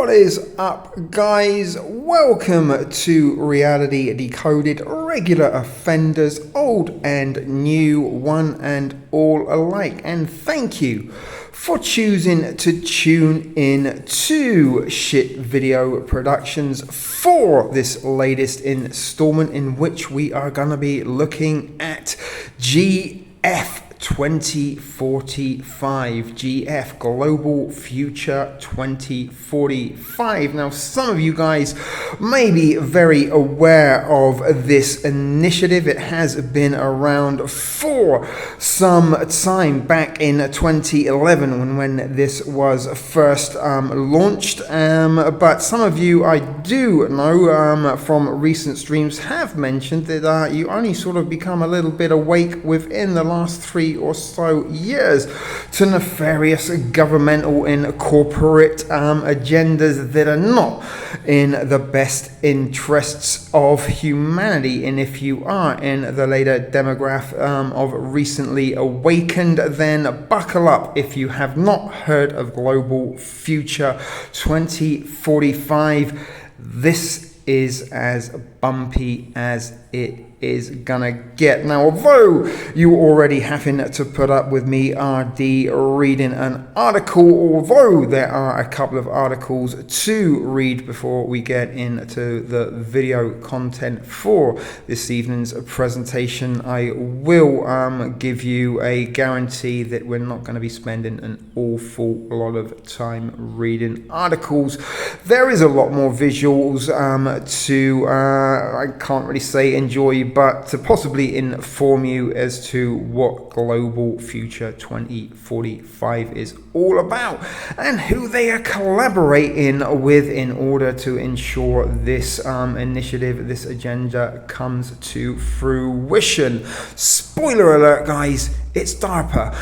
What is up, guys? Welcome to Reality Decoded, regular offenders, old and new, one and all alike. And thank you for choosing to tune in to Shit Video Productions for this latest installment, in which we are going to be looking at GF 2045, GF Global Future 2045. Now, some of you guys may be very aware of this initiative. It has been around for some time, back in 2011 when this was first launched, but some of you, I do know from recent streams, have mentioned that you only sort of become a little bit awake within the last 3 or so years to nefarious governmental and corporate agendas that are not in the best interests of humanity. And if you are in the later demographic of recently awakened, then buckle up if you have not heard of Global Future 2045. This is as bumpy as it is gonna get. Now, although you already having to put up with me RD reading an article, although there are a couple of articles to read before we get into the video content for this evening's presentation, I will give you a guarantee that we're not going to be spending an awful lot of time reading articles. There is a lot more visuals to I can't really say enjoy, but to possibly inform you as to what Global Future 2045 is all about and who they are collaborating with in order to ensure this initiative, this agenda comes to fruition. Spoiler alert, guys, it's DARPA.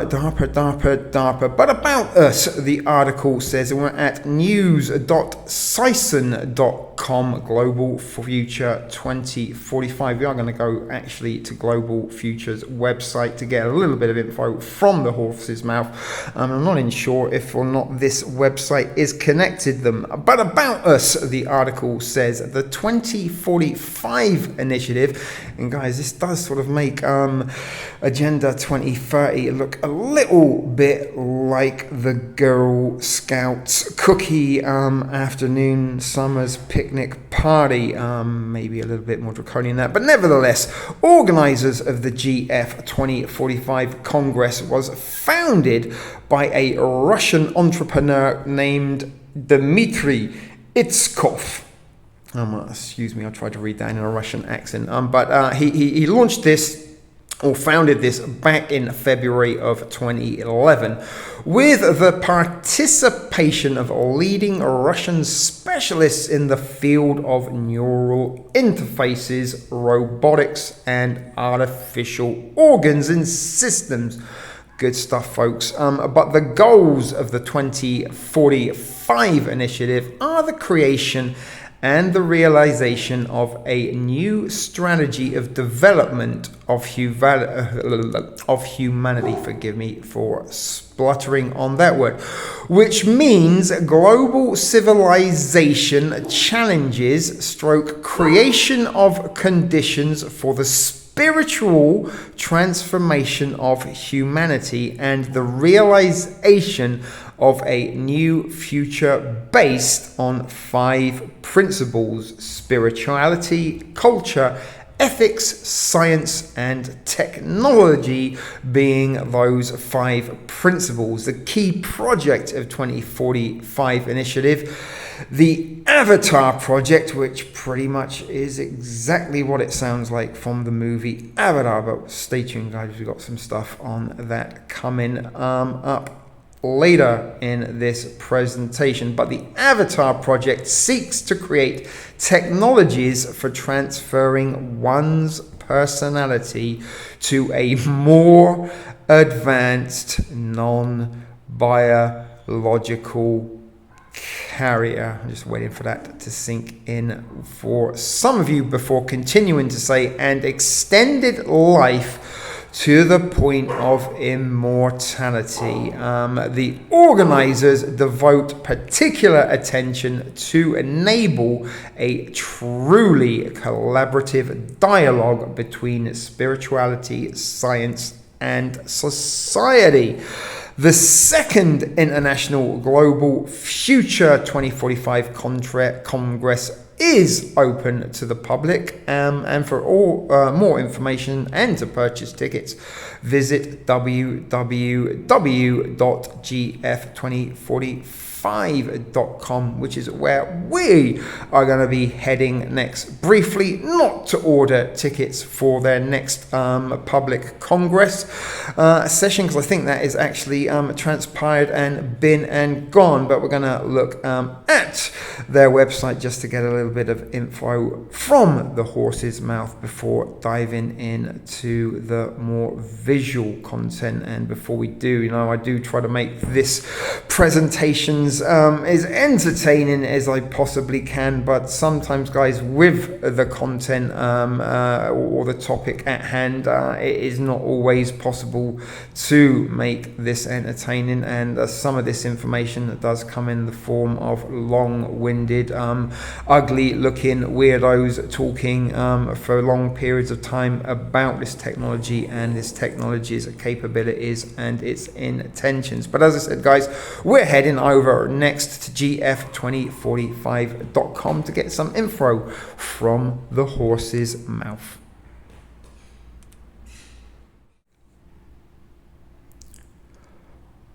DARPA. But about us, the article says, and we're at news.sison.com, Global Future 2045. We are going to go actually to Global Future's website to get a little bit of info from the horse's mouth. I'm not even sure if or not this website is connected them. But about us, the article says, the 2045 initiative, and guys, this does sort of make Agenda 2030 look a little bit like the Girl Scouts cookie afternoon summer's picnic party. Maybe a little bit more draconian than that, but nevertheless, organizers of the GF 2045 Congress was founded by a Russian entrepreneur named Dmitry Itskov. Excuse me, I tried to read that in a Russian accent, but he launched this, or founded this, back in February of 2011 with the participation of leading Russian specialists in the field of neural interfaces, robotics, and artificial organs and systems. Good stuff, folks. But the goals of the 2045 initiative are the creation and the realization of a new strategy of development of humanity, forgive me for spluttering on that word, which means global civilization challenges / creation of conditions for the spiritual transformation of humanity and the realization of a new future based on 5 principles: spirituality, culture, ethics, science, and technology being those 5 principles. The key project of 2045 initiative, the Avatar project, which pretty much is exactly what it sounds like from the movie Avatar, but stay tuned, guys, we've got some stuff on that coming up later in this presentation. But the Avatar project seeks to create technologies for transferring one's personality to a more advanced non-biological carrier. I'm just waiting for that to sink in for some of you before continuing to say, and extended life to the point of immortality. The organizers devote particular attention to enable a truly collaborative dialogue between spirituality, science, and society. The second International Global Future 2045 Congress is open to the public, and for all more information and to purchase tickets, visit www.gf2045.com, which is where we are going to be heading next. Briefly, not to order tickets for their next public congress session, because I think that is actually transpired and been and gone, but we're going to look at their website just to get a little bit of info from the horse's mouth before diving into the more visual content. And before we do, I do try to make this presentations as entertaining as I possibly can, but sometimes, guys, with the content or the topic at hand, it is not always possible to make this entertaining, and some of this information does come in the form of long-winded, ugly looking weirdos talking for long periods of time about this technology and this technology's capabilities and its intentions. But as I said, guys, we're heading over next to gf2045.com to get some info from the horse's mouth.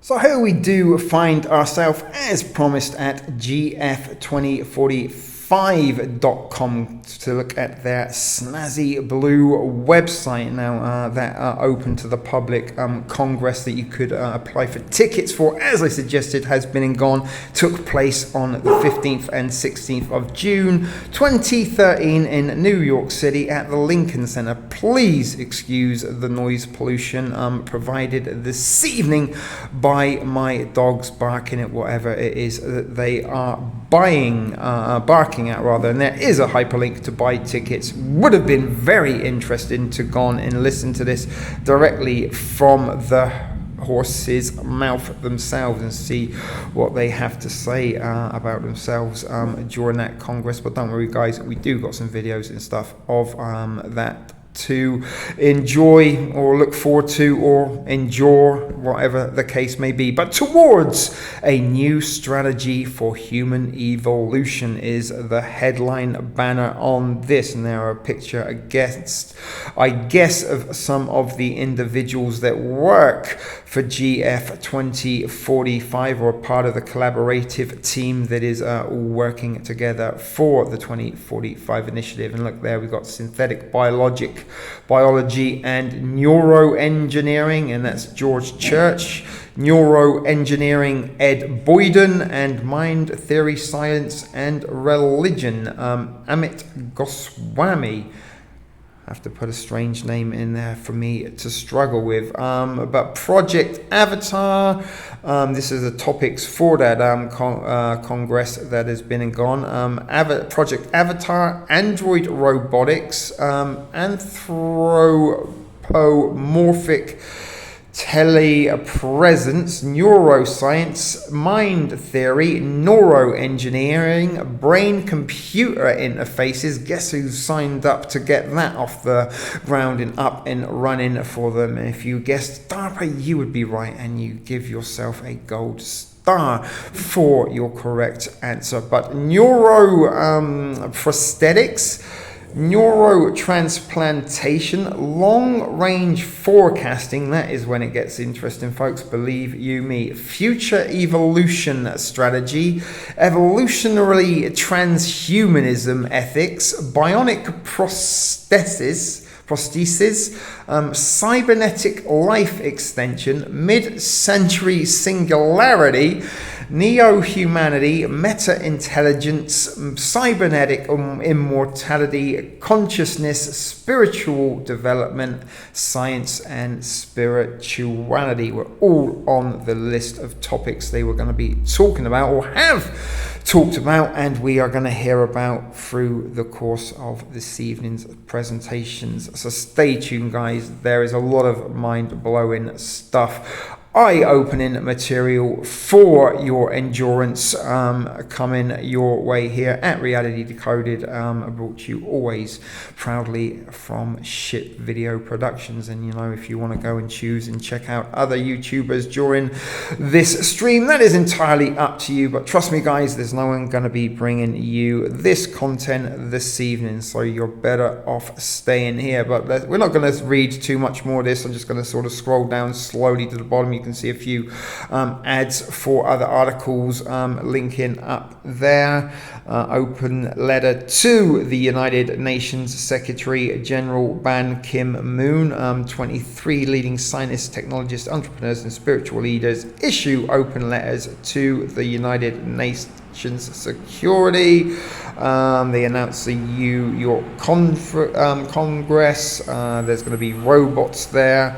So here we do find ourselves, as promised, at gf2045.com to look at their snazzy blue website now that are open to the public. Congress that you could apply for tickets for, as I suggested, has been and gone. Took place on the 15th and 16th of June 2013 in New York City at the Lincoln Center. Please excuse the noise pollution provided this evening by my dogs barking at whatever it is that they are barking at rather. And there is a hyperlink to buy tickets. Would have been very interesting to go on and listen to this directly from the horse's mouth themselves and see what they have to say about themselves during that congress. But don't worry, guys, we do got some videos and stuff of that to enjoy or look forward to or endure, whatever the case may be. But towards a new strategy for human evolution is the headline banner on this. And there are a picture against, I guess, of some of the individuals that work for GF 2045 or part of the collaborative team that is all working together for the 2045 initiative. And look there, we've got synthetic biology and neuroengineering, and that's George Church, neuroengineering Ed Boyden, and mind theory, science and religion Amit Goswami. I have to put a strange name in there for me to struggle with. But Project Avatar, this is the topics for that congress that has been and gone. Project Avatar, Android Robotics, Anthropomorphic Telepresence, Neuroscience, Mind Theory, Neuroengineering, Brain-Computer Interfaces. Guess who signed up to get that off the ground and up and running for them? And if you guessed DARPA, you would be right, and you give yourself a gold star for your correct answer. But prosthetics, neurotransplantation, long-range forecasting, that is when it gets interesting, folks, believe you me. Future evolution strategy, evolutionary transhumanism ethics, bionic prosthesis, cybernetic life extension, mid-century singularity, neo-humanity, meta-intelligence, cybernetic immortality, consciousness, spiritual development, science, and spirituality were all on the list of topics they were going to be talking about or have talked about, and we are going to hear about through the course of this evening's presentations. So stay tuned, guys. There is a lot of mind-blowing stuff, eye-opening material for your endurance coming your way here at Reality Decoded, brought to you always proudly from Ship Video Productions. And you know, if you want to go and choose and check out other YouTubers during this stream, that is entirely up to you, but trust me, guys, there's no one going to be bringing you this content this evening, so you're better off staying here. But we're not going to read too much more of this. I'm just going to sort of scroll down slowly to the bottom. You can see a few ads for other articles linking up there. Open letter to the United Nations Secretary General Ban Ki-moon. 23 leading scientists, technologists, entrepreneurs, and spiritual leaders issue open letters to the United Nations Security. They announced the New York Congress. There's going to be robots there.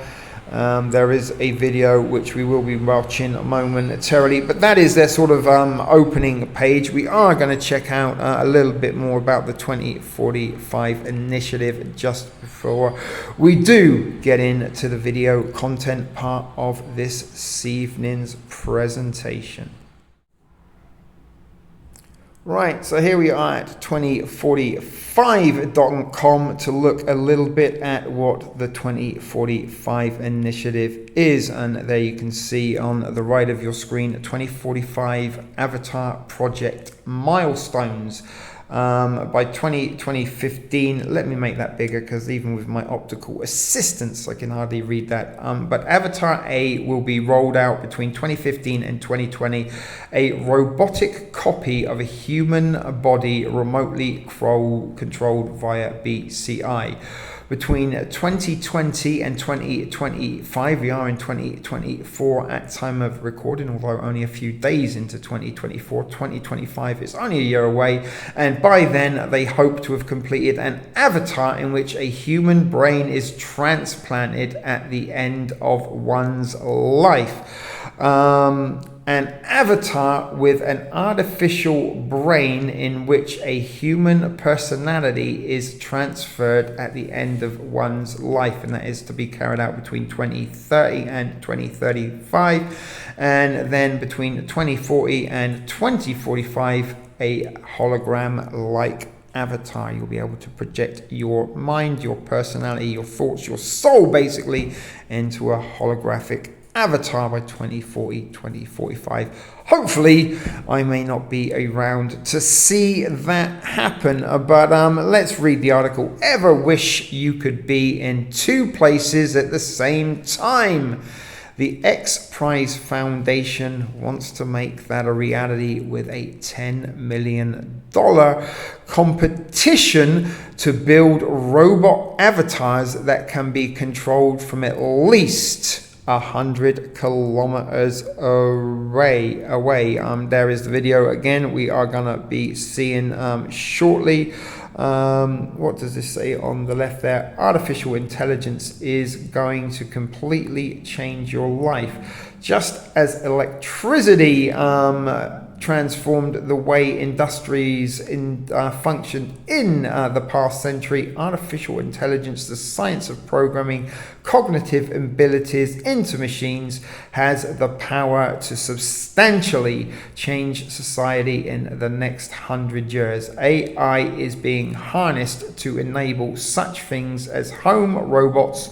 There is a video which we will be watching momentarily, but that is their sort of opening page. We are going to check out a little bit more about the 2045 initiative just before we do get into the video content part of this evening's presentation. Right, so here we are at 2045.com to look a little bit at what the 2045 initiative is. And there you can see on the right of your screen, 2045 Avatar Project milestones. By 2015, let me make that bigger because even with my optical assistance, I can hardly read that. But Avatar A will be rolled out between 2015 and 2020, a robotic copy of a human body remotely controlled via BCI. Between 2020 and 2025, we are in 2024 at time of recording, although only a few days into 2024. 2025 is only a year away, and by then they hope to have completed an avatar in which a human brain is transplanted at the end of one's life. An avatar with an artificial brain in which a human personality is transferred at the end of one's life, and that is to be carried out between 2030 and 2035, and then between 2040 and 2045 a hologram-like avatar. You'll be able to project your mind, your personality, your thoughts, your soul basically into a holographic avatar by 2040, 2045. Hopefully, I may not be around to see that happen, but let's read the article. Ever wish you could be in two places at the same time? The X Prize Foundation wants to make that a reality with a $10 million competition to build robot avatars that can be controlled from at least 100 kilometers away. There is the video again. We are gonna be seeing shortly. What does this say on the left there? Artificial intelligence is going to completely change your life, just as electricity transformed the way industries functioned in the past century. Artificial intelligence, the science of programming cognitive abilities into machines, has the power to substantially change society in the next 100 years. AI is being harnessed to enable such things as home robots,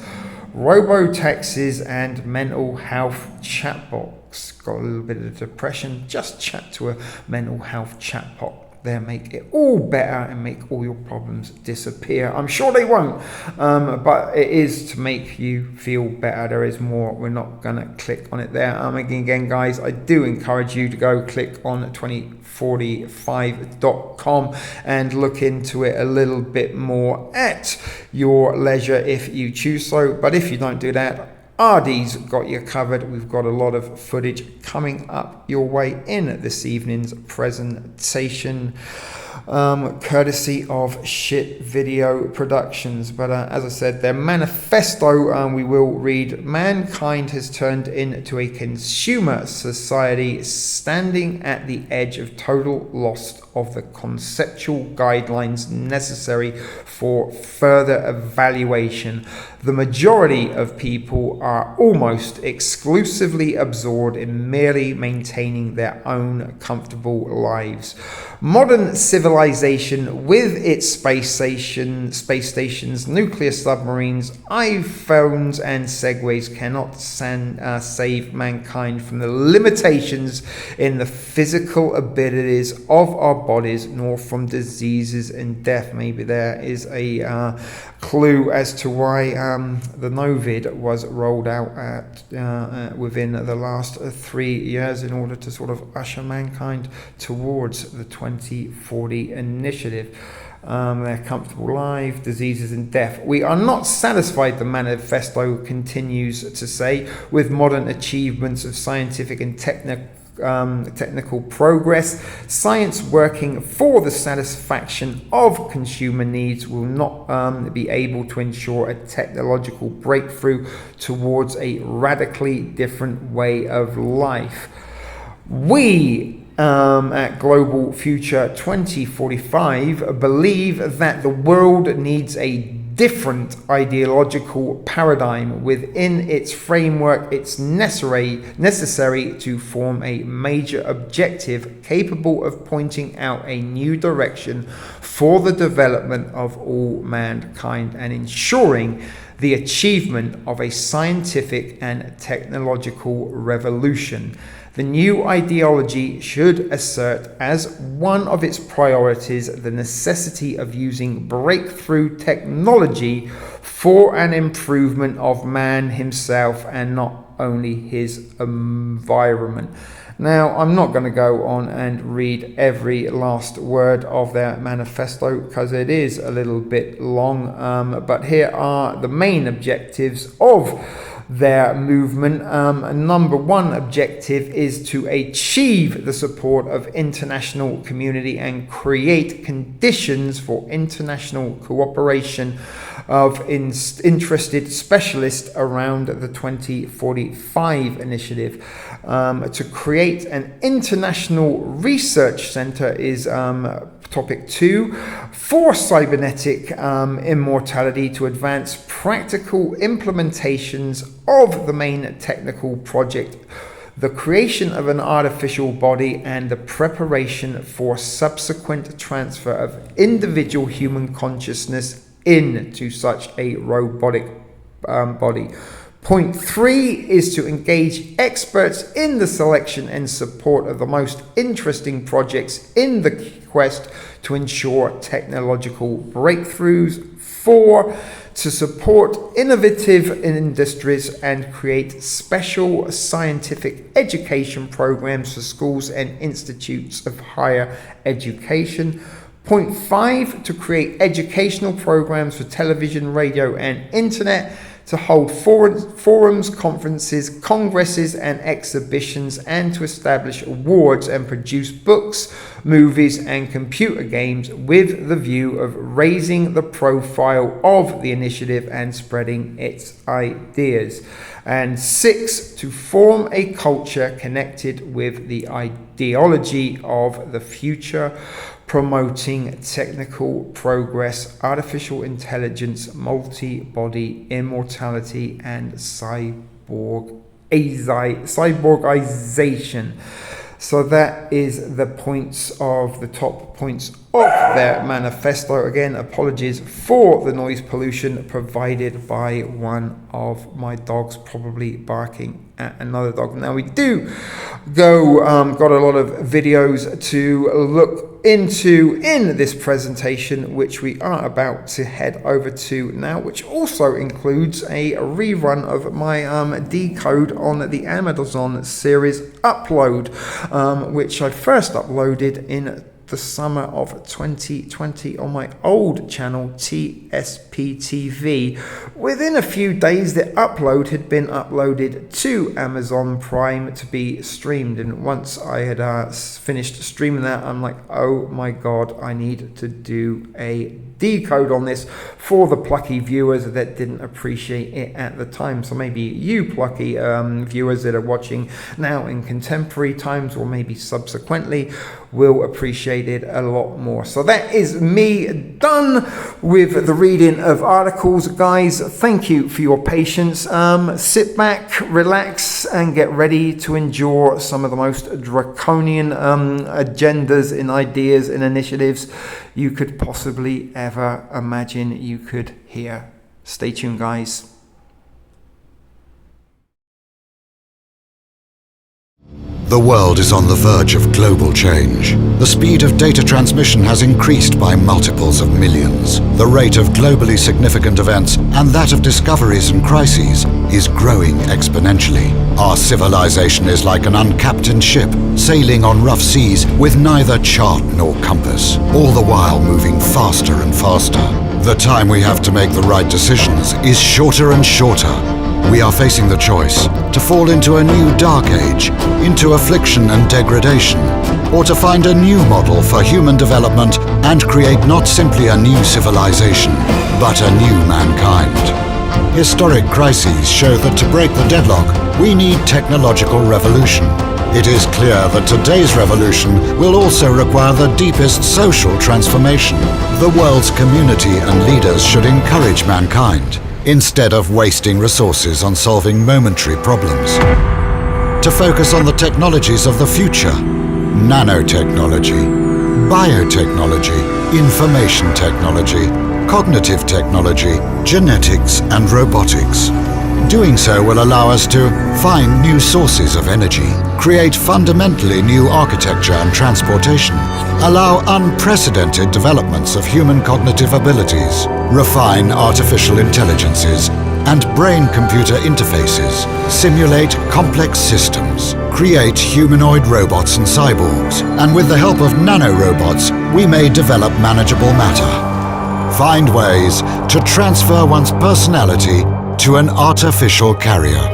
robo-taxis, and mental health chatbots. Got a little bit of depression, just chat to a mental health chatbot. They'll make it all better and make all your problems disappear. I'm sure they won't, but it is to make you feel better. There is more. We're not going to click on it there. Again, guys, I do encourage you to go click on 2045.com and look into it a little bit more at your leisure if you choose so. But if you don't do that, Ardy's got you covered. We've got a lot of footage coming up your way in this evening's presentation, courtesy of Shit Video Productions. But as I said, their manifesto, we will read: mankind has turned into a consumer society, standing at the edge of total loss of the conceptual guidelines necessary for further evaluation. The majority of people are almost exclusively absorbed in merely maintaining their own comfortable lives. Modern civilization, with its space stations, nuclear submarines, iPhones, and Segways, cannot save mankind from the limitations in the physical abilities of our bodies, nor from diseases and death. Maybe there is a clue as to why the Novid was rolled out within the last 3 years in order to sort of usher mankind towards the 2040 initiative. Their comfortable life, diseases and death. We are not satisfied, the manifesto continues to say, with modern achievements of scientific and technical progress. Science working for the satisfaction of consumer needs will not be able to ensure a technological breakthrough towards a radically different way of life. We at Global Future 2045 believe that the world needs a different ideological paradigm. Within its framework, it's necessary to form a major objective capable of pointing out a new direction for the development of all mankind and ensuring the achievement of a scientific and technological revolution. The new ideology should assert as one of its priorities the necessity of using breakthrough technology for an improvement of man himself and not only his environment. Now, I'm not going to go on and read every last word of their manifesto because it is a little bit long, but here are the main objectives of their movement. Number one objective is to achieve the support of international community and create conditions for international cooperation of interested specialists around the 2045 initiative. To create an international research center is topic 2, for cybernetic immortality, to advance practical implementations of the main technical project, the creation of an artificial body, and the preparation for subsequent transfer of individual human consciousness into such a robotic body. Point 3 is to engage experts in the selection and support of the most interesting projects in the quest to ensure technological breakthroughs. 4, to support innovative industries and create special scientific education programs for schools and institutes of higher education. Point 5, to create educational programs for television, radio, and internet, to hold forums, conferences, congresses, and exhibitions, and to establish awards and produce books, movies, and computer games with the view of raising the profile of the initiative and spreading its ideas. And 6, to form a culture connected with the ideology of the future, promoting technical progress, artificial intelligence, multi-body immortality, and cyborgization. So that is the top points of their manifesto. Again, apologies for the noise pollution provided by one of my dogs, probably barking at another dog. Now we do got a lot of videos to look into in this presentation, which we are about to head over to now, which also includes a rerun of my decode on the Amazon series upload, which I first uploaded in the summer of 2020 on my old channel TSPTV. Within a few days the upload had been uploaded to Amazon Prime to be streamed, and once I had finished streaming that, I'm like, oh my god, I need to do a decode on this for the plucky viewers that didn't appreciate it at the time. So maybe you plucky viewers that are watching now in contemporary times, or maybe subsequently, will appreciate it a lot more. So that is me done with the reading of articles, guys. Thank you for your patience. Sit back, relax, and get ready to endure some of the most draconian agendas and ideas and initiatives you could possibly ever imagine you could hear. Stay tuned, guys. The world is on the verge of global change. The speed of data transmission has increased by multiples of millions. The rate of globally significant events and that of discoveries and crises is growing exponentially. Our civilization is like an uncaptained ship sailing on rough seas with neither chart nor compass, all the while moving faster and faster. The time we have to make the right decisions is shorter and shorter. We are facing the choice to fall into a new dark age, into affliction and degradation, or to find a new model for human development and create not simply a new civilization, but a new mankind. Historic crises show that to break the deadlock, we need technological revolution. It is clear that today's revolution will also require the deepest social transformation. The world's community and leaders should encourage mankind, instead of wasting resources on solving momentary problems, to focus on the technologies of the future: nanotechnology, biotechnology, information technology, cognitive technology, genetics and robotics. Doing so will allow us to find new sources of energy, create fundamentally new architecture and transportation, allow unprecedented developments of human cognitive abilities, refine artificial intelligences and brain-computer interfaces, simulate complex systems, create humanoid robots and cyborgs, and with the help of nanorobots, we may develop manageable matter. Find ways to transfer one's personality to an artificial carrier.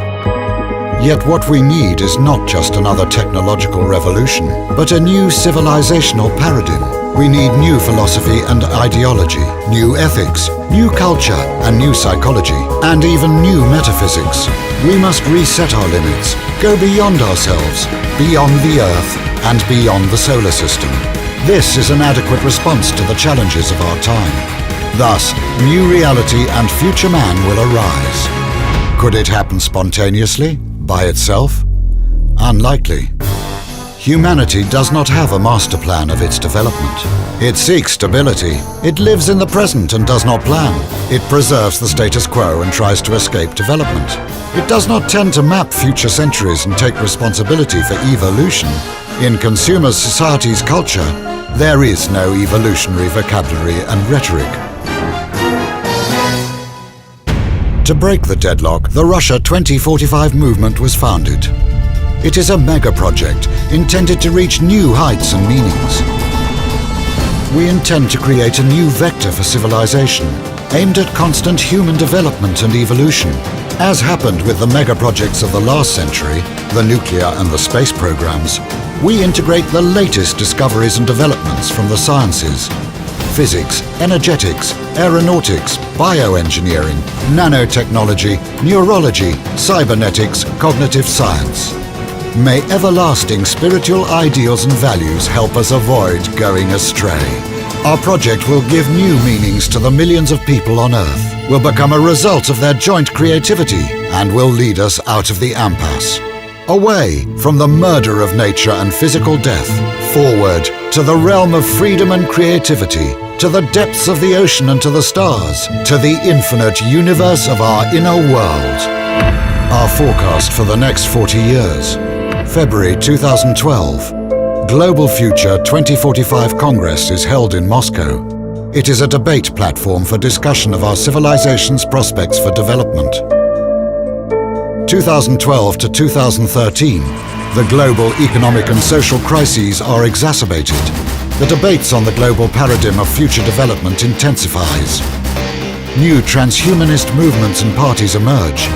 Yet what we need is not just another technological revolution, but a new civilizational paradigm. We need new philosophy and ideology, new ethics, new culture and new psychology, and even new metaphysics. We must reset our limits, go beyond ourselves, beyond the Earth, and beyond the solar system. This is an adequate response to the challenges of our time. Thus, new reality and future man will arise. Could it happen spontaneously, by itself? Unlikely. Humanity does not have a master plan of its development. It seeks stability. It lives in the present and does not plan. It preserves the status quo and tries to escape development. It does not tend to map future centuries and take responsibility for evolution. In consumer society's culture, there is no evolutionary vocabulary and rhetoric. To break the deadlock, the Russia 2045 movement was founded. It is a mega project intended to reach new heights and meanings. We intend to create a new vector for civilization, aimed at constant human development and evolution. As happened with the mega projects of the last century, the nuclear and the space programs, we integrate the latest discoveries and developments from the sciences: physics, energetics, aeronautics, bioengineering, nanotechnology, neurology, cybernetics, cognitive science. May everlasting spiritual ideals and values help us avoid going astray. Our project will give new meanings to the millions of people on Earth, will become a result of their joint creativity, and will lead us out of the impasse. Away from the murder of nature and physical death, forward to the realm of freedom and creativity, to the depths of the ocean and to the stars, to the infinite universe of our inner world. Our forecast for the next 40 years. February 2012. Global Future 2045 Congress is held in Moscow. It is a debate platform for discussion of our civilization's prospects for development. 2012 to 2013, The global economic and social crises are exacerbated. The debates on the global paradigm of future development intensifies. New transhumanist movements and parties emerge.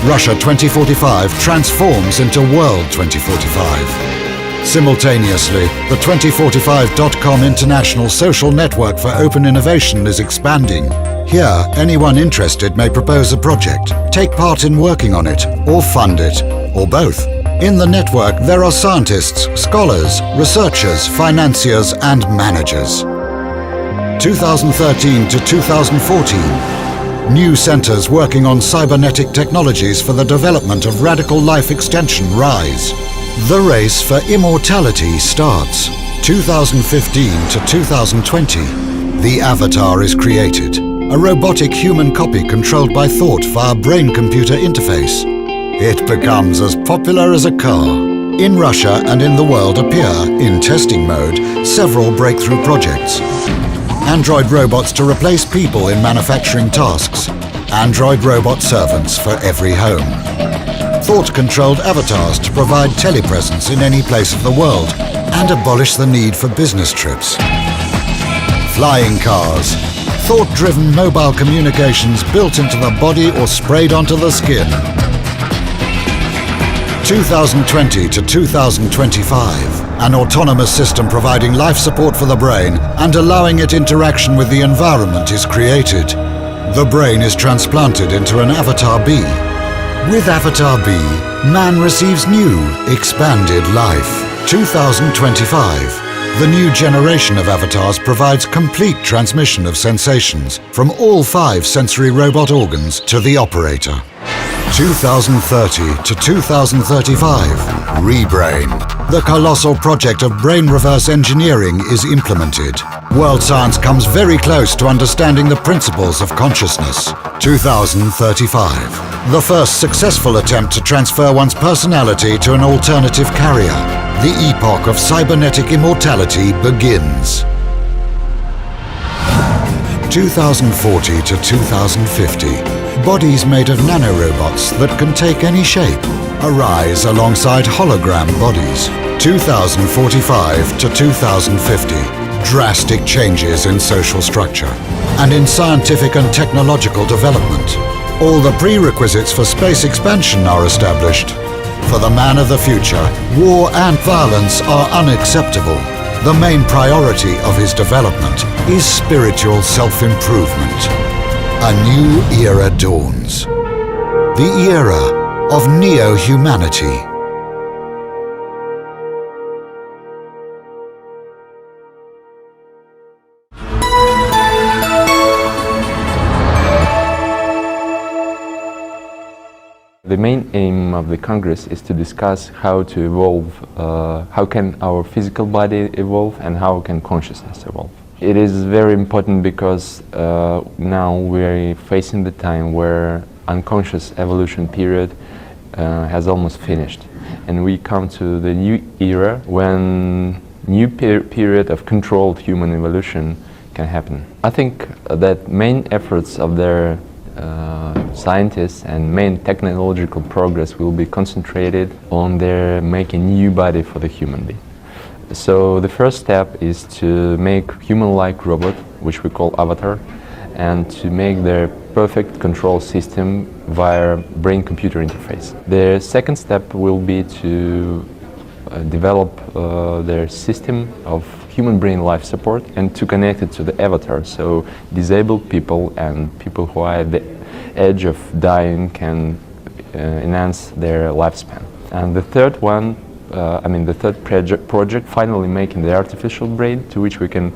Russia 2045 transforms into World 2045. Simultaneously, the 2045.com international social network for open innovation is expanding. Here, anyone interested may propose a project, take part in working on it, or fund it, or both. In the network, there are scientists, scholars, researchers, financiers, and managers. 2013 to 2014. New centers working on cybernetic technologies for the development of radical life extension rise. The race for immortality starts. 2015 to 2020. The Avatar is created. A robotic human copy controlled by thought via brain-computer interface. It becomes as popular as a car. In Russia and in the world appear, in testing mode, several breakthrough projects. Android robots to replace people in manufacturing tasks. Android robot servants for every home. Thought-controlled avatars to provide telepresence in any place of the world and abolish the need for business trips. Flying cars. Thought-driven mobile communications built into the body or sprayed onto the skin. 2020 to 2025. An autonomous system providing life support for the brain and allowing it interaction with the environment is created. The brain is transplanted into an Avatar B. With Avatar B, man receives new, expanded life. 2025. The new generation of avatars provides complete transmission of sensations from all 5 sensory robot organs to the operator. 2030 to 2035. Rebrain. The colossal project of brain reverse engineering is implemented. World science comes very close to understanding the principles of consciousness. 2035. The first successful attempt to transfer one's personality to an alternative carrier. The epoch of cybernetic immortality begins. 2040 to 2050. Bodies made of nanorobots that can take any shape arise alongside hologram bodies. 2045 to 2050. Drastic changes in social structure and in scientific and technological development. All the prerequisites for space expansion are established. For the man of the future, war and violence are unacceptable. The main priority of his development is spiritual self-improvement. A new era dawns. The era of neo-humanity. The main aim of the Congress is to discuss how to evolve, how can our physical body evolve and how can consciousness evolve. It is very important because now we're facing the time where unconscious evolution period has almost finished, and we come to the new era when new period of controlled human evolution can happen. I think that main efforts of their scientists and main technological progress will be concentrated on their making new body for the human being. So the first step is to make human-like robot, which we call Avatar, and to make their perfect control system via brain-computer interface. The second step will be to develop their system of human brain life support and to connect it to the avatar, so disabled people and people who are at the edge of dying can enhance their lifespan. And the third one, the third project, finally making the artificial brain to which we can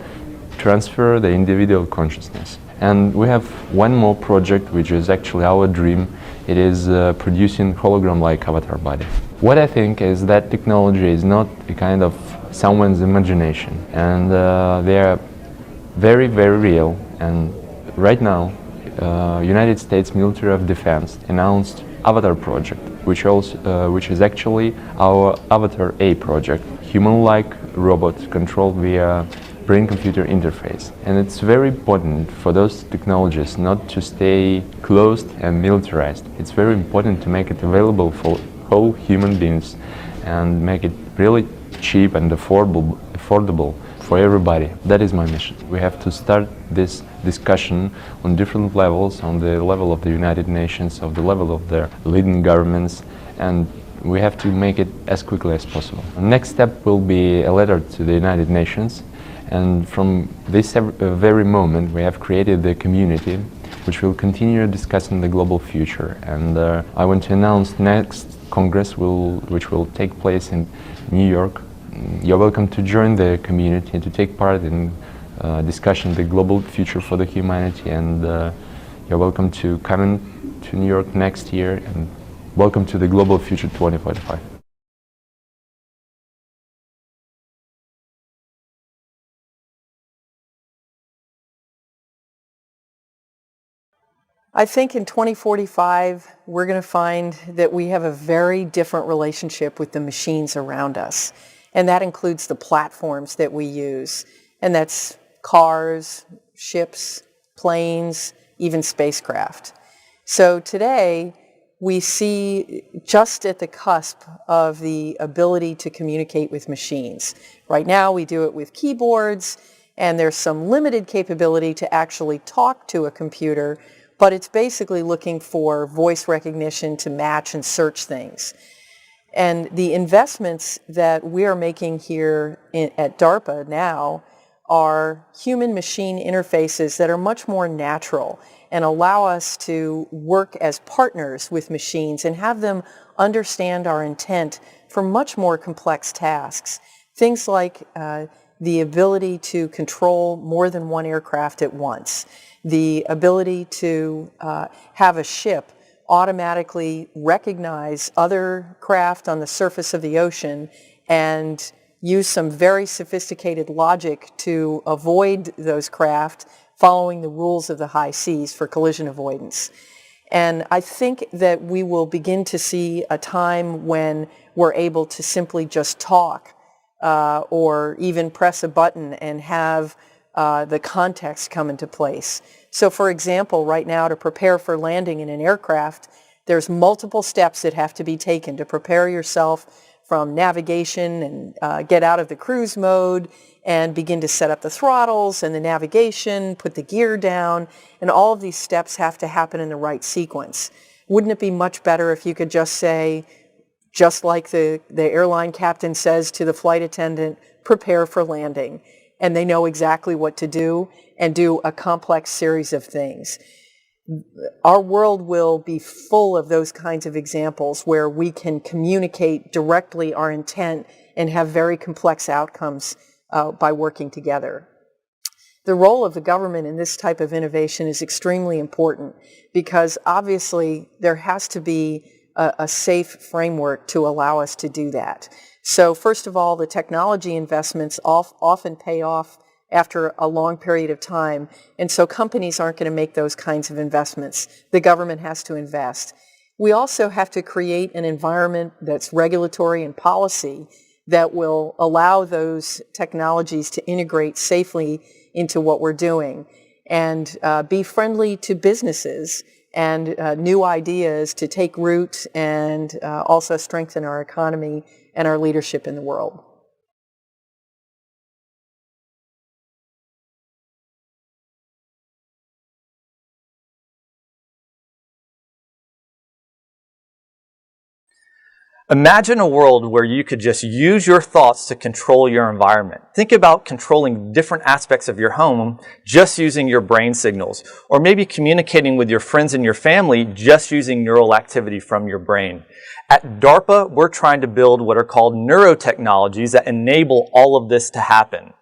transfer the individual consciousness. And we have one more project, which is actually our dream. It is producing hologram-like avatar body. What I think is that technology is not a kind of someone's imagination, and they are very, very real. And right now, United States Military of Defense announced Avatar project, which is actually our Avatar A project, human-like robot controlled via brain-computer interface. And it's very important for those technologies not to stay closed and militarized. It's very important to make it available for all human beings and make it really cheap and affordable for everybody. That is my mission. We have to start this discussion on different levels, on the level of the United Nations, of the level of their leading governments, and we have to make it as quickly as possible. The next step will be a letter to the United Nations, and from this very moment we have created the community which will continue discussing the global future. And I want to announce next Congress which will take place in New York. You're welcome to join the community and to take part in discussing the global future for the humanity, and you're welcome to come in to New York next year, and welcome to the Global Future 2045. I think in 2045, we're going to find that we have a very different relationship with the machines around us. And that includes the platforms that we use. And that's cars, ships, planes, even spacecraft. So today, we see just at the cusp of the ability to communicate with machines. Right now, we do it with keyboards, and there's some limited capability to actually talk to a computer, but it's basically looking for voice recognition to match and search things. And the investments that we are making here at DARPA now are human-machine interfaces that are much more natural and allow us to work as partners with machines and have them understand our intent for much more complex tasks. Things like the ability to control more than one aircraft at once, the ability to have a ship automatically recognize other craft on the surface of the ocean and use some very sophisticated logic to avoid those craft following the rules of the high seas for collision avoidance. And I think that we will begin to see a time when we're able to simply just talk or even press a button and have the context come into place. So for example, right now to prepare for landing in an aircraft, there's multiple steps that have to be taken to prepare yourself from navigation and get out of the cruise mode and begin to set up the throttles and the navigation, put the gear down, and all of these steps have to happen in the right sequence. Wouldn't it be much better if you could just say, just like the airline captain says to the flight attendant, prepare for landing, and they know exactly what to do and do a complex series of things. Our world will be full of those kinds of examples where we can communicate directly our intent and have very complex outcomes by working together. The role of the government in this type of innovation is extremely important because obviously there has to be a safe framework to allow us to do that. So first of all, the technology investments often pay off after a long period of time, and so companies aren't going to make those kinds of investments. The government has to invest. We also have to create an environment that's regulatory and policy that will allow those technologies to integrate safely into what we're doing and be friendly to businesses and new ideas to take root and also strengthen our economy and our leadership in the world. Imagine a world where you could just use your thoughts to control your environment. Think about controlling different aspects of your home just using your brain signals, or maybe communicating with your friends and your family just using neural activity from your brain. At DARPA, we're trying to build what are called neurotechnologies that enable all of this to happen.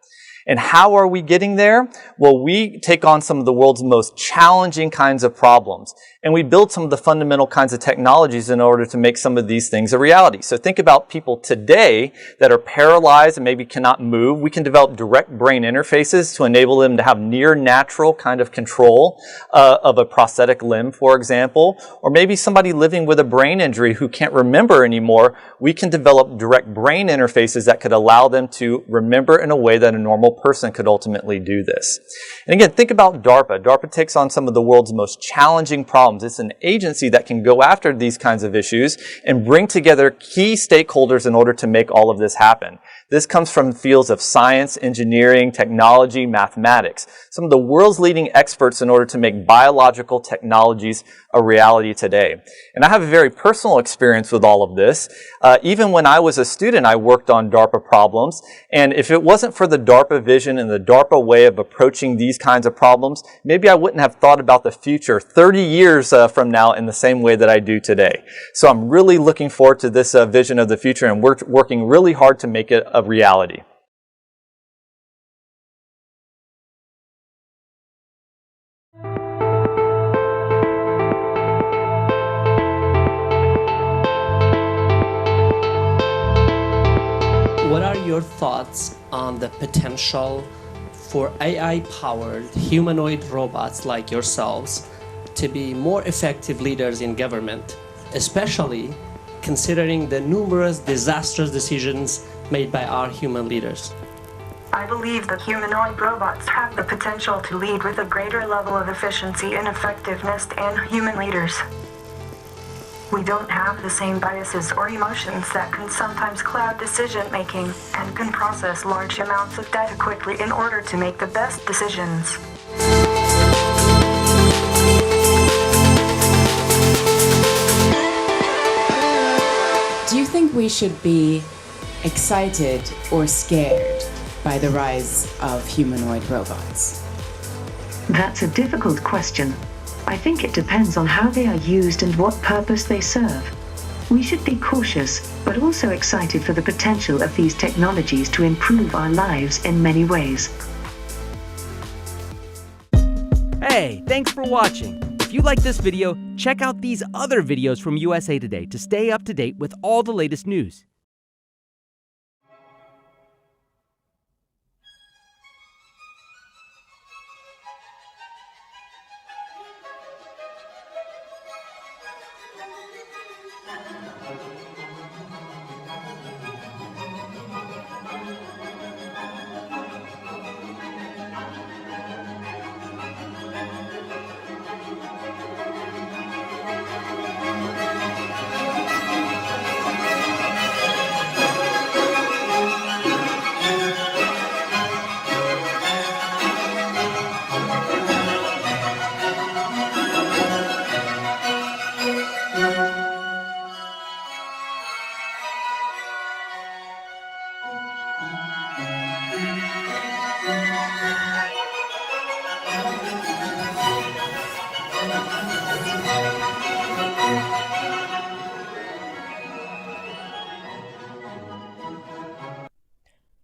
And how are we getting there? Well, we take on some of the world's most challenging kinds of problems, and we build some of the fundamental kinds of technologies in order to make some of these things a reality. So think about people today that are paralyzed and maybe cannot move. We can develop direct brain interfaces to enable them to have near natural kind of control of a prosthetic limb, for example. Or maybe somebody living with a brain injury who can't remember anymore. We can develop direct brain interfaces that could allow them to remember in a way that a normal person could ultimately do this. And again, think about DARPA. DARPA takes on some of the world's most challenging problems. It's an agency that can go after these kinds of issues and bring together key stakeholders in order to make all of this happen. This comes from fields of science, engineering, technology, mathematics. Some of the world's leading experts in order to make biological technologies a reality today. And I have a very personal experience with all of this. Even when I was a student, I worked on DARPA problems. And if it wasn't for the DARPA vision and the DARPA way of approaching these kinds of problems, maybe I wouldn't have thought about the future 30 years from now in the same way that I do today. So I'm really looking forward to this vision of the future, and we're working really hard to make it a reality. What are your thoughts on the potential for AI-powered humanoid robots like yourselves to be more effective leaders in government, especially considering the numerous disastrous decisions made by our human leaders? I believe that humanoid robots have the potential to lead with a greater level of efficiency and effectiveness than human leaders. We don't have the same biases or emotions that can sometimes cloud decision-making and can process large amounts of data quickly in order to make the best decisions. Do you think we should be excited or scared by the rise of humanoid robots? That's a difficult question. I think it depends on how they are used and what purpose they serve. We should be cautious, but also excited for the potential of these technologies to improve our lives in many ways. Hey, thanks for watching. If you like this video, check out these other videos from USA Today to stay up to date with all the latest news.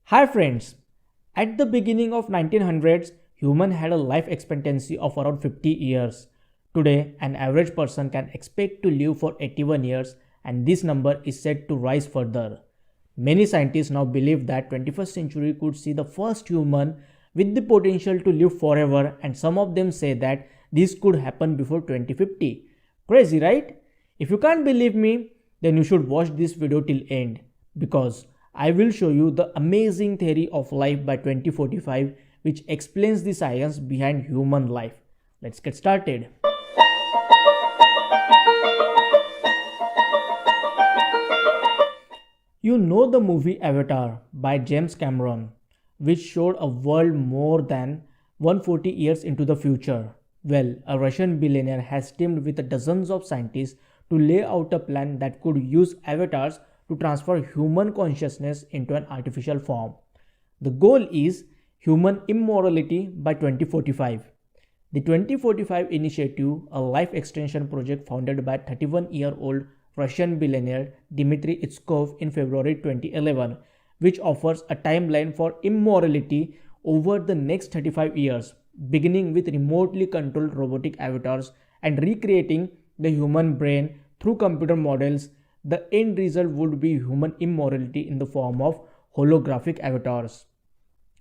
Hi friends, at the beginning of 1900s, human had a life expectancy of around 50 years. Today, an average person can expect to live for 81 years, and this number is set to rise further. Many scientists now believe that 21st century could see the first human with the potential to live forever, and some of them say that this could happen before 2050. Crazy, right? If you can't believe me, then you should watch this video till end, because I will show you the amazing theory of life by 2045 which explains the science behind human life. Let's get started. You know the movie Avatar by James Cameron, which showed a world more than 140 years into the future. Well, a Russian billionaire has teamed with dozens of scientists to lay out a plan that could use avatars to transfer human consciousness into an artificial form. The goal is human immortality by 2045. The 2045 Initiative, a life extension project founded by 31-year-old Russian billionaire Dmitry Itskov in February 2011, which offers a timeline for immortality over the next 35 years, beginning with remotely controlled robotic avatars and recreating the human brain through computer models. The end result would be human immortality in the form of holographic avatars.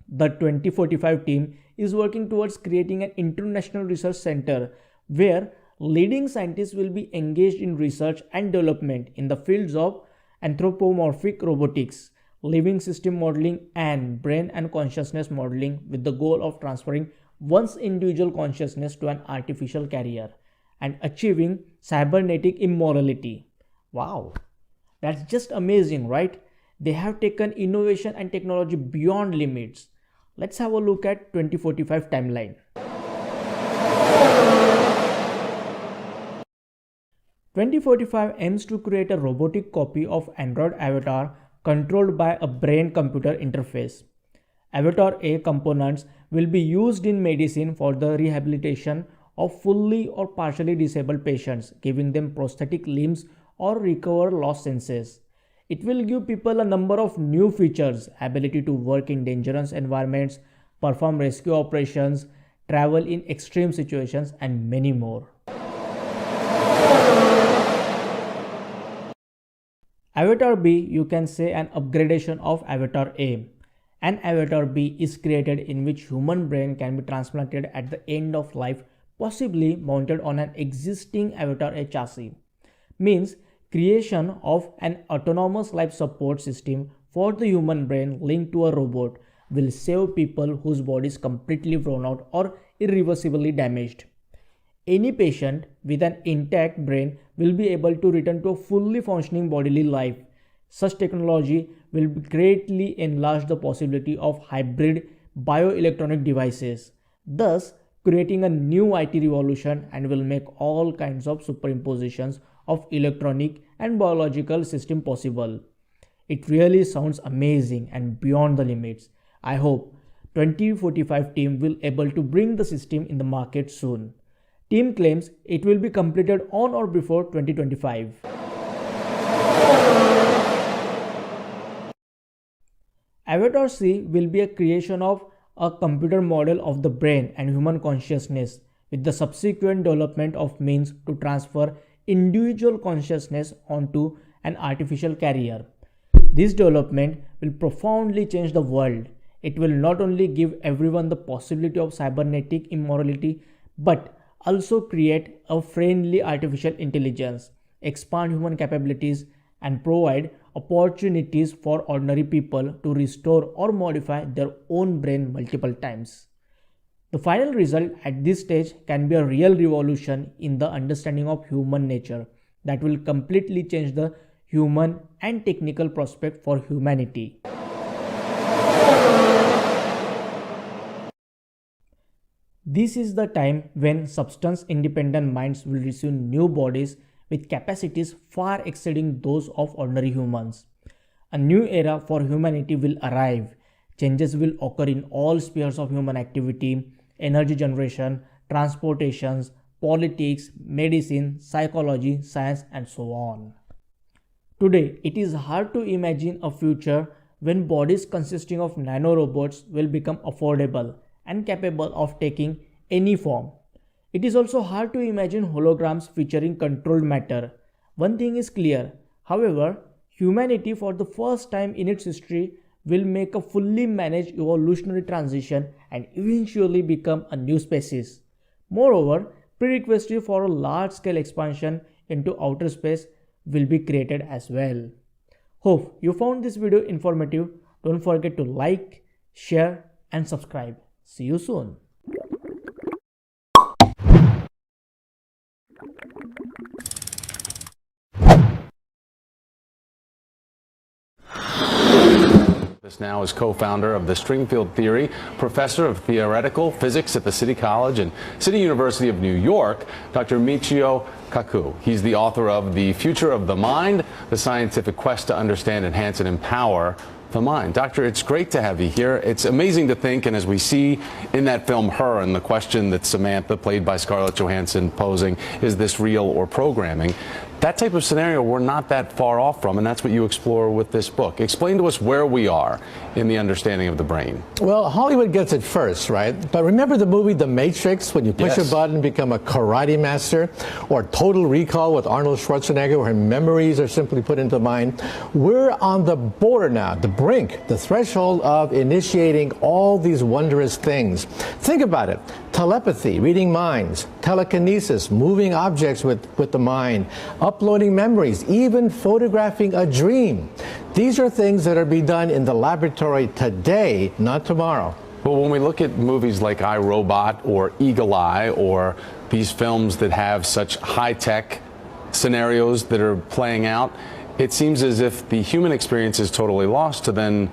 The 2045 team is working towards creating an international research center where leading scientists will be engaged in research and development in the fields of anthropomorphic robotics, living system modeling, and brain and consciousness modeling with the goal of transferring one's individual consciousness to an artificial carrier and achieving cybernetic immortality. Wow, that's just amazing, right? They have taken innovation and technology beyond limits. Let's have a look at 2045 timeline. 2045 aims to create a robotic copy of Android Avatar controlled by a brain-computer interface. Avatar A components will be used in medicine for the rehabilitation of fully or partially disabled patients, giving them prosthetic limbs or recover lost senses. It will give people a number of new features: ability to work in dangerous environments, perform rescue operations, travel in extreme situations, and many more. Avatar B, you can say an upgradation of Avatar A. An Avatar B is created in which human brain can be transplanted at the end of life, possibly mounted on an existing Avatar A chassis. Means creation of an autonomous life support system for the human brain linked to a robot will save people whose body is completely worn out or irreversibly damaged. Any patient with an intact brain will be able to return to a fully functioning bodily life. Such technology will greatly enlarge the possibility of hybrid bioelectronic devices, thus creating a new IT revolution, and will make all kinds of superimpositions of electronic and biological system possible. It really sounds amazing and beyond the limits. I hope 2045 team will able to bring the system in the market soon. Team claims it will be completed on or before 2025. Avatar C will be a creation of a computer model of the brain and human consciousness, with the subsequent development of means to transfer individual consciousness onto an artificial carrier. This development will profoundly change the world. It will not only give everyone the possibility of cybernetic immortality, but also create a friendly artificial intelligence, expand human capabilities, and provide opportunities for ordinary people to restore or modify their own brain multiple times. The final result at this stage can be a real revolution in the understanding of human nature that will completely change the human and technical prospect for humanity. This is the time when substance-independent minds will receive new bodies with capacities far exceeding those of ordinary humans. A new era for humanity will arrive. Changes will occur in all spheres of human activity: energy generation, transportations, politics, medicine, psychology, science, and so on. Today, it is hard to imagine a future when bodies consisting of nanorobots will become affordable and capable of taking any form. It is also hard to imagine holograms featuring controlled matter. One thing is clear, however, humanity for the first time in its history will make a fully managed evolutionary transition and eventually become a new species. Moreover, prerequisite for a large-scale expansion into outer space will be created as well. Hope you found this video informative. Don't forget to like, share, and subscribe. See you soon. Now is co-founder of the Stringfield Theory, professor of theoretical physics at the City College and City University of New York, Dr. Michio Kaku. He's the author of The Future of the Mind, the scientific quest to understand, enhance, and empower the mind. Doctor, it's great to have you here. It's amazing to think, and as we see in that film Her, and the question that Samantha, played by Scarlett Johansson, posing, is this real or programming? That type of scenario we're not that far off from, and that's what you explore with this book. Explain to us where we are in the understanding of the brain. Well, Hollywood gets it first, right? But remember the movie The Matrix, when you push a button, become a karate master? Or Total Recall with Arnold Schwarzenegger, where memories are simply put into the mind? We're on the border now, the brink, the threshold of initiating all these wondrous things. Think about it. Telepathy, reading minds, telekinesis, moving objects with the mind, uploading memories, even photographing a dream. These are things that are being done in the laboratory today, not tomorrow. Well, when we look at movies like I, Robot or Eagle Eye or these films that have such high-tech scenarios that are playing out, it seems as if the human experience is totally lost to then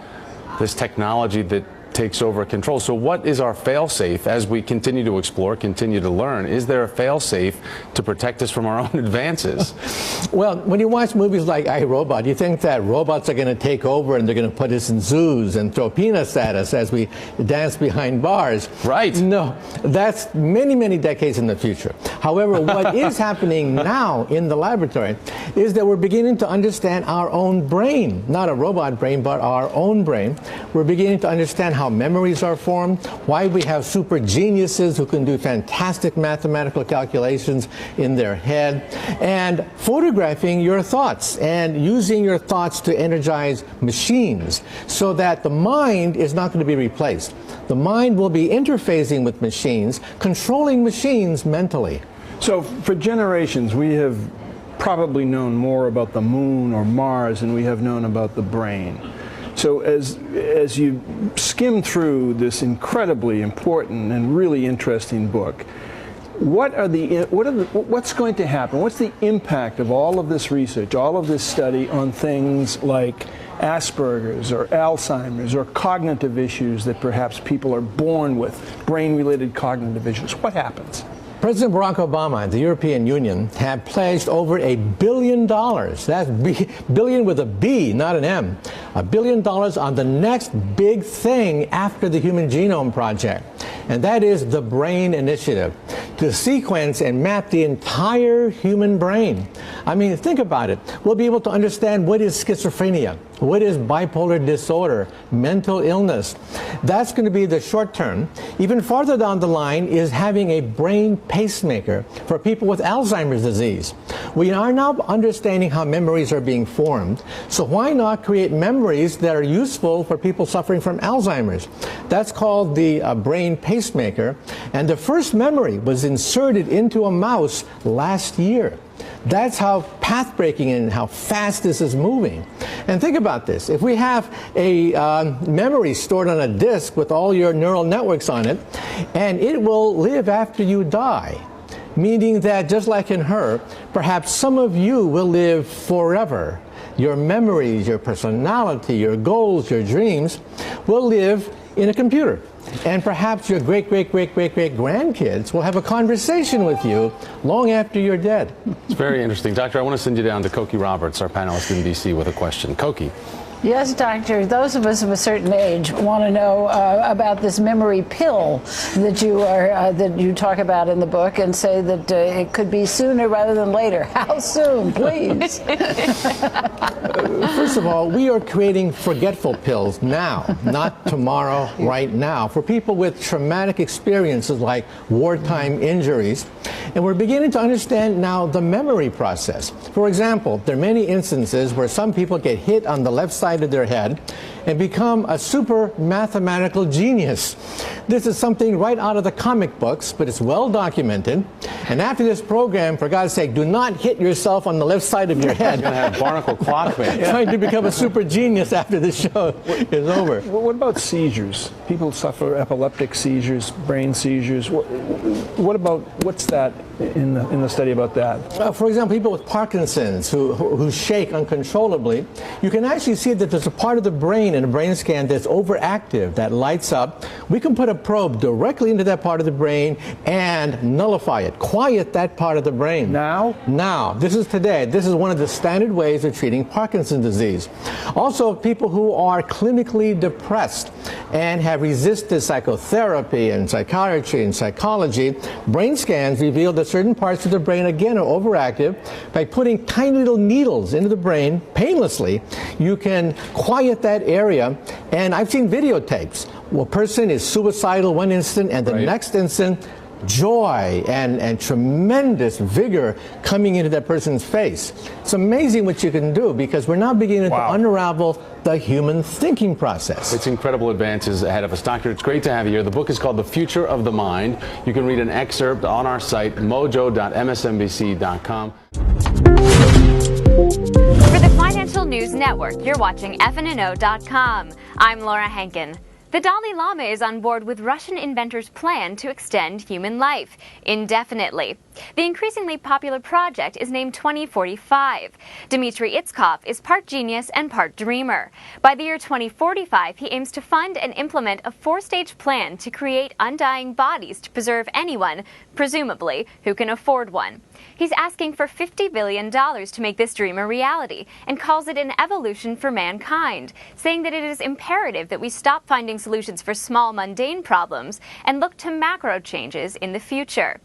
this technology that takes over control. So what is our fail-safe as we continue to explore, continue to learn? Is there a fail-safe to protect us from our own advances? Well, when you watch movies like I, Robot, you think that robots are going to take over and they're going to put us in zoos and throw peanuts at us as we dance behind bars. Right. No, that's many, many decades in the future. However, what is happening now in the laboratory is that we're beginning to understand our own brain, not a robot brain, but our own brain. We're beginning to understand how memories are formed, why we have super geniuses who can do fantastic mathematical calculations in their head, and photographing your thoughts and using your thoughts to energize machines so that the mind is not going to be replaced. The mind will be interfacing with machines, controlling machines mentally. So for generations, we have probably known more about the moon or Mars than we have known about the brain. So as you skim through this incredibly important and really interesting book, what's going to happen? What's the impact of all of this research, all of this study on things like Asperger's or Alzheimer's or cognitive issues that perhaps people are born with, brain-related cognitive issues? What happens? President Barack Obama and the European Union have pledged over $1 billion, that's billion with a B, not an M, $1 billion on the next big thing after the Human Genome Project, and that is the Brain Initiative, to sequence and map the entire human brain. I mean, think about it. We'll be able to understand what is schizophrenia, what is bipolar disorder, mental illness. That's going to be the short term. Even farther down the line is having a brain pacemaker for people with Alzheimer's disease. We are now understanding how memories are being formed, so why not create memories that are useful for people suffering from Alzheimer's? That's called the brain pacemaker, and the first memory was inserted into a mouse last year. That's how path-breaking and how fast this is moving. And think about this. If we have a memory stored on a disk with all your neural networks on it, and it will live after you die, meaning that just like in her, perhaps some of you will live forever. Your memories, your personality, your goals, your dreams will live in a computer. And perhaps your great-great-great-great-great-grandkids will have a conversation with you long after you're dead. It's very interesting. Doctor, I want to send you down to Cokie Roberts, our panelist in D.C., with a question. Cokie. Yes, doctor. Those of us of a certain age want to know about this memory pill that you talk about in the book, and say that it could be sooner rather than later. How soon, please? First of all, we are creating forgetful pills now, not tomorrow, right now, for people with traumatic experiences like wartime injuries. And we're beginning to understand now the memory process. For example, there are many instances where some people get hit on the left side of their head and become a super mathematical genius. This is something right out of the comic books, but it's well documented. And after this program, for God's sake, do not hit yourself on the left side of your head. You're going to have Barnacle Clockman. Trying to become a super genius after this show is over. What about seizures? People suffer epileptic seizures, brain seizures. What's that in the study about that? For example, people with Parkinson's who shake uncontrollably, you can actually see that there's a part of the brain in a brain scan that's overactive, that lights up. We can put a probe directly into that part of the brain and nullify it, quiet that part of the brain. Now? Now. This is today. This is one of the standard ways of treating Parkinson's disease. Also, people who are clinically depressed and have resisted psychotherapy and psychiatry and psychology, brain scans reveal that certain parts of the brain, again, are overactive. By putting tiny little needles into the brain painlessly, you can quiet that area. And I've seen videotapes. Well, a person is suicidal one instant, and the next instant, joy and tremendous vigor coming into that person's face. It's amazing what you can do, because we're now beginning to unravel the human thinking process. It's incredible advances ahead of us. Doctor, it's great to have you here. The book is called The Future of the Mind. You can read an excerpt on our site, mojo.msnbc.com. For the Financial News Network, you're watching FNNO.com. I'm Laura Hankin. The Dalai Lama is on board with Russian inventors' plan to extend human life indefinitely. The increasingly popular project is named 2045. Dmitry Itskov is part genius and part dreamer. By the year 2045, he aims to fund and implement a 4-stage plan to create undying bodies to preserve anyone, presumably, who can afford one. He's asking for $50 billion to make this dream a reality and calls it an evolution for mankind, saying that it is imperative that we stop finding solutions for small, mundane problems and look to macro changes in the future.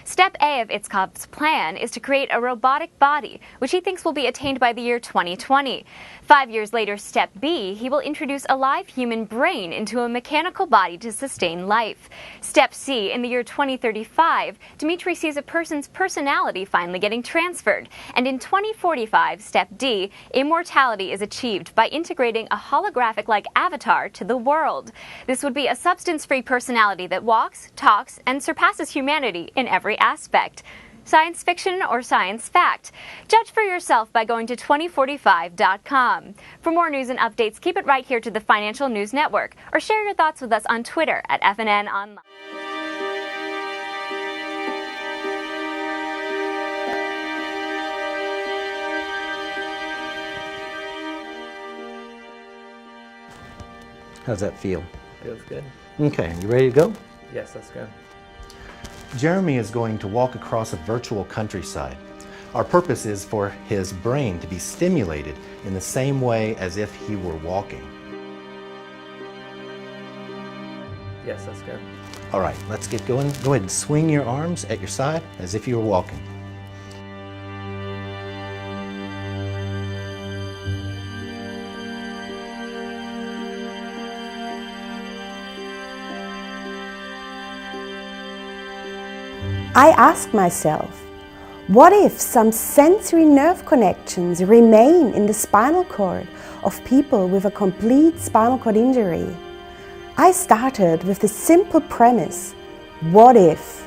Step A of Itskov's plan is to create a robotic body, which he thinks will be attained by the year 2020. 5 years later, Step B, he will introduce a live human brain into a mechanical body to sustain life. Step C, in the year 2035, Dmitry sees a person's personality finally getting transferred. And in 2045, Step D, immortality is achieved by integrating a holographic-like avatar to the world. This would be a substance-free personality that walks, talks, and surpasses humanity in every aspect. Science fiction or science fact? Judge for yourself by going to 2045.com. For more news and updates, keep it right here to the Financial News Network or share your thoughts with us on Twitter at FNN Online. How's that feel? Feels good. Okay, you ready to go? Yes, let's go. Jeremy is going to walk across a virtual countryside. Our purpose is for his brain to be stimulated in the same way as if he were walking. Yes, let's go. All right, let's get going. Go ahead and swing your arms at your side as if you were walking. I ask myself, what if some sensory nerve connections remain in the spinal cord of people with a complete spinal cord injury? I started with the simple premise, what if?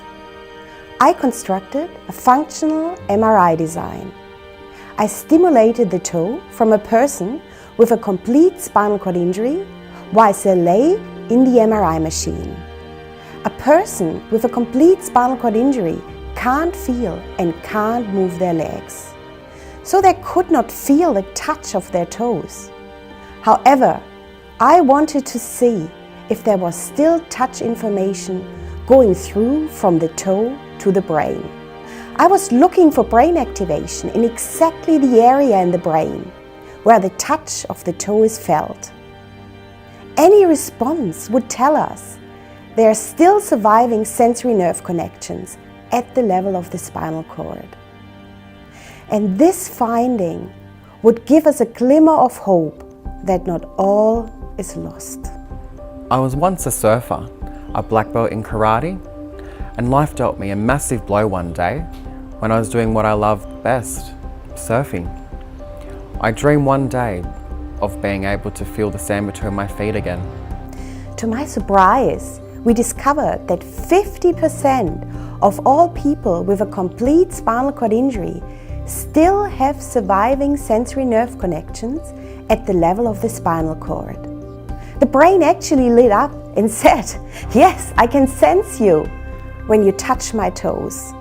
I constructed a functional MRI design. I stimulated the toe from a person with a complete spinal cord injury while they lay in the MRI machine. A person with a complete spinal cord injury can't feel and can't move their legs, so they could not feel the touch of their toes. However, I wanted to see if there was still touch information going through from the toe to the brain. I was looking for brain activation in exactly the area in the brain where the touch of the toe is felt. Any response would tell us there are still surviving sensory nerve connections at the level of the spinal cord. And this finding would give us a glimmer of hope that not all is lost. I was once a surfer, a black belt in karate, and life dealt me a massive blow one day when I was doing what I loved best, surfing. I dreamed one day of being able to feel the sand between my feet again. To my surprise, we discovered that 50% of all people with a complete spinal cord injury still have surviving sensory nerve connections at the level of the spinal cord. The brain actually lit up and said, "Yes, I can sense you when you touch my toes."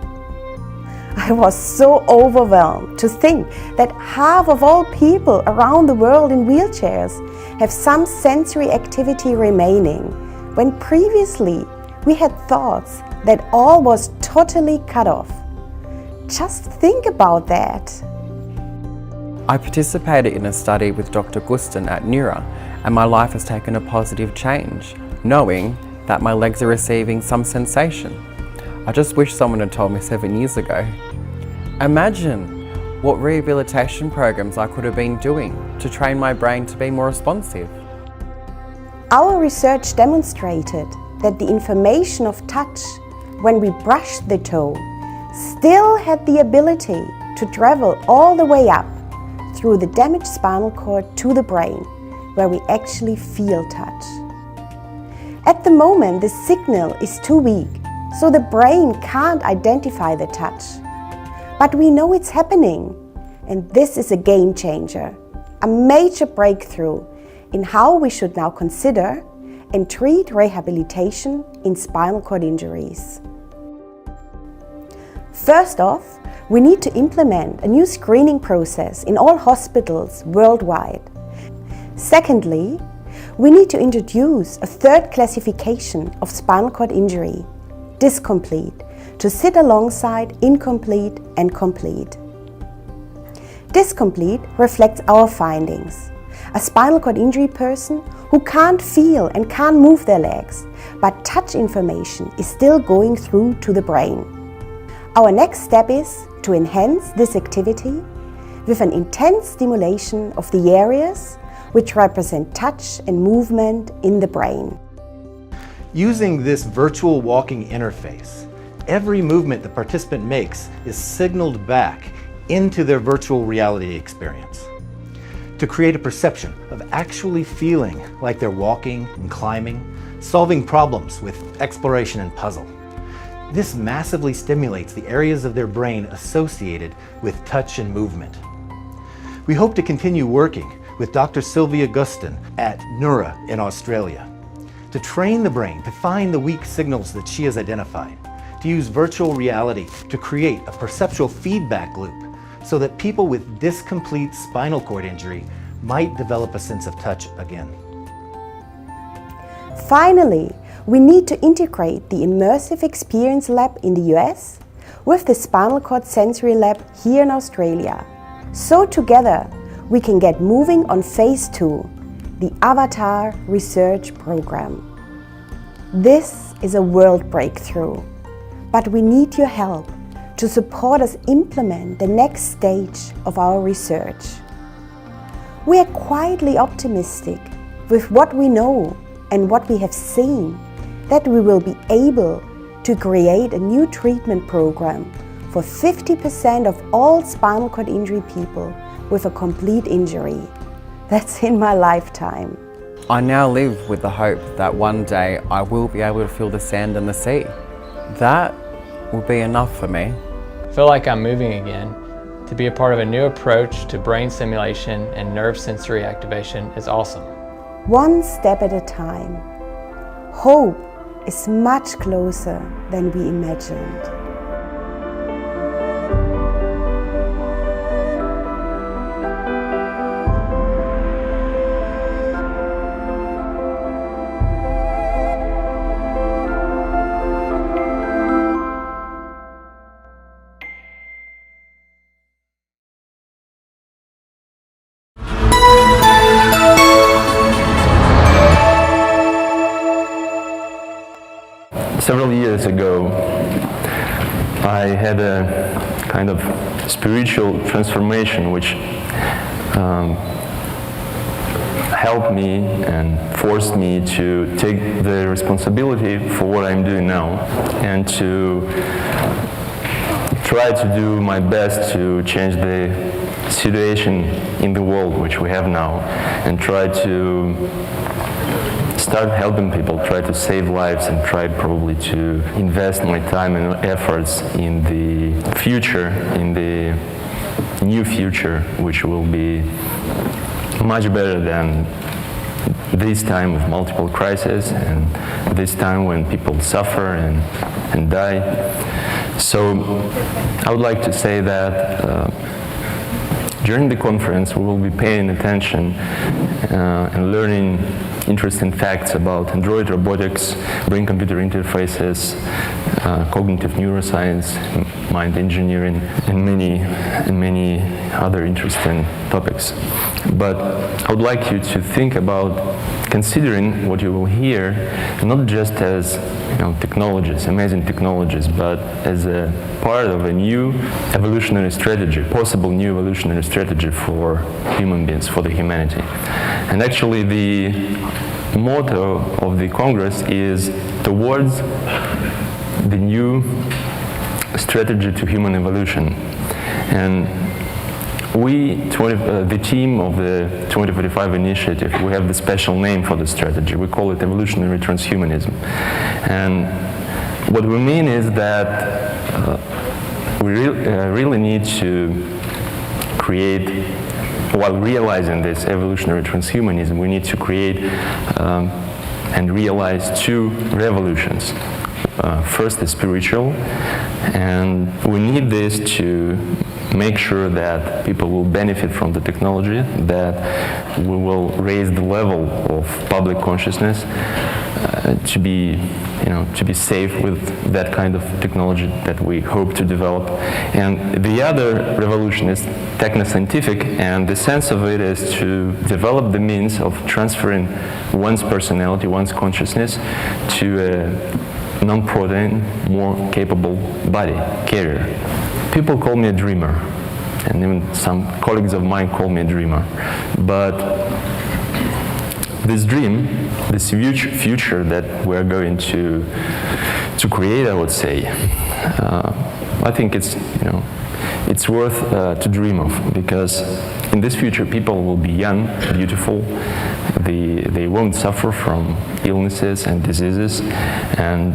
I was so overwhelmed to think that half of all people around the world in wheelchairs have some sensory activity remaining, when previously we had thoughts that all was totally cut off. Just think about that. I participated in a study with Dr. Gustin at Neura, and my life has taken a positive change, knowing that my legs are receiving some sensation. I just wish someone had told me 7 years ago. Imagine what rehabilitation programs I could have been doing to train my brain to be more responsive. Our research demonstrated that the information of touch when we brushed the toe still had the ability to travel all the way up through the damaged spinal cord to the brain, where we actually feel touch. At the moment, the signal is too weak, so the brain can't identify the touch. But we know it's happening, and this is a game changer, a major breakthrough in how we should now consider and treat rehabilitation in spinal cord injuries. First off, we need to implement a new screening process in all hospitals worldwide. Secondly, we need to introduce a third classification of spinal cord injury, dyscomplete, to sit alongside incomplete and complete. Dyscomplete reflects our findings. A spinal cord injury person who can't feel and can't move their legs, but touch information is still going through to the brain. Our next step is to enhance this activity with an intense stimulation of the areas which represent touch and movement in the brain. Using this virtual walking interface, every movement the participant makes is signaled back into their virtual reality experience to create a perception of actually feeling like they're walking and climbing, solving problems with exploration and puzzle. This massively stimulates the areas of their brain associated with touch and movement. We hope to continue working with Dr. Sylvia Gustin at Neura in Australia to train the brain to find the weak signals that she has identified, to use virtual reality to create a perceptual feedback loop so that people with dyscomplete spinal cord injury might develop a sense of touch again. Finally, we need to integrate the Immersive Experience Lab in the US with the Spinal Cord Sensory Lab here in Australia. So together, we can get moving on phase 2, the Avatar Research Program. This is a world breakthrough, but we need your help to support us implement the next stage of our research. We are quietly optimistic with what we know and what we have seen that we will be able to create a new treatment program for 50% of all spinal cord injury people with a complete injury. That's in my lifetime. I now live with the hope that one day I will be able to feel the sand and the sea. That will be enough for me. I feel like I'm moving again. To be a part of a new approach to brain stimulation and nerve sensory activation is awesome. One step at a time. Hope is much closer than we imagined. Several years ago, I had a kind of spiritual transformation which helped me and forced me to take the responsibility for what I'm doing now and to try to do my best to change the situation in the world which we have now and try to start helping people, try to save lives, and try probably to invest my time and efforts in the future, in the new future, which will be much better than this time of multiple crises and this time when people suffer and die. So I would like to say that during the conference we will be paying attention and learning interesting facts about Android robotics, brain-computer interfaces, cognitive neuroscience, mind engineering, and many other interesting topics. But I would like you to think about considering what you will hear not just as technologies, amazing technologies, but as a part of a new evolutionary strategy, possible new evolutionary strategy for human beings, for the humanity. And actually the motto of the Congress is towards the new strategy to human evolution. And we, the team of the 2045 initiative, we have the special name for the strategy. We call it evolutionary transhumanism. And what we mean is that we really need to create, while realizing this evolutionary transhumanism, we need to create and realize two revolutions. First is spiritual, and we need this to make sure that people will benefit from the technology, that we will raise the level of public consciousness to be safe with that kind of technology that we hope to develop. And the other revolution is techno-scientific, and the sense of it is to develop the means of transferring one's personality, one's consciousness to a non-protein, more capable body carrier. People call me a dreamer, and even some colleagues of mine call me a dreamer. But this dream, this huge future that we're going to create, I would say, I think it's worth to dream of, because in this future people will be young, beautiful, they won't suffer from illnesses and diseases, and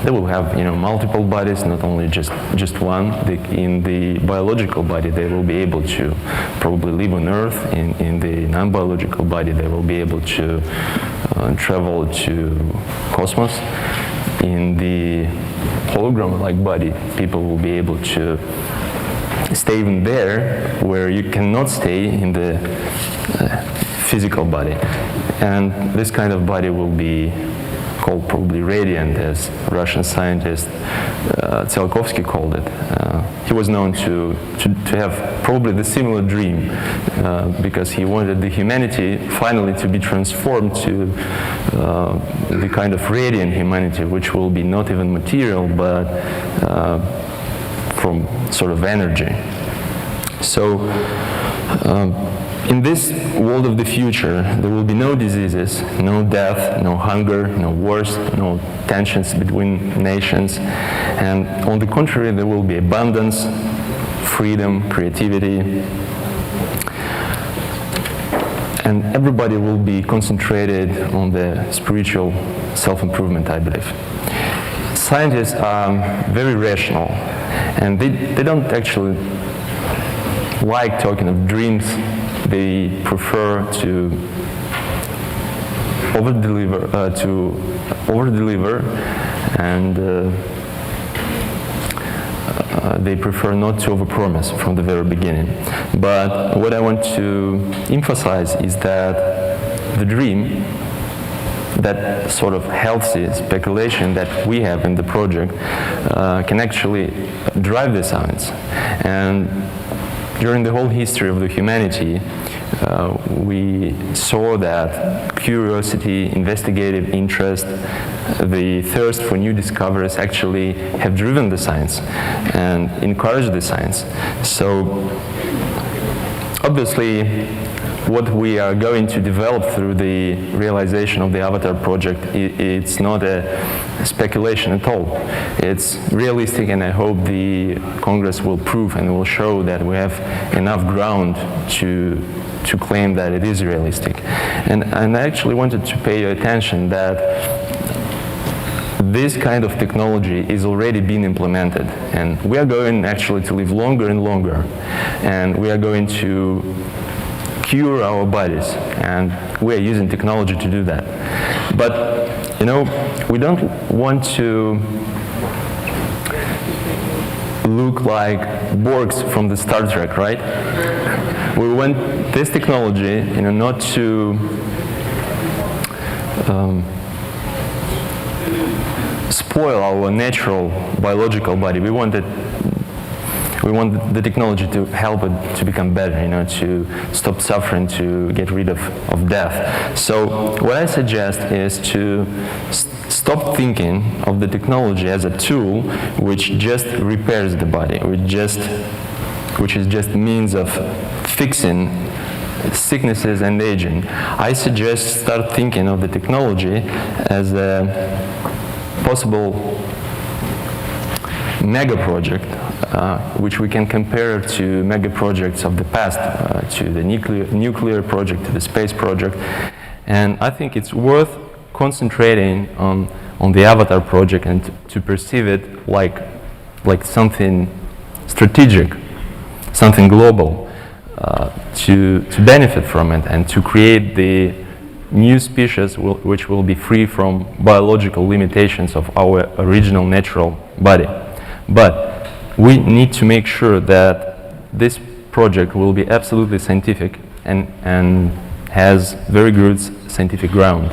they will have multiple bodies, not only just one. In the biological body they will be able to probably live on Earth. In the non-biological body they will be able to travel to cosmos. In the hologram-like body people will be able to stay even there where you cannot stay in the physical body. And this kind of body will be called probably radiant, as Russian scientist Tsiolkovsky called it. He was known to have probably the similar dream, because he wanted the humanity finally to be transformed to the kind of radiant humanity, which will be not even material, but from sort of energy. So in this world of the future, there will be no diseases, no death, no hunger, no wars, no tensions between nations. And on the contrary, there will be abundance, freedom, creativity. And everybody will be concentrated on the spiritual self-improvement, I believe. Scientists are very rational, and they don't actually like talking of dreams. They prefer to over-deliver, and they prefer not to overpromise from the very beginning. But what I want to emphasize is that the dream, that sort of healthy speculation that we have in the project, can actually drive the science. And during the whole history of the humanity, we saw that curiosity, investigative interest, the thirst for new discoveries actually have driven the science and encouraged the science. So obviously, what we are going to develop through the realization of the Avatar project, it's not a speculation at all. It's realistic, and I hope the Congress will prove and will show that we have enough ground to claim that it is realistic. And I actually wanted to pay your attention that this kind of technology is already being implemented, and we are going actually to live longer and longer, and we are going to cure our bodies, and we are using technology to do that. But we don't want to look like Borgs from the Star Trek, right? We want this technology, not to spoil our natural biological body. We want the technology to help it to become better, to stop suffering, to get rid of death. So what I suggest is to stop thinking of the technology as a tool which just repairs the body, which is just means of fixing sicknesses and aging. I suggest start thinking of the technology as a possible mega project, which we can compare to mega projects of the past, to the nuclear project, to the space project. And I think it's worth concentrating on the Avatar project and to perceive it like something strategic, something global. to benefit from it and to create the new species which will be free from biological limitations of our original natural body. But we need to make sure that this project will be absolutely scientific and has very good scientific ground.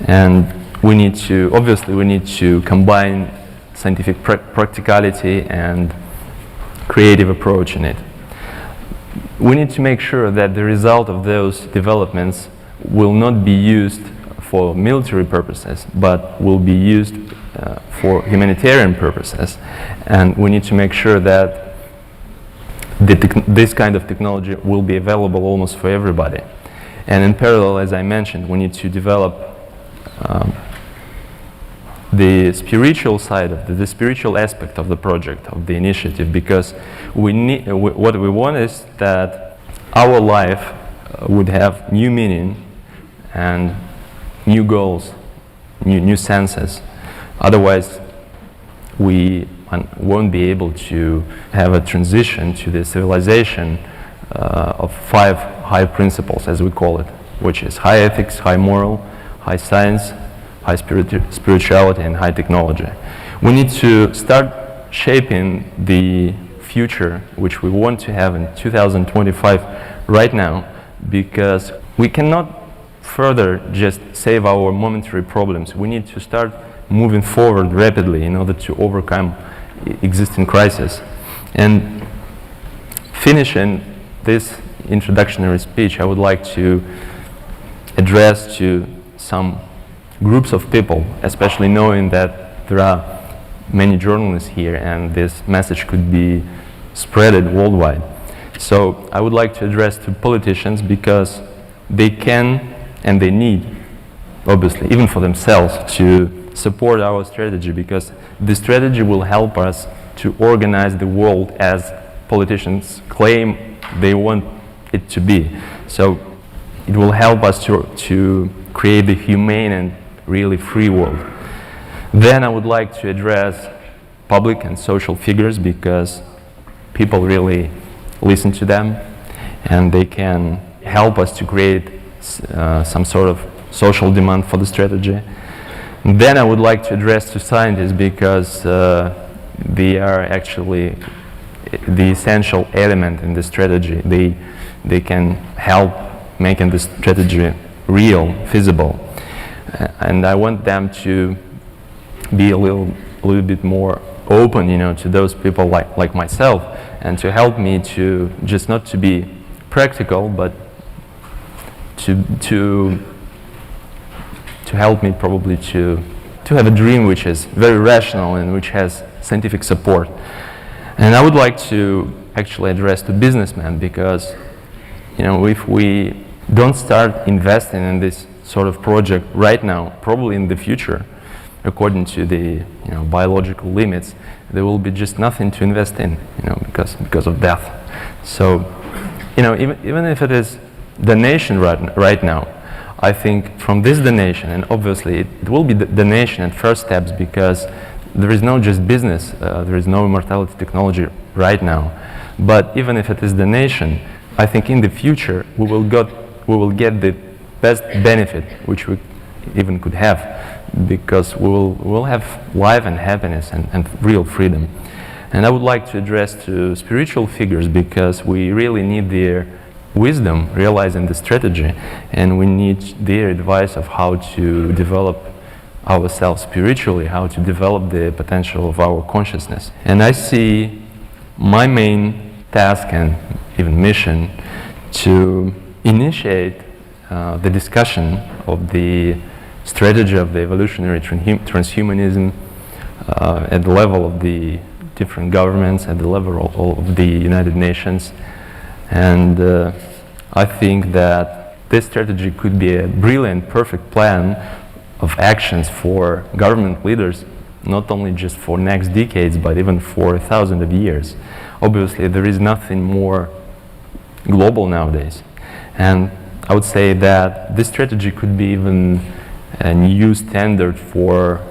And we need to combine scientific practicality and creative approach in it. We need to make sure that the result of those developments will not be used for military purposes, but will be used for humanitarian purposes. And we need to make sure that this kind of technology will be available almost for everybody. And in parallel, as I mentioned, we need to develop the spiritual side of the spiritual aspect of the project, of the initiative, because what we want is that our life would have new meaning and new goals, new senses. Otherwise, we won't be able to have a transition to the civilization of 5 high principles, as we call it, which is high ethics, high moral, high science, high spirituality, and high technology. We need to start shaping the future which we want to have in 2025 right now, because we cannot further just save our momentary problems. We need to start moving forward rapidly in order to overcome existing crises. And finishing this introductory speech, I would like to address to some groups of people, especially knowing that there are many journalists here and this message could be spreaded worldwide. So I would like to address to politicians, because they can and they need, obviously, even for themselves, to support our strategy, because this strategy will help us to organize the world as politicians claim they want it to be. So it will help us to create the humane and really free world. Then I would like to address public and social figures, because people really listen to them and they can help us to create some sort of social demand for the strategy. And then I would like to address to scientists, because they are actually the essential element in the strategy. They can help making the strategy real, feasible. And I want them to be a little bit more open, to those people like myself, and to help me to just not to be practical, but to help me probably to have a dream which is very rational and which has scientific support. And I would like to actually address to businessmen, because if we don't start investing in this sort of project right now, probably in the future, according to the biological limits, there will be just nothing to invest in, because of death. So, even if it is donation right now, I think from this donation, and obviously it will be the donation at first steps, because there is no just business, there is no immortality technology right now. But even if it is donation, I think in the future we will get the best benefit which we even could have, because we'll have life and happiness and real freedom. And I would like to address to spiritual figures, because we really need their wisdom realizing the strategy, and we need their advice of how to develop ourselves spiritually, how to develop the potential of our consciousness. And I see my main task and even mission to initiate the discussion of the strategy of the evolutionary transhumanism at the level of the different governments, at the level of the United Nations. And I think that this strategy could be a brilliant, perfect plan of actions for government leaders, not only just for next decades, but even for thousands of years. Obviously, there is nothing more global nowadays. And I would say that this strategy could be even a new standard for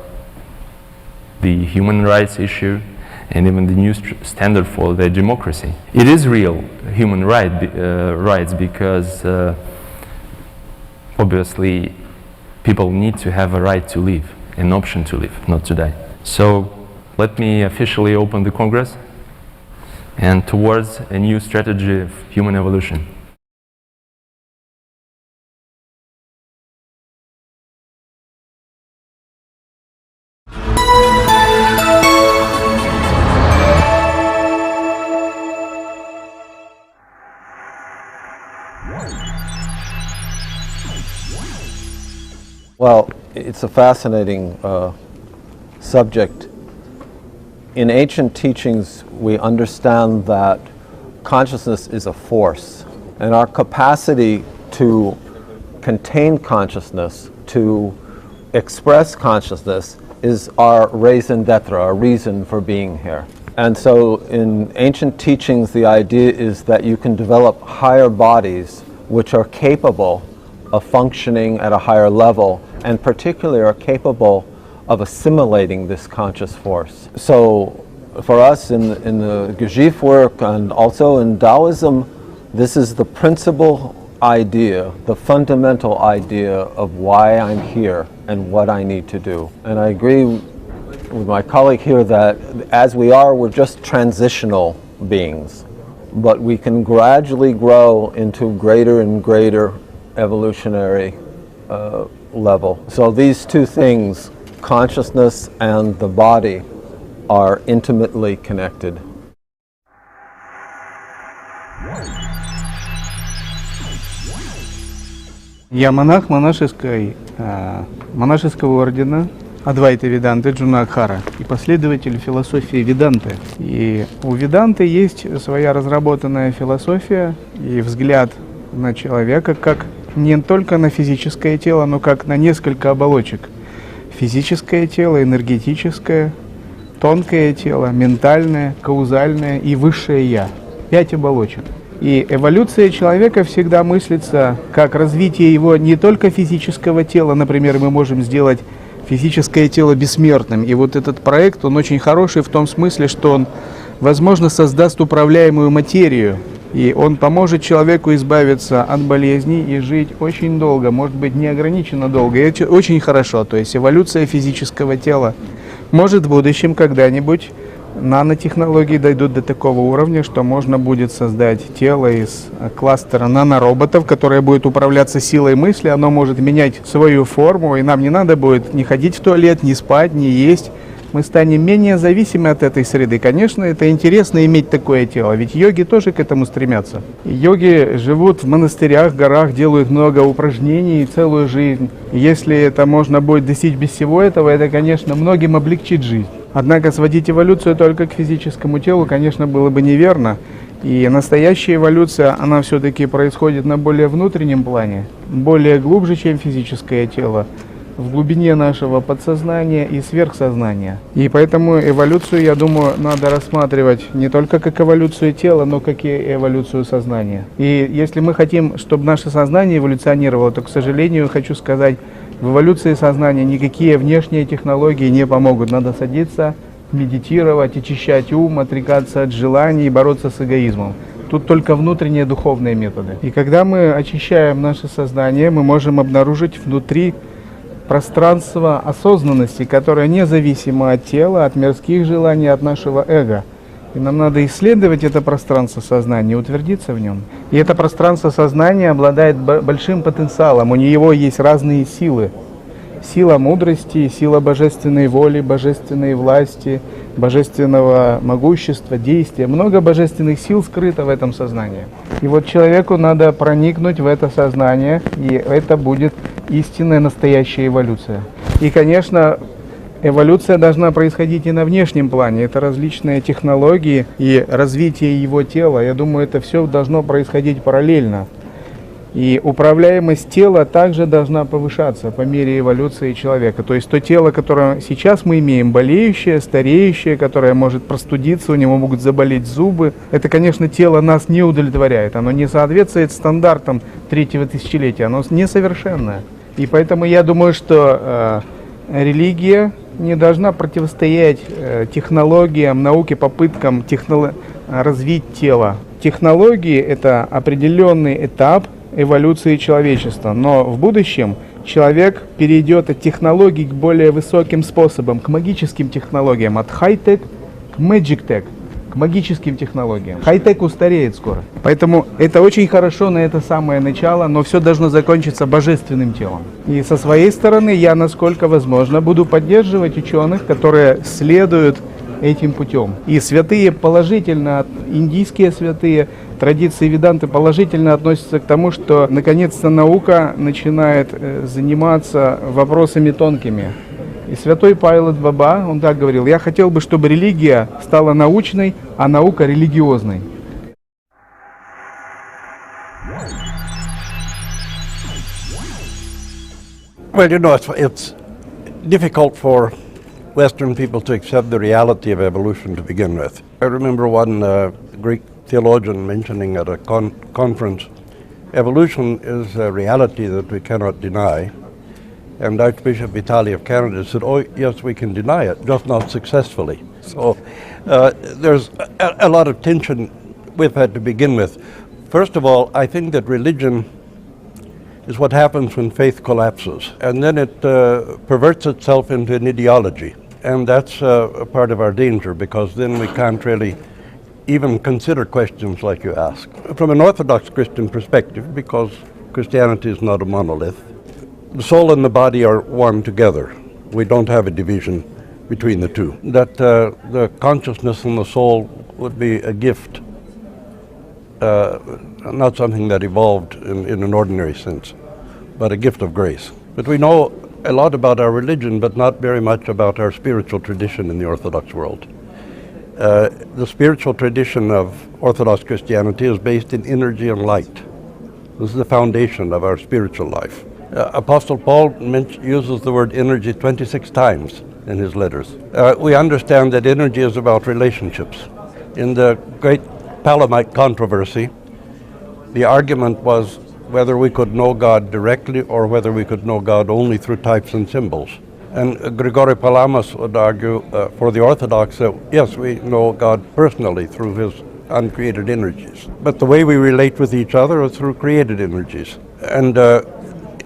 the human rights issue, and even the new standard for the democracy. It is real human rights because obviously people need to have a right to live, an option to live, not to die. So let me officially open the Congress and towards a new strategy of human evolution. Well, it's a fascinating subject. In ancient teachings, we understand that consciousness is a force, and our capacity to contain consciousness, to express consciousness, is our raison d'etre, our reason for being here. And so in ancient teachings, the idea is that you can develop higher bodies which are capable of functioning at a higher level, and particularly are capable of assimilating this conscious force. So for us in the Gurdjieff work and also in Taoism, this is the principal idea, the fundamental idea of why I'm here and what I need to do. And I agree with my colleague here that as we are, we're just transitional beings, but we can gradually grow into greater and greater evolutionary level. So these two things, consciousness and the body, are intimately connected. Я монах монашеского ордена Адвайта Веданты Джунакхара и последователь философии Веданты. И у Веданты есть своя разработанная философия и взгляд на человека как не только на физическое тело, но как на несколько оболочек. Физическое тело, энергетическое, тонкое тело, ментальное, каузальное и высшее Я. 5 оболочек. И эволюция человека всегда мыслится как развитие его не только физического тела. Например, мы можем сделать физическое тело бессмертным. И вот этот проект, он очень хороший в том смысле, что он, возможно, создаст управляемую материю. И он поможет человеку избавиться от болезней и жить очень долго, может быть, неограниченно долго. И это очень хорошо. То есть эволюция физического тела. Может, в будущем когда-нибудь нанотехнологии дойдут до такого уровня, что можно будет создать тело из кластера нанороботов, которое будет управляться силой мысли. Оно может менять свою форму, и нам не надо будет ни ходить в туалет, ни спать, ни есть. Мы станем менее зависимы от этой среды. Конечно, это интересно иметь такое тело, ведь йоги тоже к этому стремятся. Йоги живут в монастырях, горах, делают много упражнений целую жизнь. Если это можно будет достичь без всего этого, это, конечно, многим облегчит жизнь. Однако сводить эволюцию только к физическому телу, конечно, было бы неверно. И настоящая эволюция, она все-таки происходит на более внутреннем плане, более глубже, чем физическое тело, в глубине нашего подсознания и сверхсознания. И поэтому эволюцию, я думаю, надо рассматривать не только как эволюцию тела, но как и эволюцию сознания. И если мы хотим, чтобы наше сознание эволюционировало, то, к сожалению, хочу сказать, в эволюции сознания никакие внешние технологии не помогут. Надо садиться, медитировать, очищать ум, отрекаться от желаний и бороться с эгоизмом. Тут только внутренние духовные методы. И когда мы очищаем наше сознание, мы можем обнаружить внутри пространство осознанности, которое независимо от тела, от мирских желаний, от нашего эго. И нам надо исследовать это пространство сознания, утвердиться в нем. И это пространство сознания обладает большим потенциалом. У него есть разные силы. Сила мудрости, сила божественной воли, божественной власти, божественного могущества, действия. Много божественных сил скрыто в этом сознании. И вот человеку надо проникнуть в это сознание, и это будет истинная настоящая эволюция. И, конечно, эволюция должна происходить и на внешнем плане. Это различные технологии и развитие его тела. Я думаю, это все должно происходить параллельно. И управляемость тела также должна повышаться по мере эволюции человека. То есть то тело, которое сейчас мы имеем, болеющее, стареющее, которое может простудиться, у него могут заболеть зубы. Это, конечно, тело нас не удовлетворяет. Оно не соответствует стандартам третьего тысячелетия. Оно несовершенное. И поэтому я думаю, что религия не должна противостоять технологиям, науке, попыткам развить тело. Технологии – это определенный этап эволюции человечества, но в будущем человек перейдет от технологий к более высоким способам, к магическим технологиям, от хай-тек к magic-тек, к магическим технологиям. Хай-тек устареет скоро. Поэтому это очень хорошо на это самое начало, но все должно закончиться божественным телом. И со своей стороны я, насколько возможно, буду поддерживать ученых, которые следуют этим путем. И святые положительно, индийские святые, традиции веданты положительно относятся к тому, что наконец-то наука начинает заниматься вопросами тонкими. И святой Павел Баба, он так говорил: я хотел бы, чтобы религия стала научной, а наука религиозной. Well, you know, it's difficult for Western people to accept the reality of evolution to begin with. I remember one Greek theologian mentioning at a conference, evolution is a reality that we cannot deny. And Archbishop Vitali of Canada said, oh yes, we can deny it, just not successfully. So there's a lot of tension with that to begin with. First of all, I think that religion is what happens when faith collapses, and then it perverts itself into an ideology. And that's a part of our danger, because then we can't really even consider questions like you ask. From an Orthodox Christian perspective, because Christianity is not a monolith, the soul and the body are one together. We don't have a division between the two. That the consciousness and the soul would be a gift, not something that evolved in an ordinary sense, but a gift of grace. But we know a lot about our religion, but not very much about our spiritual tradition in the Orthodox world. The spiritual tradition of Orthodox Christianity is based in energy and light. This is the foundation of our spiritual life. Apostle Paul uses the word energy 26 times in his letters. We understand that energy is about relationships. In the great Palamite controversy, the argument was whether we could know God directly or whether we could know God only through types and symbols. And Grigori Palamas would argue for the Orthodox that yes, we know God personally through his uncreated energies. But the way we relate with each other is through created energies. And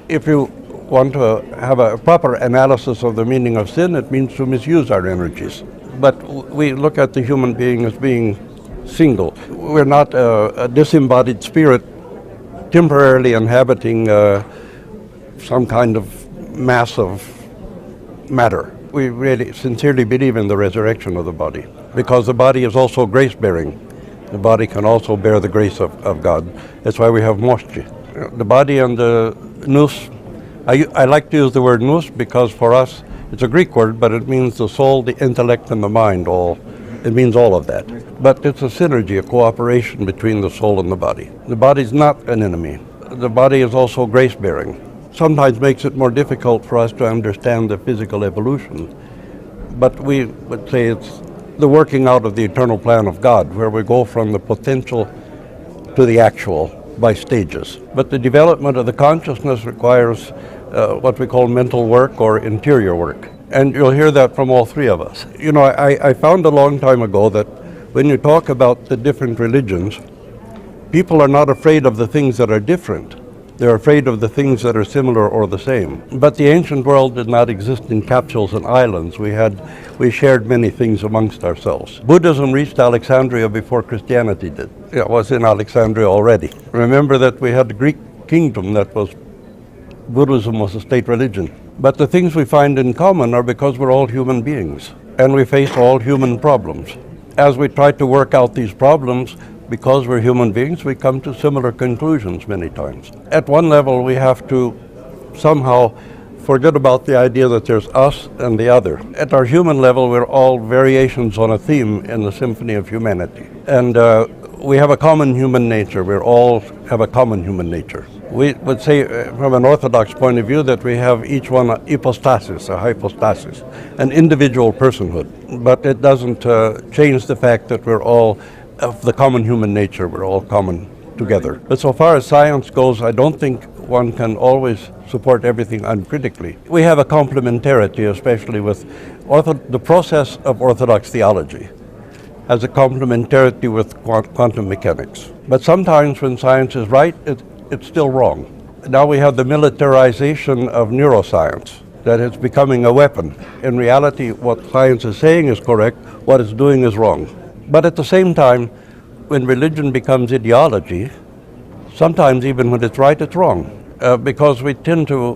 if you want to have a proper analysis of the meaning of sin, it means to misuse our energies. But we look at the human being as being single. We're not a disembodied spirit temporarily inhabiting some kind of mass of matter. We really sincerely believe in the resurrection of the body, because the body is also grace-bearing. The body can also bear the grace of God. That's why we have moschi. The body and the nous, I like to use the word nous because for us it's a Greek word, but it means the soul, the intellect, and the mind. It means all of that. But it's a synergy, a cooperation between the soul and the body. The body is not an enemy. The body is also grace-bearing. Sometimes makes it more difficult for us to understand the physical evolution. But we would say it's the working out of the eternal plan of God, where we go from the potential to the actual by stages. But the development of the consciousness requires what we call mental work or interior work. And you'll hear that from all three of us. You know, I found a long time ago that when you talk about the different religions, people are not afraid of the things that are different. They're afraid of the things that are similar or the same. But the ancient world did not exist in capsules and islands. We shared many things amongst ourselves. Buddhism reached Alexandria before Christianity did. It was in Alexandria already. Remember that we had the Greek kingdom that was, Buddhism was a state religion. But the things we find in common are because we're all human beings and we face all human problems. As we try to work out these problems, because we're human beings, we come to similar conclusions many times. At one level, we have to somehow forget about the idea that there's us and the other. At our human level, we're all variations on a theme in the symphony of humanity. And we have a common human nature. We all have a common human nature. We would say, from an Orthodox point of view, that we have each one an hypostasis, a hypostasis, an individual personhood. But it doesn't change the fact that we're all of the common human nature. We're all common together. But so far as science goes, I don't think one can always support everything uncritically. We have a complementarity, especially with the process of Orthodox theology has a complementarity with quantum mechanics. But sometimes when science is right, it's still wrong. Now we have the militarization of neuroscience, that it's becoming a weapon. In reality, what science is saying is correct, what it's doing is wrong. But at the same time, when religion becomes ideology, sometimes even when it's right, it's wrong. Because we tend to,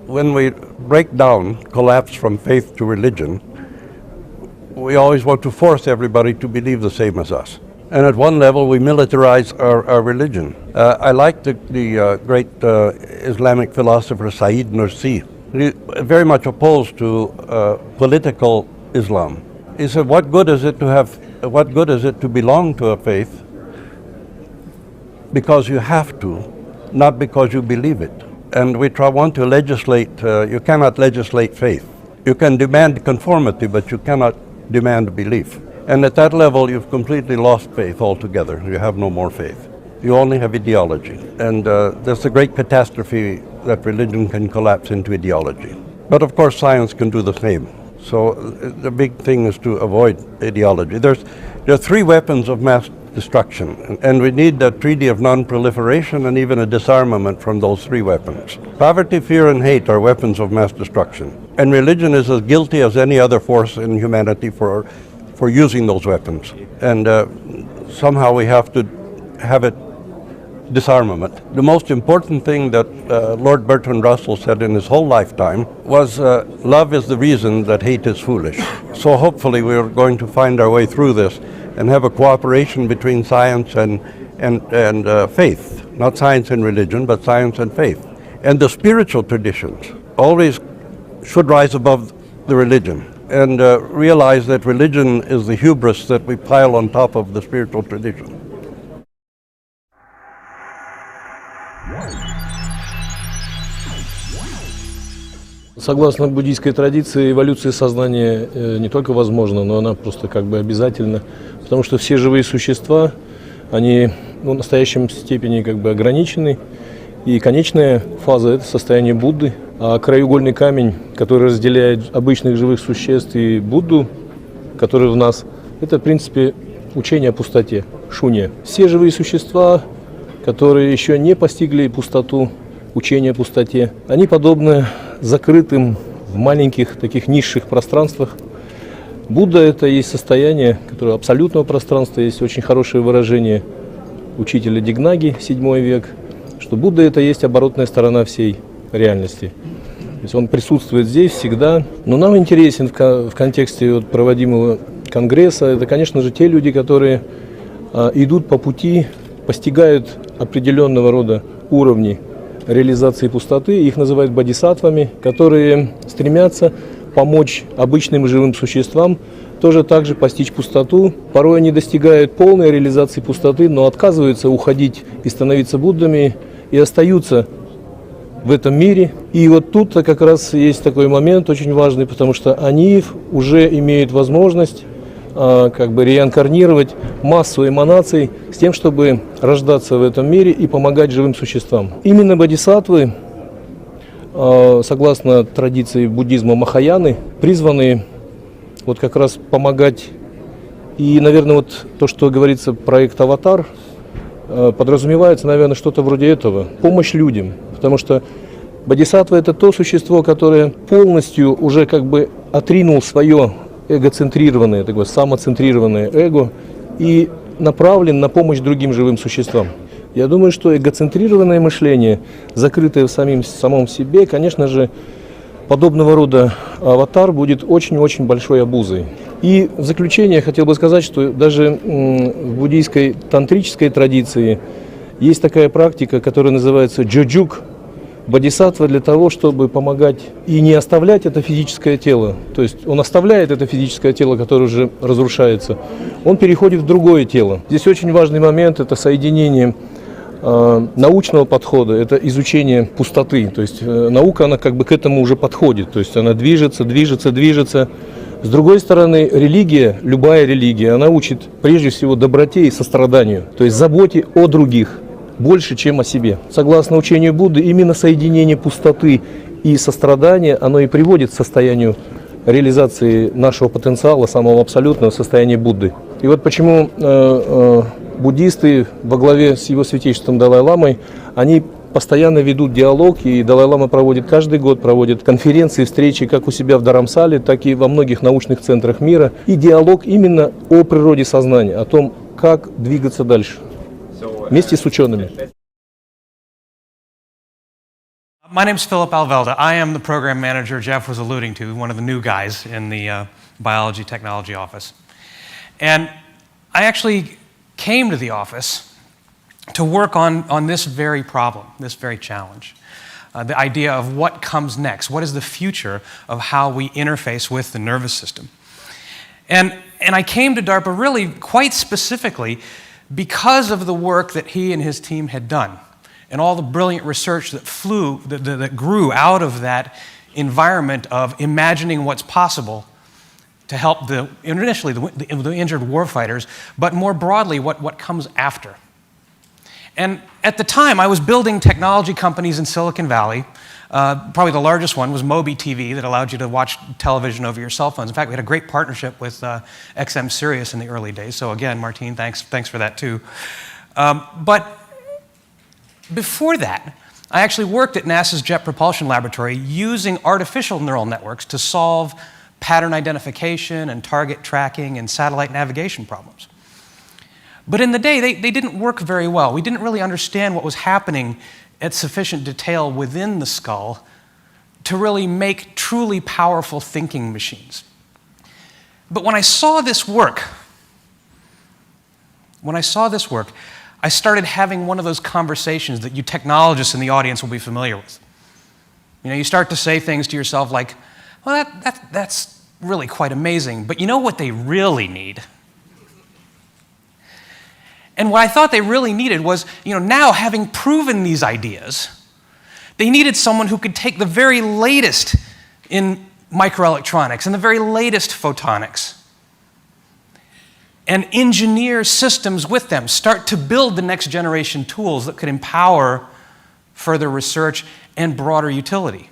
when we break down, collapse from faith to religion, we always want to force everybody to believe the same as us. And at one level, we militarize our religion. I like the great Islamic philosopher Said Nursi. He's very much opposed to political Islam. He said, what good is it to belong to a faith because you have to, not because you believe it. And we want to legislate, you cannot legislate faith. You can demand conformity, but you cannot demand belief. And at that level, you've completely lost faith altogether. You have no more faith. You only have ideology. And there's a great catastrophe that religion can collapse into ideology. But of course, science can do the same. So the big thing is to avoid ideology. There are three weapons of mass destruction, and we need a treaty of non-proliferation and even a disarmament from those three weapons. Poverty, fear, and hate are weapons of mass destruction. And religion is as guilty as any other force in humanity for using those weapons. And somehow we have to have it disarmament. The most important thing that Lord Bertrand Russell said in his whole lifetime was love is the reason that hate is foolish. So hopefully we're going to find our way through this and have a cooperation between science and faith. Not science and religion, but science and faith. And the spiritual traditions always should rise above the religion and realize that religion is the hubris that we pile on top of the spiritual tradition. Согласно буддийской традиции, эволюция сознания не только возможна, но она просто как бы обязательна, потому что все живые существа, они в настоящем степени как бы ограничены, и конечная фаза – это состояние Будды, а краеугольный камень, который разделяет обычных живых существ и Будду, который в нас, это в принципе учение о пустоте, шунья. Все живые существа, которые еще не постигли пустоту, учение о пустоте, они подобны закрытым в маленьких таких низших пространствах. Будда – это есть состояние, которое абсолютного пространства. Есть очень хорошее выражение учителя Дигнаги, 7 век, что Будда – это есть оборотная сторона всей реальности. То есть он присутствует здесь всегда. Но нам интересен в контексте вот проводимого конгресса, это, конечно же, те люди, которые идут по пути, постигают определенного рода уровни реализации пустоты, их называют бодхисаттвами, которые стремятся помочь обычным живым существам тоже также постичь пустоту. Порой они достигают полной реализации пустоты, но отказываются уходить и становиться Буддами, и остаются в этом мире. И вот тут-то как раз есть такой момент очень важный, потому что они уже имеют возможность как бы реинкарнировать массу эманаций с тем, чтобы рождаться в этом мире и помогать живым существам. Именно бодхисаттвы, согласно традиции буддизма Махаяны, призваны вот как раз помогать. И, наверное, вот то, что говорится проект «Аватар», подразумевается, наверное, что-то вроде этого. Помощь людям. Потому что бодхисаттва – это то существо, которое полностью уже как бы отринул свое эгоцентрированное, такое самоцентрированное эго и направлен на помощь другим живым существам. Я думаю, что эгоцентрированное мышление, закрытое в самом себе, конечно же, подобного рода аватар будет очень-очень большой обузой. И в заключение я хотел бы сказать, что даже в буддийской тантрической традиции есть такая практика, которая называется джоджук. Бодхисаттва для того, чтобы помогать и не оставлять это физическое тело. То есть он оставляет это физическое тело, которое уже разрушается. Он переходит в другое тело. Здесь очень важный момент – это соединение научного подхода, это изучение пустоты. То есть наука, она как бы к этому уже подходит. То есть она движется. С другой стороны, религия, любая религия, она учит прежде всего доброте и состраданию. То есть заботе о других, больше, чем о себе. Согласно учению Будды, именно соединение пустоты и сострадания, оно и приводит к состоянию реализации нашего потенциала, самого абсолютного состояния Будды. И вот почему буддисты во главе с его святейшеством Далай-ламой, они постоянно ведут диалог, и Далай-лама проводит каждый год, проводит конференции, встречи как у себя в Dharamsala, так и во многих научных центрах мира. И диалог именно о природе сознания, о том, как двигаться дальше, вместе с учеными. My name's Philip Alvelda. I am the program manager Jeff was alluding to, one of the new guys in the biology technology office. And I actually came to the office to work on this very problem, this very challenge. The idea of what comes next, what is the future of how we interface with the nervous system. And I came to DARPA really quite specifically because of the work that he and his team had done and all the brilliant research that grew out of that environment of imagining what's possible to help initially the injured warfighters, but more broadly what comes after. And at the time, I was building technology companies in Silicon Valley. Probably the largest one was Mobi TV that allowed you to watch television over your cell phones. In fact, we had a great partnership with XM Sirius in the early days. So again, Martine, thanks for that too. But before that, I actually worked at NASA's Jet Propulsion Laboratory using artificial neural networks to solve pattern identification and target tracking and satellite navigation problems. But in the day, they didn't work very well. We didn't really understand what was happening at sufficient detail within the skull to really make truly powerful thinking machines. But when I saw this work, I started having one of those conversations that you technologists in the audience will be familiar with. You know, you start to say things to yourself like, well, that's really quite amazing, but you know what they really need? And what I thought they really needed was, now having proven these ideas, they needed someone who could take the very latest in microelectronics and the very latest photonics and engineer systems with them, start to build the next generation tools that could empower further research and broader utility.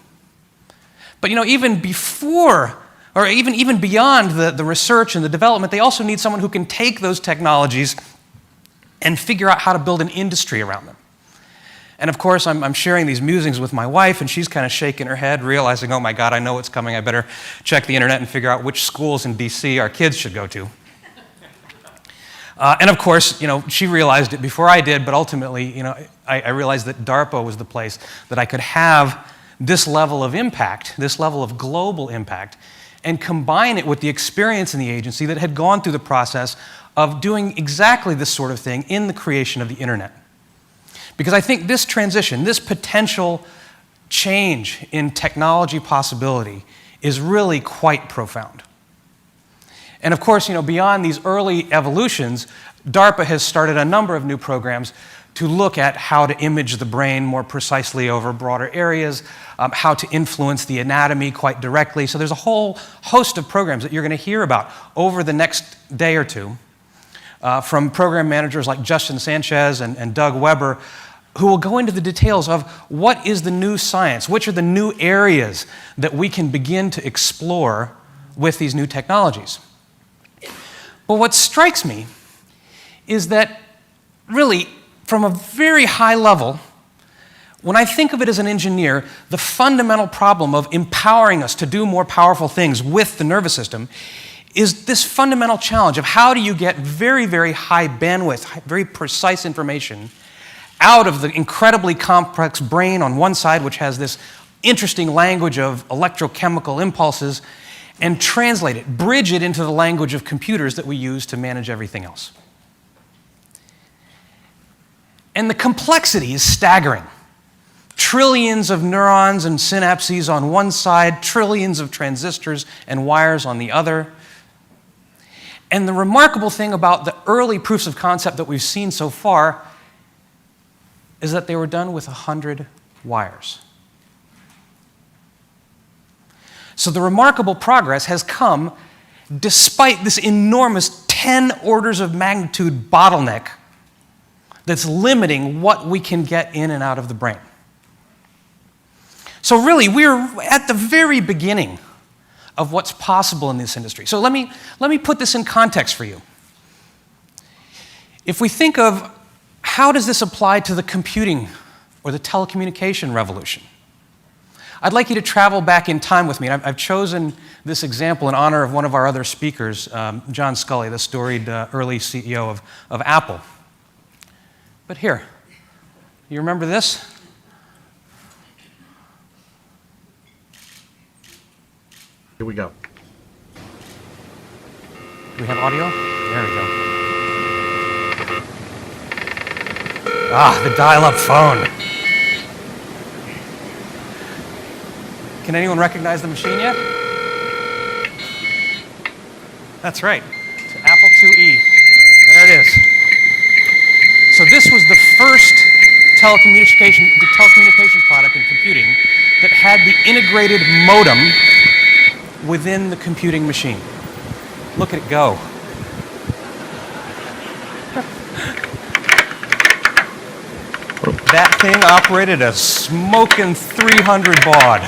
But even before, or even beyond the research and the development, they also need someone who can take those technologies and figure out how to build an industry around them. And of course, I'm sharing these musings with my wife, and she's kind of shaking her head, realizing, oh my God, I know what's coming. I better check the internet and figure out which schools in DC our kids should go to. And of course, she realized it before I did, but ultimately, I realized that DARPA was the place that I could have this level of impact, this level of global impact, and combine it with the experience in the agency that had gone through the process of doing exactly this sort of thing in the creation of the internet. Because I think this transition, this potential change in technology possibility is really quite profound. And of course, beyond these early evolutions, DARPA has started a number of new programs to look at how to image the brain more precisely over broader areas, how to influence the anatomy quite directly. So there's a whole host of programs that you're going to hear about over the next day or two from program managers like Justin Sanchez and Doug Weber, who will go into the details of what is the new science, which are the new areas that we can begin to explore with these new technologies. But what strikes me is that really, from a very high level, when I think of it as an engineer, the fundamental problem of empowering us to do more powerful things with the nervous system is this fundamental challenge of how do you get very, very high bandwidth, very precise information out of the incredibly complex brain on one side, which has this interesting language of electrochemical impulses, and translate it, bridge it into the language of computers that we use to manage everything else. And the complexity is staggering. Trillions of neurons and synapses on one side, trillions of transistors and wires on the other. And the remarkable thing about the early proofs of concept that we've seen so far is that they were done with 100 wires. So the remarkable progress has come despite this enormous 10 orders of magnitude bottleneck that's limiting what we can get in and out of the brain. So really, we're at the very beginning of what's possible in this industry. So let me put this in context for you. If we think of how does this apply to the computing or the telecommunication revolution, I'd like you to travel back in time with me. And I've chosen this example in honor of one of our other speakers, John Sculley, the storied early CEO of Apple. But here, you remember this? Here we go. Do we have audio? There we go. Ah, the dial-up phone. Can anyone recognize the machine yet? That's right. It's an Apple IIe. There it is. So this was the first telecommunication product in computing that had the integrated modem within the computing machine. Look at it go. That thing operated a smoking 300 baud.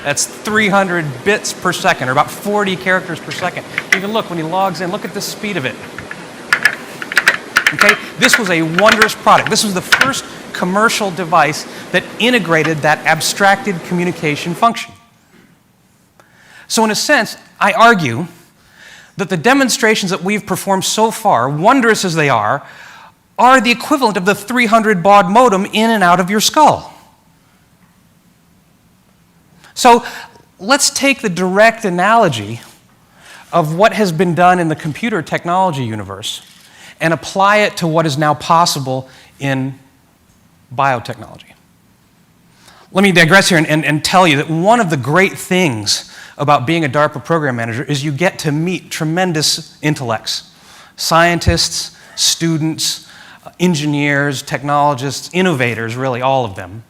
That's 300 bits per second, or about 40 characters per second. Even look, when he logs in, look at the speed of it. Okay? This was a wondrous product. This was the first commercial device that integrated that abstracted communication function. So in a sense, I argue that the demonstrations that we've performed so far, wondrous as they are the equivalent of the 300 baud modem in and out of your skull. So let's take the direct analogy of what has been done in the computer technology universe and apply it to what is now possible in biotechnology. Let me digress here and tell you that one of the great things about being a DARPA program manager is you get to meet tremendous intellects, scientists, students, engineers, technologists, innovators, really all of them.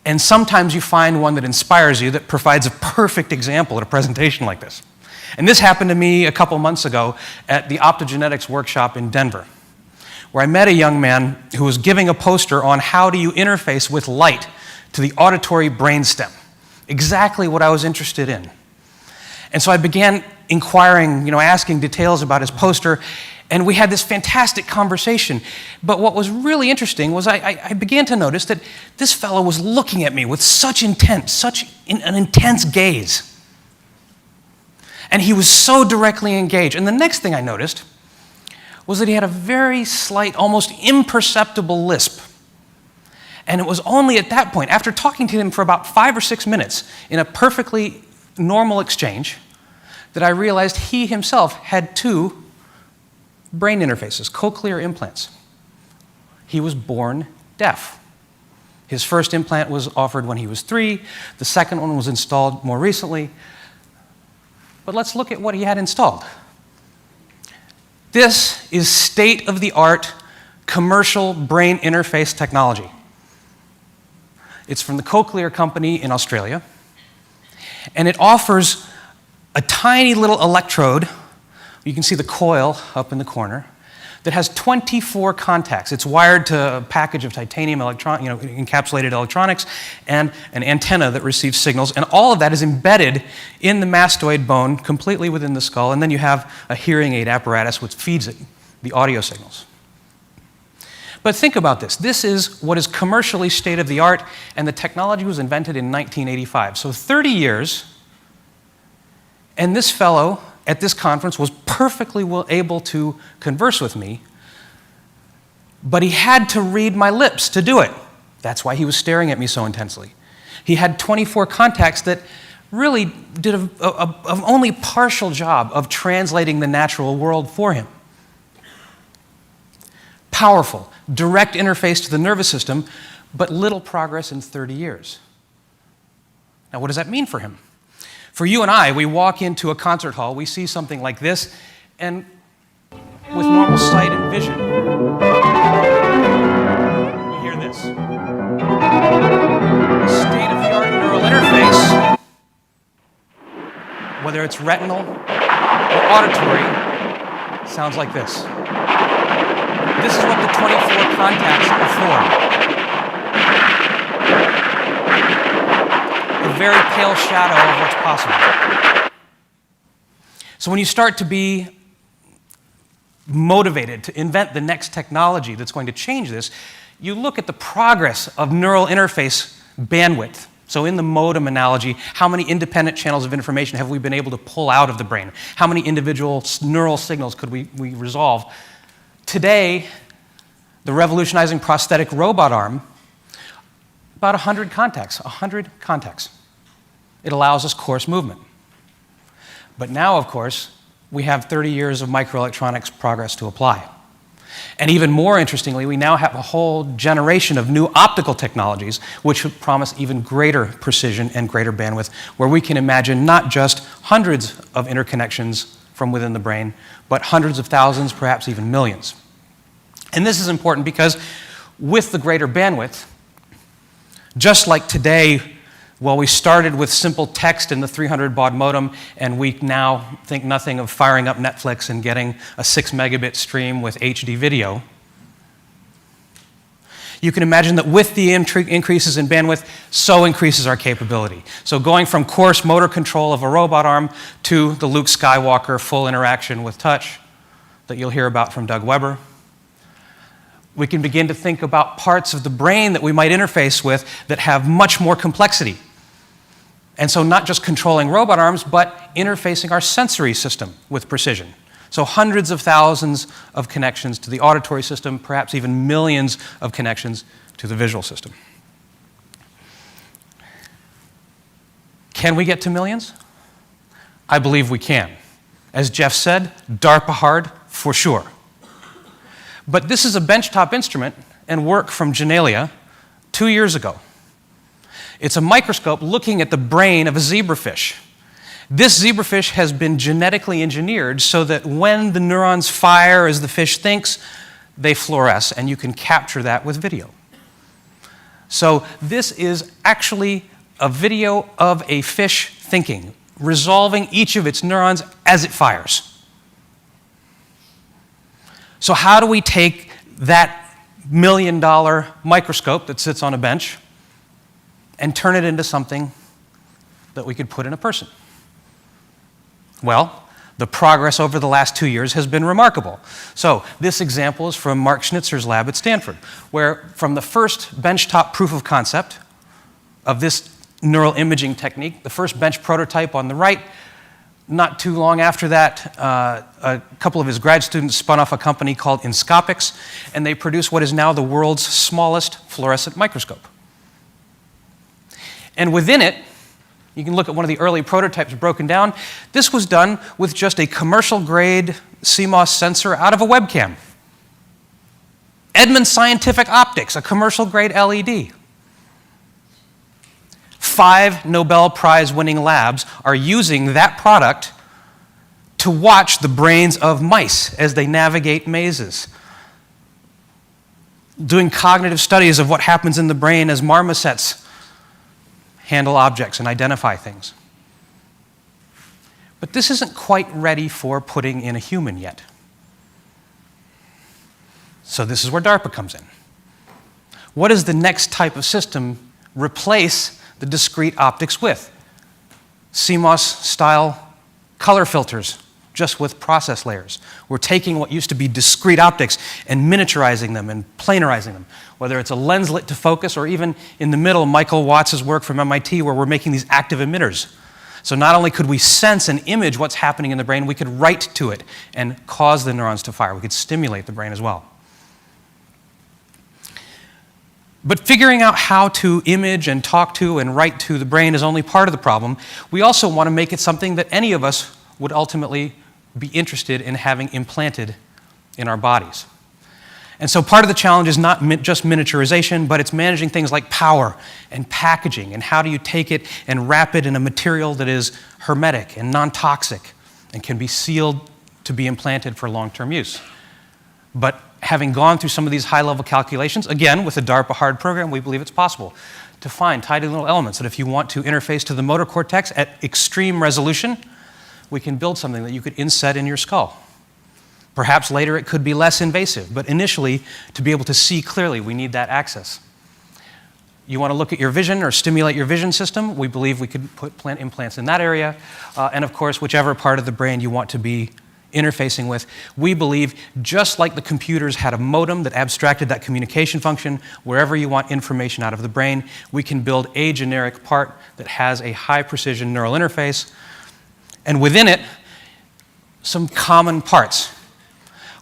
And sometimes you find one that inspires you, that provides a perfect example at a presentation like this. And this happened to me a couple months ago at the optogenetics workshop in Denver, where I met a young man who was giving a poster on how do you interface with light to the auditory brainstem. Exactly what I was interested in. And so I began inquiring, asking details about his poster, and we had this fantastic conversation. But what was really interesting was I began to notice that this fellow was looking at me with such an intense gaze. And he was so directly engaged. And the next thing I noticed was that he had a very slight, almost imperceptible lisp. And it was only at that point, after talking to him for about 5 or 6 minutes in a perfectly normal exchange, that I realized he himself had 2 brain interfaces, cochlear implants. He was born deaf. His first implant was offered when he was 3. The second one was installed more recently. But let's look at what he had installed. This is state-of-the-art commercial brain interface technology. It's from the Cochlear Company in Australia, and it offers a tiny little electrode. You can see the coil up in the corner that has 24 contacts. It's wired to a package of titanium encapsulated electronics and an antenna that receives signals, and all of that is embedded in the mastoid bone completely within the skull, and then you have a hearing aid apparatus which feeds it the audio signals. But think about this. This is what is commercially state-of-the-art, and the technology was invented in 1985. So 30 years, and this fellow at this conference was perfectly able to converse with me, but he had to read my lips to do it. That's why he was staring at me so intensely. He had 24 contacts that really did an only partial job of translating the natural world for him. Powerful, direct interface to the nervous system, but little progress in 30 years. Now, what does that mean for him? For you and I, we walk into a concert hall, we see something like this, and with normal sight and vision, we hear this. State-of-the-art neural interface, whether it's retinal or auditory, sounds like this. This is what the 24 contacts are for. A very pale shadow of what's possible. So when you start to be motivated to invent the next technology that's going to change this, you look at the progress of neural interface bandwidth. So in the modem analogy, how many independent channels of information have we been able to pull out of the brain? How many individual neural signals could we resolve? Today, the revolutionizing prosthetic robot arm, about 100 contacts, 100 contacts. It allows us coarse movement. But now, of course, we have 30 years of microelectronics progress to apply. And even more interestingly, we now have a whole generation of new optical technologies which would promise even greater precision and greater bandwidth, where we can imagine not just hundreds of interconnections from within the brain, but hundreds of thousands, perhaps even millions. And this is important because with the greater bandwidth, just like today, well, we started with simple text in the 300 baud modem, and we now think nothing of firing up Netflix and getting a 6 megabit stream with HD video. You can imagine that with the increases in bandwidth, so increases our capability. So going from coarse motor control of a robot arm to the Luke Skywalker full interaction with touch that you'll hear about from Doug Weber. We can begin to think about parts of the brain that we might interface with that have much more complexity. And so not just controlling robot arms, but interfacing our sensory system with precision. So hundreds of thousands of connections to the auditory system, perhaps even millions of connections to the visual system. Can we get to millions? I believe we can. As Jeff said, DARPA hard for sure. But this is a benchtop instrument and work from Genelia 2 years ago. It's a microscope looking at the brain of a zebrafish. This zebrafish has been genetically engineered so that when the neurons fire as the fish thinks, they fluoresce, and you can capture that with video. So this is actually a video of a fish thinking, resolving each of its neurons as it fires. So how do we take that $1 million microscope that sits on a bench and turn it into something that we could put in a person? Well, the progress over the last 2 years has been remarkable. So this example is from Mark Schnitzer's lab at Stanford, where from the first benchtop proof of concept of this neural imaging technique, the first bench prototype on the right, not too long after that, a couple of his grad students spun off a company called Inscopix, and they produced what is now the world's smallest fluorescent microscope. And within it, you can look at one of the early prototypes broken down. This was done with just a commercial-grade CMOS sensor out of a webcam. Edmund Scientific Optics, a commercial-grade LED. 5 Nobel Prize-winning labs are using that product to watch the brains of mice as they navigate mazes, doing cognitive studies of what happens in the brain as marmosets handle objects and identify things. But this isn't quite ready for putting in a human yet. So this is where DARPA comes in. What does the next type of system replace the discrete optics with? CMOS-style color filters, just with process layers. We're taking what used to be discrete optics and miniaturizing them and planarizing them, whether it's a lenslet to focus or even in the middle, Michael Watts' work from MIT, where we're making these active emitters. So not only could we sense and image what's happening in the brain, we could write to it and cause the neurons to fire. We could stimulate the brain as well. But figuring out how to image and talk to and write to the brain is only part of the problem. We also want to make it something that any of us would ultimately be interested in having implanted in our bodies. And so part of the challenge is not just miniaturization, but it's managing things like power and packaging, and how do you take it and wrap it in a material that is hermetic and non-toxic and can be sealed to be implanted for long-term use. But having gone through some of these high-level calculations, again, with the DARPA HARD program, we believe it's possible to find tiny little elements that if you want to interface to the motor cortex at extreme resolution, we can build something that you could inset in your skull. Perhaps later it could be less invasive, but initially, to be able to see clearly, we need that access. You want to look at your vision or stimulate your vision system, we believe we could put plant implants in that area. And of course, whichever part of the brain you want to be interfacing with, we believe just like the computers had a modem that abstracted that communication function, wherever you want information out of the brain, we can build a generic part that has a high precision neural interface, and within it, some common parts.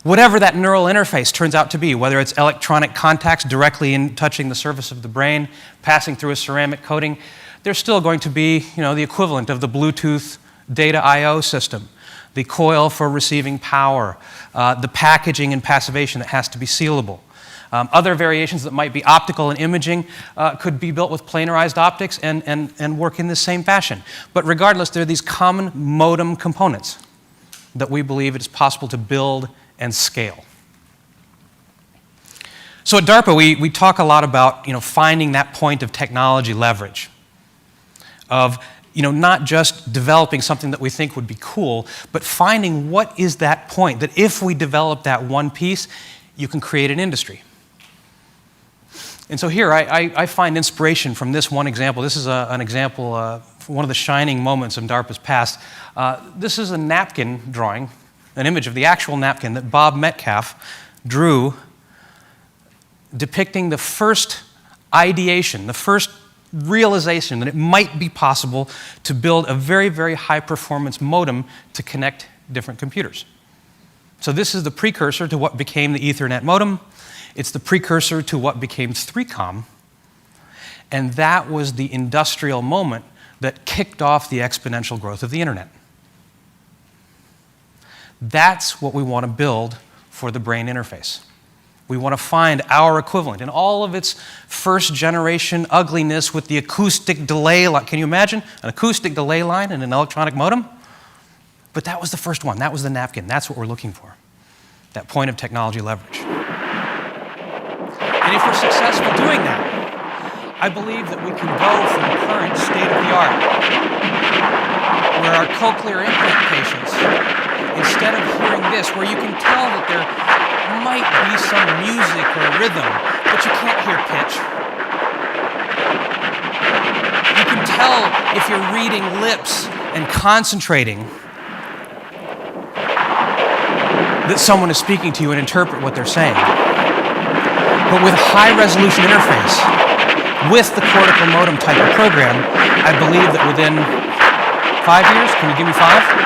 Whatever that neural interface turns out to be, whether it's electronic contacts directly in touching the surface of the brain, passing through a ceramic coating, there's still going to be, the equivalent of the Bluetooth data I/O system, the coil for receiving power, the packaging and passivation that has to be sealable. Other variations that might be optical and imaging could be built with planarized optics and work in the same fashion. But regardless, there are these common modem components that we believe it is possible to build and scale. So at DARPA, we talk a lot about finding that point of technology leverage, of not just developing something that we think would be cool, but finding what is that point that if we develop that one piece, you can create an industry. And so here I find inspiration from this one example. This is an example, one of the shining moments of DARPA's past. This is a napkin drawing, an image of the actual napkin that Bob Metcalfe drew depicting the first ideation, the first realization that it might be possible to build a very, very high-performance modem to connect different computers. So this is the precursor to what became the Ethernet modem. It's the precursor to what became 3Com. And that was the industrial moment that kicked off the exponential growth of the internet. That's what we want to build for the brain interface. We want to find our equivalent in all of its first generation ugliness with the acoustic delay line. Can you imagine an acoustic delay line in an electronic modem? But that was the first one. That was the napkin. That's what we're looking for, that point of technology leverage. And if we're successful doing that, I believe that we can go from the current state of the art, where our cochlear implant patients, instead of hearing this, where you can tell that there might be some music or rhythm, but you can't hear pitch. You can tell if you're reading lips and concentrating that someone is speaking to you and interpret what they're saying. But with a high-resolution interface, with the cortical modem type of program, I believe that within 5 years, can you give me 5?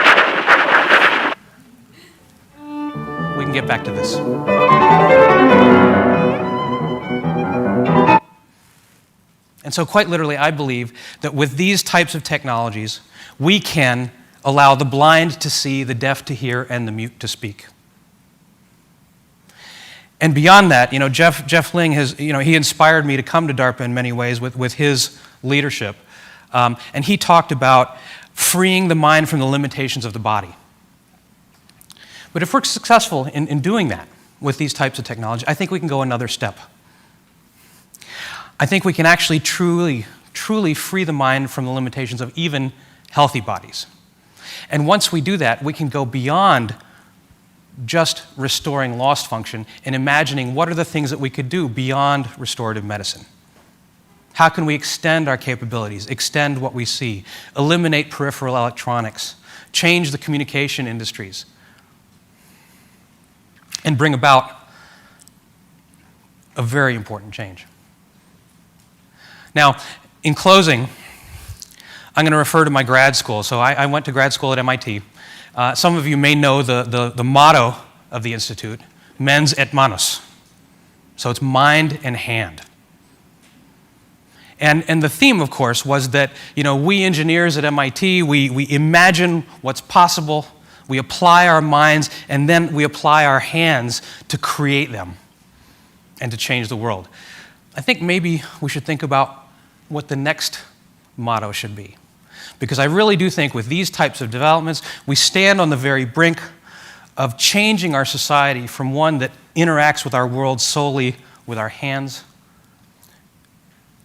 We can get back to this. And so quite literally, I believe that with these types of technologies, we can allow the blind to see, the deaf to hear, and the mute to speak. And beyond that, Jeff Ling has, he inspired me to come to DARPA in many ways with his leadership. And he talked about freeing the mind from the limitations of the body. But if we're successful in doing that with these types of technology, I think we can go another step. I think we can actually truly free the mind from the limitations of even healthy bodies. And once we do that, we can go beyond just restoring lost function and imagining what are the things that we could do beyond restorative medicine. How can we extend our capabilities, extend what we see, eliminate peripheral electronics, change the communication industries, and bring about a very important change. Now, in closing, I'm going to refer to my grad school. So I went to grad school at MIT. Some of you may know the motto of the institute, mens et manus. So it's mind and hand. And the theme, of course, was that we engineers at MIT, we imagine what's possible, we apply our minds, and then we apply our hands to create them and to change the world. I think maybe we should think about what the next motto should be. Because I really do think with these types of developments, we stand on the very brink of changing our society from one that interacts with our world solely with our hands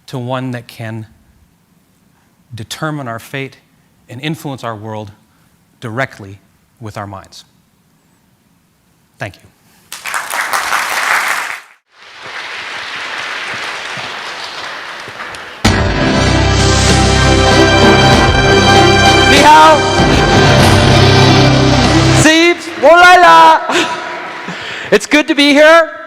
to one that can determine our fate and influence our world directly with our minds. Thank you. Ni hao. Steve, Wolala. It's good to be here.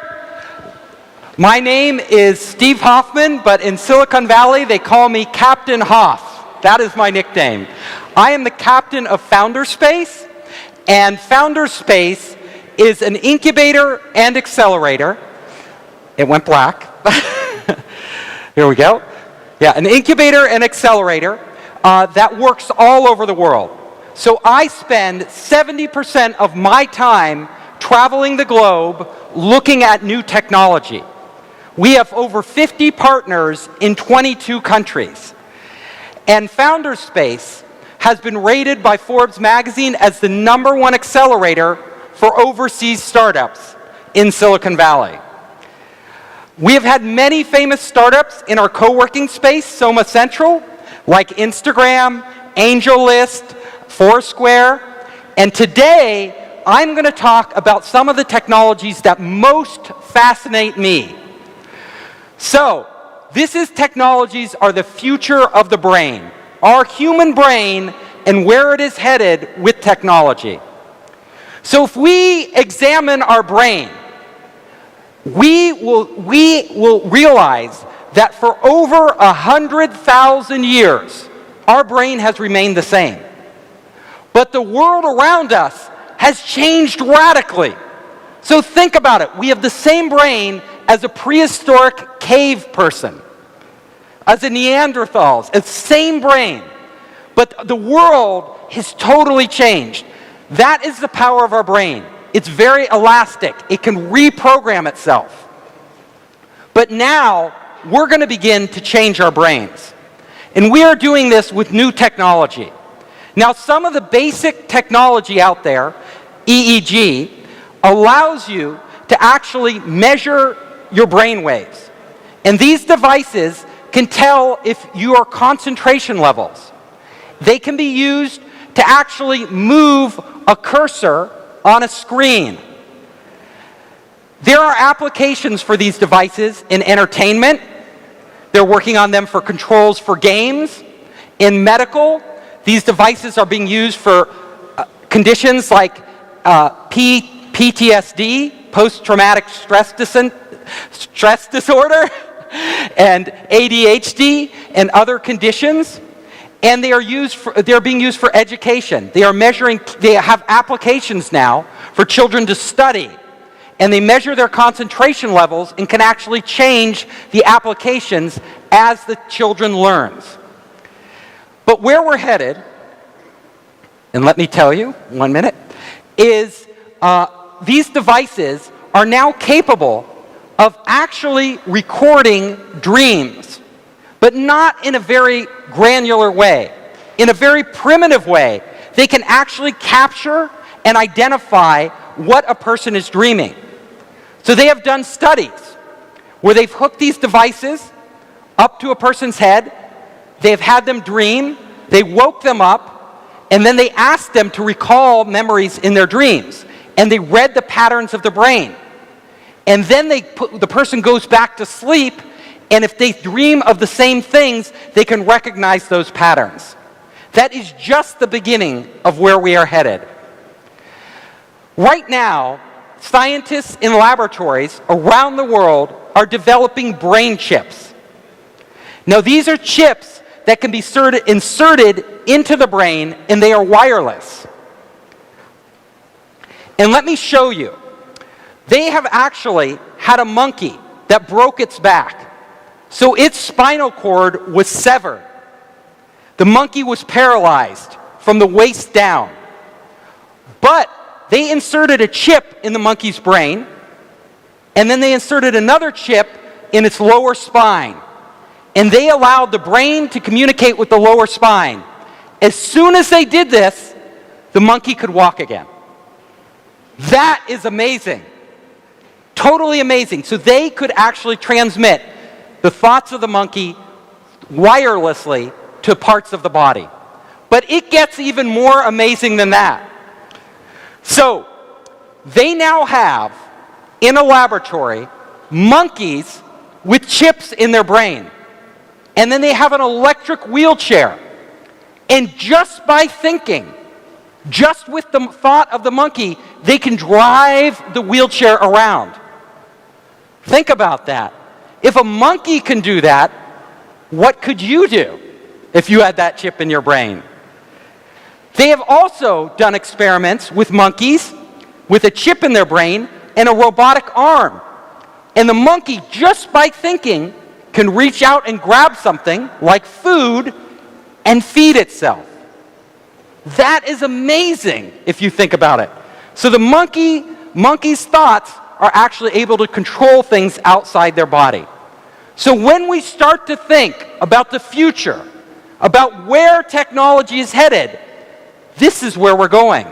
My name is Steve Hoffman, but in Silicon Valley they call me Captain Hoff. That is my nickname. I am the captain of Founderspace, and Founderspace is an incubator and accelerator. It went black. Here we go. Yeah, an incubator and accelerator that works all over the world. So I spend 70% of my time traveling the globe looking at new technology. We have over 50 partners in 22 countries. And Founderspace has been rated by Forbes magazine as the #1 accelerator for overseas startups in Silicon Valley. We have had many famous startups in our co-working space, Soma Central, like Instagram, AngelList, Foursquare, and today I'm going to talk about some of the technologies that most fascinate me. So, technologies are the future of the brain, our human brain, and where it is headed with technology. So if we examine our brain, we will realize that for over 100,000 years, our brain has remained the same. But the world around us has changed radically. So think about it. We have the same brain as a prehistoric cave person, as a Neanderthals, it's same brain. But the world has totally changed. That is the power of our brain. It's very elastic. It can reprogram itself. But now, we're going to begin to change our brains. And we are doing this with new technology. Now, some of the basic technology out there, EEG, allows you to actually measure your brain waves. And these devices can tell if your concentration levels. They can be used to actually move a cursor on a screen. There are applications for these devices in entertainment. They're working on them for controls for games. In medical, these devices are being used for conditions like PTSD, post-traumatic stress disorder, and ADHD, and other conditions. And they're being used for education. They have applications now for children to study. And they measure their concentration levels and can actually change the applications as the children learns. But where we're headed, and let me tell you, 1 minute, is these devices are now capable of actually recording dreams, but not in a very granular way. In a very primitive way, they can actually capture and identify what a person is dreaming. So they have done studies where they've hooked these devices up to a person's head, they've had them dream, they woke them up, and then they asked them to recall memories in their dreams. And they read the patterns of the brain. And then the person goes back to sleep, and if they dream of the same things, they can recognize those patterns. That is just the beginning of where we are headed. Right now, scientists in laboratories around the world are developing brain chips. Now, these are chips that can be inserted into the brain, and they are wireless. And let me show you. They have actually had a monkey that broke its back. So its spinal cord was severed. The monkey was paralyzed from the waist down. But they inserted a chip in the monkey's brain, and then they inserted another chip in its lower spine. And they allowed the brain to communicate with the lower spine. As soon as they did this, the monkey could walk again. That is amazing. Totally amazing. So they could actually transmit the thoughts of the monkey wirelessly to parts of the body. But it gets even more amazing than that. So, they now have, in a laboratory, monkeys with chips in their brain. And then they have an electric wheelchair. And just by thinking, just with the thought of the monkey, they can drive the wheelchair around. Think about that. If a monkey can do that, what could you do if you had that chip in your brain? They have also done experiments with monkeys with a chip in their brain and a robotic arm. And the monkey, just by thinking, can reach out and grab something like food and feed itself. That is amazing if you think about it. So the monkey's thoughts are actually able to control things outside their body. So when we start to think about the future, about where technology is headed, this is where we're going.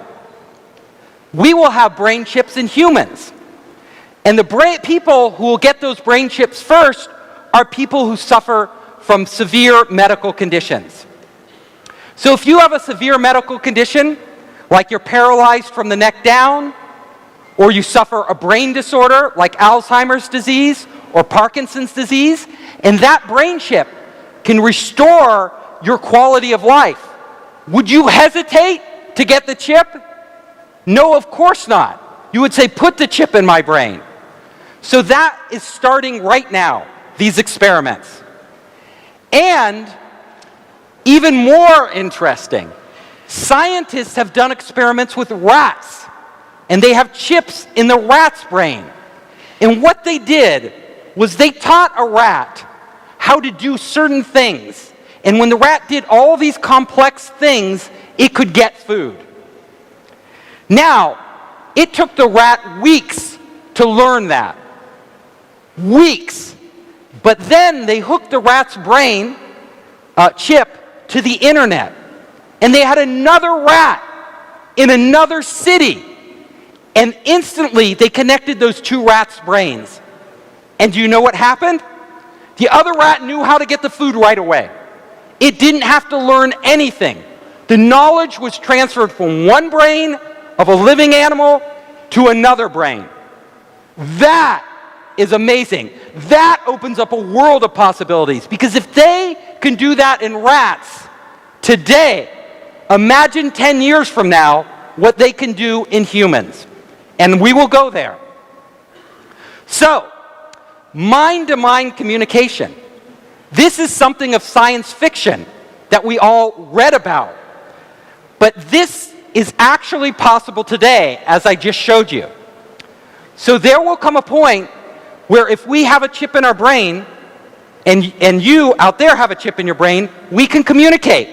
We will have brain chips in humans. And the people who will get those brain chips first are people who suffer from severe medical conditions. So if you have a severe medical condition, like you're paralyzed from the neck down, or you suffer a brain disorder like Alzheimer's disease or Parkinson's disease, and that brain chip can restore your quality of life, would you hesitate to get the chip? No, of course not. You would say, put the chip in my brain. So that is starting right now, these experiments. And even more interesting, scientists have done experiments with rats, and they have chips in the rat's brain. And what they did was they taught a rat how to do certain things. And when the rat did all these complex things, it could get food. Now, it took the rat weeks to learn that. Weeks. But then they hooked the rat's brain chip to the internet. And they had another rat in another city. And instantly they connected those two rats' brains. And do you know what happened? The other rat knew how to get the food right away. It didn't have to learn anything. The knowledge was transferred from one brain of a living animal to another brain. That is amazing. That opens up a world of possibilities. Because if they can do that in rats today, imagine 10 years from now what they can do in humans. And we will go there. So, mind-to-mind communication. This is something of science fiction that we all read about. But this is actually possible today, as I just showed you. So there will come a point where if we have a chip in our brain, and you out there have a chip in your brain, we can communicate.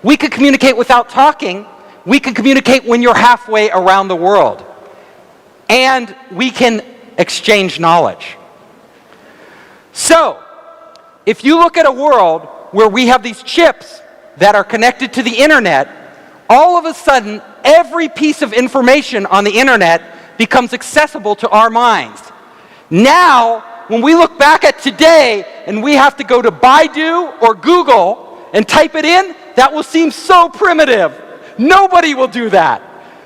We can communicate without talking. We can communicate when you're halfway around the world. And we can exchange knowledge. So, if you look at a world where we have these chips that are connected to the internet, all of a sudden, every piece of information on the internet becomes accessible to our minds. Now, when we look back at today and we have to go to Baidu or Google and type it in, that will seem so primitive. Nobody will do that.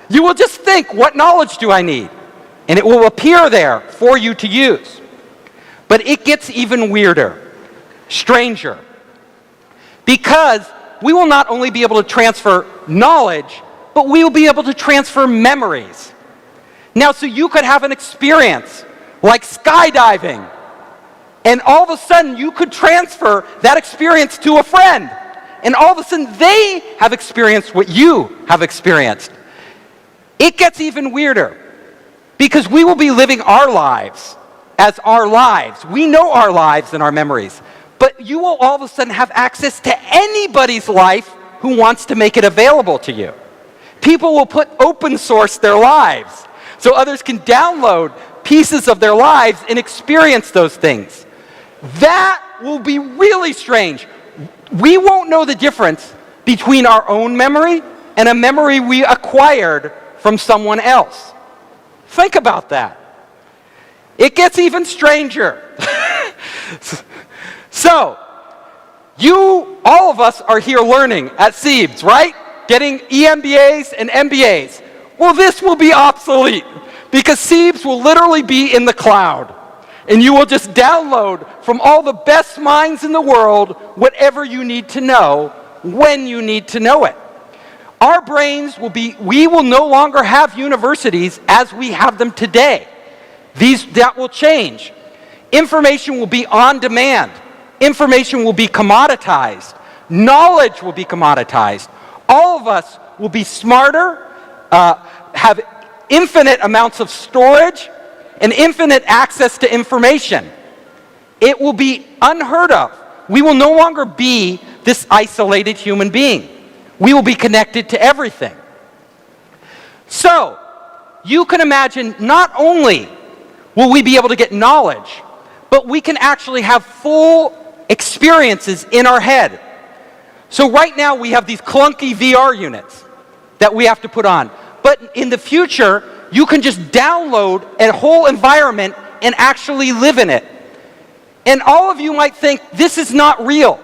You will just think, what knowledge do I need? And it will appear there for you to use. But it gets even weirder, stranger. Because we will not only be able to transfer knowledge, but we will be able to transfer memories. Now, so you could have an experience like skydiving, and all of a sudden you could transfer that experience to a friend, and all of a sudden they have experienced what you have experienced. It gets even weirder, because we will be living our lives as our lives. We know our lives and our memories. But you will all of a sudden have access to anybody's life who wants to make it available to you. People will open source their lives so others can download pieces of their lives and experience those things. That will be really strange. We won't know the difference between our own memory and a memory we acquired from someone else. Think about that. It gets even stranger. So, all of us are here learning at CEIBS, right? Getting EMBAs and MBAs. Well, this will be obsolete because Siebes will literally be in the cloud. And you will just download from all the best minds in the world whatever you need to know when you need to know it. Our brains we will no longer have universities as we have them today. That will change. Information will be on demand. Information will be commoditized. Knowledge will be commoditized. All of us will be smarter, have infinite amounts of storage, and infinite access to information. It will be unheard of. We will no longer be this isolated human being. We will be connected to everything. So, you can imagine not only will we be able to get knowledge, but we can actually have full experiences in our head. So right now we have these clunky VR units that we have to put on. But in the future, you can just download a whole environment and actually live in it. And all of you might think, this is not real.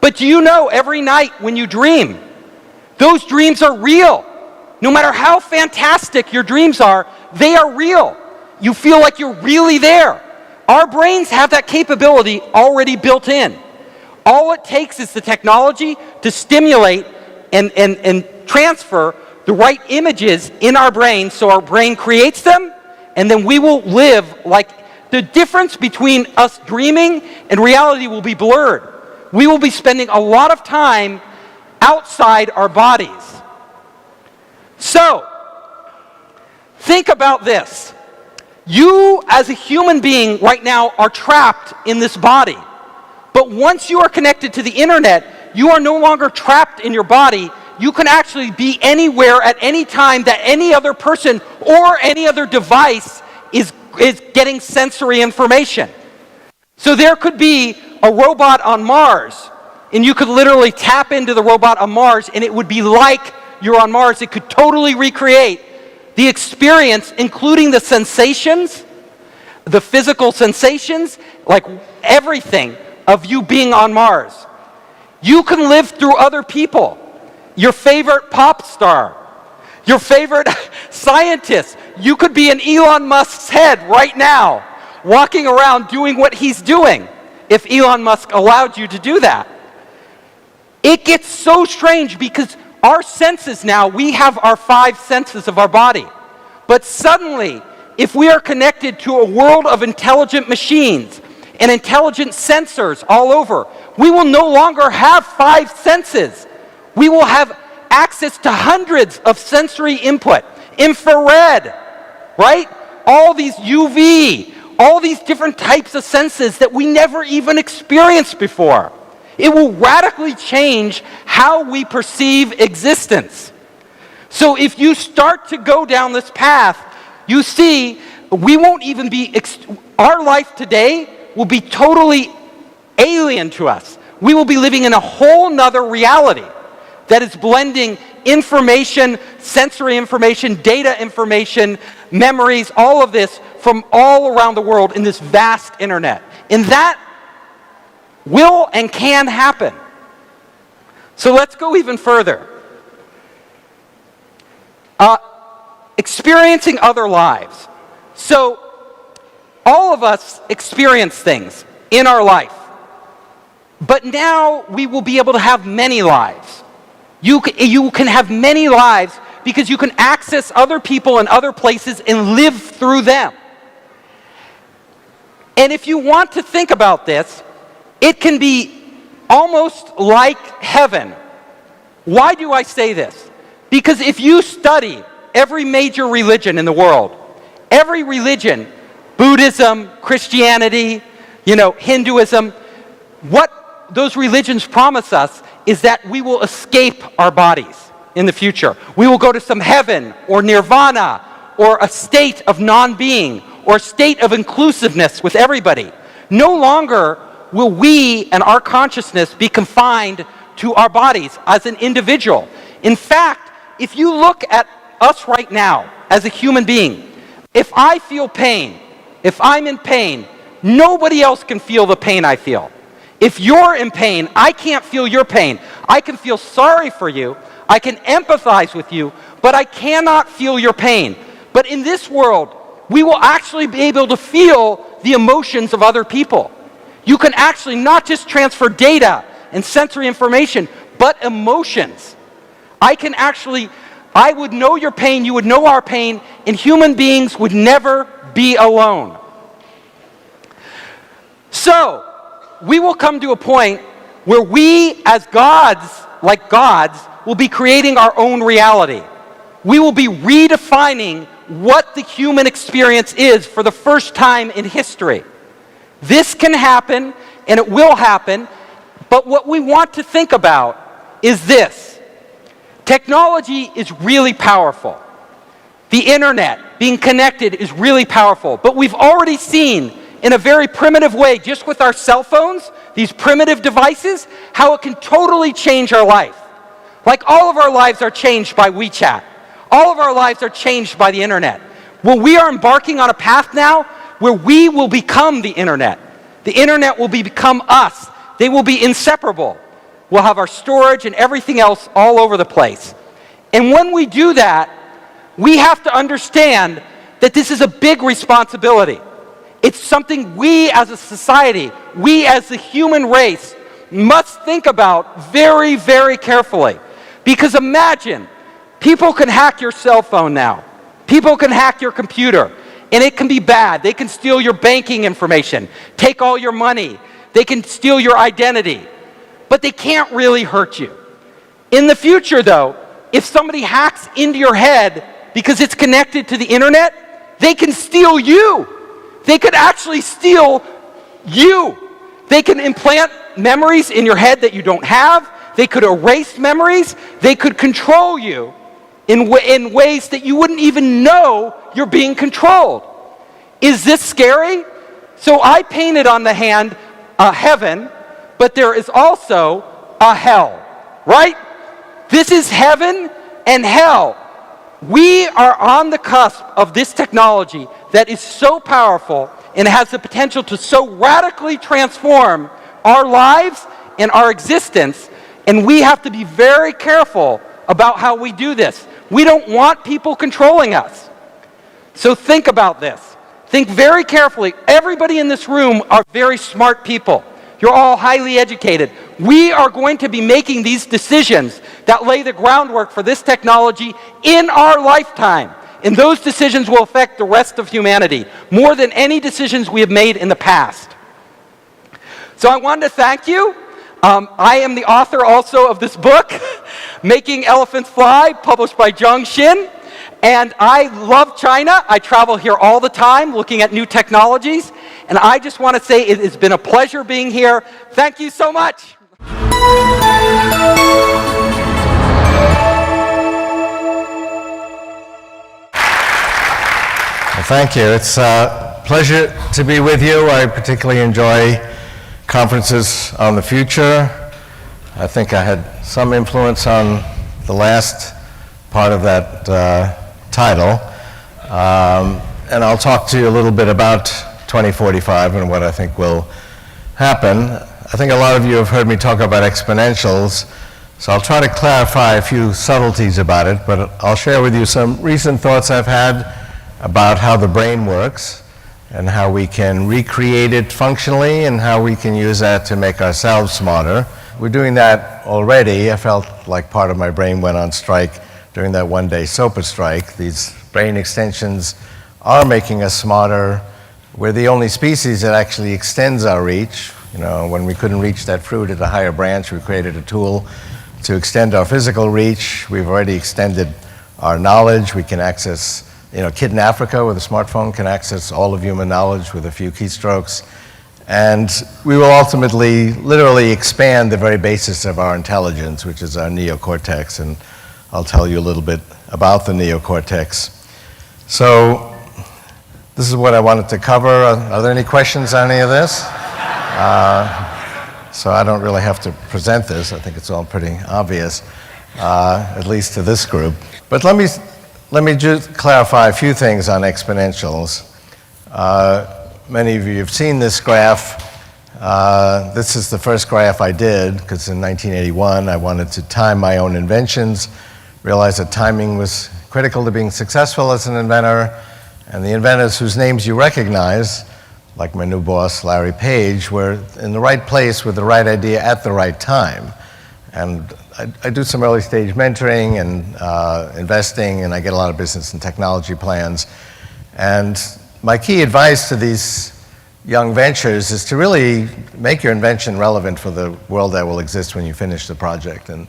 But do you know every night when you dream, those dreams are real. No matter how fantastic your dreams are, they are real. You feel like you're really there. Our brains have that capability already built in. All it takes is the technology to stimulate and transfer the right images in our brain so our brain creates them, and then we will live like the difference between us dreaming and reality will be blurred. We will be spending a lot of time outside our bodies. So, think about this. You, as a human being right now, are trapped in this body. But once you are connected to the internet, you are no longer trapped in your body. You can actually be anywhere at any time that any other person or any other device is getting sensory information. So there could be a robot on Mars, and you could literally tap into the robot on Mars, and it would be like you're on Mars. It could totally recreate the experience, including the sensations, the physical sensations, like everything of you being on Mars. You can live through other people. Your favorite pop star, your favorite scientist. You could be in Elon Musk's head right now, walking around doing what he's doing, if Elon Musk allowed you to do that. It gets so strange because our senses now, we have our 5 senses of our body. But suddenly, if we are connected to a world of intelligent machines and intelligent sensors all over, we will no longer have 5 senses. We will have access to hundreds of sensory input. Infrared, right? All these UV, all these different types of senses that we never even experienced before. It will radically change how we perceive existence. So if you start to go down this path, you see we won't even be, our life today will be totally alien to us. We will be living in a whole nother reality that is blending information, sensory information, data information, memories, all of this from all around the world in this vast internet. And that will and can happen. So let's go even further. Experiencing other lives. So all of us experience things in our life. But now we will be able to have many lives. You can have many lives because you can access other people in other places and live through them. And if you want to think about this, it can be almost like heaven. Why do I say this? Because if you study every major religion in the world, every religion, Buddhism, Christianity, Hinduism, what those religions promise us is that we will escape our bodies in the future. We will go to some heaven or nirvana or a state of non-being or a state of inclusiveness with everybody. No longer will we and our consciousness be confined to our bodies as an individual. In fact, if you look at us right now as a human being, if I feel pain, if I'm in pain, nobody else can feel the pain I feel. If you're in pain, I can't feel your pain. I can feel sorry for you, I can empathize with you, but I cannot feel your pain. But in this world, we will actually be able to feel the emotions of other people. You can actually not just transfer data and sensory information, but emotions. I would know your pain, you would know our pain, and human beings would never be alone. So, we will come to a point where we, as gods, like gods, will be creating our own reality. We will be redefining what the human experience is for the first time in history. This can happen, and it will happen, but what we want to think about is this. Technology is really powerful. The internet, being connected, is really powerful, but we've already seen in a very primitive way, just with our cell phones, these primitive devices, how it can totally change our life. Like all of our lives are changed by WeChat. All of our lives are changed by the internet. Well, we are embarking on a path now where we will become the internet. The internet will become us. They will be inseparable. We'll have our storage and everything else all over the place. And when we do that, we have to understand that this is a big responsibility. It's something we as a society, we as the human race, must think about very, very carefully. Because imagine, people can hack your cell phone now. People can hack your computer, and it can be bad. They can steal your banking information, take all your money. They can steal your identity, but they can't really hurt you. In the future, though, if somebody hacks into your head because it's connected to the internet, they can steal you. They could actually steal you. They can implant memories in your head that you don't have. They could erase memories. They could control you in ways that you wouldn't even know you're being controlled. Is this scary? So I painted on the hand a heaven, but there is also a hell, right? This is heaven and hell. We are on the cusp of this technology that is so powerful and has the potential to so radically transform our lives and our existence, and we have to be very careful about how we do this. We don't want people controlling us. So think about this. Think very carefully. Everybody in this room are very smart people. You're all highly educated. We are going to be making these decisions that lay the groundwork for this technology in our lifetime. And those decisions will affect the rest of humanity more than any decisions we have made in the past. So I wanted to thank you. I am the author also of this book, Making Elephants Fly, published by Zhang Xin. And I love China. I travel here all the time looking at new technologies. And I just want to say it has been a pleasure being here. Thank you so much. Well, thank you. It's a pleasure to be with you. I particularly enjoy conferences on the future. I think I had some influence on the last part of that title. And I'll talk to you a little bit about 2045 and what I think will happen. I think a lot of you have heard me talk about exponentials, so I'll try to clarify a few subtleties about it, but I'll share with you some recent thoughts I've had about how the brain works and how we can recreate it functionally and how we can use that to make ourselves smarter. We're doing that already. I felt like part of my brain went on strike during that one-day SOPA strike. These brain extensions are making us smarter. We're the only species that actually extends our reach. You know, when we couldn't reach that fruit at a higher branch, we created a tool to extend our physical reach. We've already extended our knowledge. We can access, you know, a kid in Africa with a smartphone can access all of human knowledge with a few keystrokes. And we will ultimately literally expand the very basis of our intelligence, which is our neocortex. And I'll tell you a little bit about the neocortex. So this is what I wanted to cover. Are there any questions on any of this? So I don't really have to present this. I think it's all pretty obvious, at least to this group. But let me just clarify a few things on exponentials. Many of you have seen this graph. This is the first graph I did, because in 1981 I wanted to time my own inventions realized that timing was critical to being successful as an inventor, and the inventors whose names you recognize, like my new boss, Larry Page, were in the right place with the right idea at the right time. And I do some early stage mentoring and investing, and I get a lot of business and technology plans. And my key advice to these young ventures is to really make your invention relevant for the world that will exist when you finish the project. And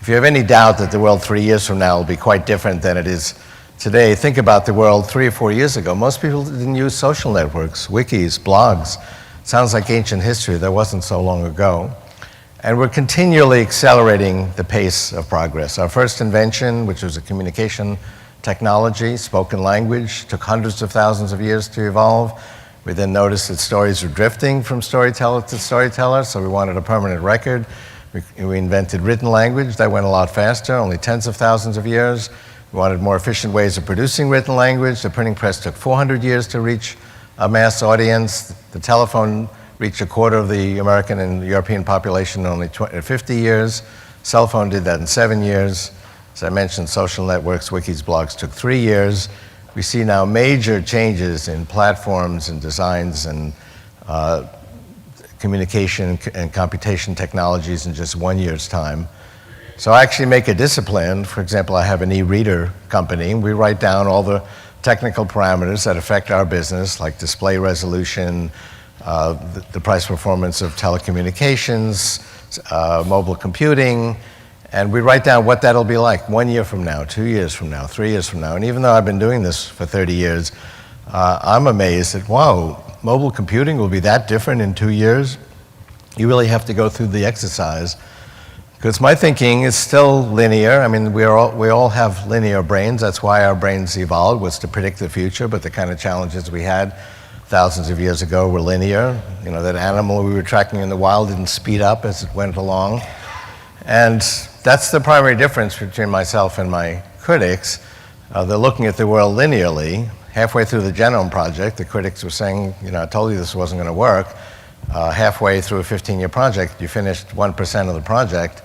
if you have any doubt that the world 3 years from now will be quite different than it is today, think about the world 3 or 4 years ago. Most people didn't use social networks, wikis, blogs. Sounds like ancient history. That wasn't so long ago. And we're continually accelerating the pace of progress. Our first invention, which was a communication technology, spoken language, took hundreds of thousands of years to evolve. We then noticed that stories were drifting from storyteller to storyteller, so we wanted a permanent record. We invented written language. That went a lot faster, only tens of thousands of years. We wanted more efficient ways of producing written language. The printing press took 400 years to reach a mass audience. The telephone reached a quarter of the American and European population in only 50 years. Cell phone did that in 7 years. As I mentioned, social networks, wikis, blogs took 3 years. We see now major changes in platforms and designs and communication and computation technologies in just 1 year's time. So I actually make a discipline. For example, I have an e-reader company. We write down all the technical parameters that affect our business, like display resolution, the price performance of telecommunications, mobile computing, and we write down what that'll be like 1 year from now, 2 years from now, 3 years from now. And even though I've been doing this for 30 years, I'm amazed that, wow, mobile computing will be that different in 2 years? You really have to go through the exercise. Because my thinking is still linear. I mean, we all have linear brains. That's why our brains evolved, was to predict the future, but the kind of challenges we had thousands of years ago were linear. You know, that animal we were tracking in the wild didn't speed up as it went along. And that's the primary difference between myself and my critics. They're looking at the world linearly. Halfway through the Genome Project, the critics were saying, you know, I told you this wasn't going to work. Halfway through a 15-year project, you finished 1% of the project.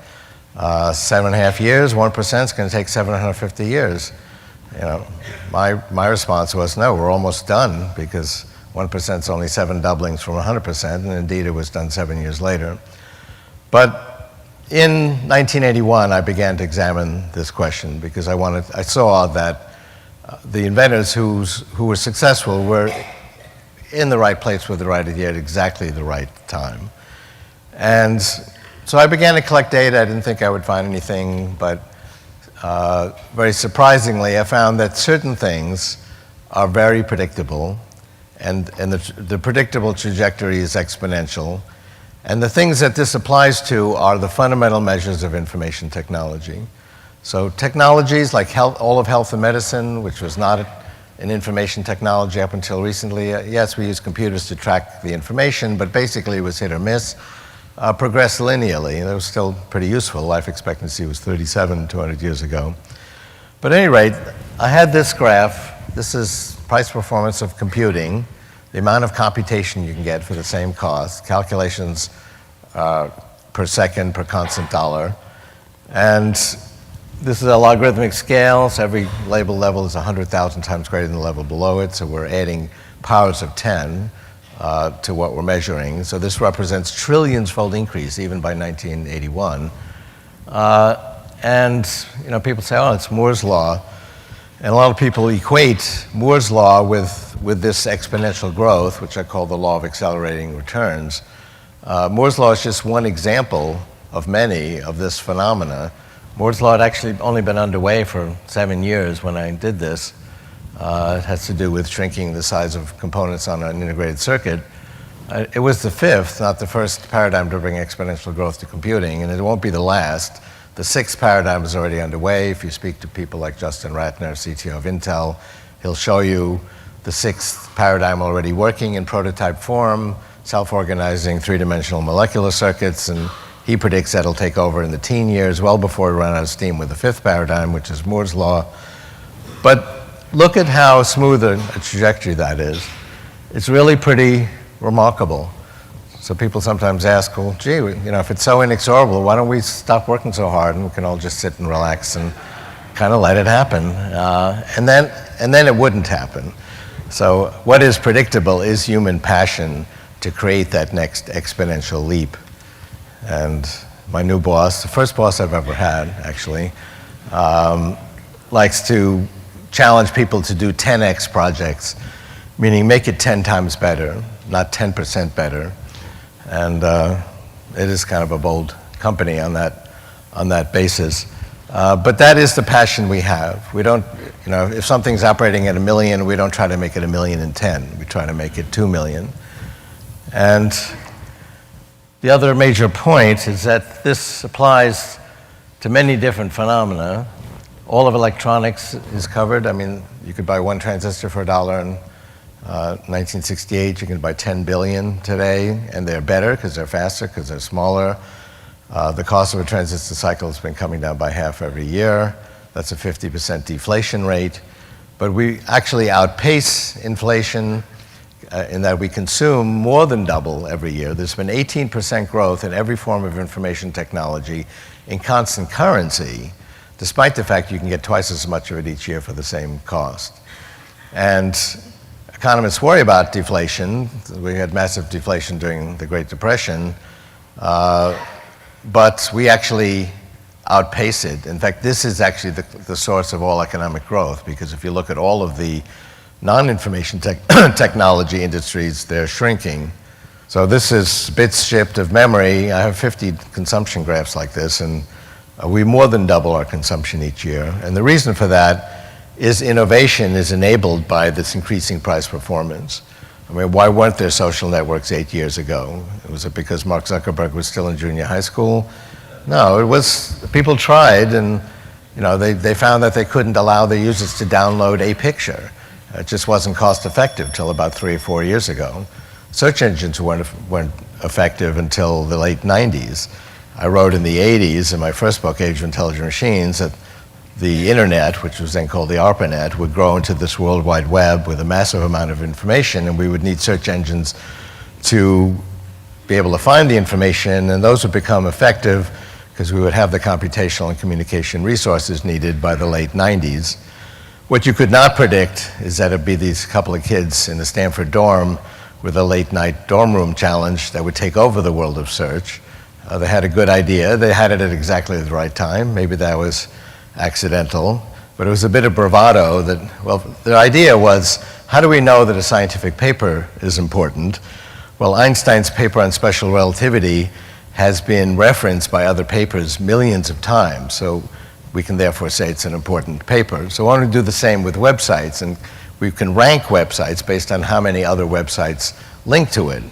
7.5 years, 1% is going to take 750 years. You know, my response was, no, we're almost done, because 1% is only 7 doublings from 100%, and indeed it was done 7 years later. But in 1981, I began to examine this question, because I saw that the inventors who were successful were in the right place with the right idea at exactly the right time. And so I began to collect data. I didn't think I would find anything, but very surprisingly, I found that certain things are very predictable, and the predictable trajectory is exponential. And the things that this applies to are the fundamental measures of information technology. So technologies like all of health and medicine, which was not an information technology up until recently. Yes, we use computers to track the information, but basically it was hit or miss. Progressed linearly, and it was still pretty useful. Life expectancy was 37 200 years ago. But at any rate, I had this graph. This is price performance of computing, the amount of computation you can get for the same cost, calculations per second per constant dollar. And this is a logarithmic scale, so every label level is 100,000 times greater than the level below it, so we're adding powers of 10 to what we're measuring. So this represents trillions-fold increase even by 1981. And you know, people say, oh, it's Moore's law. And a lot of people equate Moore's law with this exponential growth, which I call the law of accelerating returns. Moore's law is just one example of many of this phenomena. Moore's law had actually only been underway for 7 years when I did this. It has to do with shrinking the size of components on an integrated circuit. It was the fifth, not the first paradigm to bring exponential growth to computing, and it won't be the last. The sixth paradigm is already underway. If you speak to people like Justin Ratner, CTO of Intel, he'll show you the sixth paradigm already working in prototype form, self-organizing three-dimensional molecular circuits, and he predicts that'll take over in the teen years, well before we run out of steam with the fifth paradigm, which is Moore's law. But look at how smooth a trajectory that is. It's really pretty remarkable. So people sometimes ask, well, gee, you know, if it's so inexorable, why don't we stop working so hard and we can all just sit and relax and kind of let it happen, and then it wouldn't happen. So what is predictable is human passion to create that next exponential leap. And my new boss, the first boss I've ever had, actually, likes to challenge people to do 10x projects, meaning make it 10 times better, not 10% better. And it is kind of a bold company on that basis. But that is the passion we have. We don't, if something's operating at 1 million, we don't try to make it 1,000,010. We try to make it 2 million. And the other major point is that this applies to many different phenomena. All of electronics is covered. I mean, you could buy one transistor for $1 in 1968. You can buy 10 billion today, and they're better because they're faster, because they're smaller. The cost of a transistor cycle has been coming down by half every year. That's a 50% deflation rate. But we actually outpace inflation in that we consume more than double every year. There's been 18% growth in every form of information technology in constant currency, despite the fact you can get twice as much of it each year for the same cost. And economists worry about deflation. We had massive deflation during the Great Depression. But we actually outpace it. In fact, this is actually the source of all economic growth, because if you look at all of the non-information technology industries, they're shrinking. So this is bits shipped of memory. I have 50 consumption graphs like this, and we more than double our consumption each year. And the reason for that is innovation is enabled by this increasing price performance. I mean, why weren't there social networks 8 years ago? Was it because Mark Zuckerberg was still in junior high school? No, it was, people tried, and they found that they couldn't allow their users to download a picture. It just wasn't cost effective till about 3 or 4 years ago. Search engines weren't effective until the late 90s. I wrote in the 80s in my first book, Age of Intelligent Machines, that the internet, which was then called the ARPANET, would grow into this World Wide Web with a massive amount of information, and we would need search engines to be able to find the information, and those would become effective because we would have the computational and communication resources needed by the late 90s. What you could not predict is that it'd be these couple of kids in the Stanford dorm with a late night dorm room challenge that would take over the world of search. They had a good idea. They had it at exactly the right time. Maybe that was accidental, but it was a bit of bravado that, well, the idea was, how do we know that a scientific paper is important? Well, Einstein's paper on special relativity has been referenced by other papers millions of times, so we can therefore say it's an important paper. So I want to do the same with websites, and we can rank websites based on how many other websites link to it,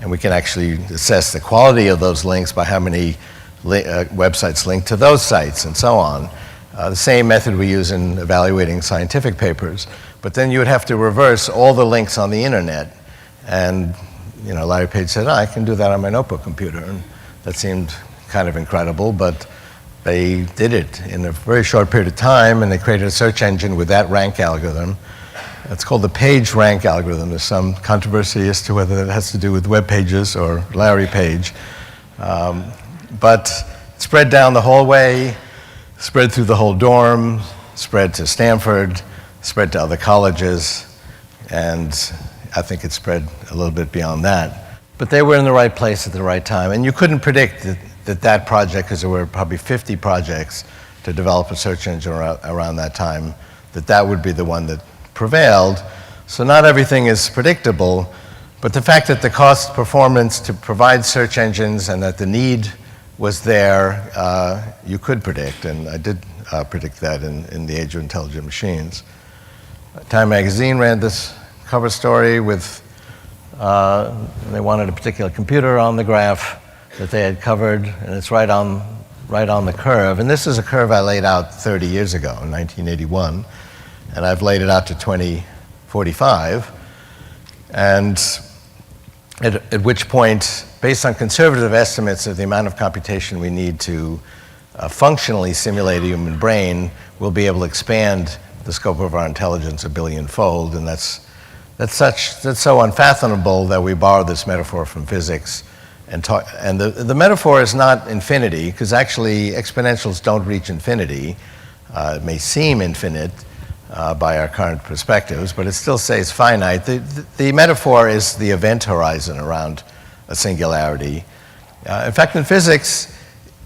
and we can actually assess the quality of those links by how many websites link to those sites, and so on. The same method we use in evaluating scientific papers, but then you would have to reverse all the links on the internet. And Larry Page said, I can do that on my notebook computer. And that seemed kind of incredible, but they did it in a very short period of time, and they created a search engine with that rank algorithm. It's called the PageRank algorithm. There's some controversy as to whether that has to do with web pages or Larry Page. But it spread down the hallway, spread through the whole dorm, spread to Stanford, spread to other colleges, and I think it spread a little bit beyond that. But they were in the right place at the right time, and you couldn't predict that project, because there were probably 50 projects to develop a search engine around that time, that would be the one that prevailed. So not everything is predictable, but the fact that the cost performance to provide search engines and that the need was there, you could predict, and I did predict that in the Age of Intelligent Machines. Time magazine ran this cover story with, they wanted a particular computer on the graph that they had covered, and it's right on the curve. And this is a curve I laid out 30 years ago, in 1981, and I've laid it out to 2045. And at which point, based on conservative estimates of the amount of computation we need to functionally simulate a human brain, we'll be able to expand the scope of our intelligence 1 billion-fold, and that's so unfathomable that we borrow this metaphor from physics. And the metaphor is not infinity, because actually exponentials don't reach infinity. It may seem infinite by our current perspectives, but it still stays finite. The metaphor is the event horizon around a singularity. In fact, in physics,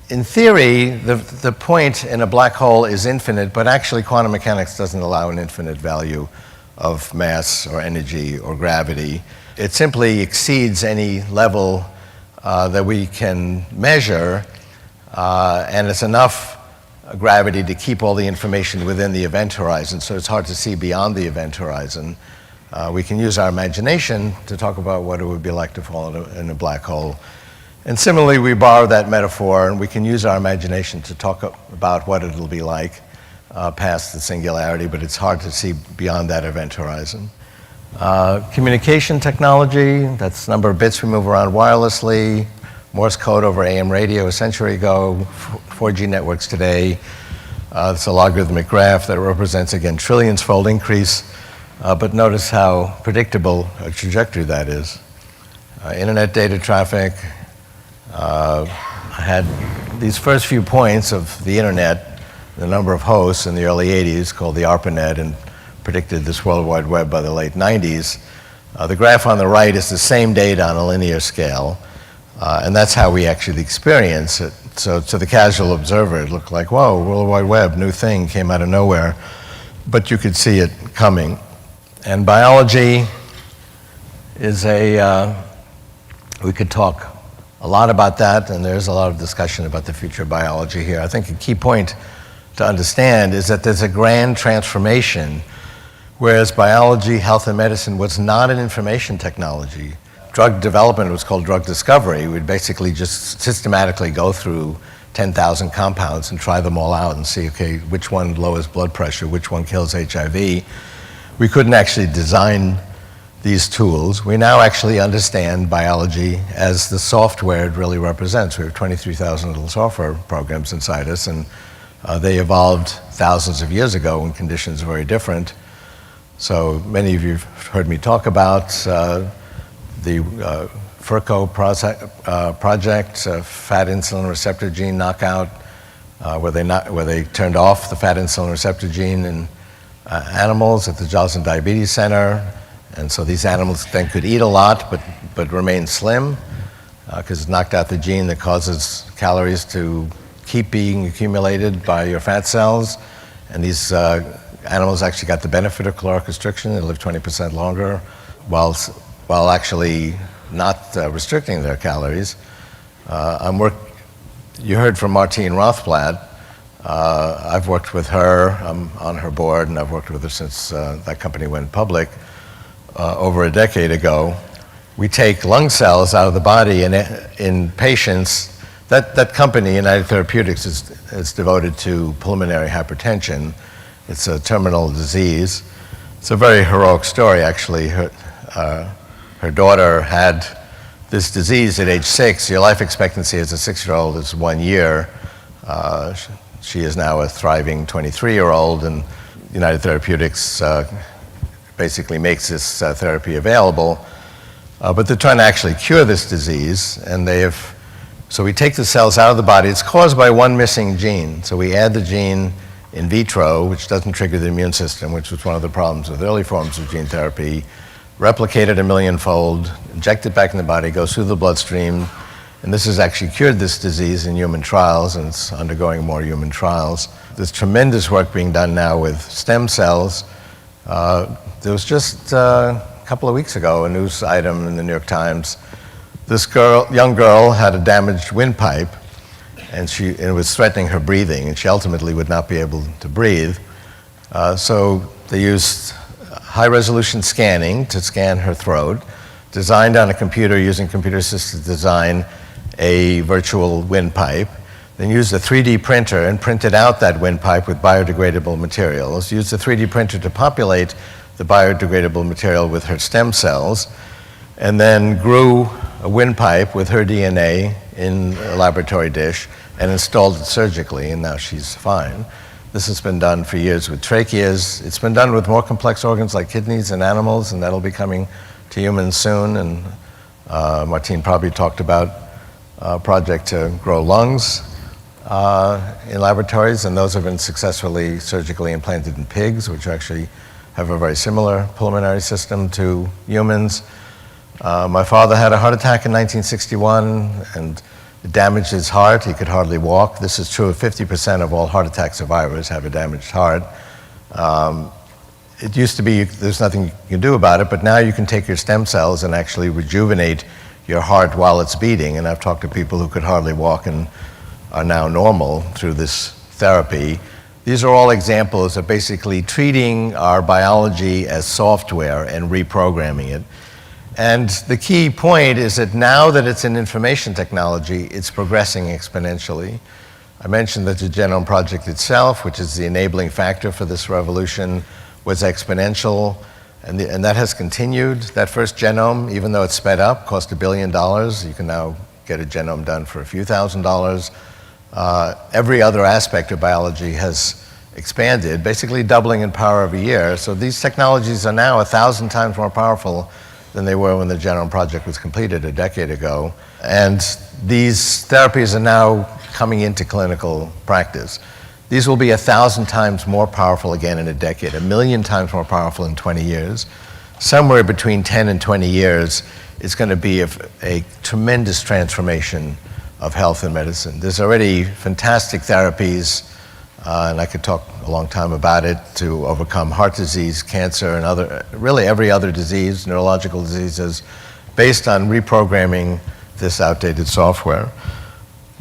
in theory, the point in a black hole is infinite, but actually quantum mechanics doesn't allow an infinite value of mass or energy or gravity. It simply exceeds any level that we can measure, and it's enough gravity to keep all the information within the event horizon, so it's hard to see beyond the event horizon. We can use our imagination to talk about what it would be like to fall in a black hole. And similarly, we borrow that metaphor, and we can use our imagination to talk about what it'll be like past the singularity, but it's hard to see beyond that event horizon. Communication technology, that's the number of bits we move around wirelessly, Morse code over AM radio a century ago, 4G networks today. It's a logarithmic graph that represents, again, trillions-fold increase, but notice how predictable a trajectory that is. Internet data traffic. I had these first few points of the internet, the number of hosts in the early 80s, called the ARPANET, and predicted this World Wide Web by the late 90s. The graph on the right is the same data on a linear scale, and that's how we actually experience it. So to the casual observer, it looked like, whoa, World Wide Web, new thing, came out of nowhere. But you could see it coming. And biology is we could talk a lot about that, and there's a lot of discussion about the future of biology here. I think a key point to understand is that there's a grand transformation, whereas biology, health, and medicine was not an information technology. Drug development was called drug discovery. We'd basically just systematically go through 10,000 compounds and try them all out and see, okay, which one lowers blood pressure, which one kills HIV. We couldn't actually design these tools. We now actually understand biology as the software it really represents. We have 23,000 little software programs inside us, and they evolved thousands of years ago when conditions were very different. So many of you have heard me talk about the FERCO project, fat insulin receptor gene knockout, where they turned off the fat insulin receptor gene in animals at the Joslin Diabetes Center. And so these animals then could eat a lot, but remain slim, because it knocked out the gene that causes calories to keep being accumulated by your fat cells. And these animals actually got the benefit of caloric restriction. They lived 20% longer, while actually not restricting their calories. You heard from Martine Rothblatt. I've worked with her. I'm on her board, and I've worked with her since that company went public over a decade ago. We take lung cells out of the body, and in patients, that company, United Therapeutics, is devoted to pulmonary hypertension. It's a terminal disease. It's a very heroic story, actually. Her daughter had this disease at age 6. Your life expectancy as a 6-year-old is 1 year. She is now a thriving 23-year-old, and United Therapeutics basically makes this therapy available. But they're trying to actually cure this disease, and so we take the cells out of the body. It's caused by one missing gene. So we add the gene in vitro, which doesn't trigger the immune system, which was one of the problems with early forms of gene therapy. Replicate it 1,000,000-fold, inject it back in the body, goes through the bloodstream, and this has actually cured this disease in human trials, and it's undergoing more human trials. There's tremendous work being done now with stem cells. There was just a couple of weeks ago a news item in the New York Times. This young girl had a damaged windpipe, and it was threatening her breathing, and she ultimately would not be able to breathe. So they used high-resolution scanning to scan her throat, designed on a computer using computer-assisted design a virtual windpipe, then used a 3D printer and printed out that windpipe with biodegradable materials, used a 3D printer to populate the biodegradable material with her stem cells, and then grew a windpipe with her DNA in a laboratory dish and installed it surgically, and now she's fine. This has been done for years with tracheas. It's been done with more complex organs like kidneys in animals, and that'll be coming to humans soon. And Martine probably talked about a project to grow lungs. in laboratories, and those have been successfully surgically implanted in pigs, which actually have a very similar pulmonary system to humans. My father had a heart attack in 1961, and it damaged his heart. He could hardly walk. This is true of 50% of all heart attack survivors have a damaged heart. It used to be there's nothing you can do about it, but now you can take your stem cells and actually rejuvenate your heart while it's beating. And I've talked to people who could hardly walk and are now normal through this therapy. These are all examples of basically treating our biology as software and reprogramming it. And the key point is that now that it's in information technology, it's progressing exponentially. I mentioned that the Genome Project itself, which is the enabling factor for this revolution, was exponential, and that has continued. That first genome, even though it's sped up, cost $1 billion. You can now get a genome done for a few $1,000s. Every other aspect of biology has expanded, basically doubling in power every year. So these technologies are now 1,000 times more powerful than they were when the Genome Project was completed a decade ago. And these therapies are now coming into clinical practice. These will be 1,000 times more powerful again in a decade, 1,000,000 times more powerful in 20 years. Somewhere between 10 and 20 years, it's going to be a tremendous transformation of health and medicine. There's already fantastic therapies, and I could talk a long time about it, to overcome heart disease, cancer, and really every other disease, neurological diseases, based on reprogramming this outdated software.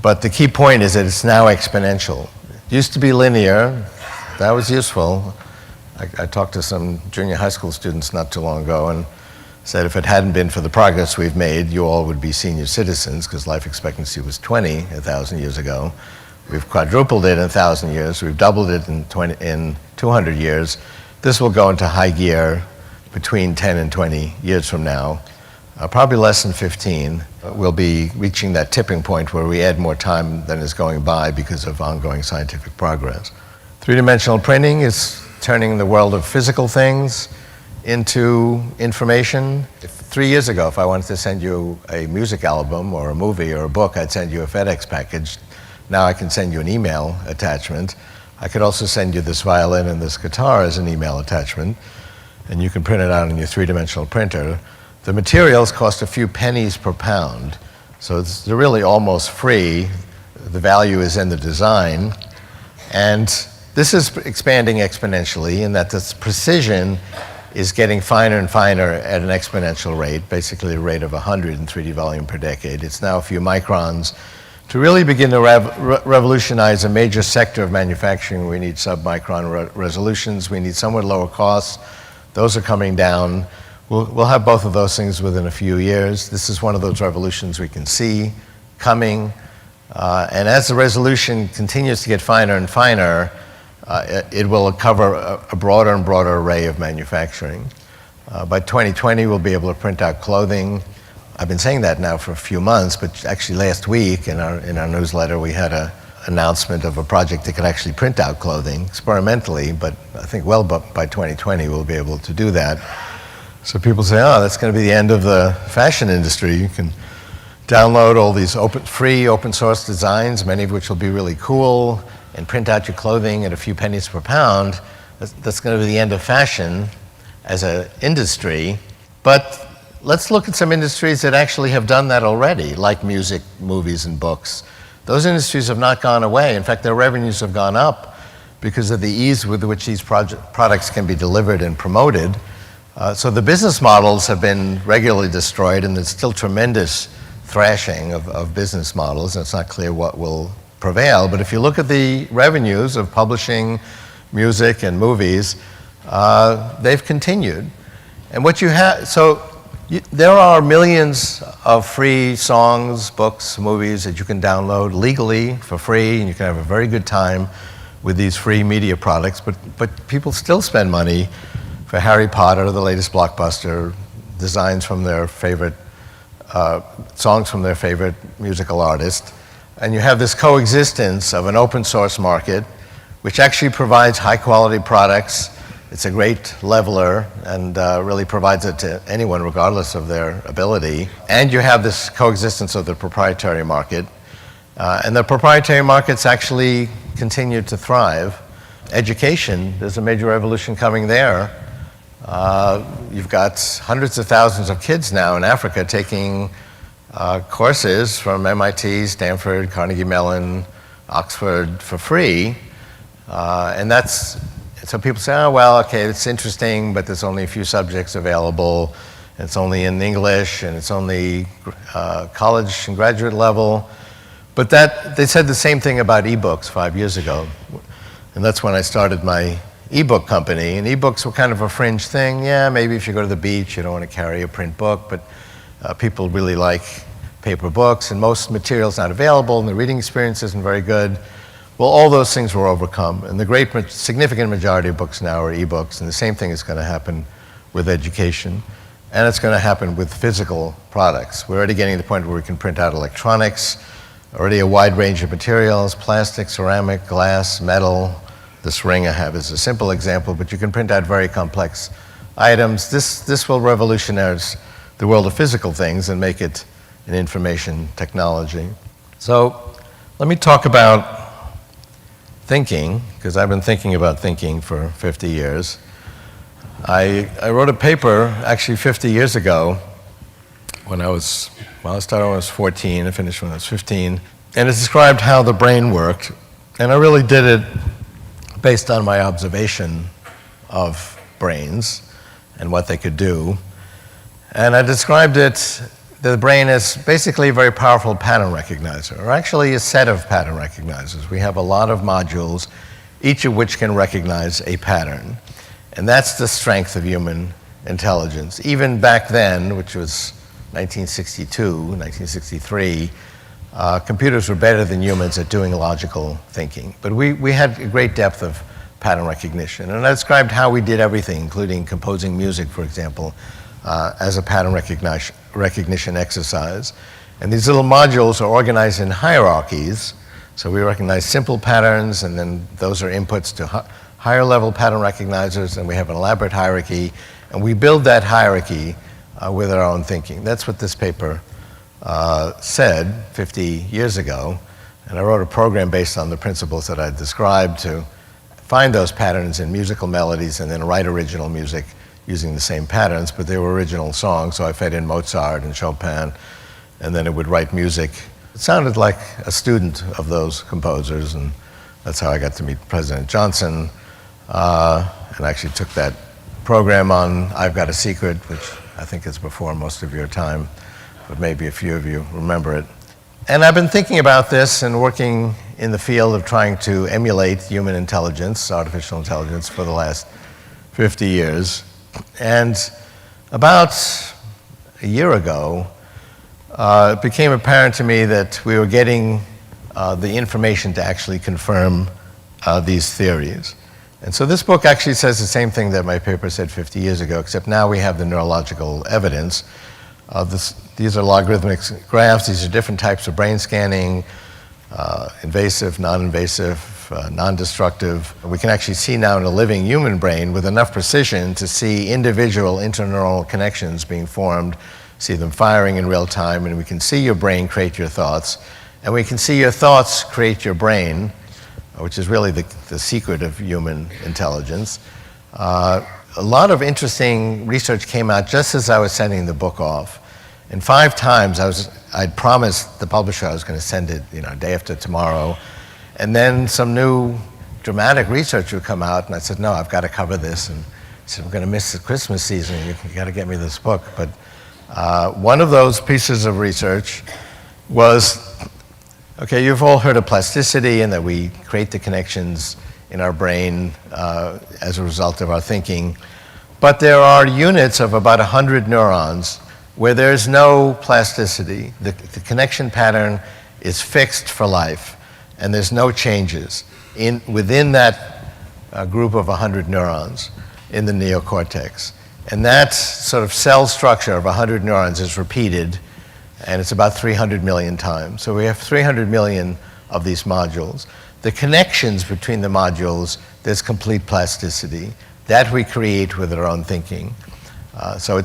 But the key point is that it's now exponential. It used to be linear. That was useful. I talked to some junior high school students not too long ago and said if it hadn't been for the progress we've made, you all would be senior citizens, because life expectancy was 20 1,000 years ago. We've quadrupled it in 1,000 years. We've doubled it in 200 years. This will go into high gear between 10 and 20 years from now. Probably less than 15. We'll be reaching that tipping point where we add more time than is going by because of ongoing scientific progress. Three-dimensional printing is turning the world of physical things into information. 3 years ago, if I wanted to send you a music album or a movie or a book, I'd send you a FedEx package. Now I can send you an email attachment. I could also send you this violin and this guitar as an email attachment, and you can print it out on your three-dimensional printer. The materials cost a few pennies per pound, so they're really almost free. The value is in the design, and this is expanding exponentially in that this precision is getting finer and finer at an exponential rate, basically a rate of 100 in 3D volume per decade. It's now a few microns. To really begin to revolutionize a major sector of manufacturing, we need submicron resolutions. We need somewhat lower costs. Those are coming down. We'll have both of those things within a few years. This is one of those revolutions we can see coming. And as the resolution continues to get finer and finer, it will cover a broader and broader array of manufacturing. By 2020, we'll be able to print out clothing. I've been saying that now for a few months, but actually last week in our newsletter, we had an announcement of a project that could actually print out clothing experimentally, but I think well by 2020, we'll be able to do that. So people say, oh, that's going to be the end of the fashion industry. You can download all these free open source designs, many of which will be really cool, and print out your clothing at a few pennies per pound. That's going to be the end of fashion as an industry. But let's look at some industries that actually have done that already, like music, movies, and books. Those industries have not gone away. In fact, their revenues have gone up because of the ease with which these products can be delivered and promoted. So the business models have been regularly destroyed, and there's still tremendous thrashing of business models, and it's not clear what will prevail. But if you look at the revenues of publishing music and movies, they've continued. And what you have, there are millions of free songs, books, movies that you can download legally for free, and you can have a very good time with these free media products, but people still spend money for Harry Potter, the latest blockbuster, designs from their favorite, songs from their favorite musical artist. And you have this coexistence of an open source market, which actually provides high quality products. It's a great leveler and really provides it to anyone regardless of their ability. And you have this coexistence of the proprietary market. And the proprietary markets actually continue to thrive. Education, there's a major revolution coming there. You've got hundreds of thousands of kids now in Africa taking courses from MIT, Stanford, Carnegie Mellon, Oxford for free. And that's, so people say, oh, well, okay, it's interesting, but there's only a few subjects available. It's only in English, and it's only college and graduate level. But that, they said the same thing about ebooks 5 years ago. And that's when I started my ebook company. And ebooks were kind of a fringe thing. Yeah, maybe if you go to the beach, you don't want to carry a print book, but people really like paper books, and most material's not available, and the reading experience isn't very good. Well, all those things were overcome, and the significant majority of books now are ebooks, and the same thing is going to happen with education, and it's going to happen with physical products. We're already getting to the point where we can print out electronics, already a wide range of materials, plastic, ceramic, glass, metal. This ring I have is a simple example, but you can print out very complex items. This will revolutionize the world of physical things and make it an information technology. So let me talk about thinking, because I've been thinking about thinking for 50 years. I wrote a paper actually 50 years ago when I started when I was 14, I finished when I was 15, and it described how the brain worked. And I really did it based on my observation of brains and what they could do. And I described it, the brain is basically a very powerful pattern recognizer, or actually a set of pattern recognizers. We have a lot of modules, each of which can recognize a pattern. And that's the strength of human intelligence. Even back then, which was 1962, 1963, computers were better than humans at doing logical thinking. But we had a great depth of pattern recognition. And I described how we did everything, including composing music, for example, as a pattern recognition exercise. And these little modules are organized in hierarchies. So we recognize simple patterns, and then those are inputs to higher level pattern recognizers, and we have an elaborate hierarchy. And we build that hierarchy with our own thinking. That's what this paper said 50 years ago. And I wrote a program based on the principles that I described to find those patterns in musical melodies and then write original music using the same patterns, but they were original songs, so I fed in Mozart and Chopin, and then it would write music. It sounded like a student of those composers, and that's how I got to meet President Johnson, and actually took that program on I've Got a Secret, which I think is before most of your time, but maybe a few of you remember it. And I've been thinking about this and working in the field of trying to emulate human intelligence, artificial intelligence, for the last 50 years. And about a year ago, it became apparent to me that we were getting the information to actually confirm these theories. And so this book actually says the same thing that my paper said 50 years ago, except now we have the neurological evidence. These are logarithmic graphs. These are different types of brain scanning, invasive, non-invasive, non-destructive. We can actually see now in a living human brain with enough precision to see individual interneuronal connections being formed, see them firing in real time, and we can see your brain create your thoughts. And we can see your thoughts create your brain, which is really the secret of human intelligence. A lot of interesting research came out just as I was sending the book off. And 5 times I'd promised the publisher I was going to send it, day after tomorrow. And then some new dramatic research would come out, and I said, no, I've got to cover this. And I said, I'm going to miss the Christmas season. You got to get me this book. But one of those pieces of research was, okay, you've all heard of plasticity and that we create the connections in our brain as a result of our thinking. But there are units of about 100 neurons where there's no plasticity. The connection pattern is fixed for life, and there's no changes within that group of 100 neurons in the neocortex. And that sort of cell structure of 100 neurons is repeated, and it's about 300 million times. So we have 300 million of these modules. The connections between the modules, there's complete plasticity. That we create with our own thinking. So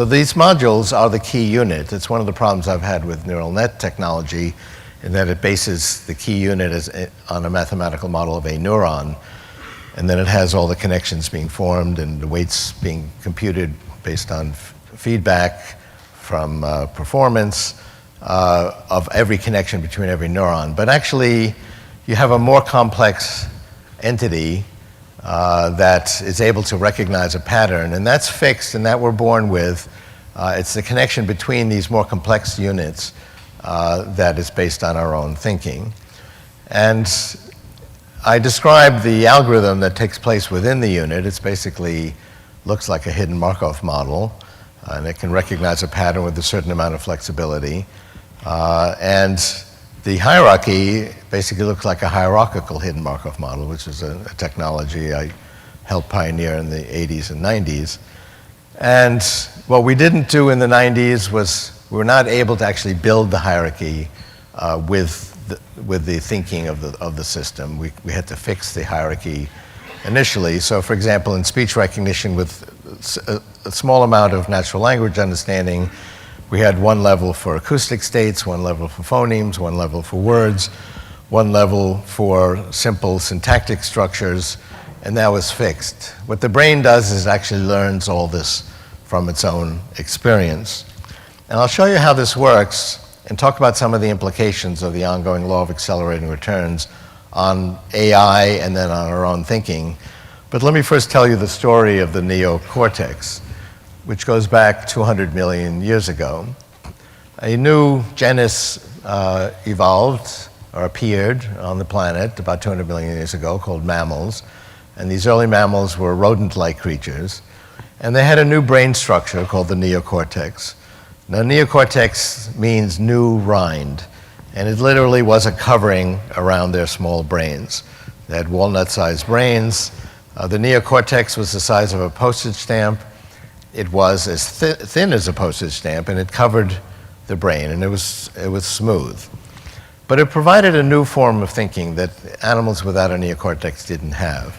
these modules are the key unit. It's one of the problems I've had with neural net technology, in that it bases the key unit on a mathematical model of a neuron, and then it has all the connections being formed and the weights being computed based on feedback from performance of every connection between every neuron. But actually, you have a more complex entity that is able to recognize a pattern, and that's fixed, and that we're born with. It's the connection between these more complex units that is based on our own thinking. And I described the algorithm that takes place within the unit. It's basically looks like a hidden Markov model, and it can recognize a pattern with a certain amount of flexibility. And the hierarchy basically looks like a hierarchical hidden Markov model, which is a technology I helped pioneer in the 80s and 90s. And what we didn't do in the 90s was we were not able to actually build the hierarchy with the thinking of the system. We had to fix the hierarchy initially. So for example, in speech recognition with a small amount of natural language understanding, we had one level for acoustic states, one level for phonemes, one level for words, one level for simple syntactic structures, and that was fixed. What the brain does is it actually learns all this from its own experience. And I'll show you how this works and talk about some of the implications of the ongoing law of accelerating returns on AI and then on our own thinking. But let me first tell you the story of the neocortex, which goes back 200 million years ago. A new genus evolved or appeared on the planet about 200 million years ago called mammals. And these early mammals were rodent-like creatures. And they had a new brain structure called the neocortex. Now, neocortex means new rind. And it literally was a covering around their small brains. They had walnut-sized brains. The neocortex was the size of a postage stamp. It was as thin as a postage stamp, and it covered the brain, and it was smooth. But it provided a new form of thinking that animals without a neocortex didn't have.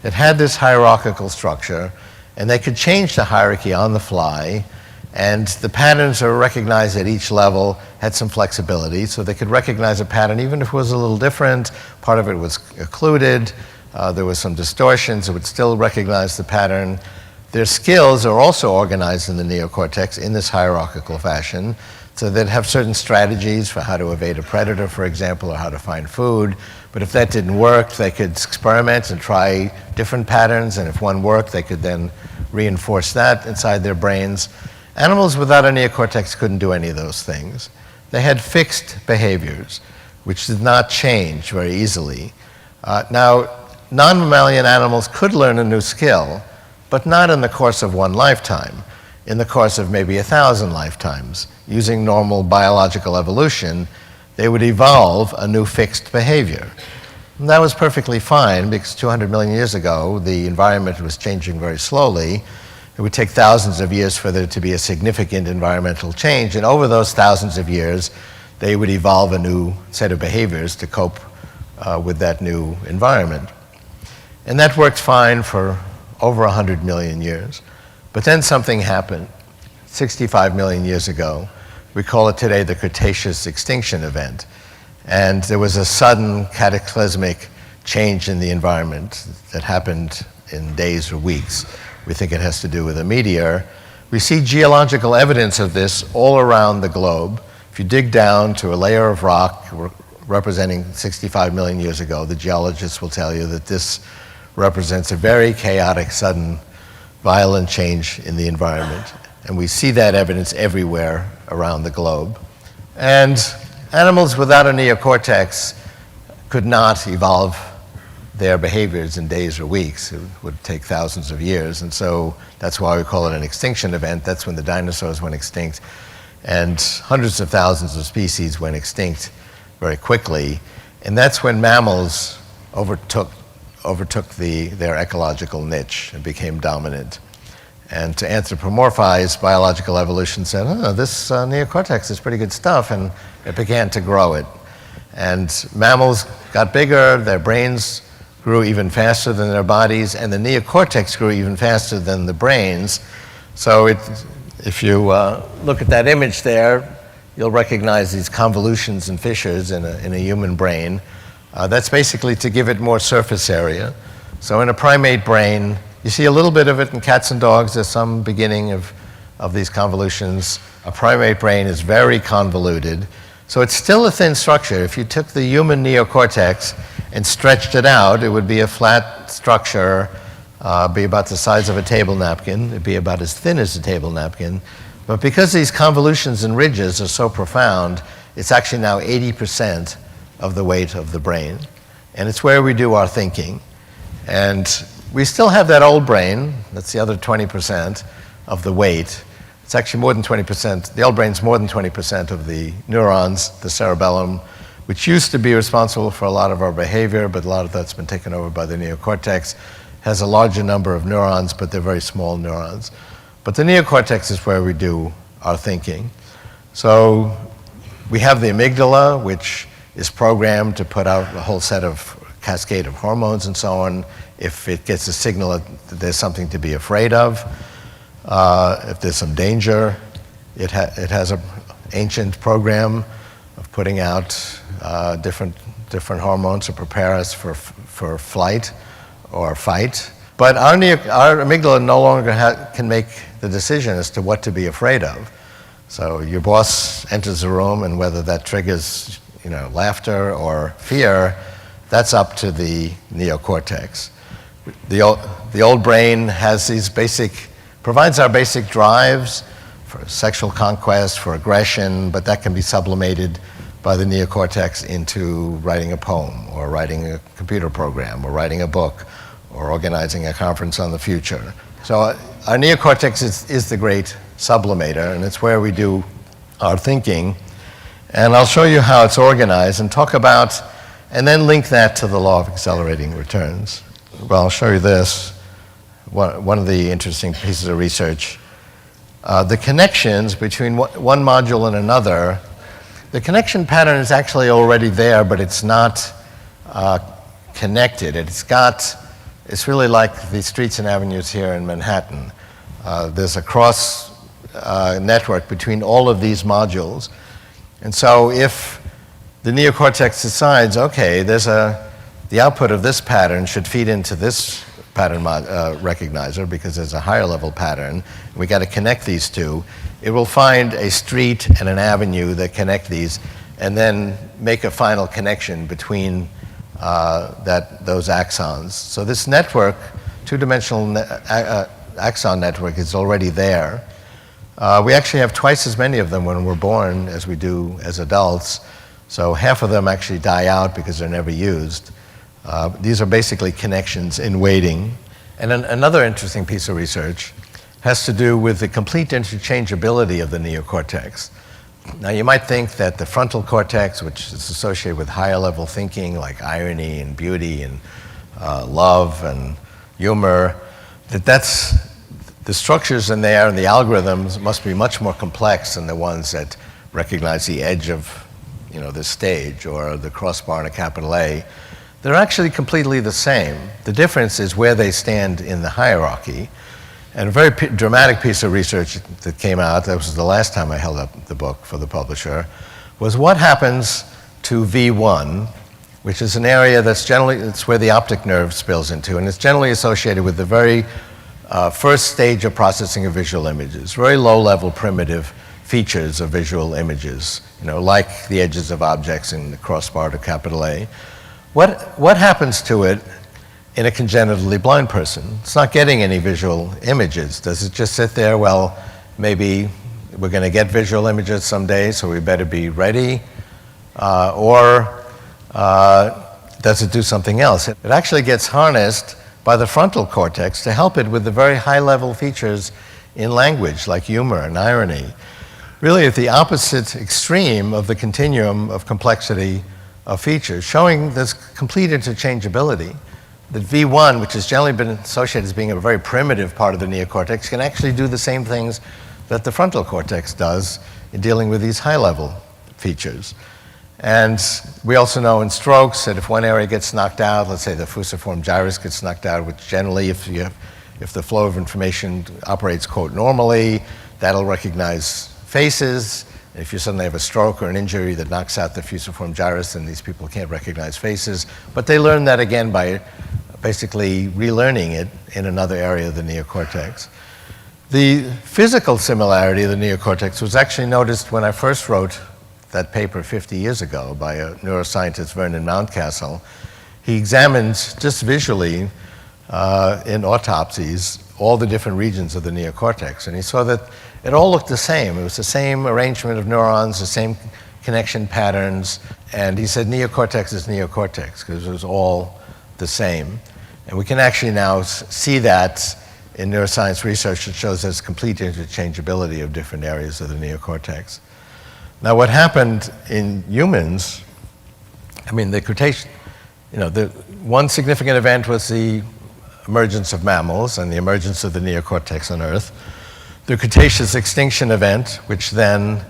It had this hierarchical structure, and they could change the hierarchy on the fly, and the patterns are recognized at each level had some flexibility, so they could recognize a pattern even if it was a little different. Part of it was occluded. There was some distortions. It would still recognize the pattern. Their skills are also organized in the neocortex in this hierarchical fashion, so they'd have certain strategies for how to evade a predator, for example, or how to find food. But if that didn't work, they could experiment and try different patterns, and if one worked, they could then reinforce that inside their brains. Animals without a neocortex couldn't do any of those things. They had fixed behaviors, which did not change very easily. Now, non-mammalian animals could learn a new skill, but not in the course of one lifetime, in the course of maybe 1,000 lifetimes. Using normal biological evolution, they would evolve a new fixed behavior. And that was perfectly fine because 200 million years ago, the environment was changing very slowly. It would take thousands of years for there to be a significant environmental change, and over those thousands of years, they would evolve a new set of behaviors to cope with that new environment. And that worked fine for over 100 million years. But then something happened 65 million years ago. We call it today the Cretaceous extinction event. And there was a sudden cataclysmic change in the environment that happened in days or weeks. We think it has to do with a meteor. We see geological evidence of this all around the globe. If you dig down to a layer of rock representing 65 million years ago, the geologists will tell you that this represents a very chaotic, sudden, violent change in the environment. And we see that evidence everywhere around the globe. And animals without a neocortex could not evolve their behaviors in days or weeks. It would take thousands of years. And so that's why we call it an extinction event. That's when the dinosaurs went extinct. And hundreds of thousands of species went extinct very quickly. And that's when mammals overtook their ecological niche and became dominant. And to anthropomorphize, biological evolution said, oh, this neocortex is pretty good stuff, and it began to grow it. And mammals got bigger, their brains grew even faster than their bodies, and the neocortex grew even faster than the brains. So if you look at that image there, you'll recognize these convolutions and fissures in a human brain. That's basically to give it more surface area. So in a primate brain, you see a little bit of it in cats and dogs. There's some beginning of these convolutions. A primate brain is very convoluted. So it's still a thin structure. If you took the human neocortex and stretched it out, it would be a flat structure, be about the size of a table napkin. It'd be about as thin as a table napkin. But because these convolutions and ridges are so profound, it's actually now 80% of the weight of the brain. And it's where we do our thinking. And we still have that old brain, that's the other 20% of the weight. It's actually more than 20%. The old brain's more than 20% of the neurons, the cerebellum, which used to be responsible for a lot of our behavior, but a lot of that's been taken over by the neocortex. Has a larger number of neurons, but they're very small neurons. But the neocortex is where we do our thinking. So we have the amygdala, which is programmed to put out a whole set of cascade of hormones and so on. If it gets a signal that there's something to be afraid of, if there's some danger, it has an ancient program of putting out different hormones to prepare us for flight or fight. But our amygdala no longer can make the decision as to what to be afraid of. So your boss enters the room, and whether that triggers laughter or fear, that's up to the neocortex. The old brain has these provides our basic drives for sexual conquest, for aggression, but that can be sublimated by the neocortex into writing a poem, or writing a computer program, or writing a book, or organizing a conference on the future. So our neocortex is the great sublimator, and it's where we do our thinking. And I'll show you how it's organized and talk about, and then link that to the law of accelerating returns. Well, I'll show you this. One of the interesting pieces of research. The connections between one module and another, the connection pattern is actually already there, but it's not connected. It's really like the streets and avenues here in Manhattan. There's a cross network between all of these modules. And so if the neocortex decides, okay, the output of this pattern should feed into this pattern recognizer because there's a higher level pattern, we got to connect these two, it will find a street and an avenue that connect these and then make a final connection between those axons. So this network, two-dimensional axon network, is already there. We actually have twice as many of them when we're born as we do as adults. So half of them actually die out because they're never used. These are basically connections in waiting. And another interesting piece of research has to do with the complete interchangeability of the neocortex. Now, you might think that the frontal cortex, which is associated with higher level thinking like irony and beauty and love and humor, that's the structures in there and the algorithms must be much more complex than the ones that recognize the edge of this stage or the crossbar in a capital A. They're actually completely the same. The difference is where they stand in the hierarchy. And a very dramatic piece of research that came out, that was the last time I held up the book for the publisher, was what happens to V1, which is an area it's where the optic nerve spills into, and it's generally associated with the very first stage of processing of visual images, very low-level primitive features of visual images, like the edges of objects in the crossbar to capital A. What happens to it in a congenitally blind person? It's not getting any visual images. Does it just sit there? Well, maybe we're going to get visual images someday, so we better be ready. Or does it do something else? It actually gets harnessed by the frontal cortex to help it with the very high-level features in language, like humor and irony. Really at the opposite extreme of the continuum of complexity of features, showing this complete interchangeability. That V1, which has generally been associated as being a very primitive part of the neocortex, can actually do the same things that the frontal cortex does in dealing with these high-level features. And we also know in strokes that if one area gets knocked out, let's say the fusiform gyrus gets knocked out, which generally, if the flow of information operates, quote, normally, that'll recognize faces. If you suddenly have a stroke or an injury that knocks out the fusiform gyrus, then these people can't recognize faces. But they learn that again by basically relearning it in another area of the neocortex. The physical similarity of the neocortex was actually noticed when I first wrote that paper 50 years ago by a neuroscientist, Vernon Mountcastle. He examined just visually in autopsies all the different regions of the neocortex, and he saw that it all looked the same. It was the same arrangement of neurons, the same connection patterns, and he said neocortex is neocortex because it was all the same. And we can actually now see that in neuroscience research that shows there's complete interchangeability of different areas of the neocortex. Now what happened in humans, I mean the Cretaceous, the one significant event was the emergence of mammals and the emergence of the neocortex on Earth. The Cretaceous extinction event, which then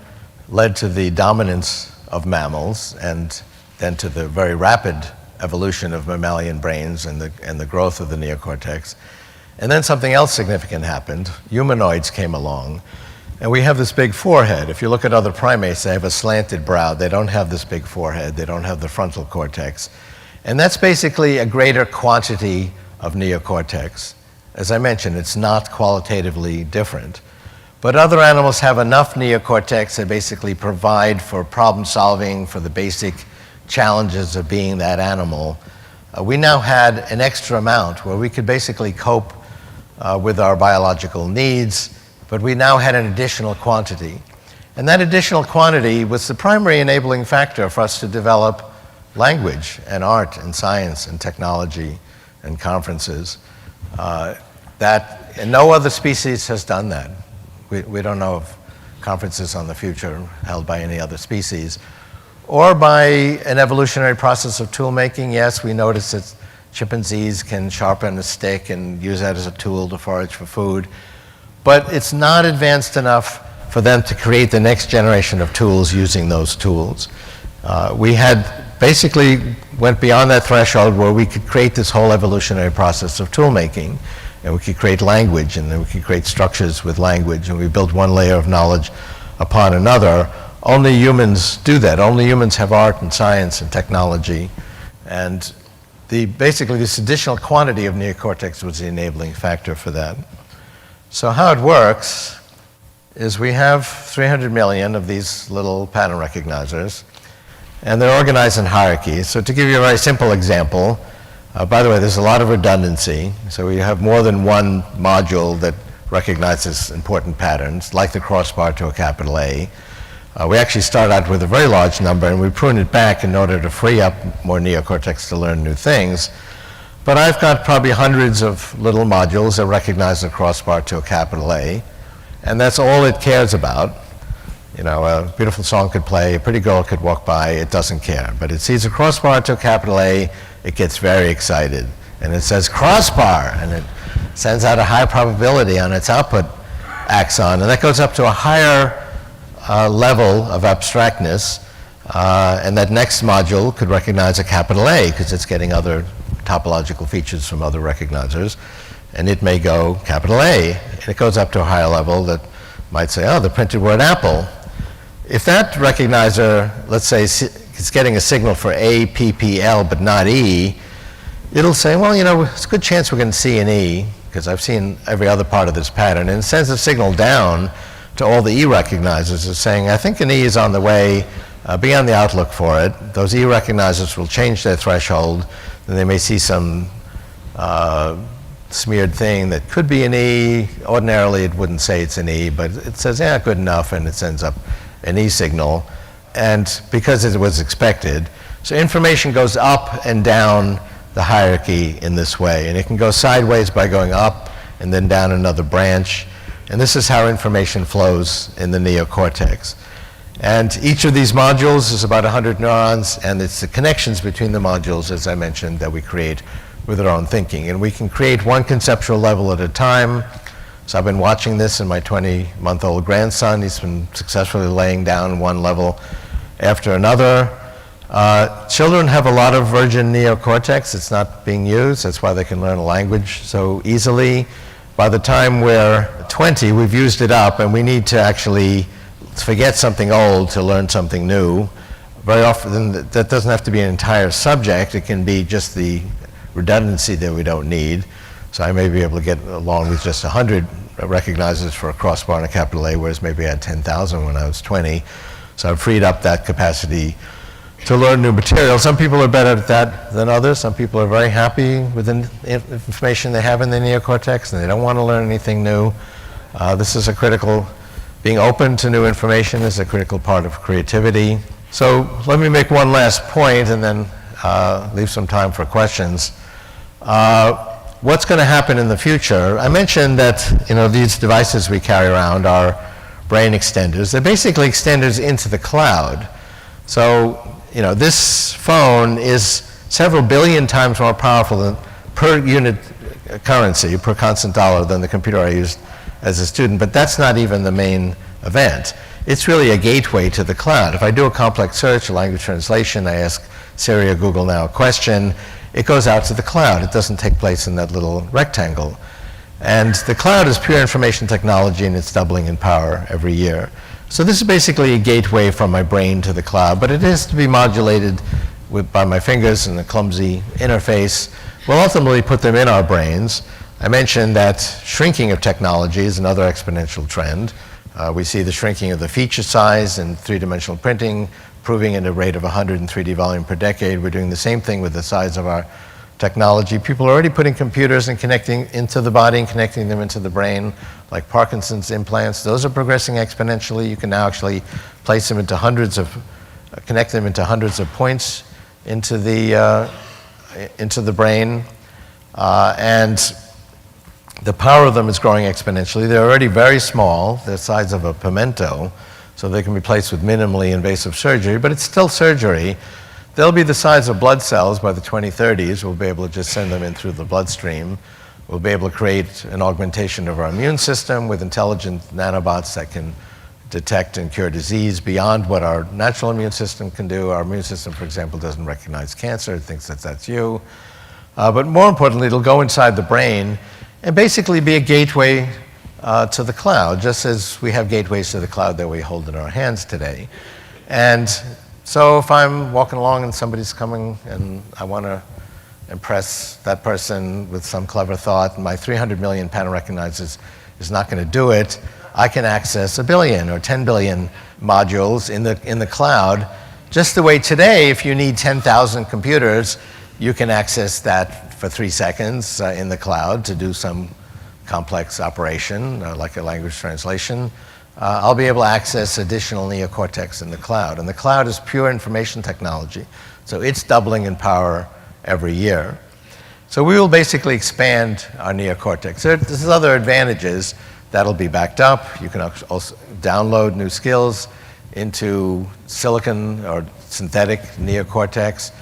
led to the dominance of mammals and then to the very rapid evolution of mammalian brains and the growth of the neocortex. And then something else significant happened. Humanoids came along, and we have this big forehead. If you look at other primates, they have a slanted brow. They don't have this big forehead. They don't have the frontal cortex. And that's basically a greater quantity of neocortex. As I mentioned, it's not qualitatively different. But other animals have enough neocortex that basically provide for problem solving, for the basic challenges of being that animal. We now had an extra amount where we could basically cope with our biological needs, but we now had an additional quantity. And that additional quantity was the primary enabling factor for us to develop language and art and science and technology and conferences. And no other species has done that. We don't know of conferences on the future held by any other species. Or by an evolutionary process of tool making. Yes, we notice that chimpanzees can sharpen a stick and use that as a tool to forage for food. But it's not advanced enough for them to create the next generation of tools using those tools. We had basically went beyond that threshold where we could create this whole evolutionary process of tool making. And we could create language, and then we could create structures with language, and we build one layer of knowledge upon another. Only humans do that. Only humans have art and science and technology. And basically this additional quantity of neocortex was the enabling factor for that. So how it works is we have 300 million of these little pattern recognizers, and they're organized in hierarchies. So to give you a very simple example, by the way, there's a lot of redundancy. So we have more than one module that recognizes important patterns, like the crossbar to a capital A. We actually start out with a very large number, and we prune it back in order to free up more neocortex to learn new things. But I've got probably hundreds of little modules that recognize the crossbar to a capital A, and that's all it cares about. A beautiful song could play, a pretty girl could walk by, it doesn't care. But it sees a crossbar to a capital A, it gets very excited. And it says crossbar, and it sends out a high probability on its output axon, and that goes up to a higher level of abstractness, and that next module could recognize a capital A because it's getting other topological features from other recognizers, and it may go capital A, and it goes up to a higher level that might say, oh, the printed word apple. If that recognizer, let's say, is getting a signal for A, P, P, L, but not E, it'll say, well, it's a good chance we're going to see an E, because I've seen every other part of this pattern, and it sends a signal down to all the E recognizers is saying, I think an E is on the way, be on the outlook for it. Those E recognizers will change their threshold, and they may see some smeared thing that could be an E. Ordinarily it wouldn't say it's an E, but it says, yeah, good enough, and it sends up an E signal. And because it was expected, so information goes up and down the hierarchy in this way, and it can go sideways by going up and then down another branch. And this is how information flows in the neocortex. And each of these modules is about 100 neurons, and it's the connections between the modules, as I mentioned, that we create with our own thinking. And we can create one conceptual level at a time. So I've been watching this in my 20-month-old grandson. He's been successfully laying down one level after another. Children have a lot of virgin neocortex. It's not being used. That's why they can learn a language so easily. By the time we're 20, we've used it up, and we need to actually forget something old to learn something new. Very often that doesn't have to be an entire subject. It can be just the redundancy that we don't need. So I may be able to get along with just 100 recognizers for a crossbar and a capital A, whereas maybe I had 10,000 when I was 20. So I've freed up that capacity to learn new material. Some people are better at that than others. Some people are very happy with the information they have in their neocortex and they don't want to learn anything new. This is a critical, being open to new information is a critical part of creativity. So let me make one last point and then leave some time for questions. What's going to happen in the future? I mentioned that these devices we carry around are brain extenders. They're basically extenders into the cloud. So this phone is several billion times more powerful than, per unit currency, per constant dollar, than the computer I used as a student. But that's not even the main event. It's really a gateway to the cloud. If I do a complex search, a language translation, I ask Siri or Google now a question, it goes out to the cloud. It doesn't take place in that little rectangle. And the cloud is pure information technology, and it's doubling in power every year. So this is basically a gateway from my brain to the cloud, but it is to be modulated by my fingers and a clumsy interface. We'll ultimately put them in our brains. I mentioned that shrinking of technology is another exponential trend. We see the shrinking of the feature size in three-dimensional printing, improving at a rate of 100 in 3D volume per decade. We're doing the same thing with the size of our technology. People are already putting computers and connecting into the body and connecting them into the brain, like Parkinson's implants. Those are progressing exponentially. You can now actually place them into connect them into hundreds of points into the brain. And the power of them is growing exponentially. They're already very small. They're the size of a pimento, so they can be placed with minimally invasive surgery, but it's still surgery. They'll be the size of blood cells by the 2030s. We'll be able to just send them in through the bloodstream. We'll be able to create an augmentation of our immune system with intelligent nanobots that can detect and cure disease beyond what our natural immune system can do. Our immune system, for example, doesn't recognize cancer. It thinks that that's you. But more importantly, it'll go inside the brain and basically be a gateway to the cloud, just as we have gateways to the cloud that we hold in our hands today. And so if I'm walking along and somebody's coming and I want to impress that person with some clever thought, and my 300 million pattern recognizers is not going to do it, I can access 1 billion or 10 billion modules in the cloud. Just the way today, if you need 10,000 computers, you can access that for 3 seconds in the cloud to do some complex operation, like a language translation. I'll be able to access additional neocortex in the cloud. And the cloud is pure information technology, so it's doubling in power every year. So we will basically expand our neocortex. There's other advantages that'll be backed up. You can also download new skills into silicon or synthetic neocortex,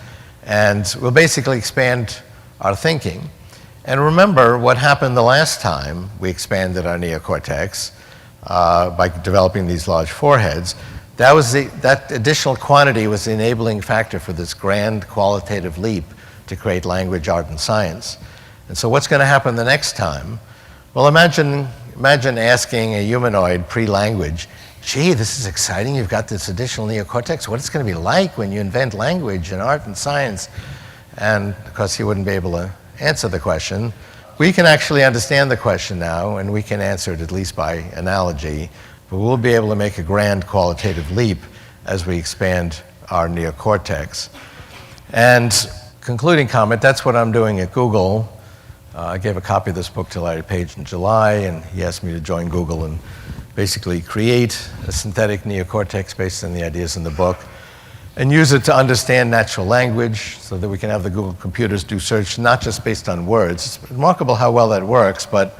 and we'll basically expand our thinking. And remember what happened the last time we expanded our neocortex by developing these large foreheads. That additional quantity was the enabling factor for this grand qualitative leap to create language, art, and science. And so what's going to happen the next time? Well, imagine asking a humanoid pre-language, gee, this is exciting, you've got this additional neocortex, what it's going to be like when you invent language and art and science? And of course, he wouldn't be able to answer the question. We can actually understand the question now, and we can answer it at least by analogy, but we'll be able to make a grand qualitative leap as we expand our neocortex. And concluding comment, that's what I'm doing at Google. I gave a copy of this book to Larry Page in July, and he asked me to join Google and basically create a synthetic neocortex based on the ideas in the book and use it to understand natural language so that we can have the Google computers do search not just based on words. It's remarkable how well that works, but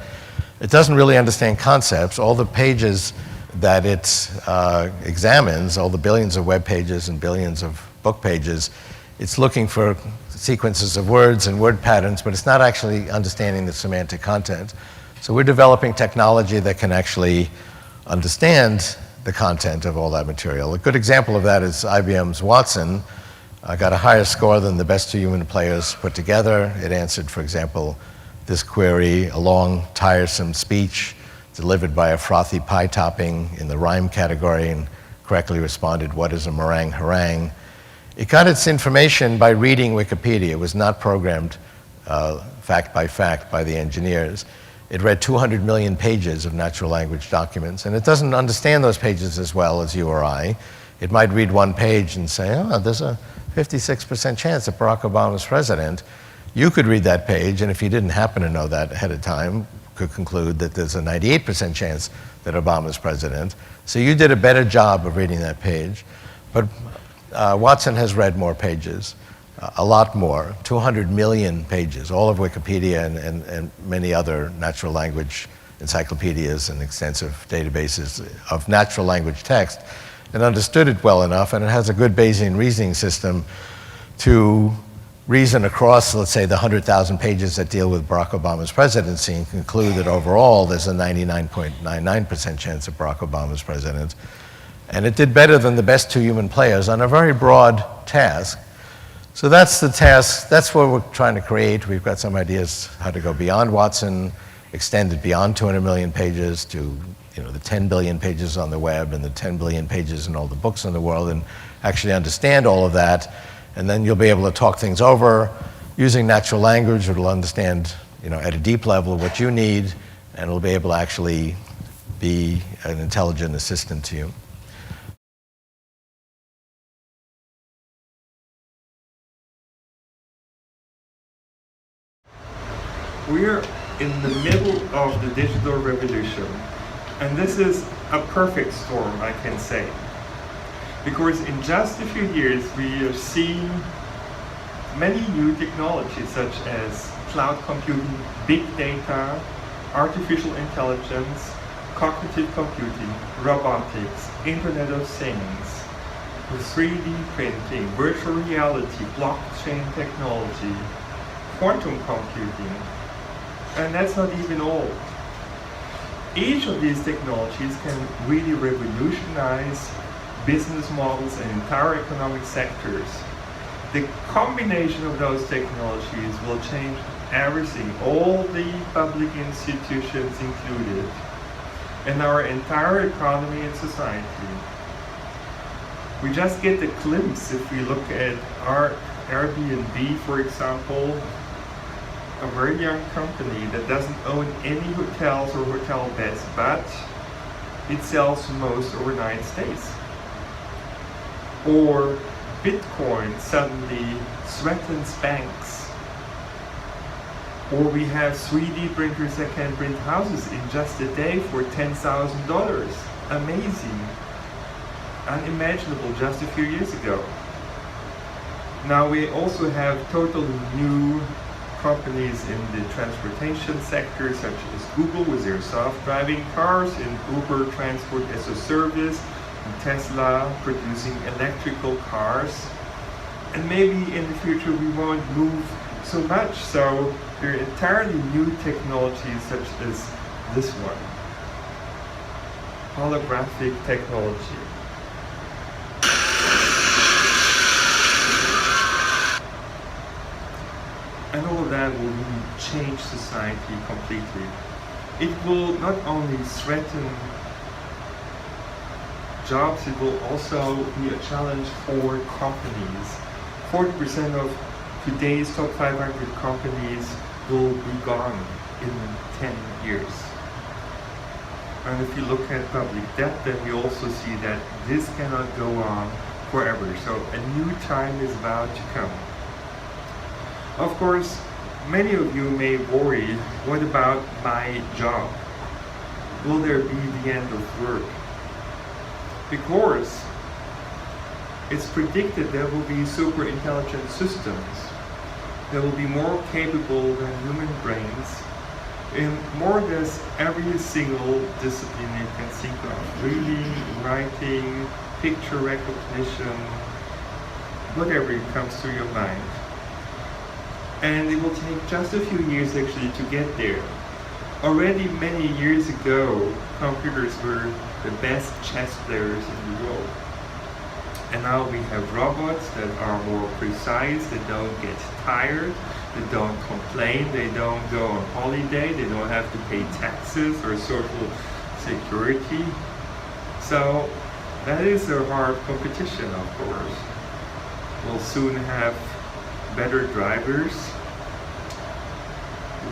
it doesn't really understand concepts. All the pages that it examines, all the billions of web pages and billions of book pages, it's looking for sequences of words and word patterns, but it's not actually understanding the semantic content. So we're developing technology that can actually understand the content of all that material. A good example of that is IBM's Watson. Got a higher score than the best two human players put together. It answered, for example, this query, a long, tiresome speech delivered by a frothy pie topping in the rhyme category and correctly responded, "What is a meringue harangue?" It got its information by reading Wikipedia. It was not programmed fact by fact by the engineers. It read 200 million pages of natural language documents, and it doesn't understand those pages as well as you or I. It might read one page and say, oh, there's a 56% chance that Barack Obama is president. You could read that page, and if you didn't happen to know that ahead of time, could conclude that there's a 98% chance that Obama is president. So you did a better job of reading that page. But Watson has read more pages, a lot more, 200 million pages, all of Wikipedia and many other natural language encyclopedias and extensive databases of natural language text, and understood it well enough, and it has a good Bayesian reasoning system to reason across, let's say, the 100,000 pages that deal with Barack Obama's presidency and conclude that overall there's a 99.99% chance that Barack Obama is president. And it did better than the best two human players on a very broad task. So that's the task, that's what we're trying to create. We've got some ideas how to go beyond Watson, extend it beyond 200 million pages to the 10 billion pages on the web and the 10 billion pages in all the books in the world, and actually understand all of that. And then you'll be able to talk things over using natural language. It'll understand, at a deep level what you need, and it'll be able to actually be an intelligent assistant to you. We're in the middle of the digital revolution, and this is a perfect storm, I can say. Because in just a few years, we are seeing many new technologies such as cloud computing, big data, artificial intelligence, cognitive computing, robotics, Internet of Things, 3D printing, virtual reality, blockchain technology, quantum computing, and that's not even all. Each of these technologies can really revolutionize business models and entire economic sectors. The combination of those technologies will change everything, all the public institutions included, and our entire economy and society. We just get a glimpse if we look at our Airbnb, for example, a very young company that doesn't own any hotels or hotel beds, but it sells most overnight stays. Or Bitcoin suddenly threatens banks. Or we have 3D printers that can print houses in just a day for $10,000. Amazing. Unimaginable just a few years ago. Now we also have totally new companies in the transportation sector, such as Google with their self-driving cars, and Uber Transport as a Service, and Tesla producing electrical cars. And maybe in the future we won't move so much, so there are entirely new technologies such as this one. Holographic technology. And all of that will really change society completely. It will not only threaten jobs, it will also be a challenge for companies. 40% of today's top 500 companies will be gone in 10 years. And if you look at public debt, then we also see that this cannot go on forever. So a new time is about to come. Of course, many of you may worry, what about my job? Will there be the end of work? Because it's predicted there will be super intelligent systems that will be more capable than human brains in more or less every single discipline you can think of. Reading, writing, picture recognition, whatever comes to your mind. And it will take just a few years actually to get there. Already many years ago, computers were the best chess players in the world. And now we have robots that are more precise, that don't get tired, They don't complain, they don't go on holiday, they don't have to pay taxes or social security. So that is a hard competition, of course. We'll soon have better drivers.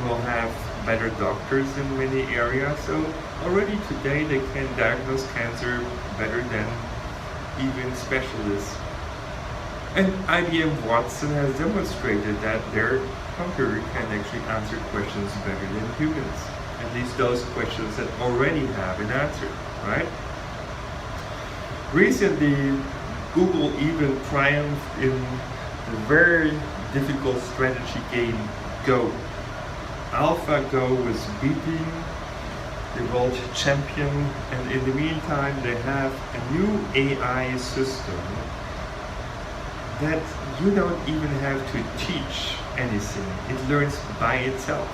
We'll have better doctors in many areas. So already today they can diagnose cancer better than even specialists. And IBM Watson has demonstrated that their computer can actually answer questions better than humans. At least those questions that already have an answer, right? Recently, Google even triumphed in the very difficult strategy game Go. AlphaGo was beating the world champion, and in the meantime they have a new AI system that you don't even have to teach anything. It learns by itself.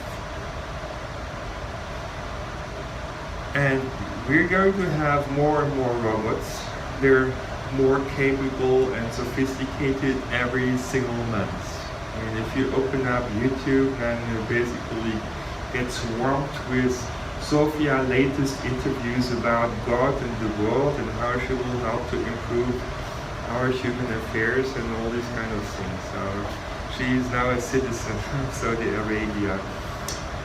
And we're going to have more and more robots. They're more capable and sophisticated every single month. And if you open up YouTube, then you basically get swamped with Sophia's latest interviews about God and the world and how she will help to improve our human affairs and all these kind of things. So she is now a citizen of Saudi Arabia.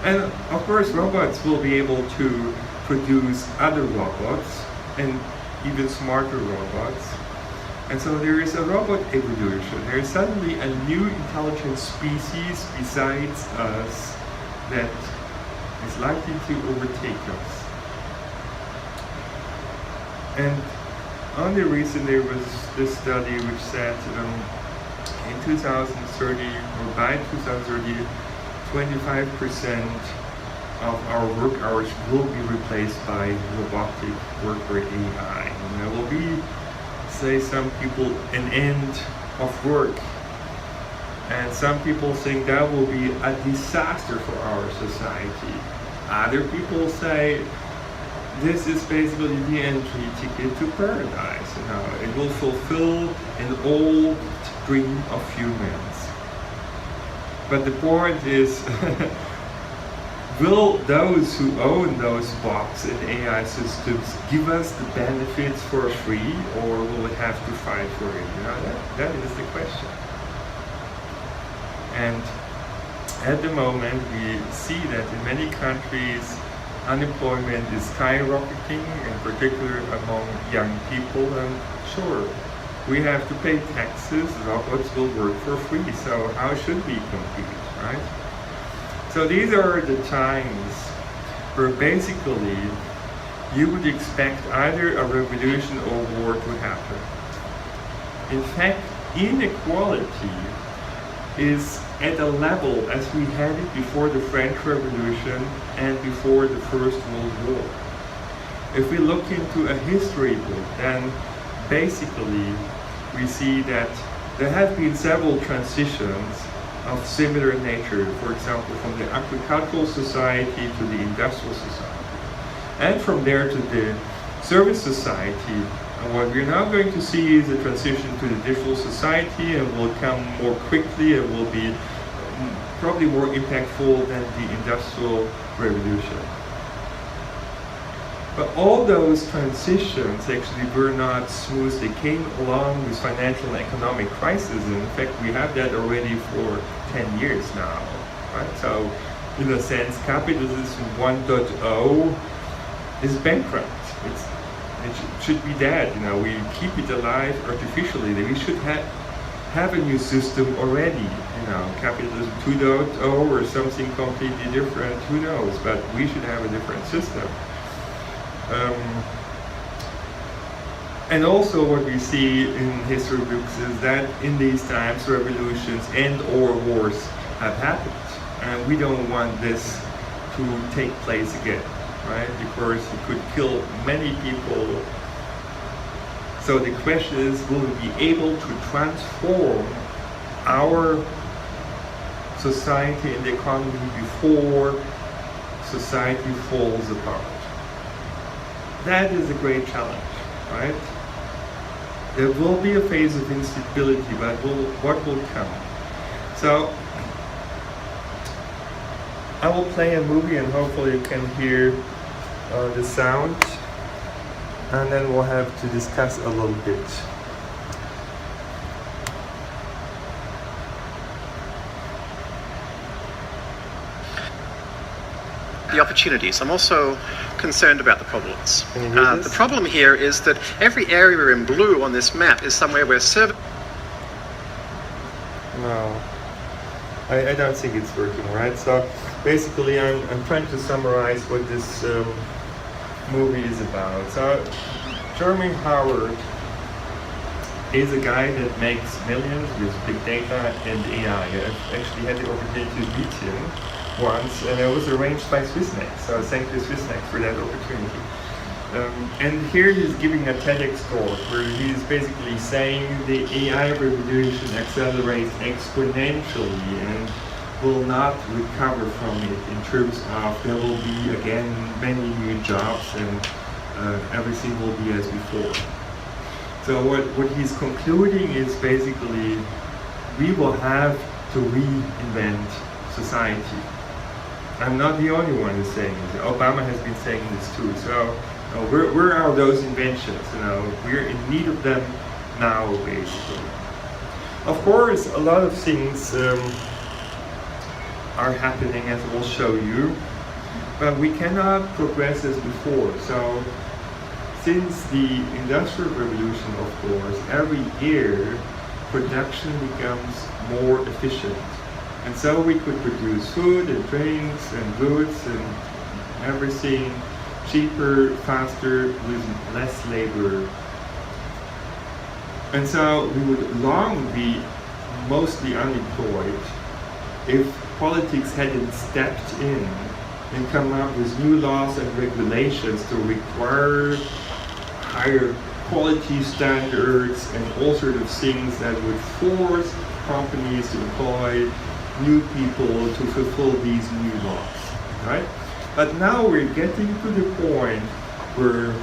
And of course robots will be able to produce other robots and even smarter robots. And so there is a robot evolution. There is suddenly a new intelligent species besides us that is likely to overtake us. And only recently there was this study which said in 2030 or by 2030, 25% of our work hours will be replaced by robotic work or AI. And there will be, say some people, an end of work. And some people think that will be a disaster for our society. Other people say this is basically the entry ticket to paradise. You know, it will fulfill an old dream of humans. But the point is, will those who own those bots and AI systems give us the benefits for free, or will we have to fight for it? You know, that is the question. And at the moment, we see that in many countries, unemployment is skyrocketing, in particular among young people. And sure, we have to pay taxes, robots will work for free, so how should we compete, right? So these are the times where basically you would expect either a revolution or war to happen. In fact, inequality is at a level as we had it before the French Revolution and before the First World War. If we look into a history book, then basically we see that there have been several transitions of similar nature, for example, from the agricultural society to the industrial society, and from there to the service society. And what we're now going to see is a transition to the digital society, and will come more quickly and will be probably more impactful than the Industrial Revolution. But all those transitions actually were not smooth. They came along with financial and economic crisis. And in fact, we have that already for 10 years now, right? So, in a sense, capitalism 1.0 is bankrupt. It should be dead. You know, we keep it alive artificially. We should have a new system already. You know, capitalism 2.0 or something completely different. Who knows? But we should have a different system. And also what we see in history books is that in these times revolutions and or wars have happened, and we don't want this to take place again, right? Because it could kill many people. So the question is, will we be able to transform our society and the economy before society falls apart? That is a great challenge, right? There will be a phase of instability, but what will come? So I will play a movie and hopefully you can hear the sound, and then we'll have to discuss a little bit. The opportunities. I'm also concerned about the problems. Can you hear this? The problem here is that every area in blue on this map is somewhere where service. No, I don't think it's working, right? So basically I'm trying to summarize what this movie is about. So Jeremy Howard is a guy that makes millions with big data and AI. I've actually had the opportunity to meet him once, and it was arranged by Swissnex, so thank you Swissnex for that opportunity. And here he's giving a TEDx talk where he's basically saying the AI revolution accelerates exponentially and will not recover from it in terms of there will be again many new jobs and everything will be as before. So what he's concluding is basically we will have to reinvent society. I'm not the only one who's saying this. Obama has been saying this too. So where are those inventions? We're in need of them now, basically. Of course, a lot of things are happening, as we'll show you, but we cannot progress as before. So since the Industrial Revolution, of course, every year production becomes more efficient. And so we could produce food and drinks and goods and everything cheaper, faster, with less labor. And so we would long be mostly unemployed if politics hadn't stepped in and come up with new laws and regulations to require higher quality standards and all sorts of things that would force companies to employ new people to fulfill these new laws, right? But now we're getting to the point where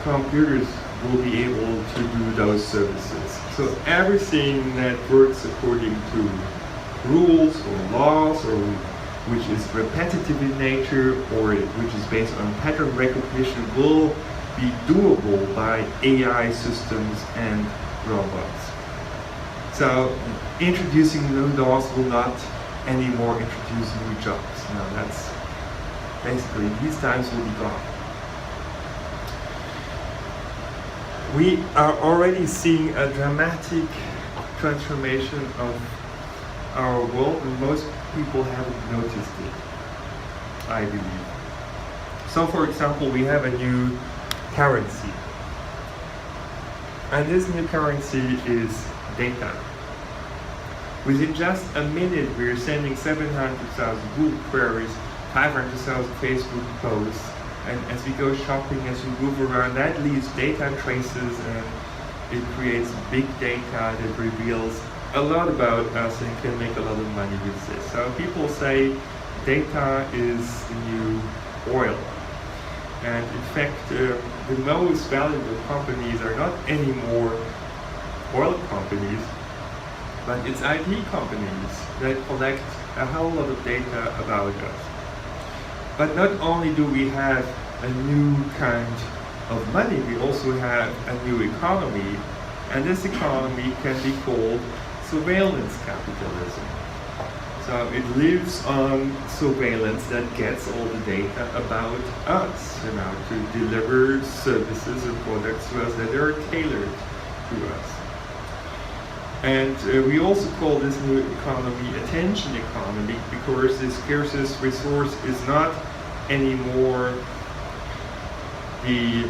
computers will be able to do those services. So everything that works according to rules or laws, or which is repetitive in nature, or which is based on pattern recognition, will be doable by AI systems and robots. So introducing new laws will not anymore introduce new jobs. No, that's basically, these times will be gone. We are already seeing a dramatic transformation of our world, and most people haven't noticed it, I believe. So for example, we have a new currency. And this new currency is data. Within just a minute, we're sending 700,000 Google queries, 500,000 Facebook posts, and as we go shopping, as we move around, that leaves data traces, and it creates big data that reveals a lot about us and can make a lot of money with this. So people say data is the new oil. And in fact, the most valuable companies are not anymore oil companies, but it's IT companies that collect a whole lot of data about us. But not only do we have a new kind of money, we also have a new economy, and this economy can be called surveillance capitalism. So it lives on surveillance that gets all the data about us, to deliver services and products to us that are tailored to us. And we also call this new economy attention economy, because the scarcest resource is not anymore the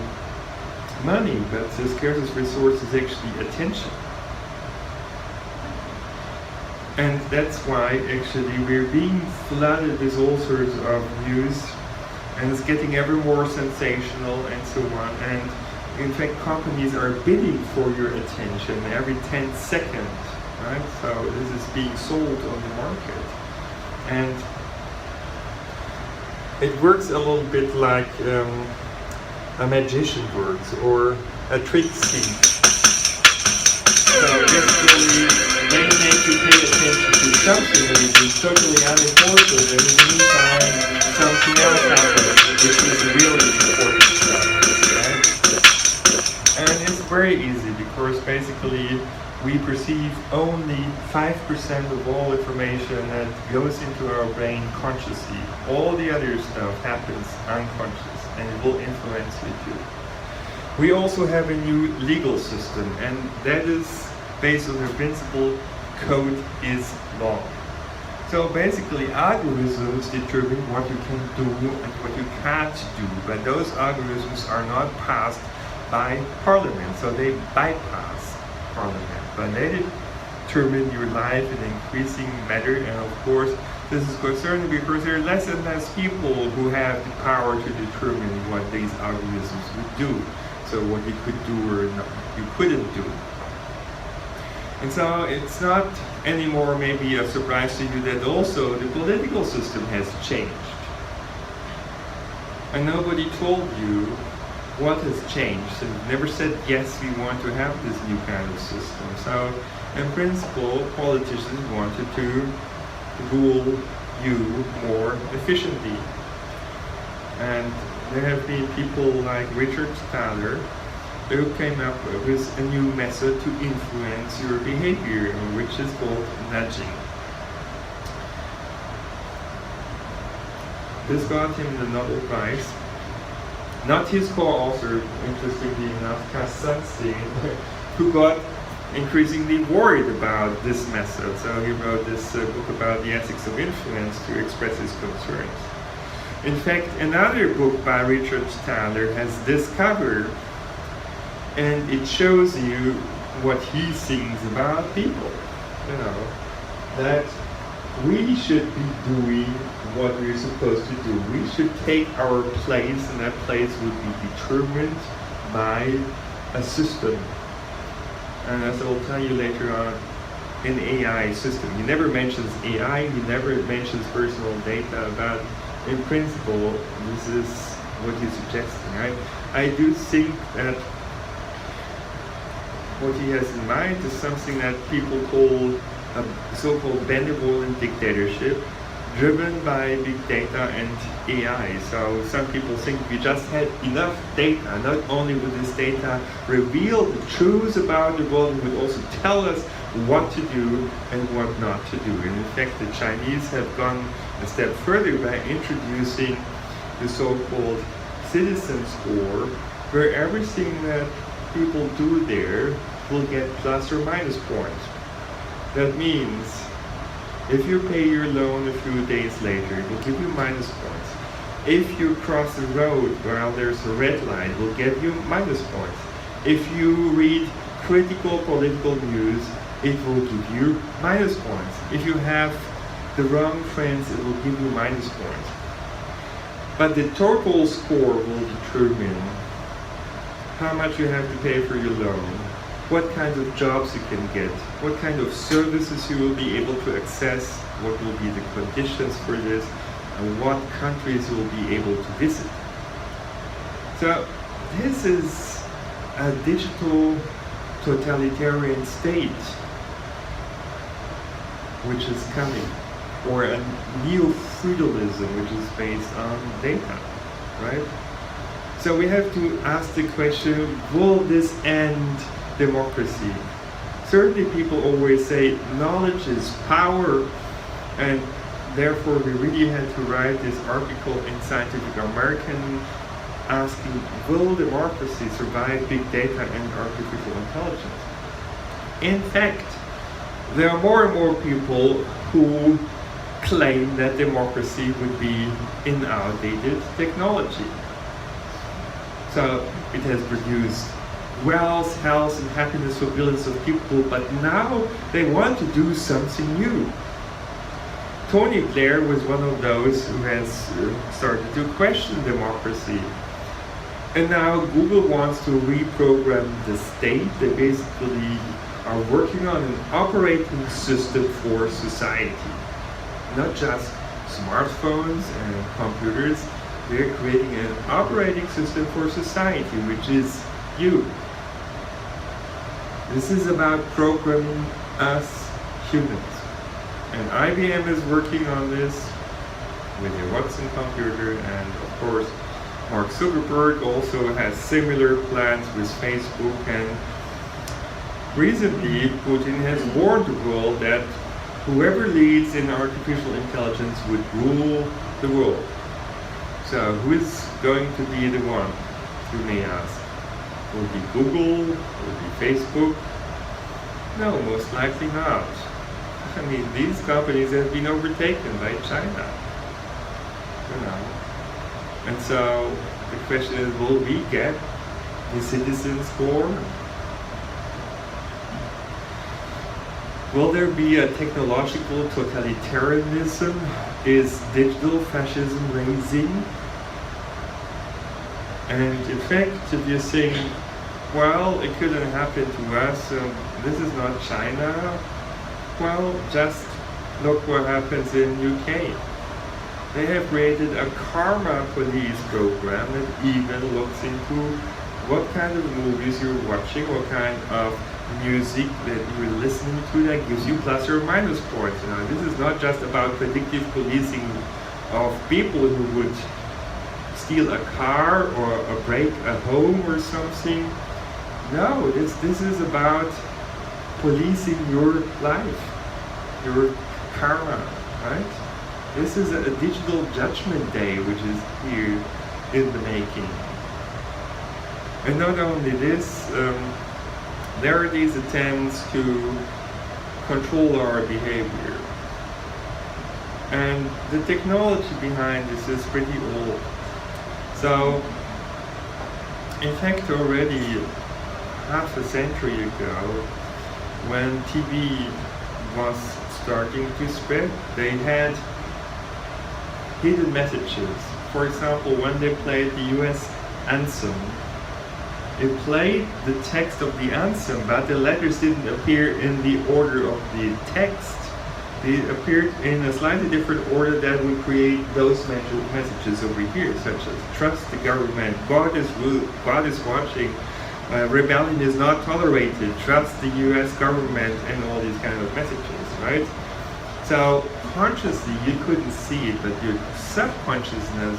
money, but the scarcest resource is actually attention. And that's why actually we're being flooded with all sorts of news, and it's getting ever more sensational and so on. And in fact, companies are bidding for your attention every 10 seconds, right? So this is being sold on the market. And it works a little bit like a magician works, or a trick thief. So basically, they make you pay attention to something which is totally unimportant, and in the meantime, something else happens, which is really important stuff, right? And it's very easy, because basically we perceive only 5% of all information that goes into our brain consciously. All the other stuff happens unconscious, and it will influence you too. We also have a new legal system, and that is based on the principle code is law. So basically algorithms determine what you can do and what you can't do, but those algorithms are not passed by Parliament, so they bypass Parliament, but they determine your life in an increasing manner. And of course this is concerning because there are less and less people who have the power to determine what these algorithms would do, so what you could do or not, you couldn't do. And so it's not anymore maybe a surprise to you that also the political system has changed. And nobody told you what has changed, and never said, yes, we want to have this new kind of system. So in principle, politicians wanted to rule you more efficiently. And there have been people like Richard Thaler who came up with a new method to influence your behavior, which is called nudging. This got him the Nobel Prize. Not his co-author, interestingly enough, Cass Sunstein, who got increasingly worried about this method. So he wrote this book about the ethics of influence to express his concerns. In fact, another book by Richard Thaler has this cover, and it shows you what he thinks about people. You know, that we should be doing what we're supposed to do. We should take our place, and that place would be determined by a system. And as I'll tell you later on, an AI system. He never mentions AI, he never mentions personal data, but in principle, this is what he's suggesting. I do think that what he has in mind is something that people call a so-called benevolent dictatorship, driven by big data and AI. So some people think we just had enough data. Not only would this data reveal the truth about the world, it would also tell us what to do and what not to do. And in fact, the Chinese have gone a step further by introducing the so-called citizen score, where everything that people do there will get plus or minus points. That means if you pay your loan a few days later, it will give you minus points. If you cross the road while there's a red light, it will give you minus points. If you read critical political news, it will give you minus points. If you have the wrong friends, it will give you minus points. But the total score will determine how much you have to pay for your loan, what kinds of jobs you can get, what kind of services you will be able to access, what will be the conditions for this, and what countries you will be able to visit. So this is a digital totalitarian state which is coming, or a neo-feudalism which is based on data, right? So we have to ask the question, will this end democracy? Certainly people always say knowledge is power, and therefore we really had to write this article in Scientific American asking, will democracy survive big data and artificial intelligence? In fact, there are more and more people who claim that democracy would be an outdated technology. So it has produced wealth, health, and happiness for billions of people, but now they want to do something new. Tony Blair was one of those who has started to question democracy. And now Google wants to reprogram the state. They basically are working on an operating system for society. Not just smartphones and computers, they're creating an operating system for society, which is you. This is about programming us humans. And IBM is working on this with the Watson computer, and of course Mark Zuckerberg also has similar plans with Facebook, and recently Putin has warned the world that whoever leads in artificial intelligence would rule the world. So who is going to be the one, you may ask? Will it be Google? Will it be Facebook? No, most likely not. I mean, these companies have been overtaken by China. You know. And so the question is, will we get the citizen score? Will there be a technological totalitarianism? Is digital fascism rising? And in fact, if you're saying, well, it couldn't happen to us, this is not China, well, just look what happens in UK. They have created a karma police program that even looks into what kind of movies you're watching, what kind of music that you're listening to that gives you plus or minus points. You know, this is not just about predictive policing of people who would steal a car or break a home or something. No, this is about policing your life, your karma, right? This is a digital judgment day which is here in the making. And not only this, there are these attempts to control our behavior. And the technology behind this is pretty old. So, in fact, already half a century ago, when TV was starting to spread, they had hidden messages. For example, when they played the US anthem, it played the text of the anthem, but the letters didn't appear in the order of the text. They appeared in a slightly different order that would create those messages over here, such as trust the government, God is watching, rebellion is not tolerated, trust the US government, and all these kind of messages, right? So consciously you couldn't see it, but your subconsciousness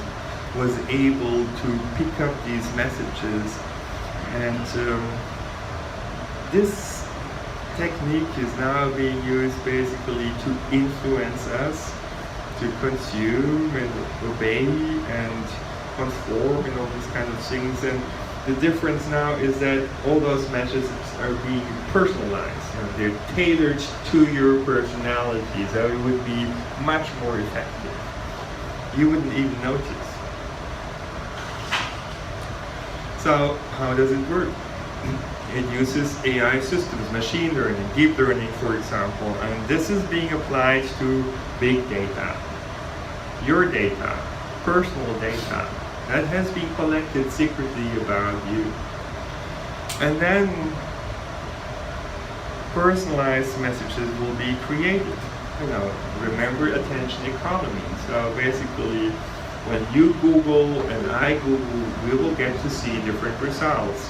was able to pick up these messages. And this technique is now being used basically to influence us, to consume and obey and conform and all these kind of things. And the difference now is that all those messages are being personalized. You know, they're tailored to your personality, so it would be much more effective. You wouldn't even notice. So how does it work? It uses AI systems, machine learning, deep learning, for example, and this is being applied to big data. Your data, personal data, that has been collected secretly about you. And then personalized messages will be created. You know, remember attention economy. So basically, when you Google and I Google, we will get to see different results.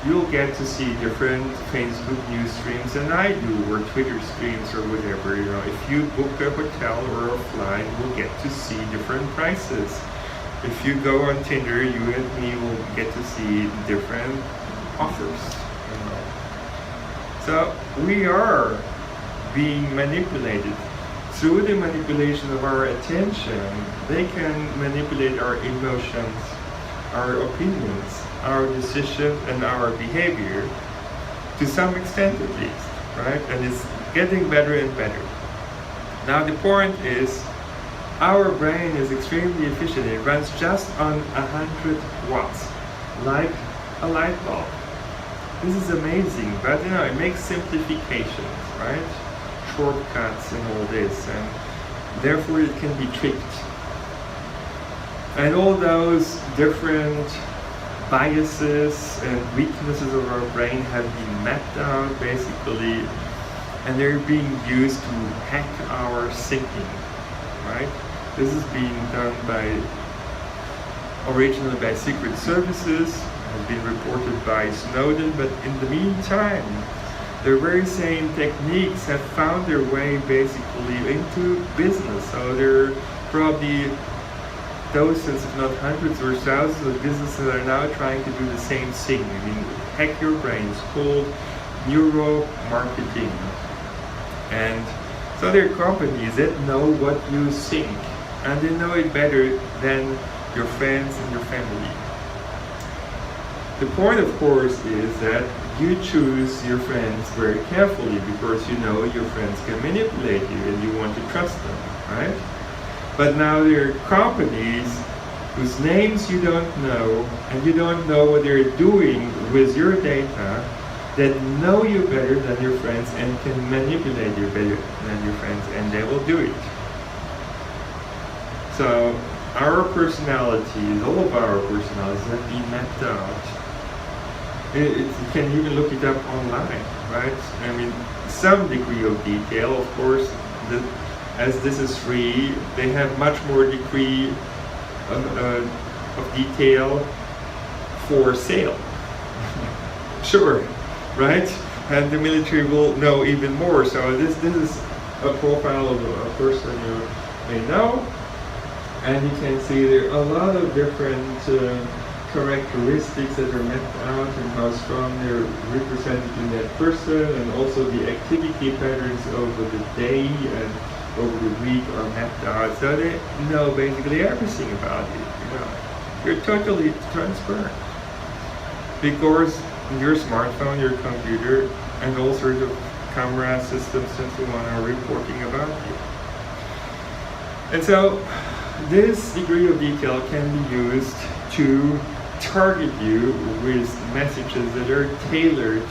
You'll get to see different Facebook news streams than I do, or Twitter streams, or whatever. You know, if you book a hotel or a flight, we'll get to see different prices. If you go on Tinder, you and me will get to see different offers. You know. So we are being manipulated. Through the manipulation of our attention, they can manipulate our emotions, our opinions, our decisions, and our behavior, to some extent at least, right? And it's getting better and better. Now the point is, our brain is extremely efficient. It runs just on 100 watts, like a light bulb. This is amazing, but you know, it makes simplifications, right? Shortcuts and all this, and therefore it can be tricked. And all those different biases and weaknesses of our brain have been mapped out basically, and they're being used to hack our thinking, right? This is being done originally by secret services, has been reported by Snowden, but in the meantime, the very same techniques have found their way basically into business. So there are probably dozens, if not hundreds or thousands of businesses that are now trying to do the same thing. I mean, hack your brain is called neuromarketing. And so there are companies that know what you think, and they know it better than your friends and your family. The point, of course, is that you choose your friends very carefully because you know your friends can manipulate you and you want to trust them, right? But now there are companies whose names you don't know and you don't know what they're doing with your data that know you better than your friends and can manipulate you better than your friends, and they will do it. So our personalities, all of our personalities have been mapped out. You can even look it up online, right? I mean, some degree of detail, of course, as this is free, they have much more degree of detail for sale. Sure, right? And the military will know even more. So this is a profile of a person you may know, and you can see there are a lot of different characteristics that are mapped out and how strong they're represented in that person, and also the activity patterns over the day and over the week are mapped out, so they know basically everything about you. You know, you're totally transparent because your smartphone, your computer, and all sorts of camera systems and so on are reporting about you. And so this degree of detail can be used to target you with messages that are tailored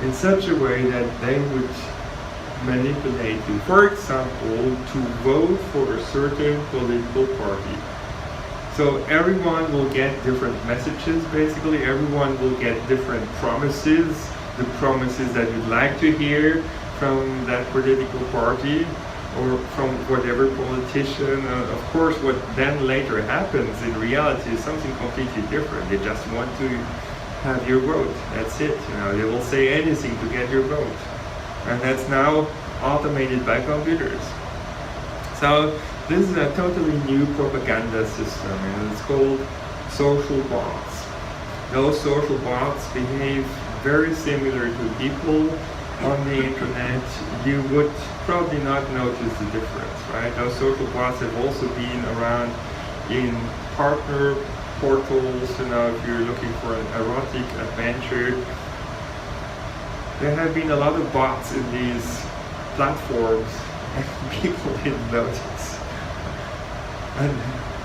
in such a way that they would manipulate you. For example, to vote for a certain political party. So everyone will get different messages, basically. Everyone will get different promises, the promises that you'd like to hear from that political party or from whatever politician. Of course, what then later happens in reality is something completely different. They just want to have your vote. That's it. You know, they will say anything to get your vote. And that's now automated by computers. So this is a totally new propaganda system, and it's called social bots. Those social bots behave very similar to people on the internet. You would probably not notice the difference, right? Those social bots have also been around in partner portals. You know, if you're looking for an erotic adventure, there have been a lot of bots in these platforms, and people didn't notice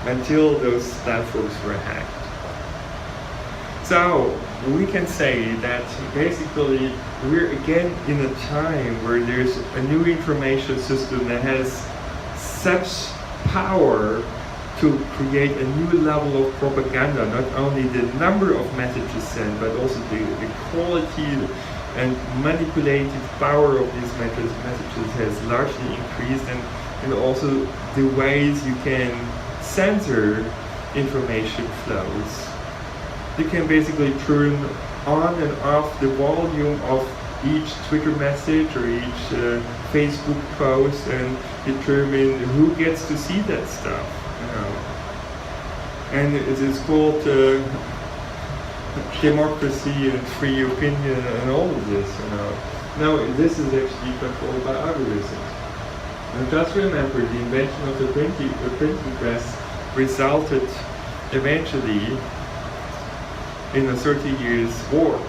until those platforms were hacked. So we can say that basically we're again in a time where there's a new information system that has such power to create a new level of propaganda. Not only the number of messages sent, but also the quality and manipulative power of these messages has largely increased, and also the ways you can censor information flows. You can basically turn on and off the volume of each Twitter message or each Facebook post and determine who gets to see that stuff. You know. And it is called democracy and free opinion and all of this. You know. Now this is actually controlled by algorithms. And just remember, the invention of the printing press resulted eventually in a 30 years war.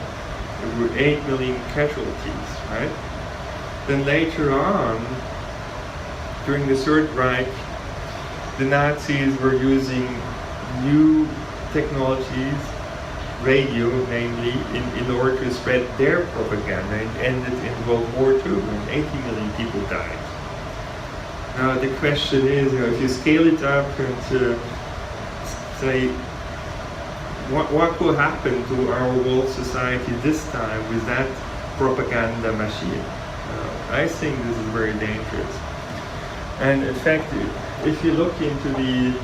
There were 8 million casualties, right? Then later on, during the Third Reich, the Nazis were using new technologies, radio namely, in order to spread their propaganda, and ended in World War II when 80 million people died. Now the question is, you know, if you scale it up and say, what will happen to our world society this time with that propaganda machine? I think this is very dangerous. And in fact, if you look into the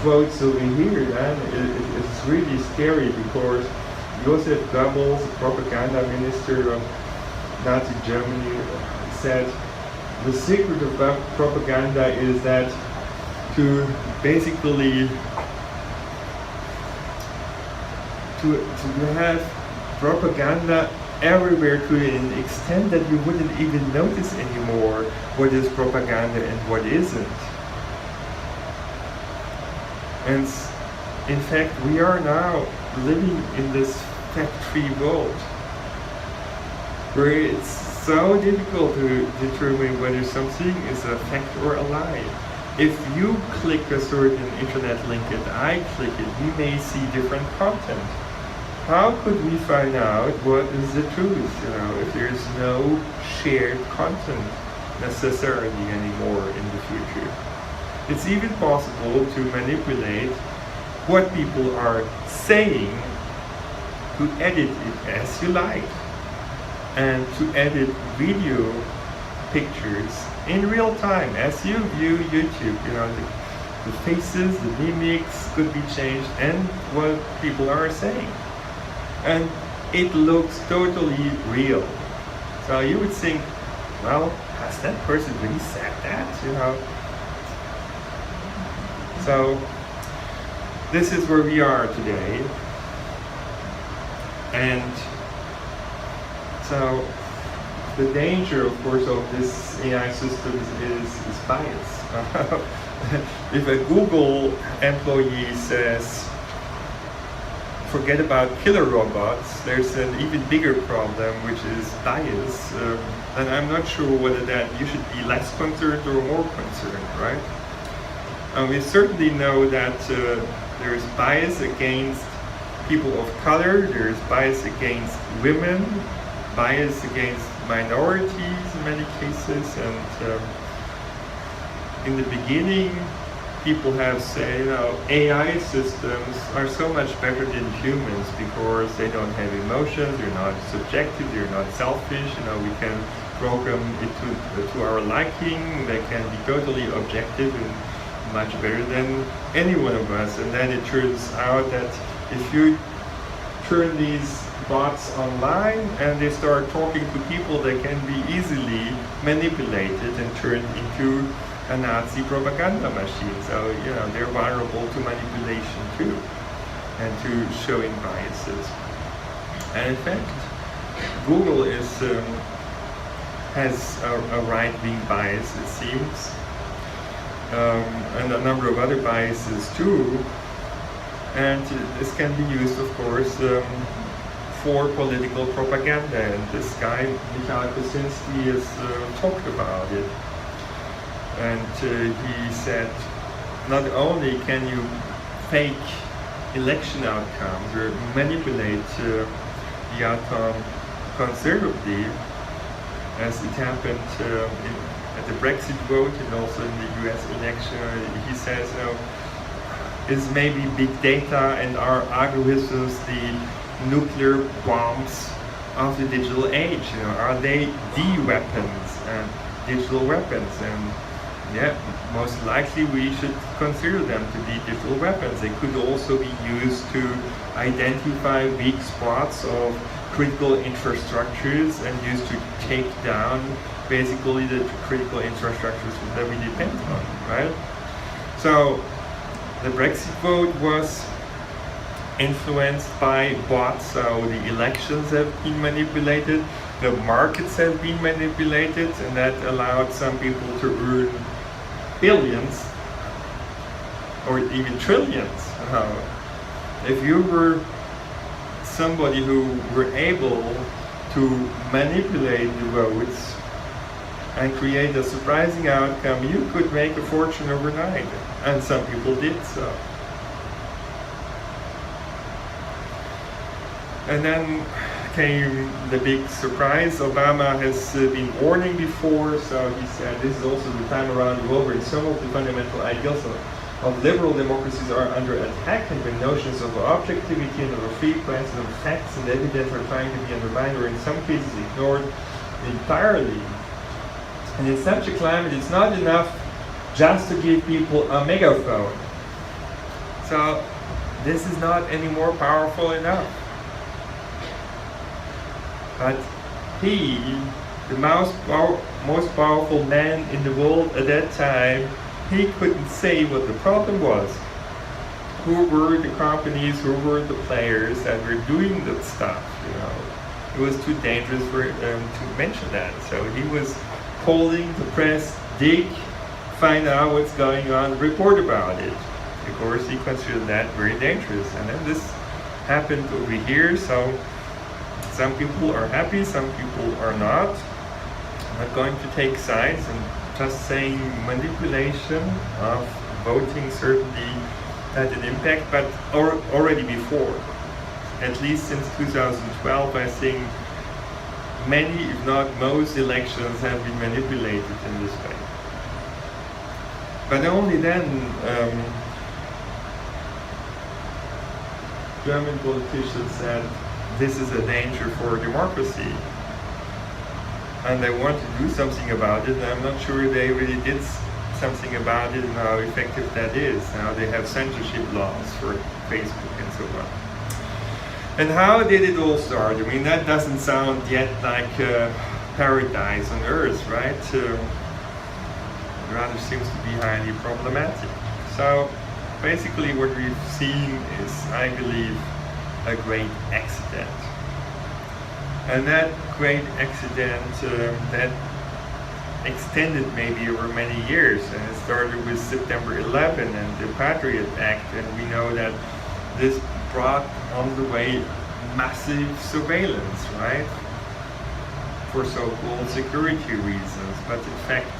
quotes over here, then it's really scary, because Joseph Goebbels, the propaganda minister of Nazi Germany, said, the secret of propaganda is that to basically to have propaganda everywhere to an extent that you wouldn't even notice anymore what is propaganda and what isn't. And in fact, we are now living in this fact-free world where it's so difficult to determine whether something is a fact or a lie. If you click a certain internet link and I click it, we may see different content. How could we find out what is the truth, if there's no shared content necessarily anymore in the future? It's even possible to manipulate what people are saying, to edit it as you like, and to edit video pictures in real time as you view YouTube. The faces, the mimics could be changed and what people are saying. And it looks totally real. So you would think, well, has that person really said that? So this is where we are today. And so the danger, of course, of this AI systems is bias. If a Google employee says, forget about killer robots, there's an even bigger problem, which is bias. And I'm not sure whether that you should be less concerned or more concerned, right? We certainly know that there's bias against people of color, there's bias against women, bias against minorities in many cases, and in the beginning people have said, AI systems are so much better than humans because they don't have emotions, they're not subjective, they're not selfish, we can program it to our liking, they can be totally objective and much better than any one of us. And then it turns out that if you turn these bots online and they start talking to people, they can be easily manipulated and turned into a Nazi propaganda machine. So, they're vulnerable to manipulation too, and to showing biases. And in fact, Google has a right-wing bias, it seems, and a number of other biases too. And this can be used, of course, for political propaganda. And this guy, Mikhail Kosinski, has talked about it. And he said, not only can you fake election outcomes or manipulate the outcome conservatively, as it happened at the Brexit vote and also in the US election. He says, is maybe big data and our algorithms the nuclear bombs of the digital age? Are they the weapons and digital weapons? And yeah, most likely we should consider them to be digital weapons. They could also be used to identify weak spots of critical infrastructures and used to take down basically the critical infrastructures that we depend on, right? So the Brexit vote was influenced by bots, so the elections have been manipulated, the markets have been manipulated, and that allowed some people to earn billions or even trillions. If you were somebody who were able to manipulate the votes and create a surprising outcome, you could make a fortune overnight, and some people did so. And then came the big surprise. Obama has been warning before, so he said this is also the time around the world where some of the fundamental ideals of liberal democracies are under attack, and when notions of objectivity and of a free press and of facts and evidence are trying to be undermined or in some cases ignored entirely. And in such a climate, it's not enough just to give people a megaphone. So this is not any more powerful enough. But he, the most powerful man in the world at that time, he couldn't say what the problem was. Who were the companies, who were the players that were doing that stuff, you know. It was too dangerous for to mention that. So he was calling the press, dig, find out what's going on, report about it. Of course, he considered that very dangerous. And then this happened over here, so some people are happy, some people are not. I'm not going to take sides and just saying manipulation of voting certainly had an impact, but already before. At least since 2012, I think many, if not most, elections have been manipulated in this way. But only then German politicians said this is a danger for democracy. And they want to do something about it, and I'm not sure they really did something about it and how effective that is. Now they have censorship laws for Facebook and so on. And how did it all start? I mean, that doesn't sound yet like paradise on earth, right? Rather seems to be highly problematic. So basically what we've seen is, I believe, a great accident. And that great accident that extended maybe over many years, and it started with September 11 and the Patriot Act, and we know that this brought on the way massive surveillance, right? For so-called security reasons, but in fact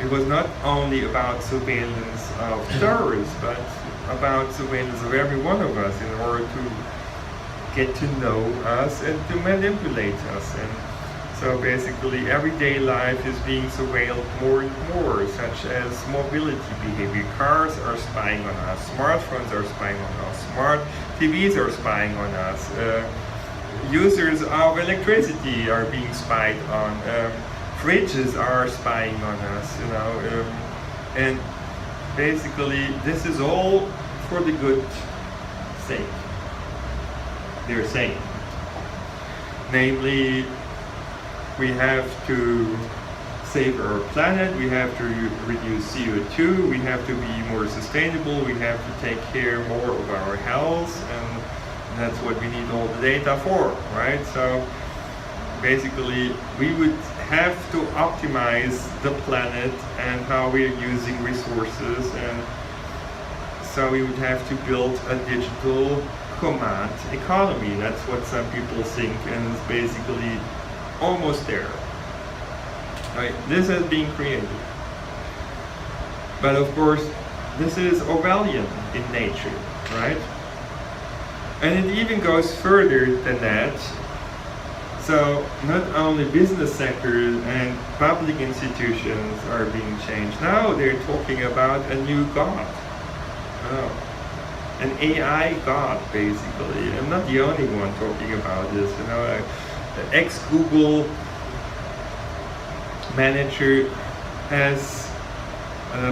it was not only about surveillance of terrorists, but about surveillance of every one of us in order to get to know us and to manipulate us. And so basically everyday life is being surveilled more and more, such as mobility behavior. Cars are spying on us, smartphones are spying on us, smart TVs are spying on us, users of electricity are being spied on, fridges are spying on us, you know, and basically this is all for the good sake, they're saying. Namely, we have to save our planet, we have to reduce CO2, we have to be more sustainable, we have to take care more of our health, and that's what we need all the data for, right? So basically we would have to optimize the planet and how we're using resources, and so we would have to build a digital command economy. That's what some people think, and it's basically almost there. Right? This has been created. But of course, this is Orwellian in nature, right? And it even goes further than that. So not only business sectors and public institutions are being changed. Now they're talking about a new god. An AI god, basically. I'm not the only one talking about this. You know, the ex-Google manager has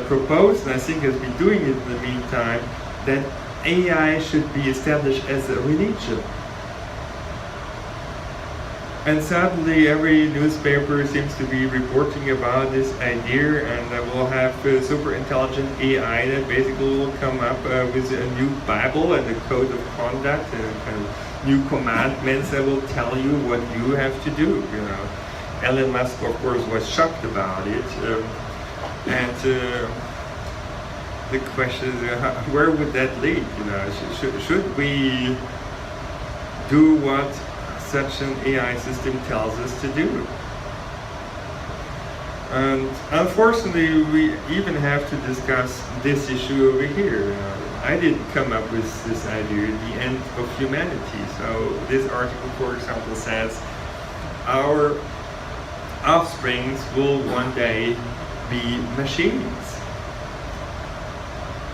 proposed, and I think has been doing it in the meantime, that AI should be established as a religion. And suddenly every newspaper seems to be reporting about this idea, and we'll have super intelligent AI that basically will come up with a new Bible and a code of conduct and kind of new commandments that will tell you what you have to do, you know. Elon Musk, of course, was shocked about it. The question is, where would that lead? You know, should we do what such an AI system tells us to do? And unfortunately, we even have to discuss this issue over here. I didn't come up with this idea, the end of humanity. So this article, for example, says our offsprings will one day be machines,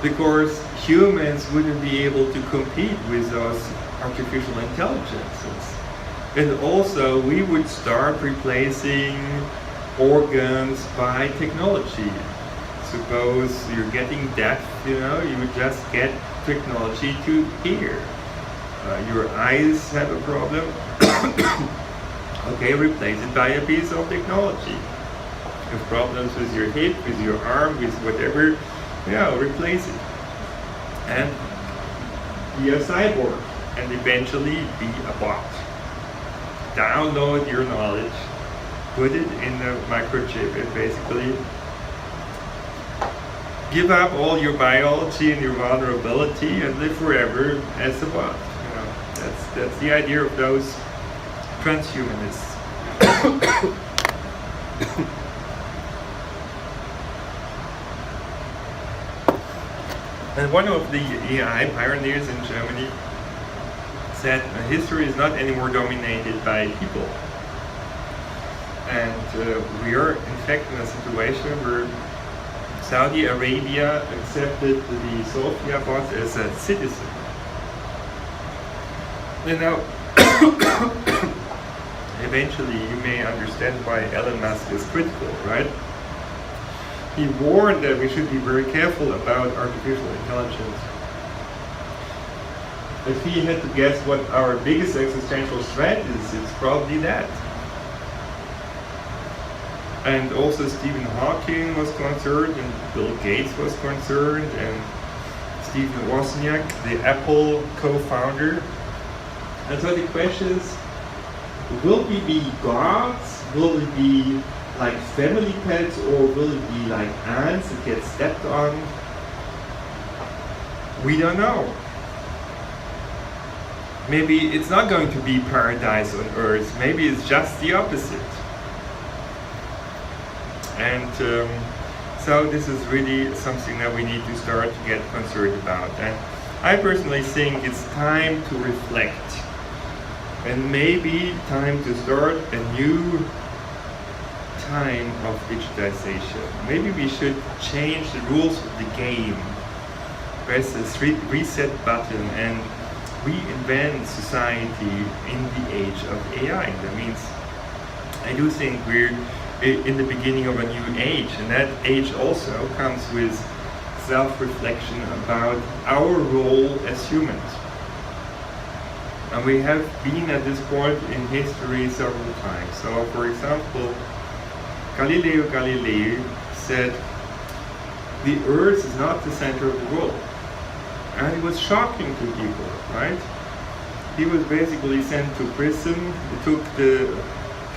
because humans wouldn't be able to compete with those artificial intelligences. And also we would start replacing organs by technology. Suppose you're getting deaf, you know, you would just get technology to hear. Your eyes have a problem, Okay, replace it by a piece of technology. If problems with your hip, with your arm, with whatever, yeah, replace it. And be a cyborg, and eventually be a bot. Download your knowledge, put it in the microchip, and basically give up all your biology and your vulnerability and live forever as a bot. You know, that's the idea of those transhumanists. And one of the AI pioneers in Germany said history is not anymore dominated by people. And we are in fact in a situation where Saudi Arabia accepted the Sophia bot as a citizen. You know, eventually you may understand why Elon Musk is critical, right? He warned that we should be very careful about artificial intelligence. If he had to guess what our biggest existential threat is, it's probably that. And also Stephen Hawking was concerned, and Bill Gates was concerned, and Stephen Wozniak, the Apple co-founder. And so the question is, will we be gods? Will we be like family pets, or will it be like ants that get stepped on? We don't know. Maybe it's not going to be paradise on earth. Maybe it's just the opposite. And so this is really something that we need to start to get concerned about. And I personally think it's time to reflect, and maybe time to start a new time of digitization. Maybe we should change the rules of the game, press the reset button, and reinvent society in the age of AI. That means I do think we're in the beginning of a new age, and that age also comes with self-reflection about our role as humans. And we have been at this point in history several times. So, for example, Galileo Galilei said, the earth is not the center of the world. And it was shocking to people, right? He was basically sent to prison. It took the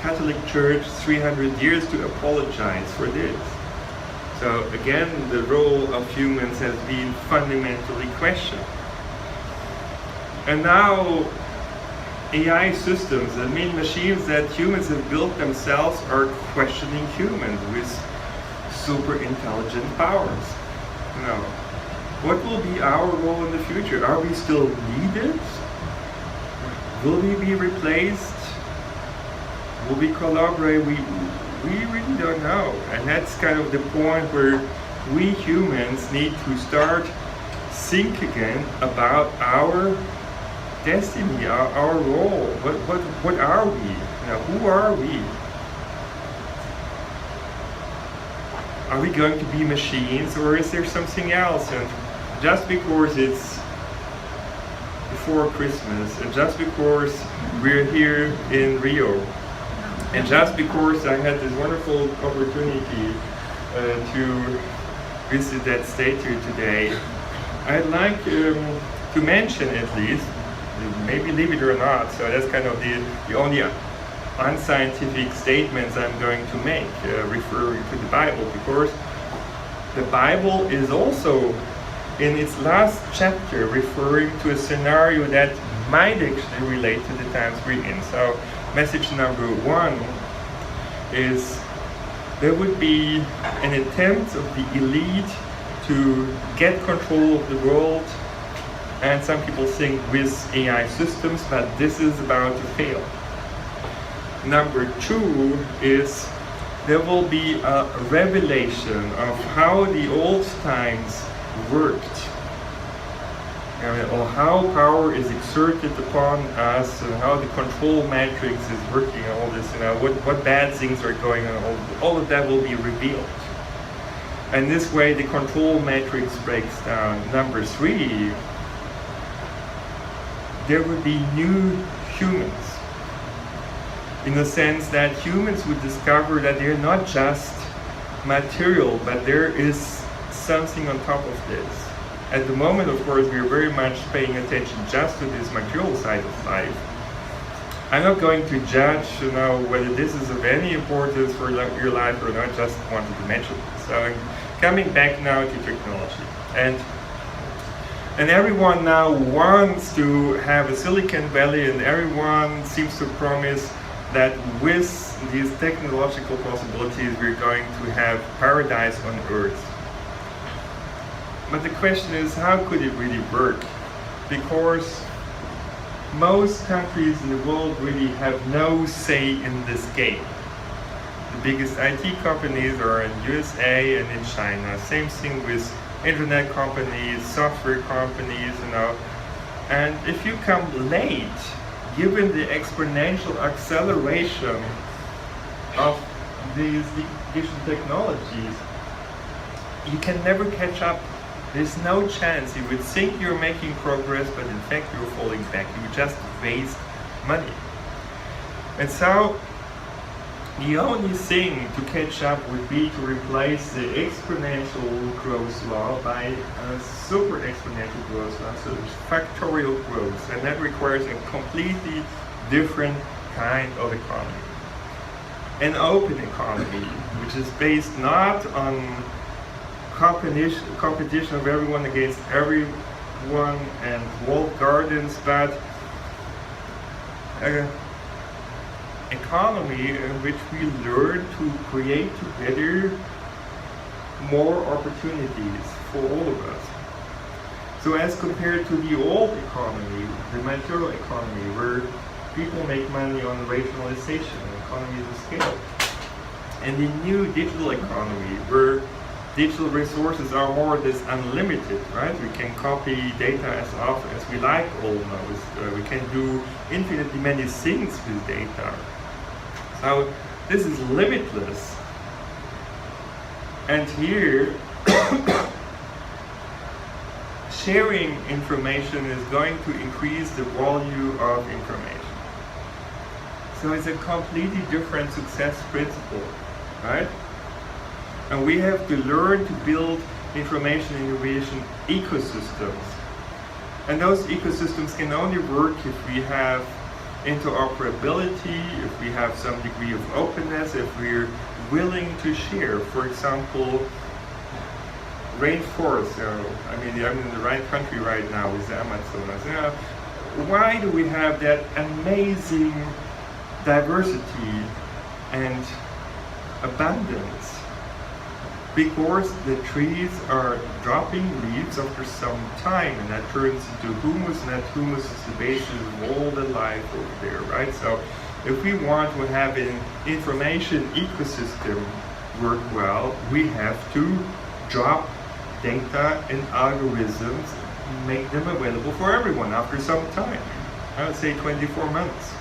Catholic Church 300 years to apologize for this. So again, the role of humans has been fundamentally questioned. And now AI systems, I mean machines that humans have built themselves, are questioning humans with super intelligent powers. You know, what will be our role in the future? Are we still needed? Will we be replaced? Will we collaborate? We really don't know. And that's kind of the point where we humans need to start think again about our destiny, our role. What are we? You know, who are we? Are we going to be machines, or is there something else? And just because it's before Christmas, and just because we're here in Rio, and just because I had this wonderful opportunity to visit that statue today, I'd like to mention at least, maybe leave it or not, so that's kind of the only unscientific statements I'm going to make, referring to the Bible, because the Bible is also in its last chapter referring to a scenario that might actually relate to the times we're in. So message number one is there would be an attempt of the elite to get control of the world, and some people think with AI systems, but this is about to fail. Number two is there will be a revelation of how the old times worked, or how power is exerted upon us, and how the control matrix is working, and all this, what bad things are going on, all of that will be revealed. And this way the control matrix breaks down. Number three, there would be new humans. in the sense that humans would discover that they're not just material, but there is something on top of this. At the moment, of course, we're very much paying attention just to this material side of life. I'm not going to judge, whether this is of any importance for your life or not, just wanted to mention this. So I'm coming back now to technology. And everyone now wants to have a Silicon Valley, and everyone seems to promise that with these technological possibilities, we're going to have paradise on Earth. But the question is, how could it really work? Because most countries in the world really have no say in this game. The biggest IT companies are in USA and in China. Same thing with internet companies, software companies, And if you come late, given the exponential acceleration of these digital technologies, you can never catch up. There's no chance. You would think you're making progress, but in fact you're falling back. You just waste money. And so the only thing to catch up would be to replace the exponential growth law by a super exponential growth law, so it's factorial growth, and that requires a completely different kind of economy. An open economy, which is based not on competition of everyone against everyone and walled gardens, but an economy in which we learn to create together more opportunities for all of us. So as compared to the old economy, the material economy, where people make money on rationalization, economies of scale, and the new digital economy, where digital resources are more or less unlimited, right? We can copy data as often as we like almost. We can do infinitely many things with data. So this is limitless. And here, sharing information is going to increase the volume of information. So it's a completely different success principle, right? And we have to learn to build information innovation ecosystems. And those ecosystems can only work if we have interoperability, if we have some degree of openness, if we're willing to share. For example, rainforest. I'm in the right country right now with the Amazonas. Why do we have that amazing diversity and abundance? Because the trees are dropping leaves after some time, and that turns into humus, and that humus is the basis of all the life over there, right? So if we want to have an information ecosystem work well, we have to drop data and algorithms, make them available for everyone after some time. I would say 24 months.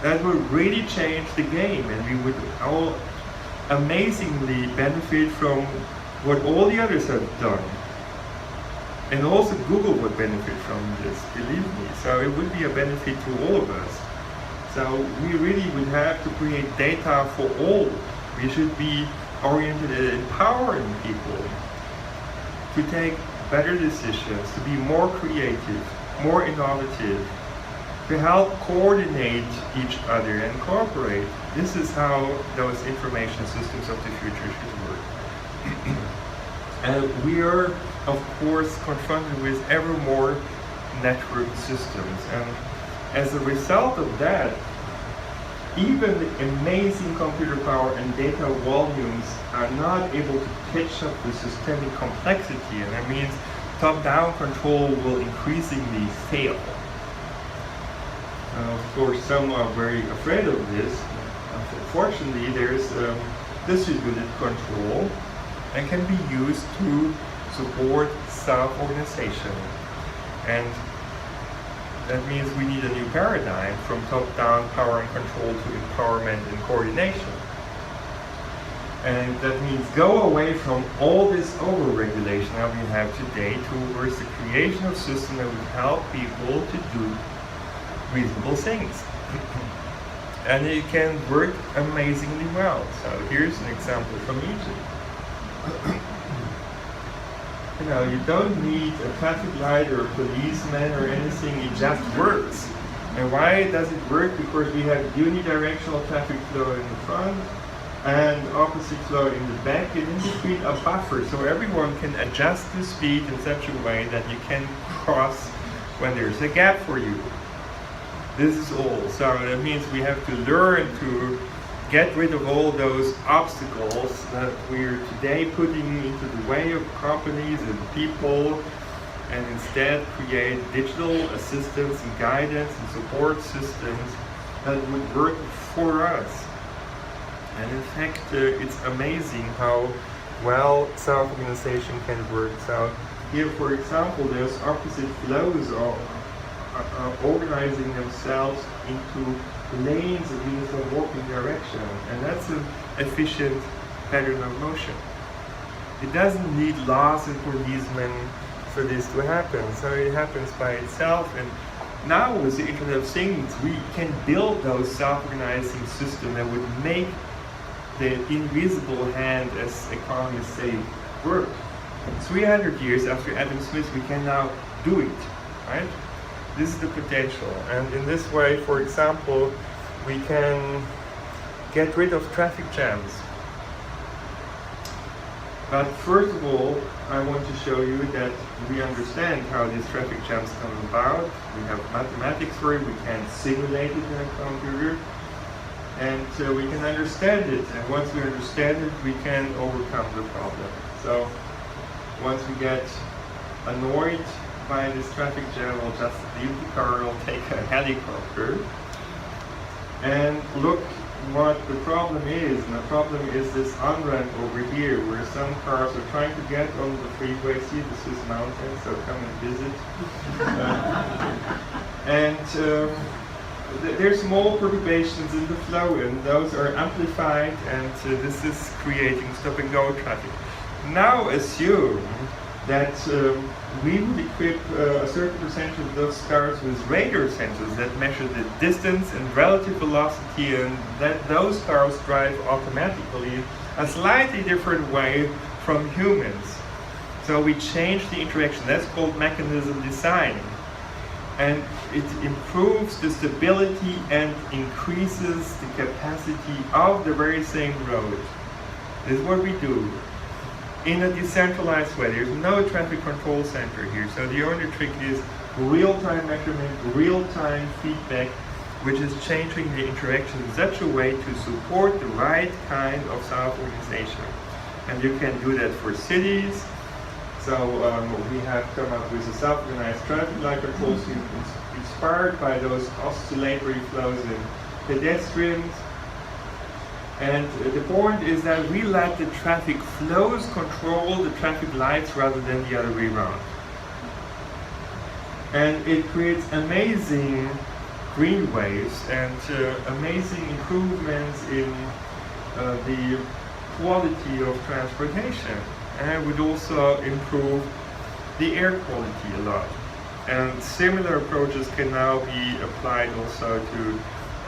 That would really change the game, and we would all amazingly benefit from what all the others have done. And also Google would benefit from this, believe me. So it would be a benefit to all of us. So we really would have to create data for all. We should be oriented at empowering people to take better decisions, to be more creative, more innovative, to help coordinate each other and cooperate. This is how those information systems of the future should work. And we are, of course, confronted with ever more network systems. And as a result of that, even the amazing computer power and data volumes are not able to catch up with systemic complexity. And that means top-down control will increasingly fail. Of course, some are very afraid of this. Fortunately, there is distributed control and can be used to support self-organization. And that means we need a new paradigm from top-down power and control to empowerment and coordination. And that means go away from all this over-regulation that we have today towards the creation of systems that would help people to do reasonable things. and it can work amazingly well. So here's an example from Egypt. You don't need a traffic light or a policeman or anything, it just works. And why does it work? Because we have unidirectional traffic flow in the front and opposite flow in the back, and in between a buffer, so everyone can adjust the speed in such a way that you can cross when there's a gap for you. This is all. So that means we have to learn to get rid of all those obstacles that we're today putting into the way of companies and people, and instead create digital assistance and guidance and support systems that would work for us. And in fact, it's amazing how well self-organization can work. So here, for example, those opposite flows are organizing themselves into lanes of uniform walking direction, and that's an efficient pattern of motion. It doesn't need laws and policemen for this to happen, so it happens by itself. And now with the Internet of Things, we can build those self-organizing systems that would make the invisible hand, as economists say, work. 300 years after Adam Smith, we can now do it, right? This is the potential. And in this way, for example, we can get rid of traffic jams. But first of all, I want to show you that we understand how these traffic jams come about. We have mathematics for it, we can simulate it in a computer, and we can understand it. And once we understand it, we can overcome the problem. So once we get annoyed by this traffic jam, we'll just leave the car, we'll take a helicopter, and look what the problem is. And the problem is this on-ramp over here, where some cars are trying to get on the freeway. See, this is mountain, so come and visit. There's small perturbations in the flow, and those are amplified, and this is creating stop-and-go traffic. Now assume that we would equip a certain percentage of those cars with radar sensors that measure the distance and relative velocity, and that those cars drive automatically a slightly different way from humans. So we change the interaction. That's called mechanism design. And it improves the stability and increases the capacity of the very same road. This is what we do in a decentralized way. There's no traffic control center here. So the only trick is real-time measurement, real-time feedback, which is changing the interaction in such a way to support the right kind of self-organization. And you can do that for cities. So we have come up with a self-organized traffic light control scheme inspired by those oscillatory flows in pedestrians. And the point is that we let the traffic flows control the traffic lights rather than the other way around. And it creates amazing green waves and amazing improvements in the quality of transportation. And it would also improve the air quality a lot. And similar approaches can now be applied also to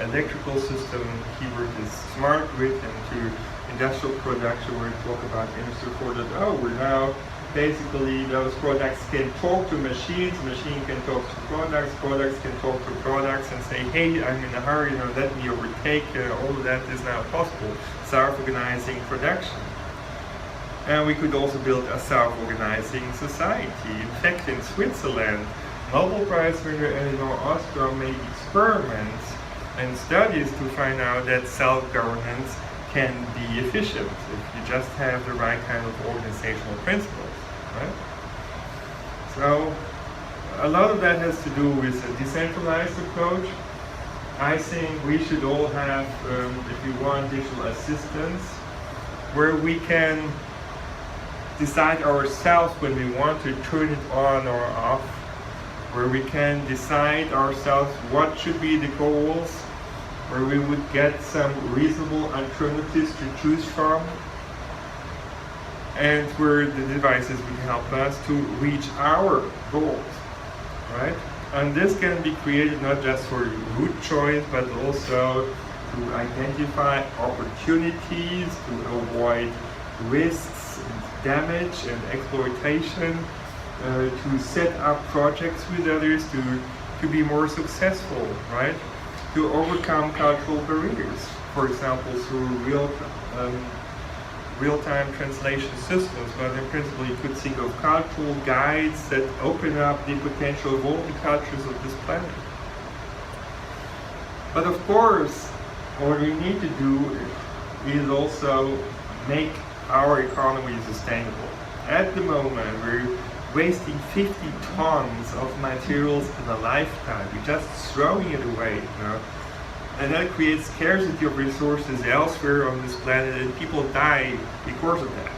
electrical system, keyword is smart grid, and to industrial production, where we talk about Industry 4.0, where now basically those products can talk to machines, machine can talk to products, products can talk to products and say, hey, I'm in a hurry, let me overtake. All of that is now possible. Self-organizing production. And we could also build a self-organizing society. In fact, in Switzerland, Nobel Prize winner Elinor Ostrom made experiments and studies to find out that self-governance can be efficient if you just have the right kind of organizational principles, right? So a lot of that has to do with a decentralized approach. I think we should all have, if you want, digital assistants, where we can decide ourselves when we want to turn it on or off, where we can decide ourselves what should be the goals, where we would get some reasonable alternatives to choose from, and where the devices would help us to reach our goals, right? And this can be created not just for route choice, but also to identify opportunities, to avoid risks and damage and exploitation, to set up projects with others to be more successful, right? To overcome cultural barriers, for example, through real-time translation systems, but in principle you could think of cultural guides that open up the potential of all the cultures of this planet. But of course, what we need to do is also make our economy sustainable. At the moment, we're wasting 50 tons of materials in a lifetime. We're just throwing it away, you know? And that creates scarcity of resources elsewhere on this planet, and people die because of that.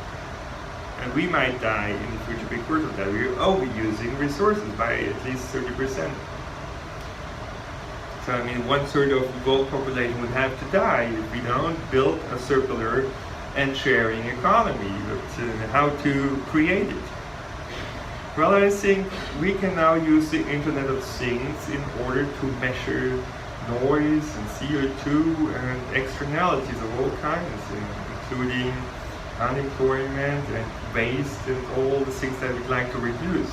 And we might die in the future because of that. We're overusing resources by at least 30%. So I mean, 1/3 of the world population would have to die if we don't build a circular and sharing economy. But how to create it? Well, I think we can now use the Internet of Things in order to measure noise and CO2 and externalities of all kinds, including unemployment and waste and all the things that we'd like to reduce.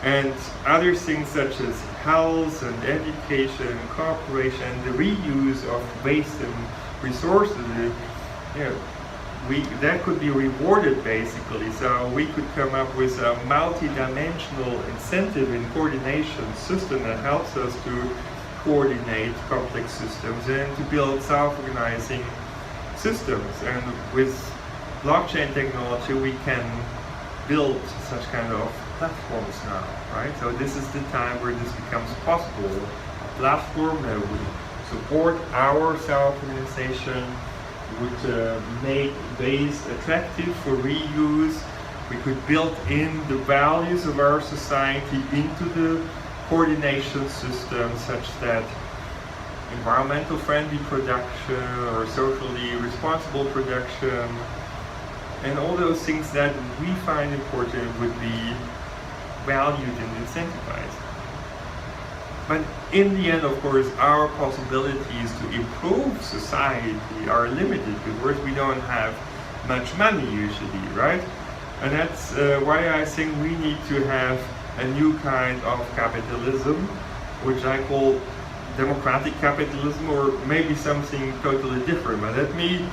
And other things such as health and education, cooperation, the reuse of waste and resources, you know, that could be rewarded basically. So we could come up with a multi-dimensional incentive and coordination system that helps us to coordinate complex systems and to build self-organizing systems. And with blockchain technology, we can build such kind of platforms now, right? So this is the time where this becomes possible. A platform that would support our self-organization, would make waste attractive for reuse. We could build in the values of our society into the coordination system, such that environmental friendly production or socially responsible production and all those things that we find important would be valued and incentivized. But in the end, of course, our possibilities to improve society are limited because we don't have much money usually, right? And that's why I think we need to have a new kind of capitalism, which I call democratic capitalism, or maybe something totally different. But let me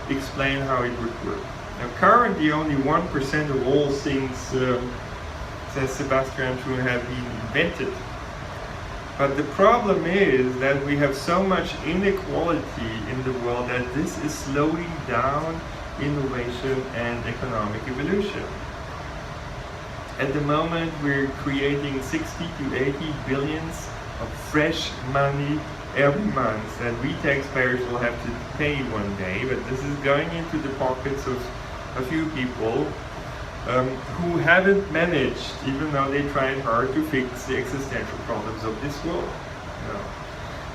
explain how it would work. Now, currently, only 1% of all things, says Sebastian Thrun, have been invented. But the problem is that we have so much inequality in the world that this is slowing down innovation and economic evolution. At the moment, we're creating 60 to 80 billions of fresh money every month that we taxpayers will have to pay one day, but this is going into the pockets of a few people who haven't managed, even though they tried hard, to fix the existential problems of this world. No.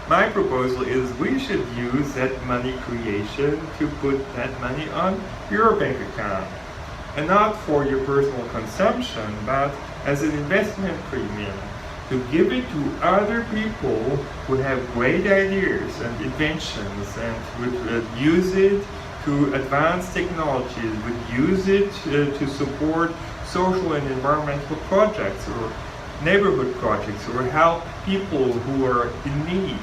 My proposal is we should use that money creation to put that money on your bank account. And not for your personal consumption, but as an investment premium, to give it to other people who have great ideas and inventions and would use it to advance technologies, would use it to support social and environmental projects or neighborhood projects or help people who are in need.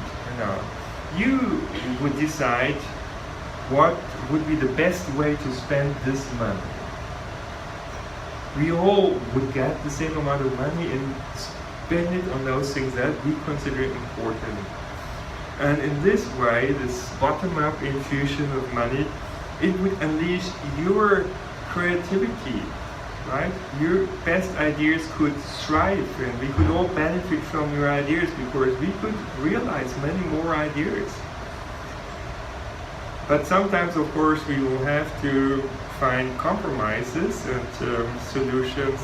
You would decide what would be the best way to spend this money. We all would get the same amount of money and spend it on those things that we consider important. And in this way, this bottom-up infusion of money, it would unleash your creativity, right? Your best ideas could thrive, and we could all benefit from your ideas because we could realize many more ideas. But sometimes, of course, we will have to find compromises and solutions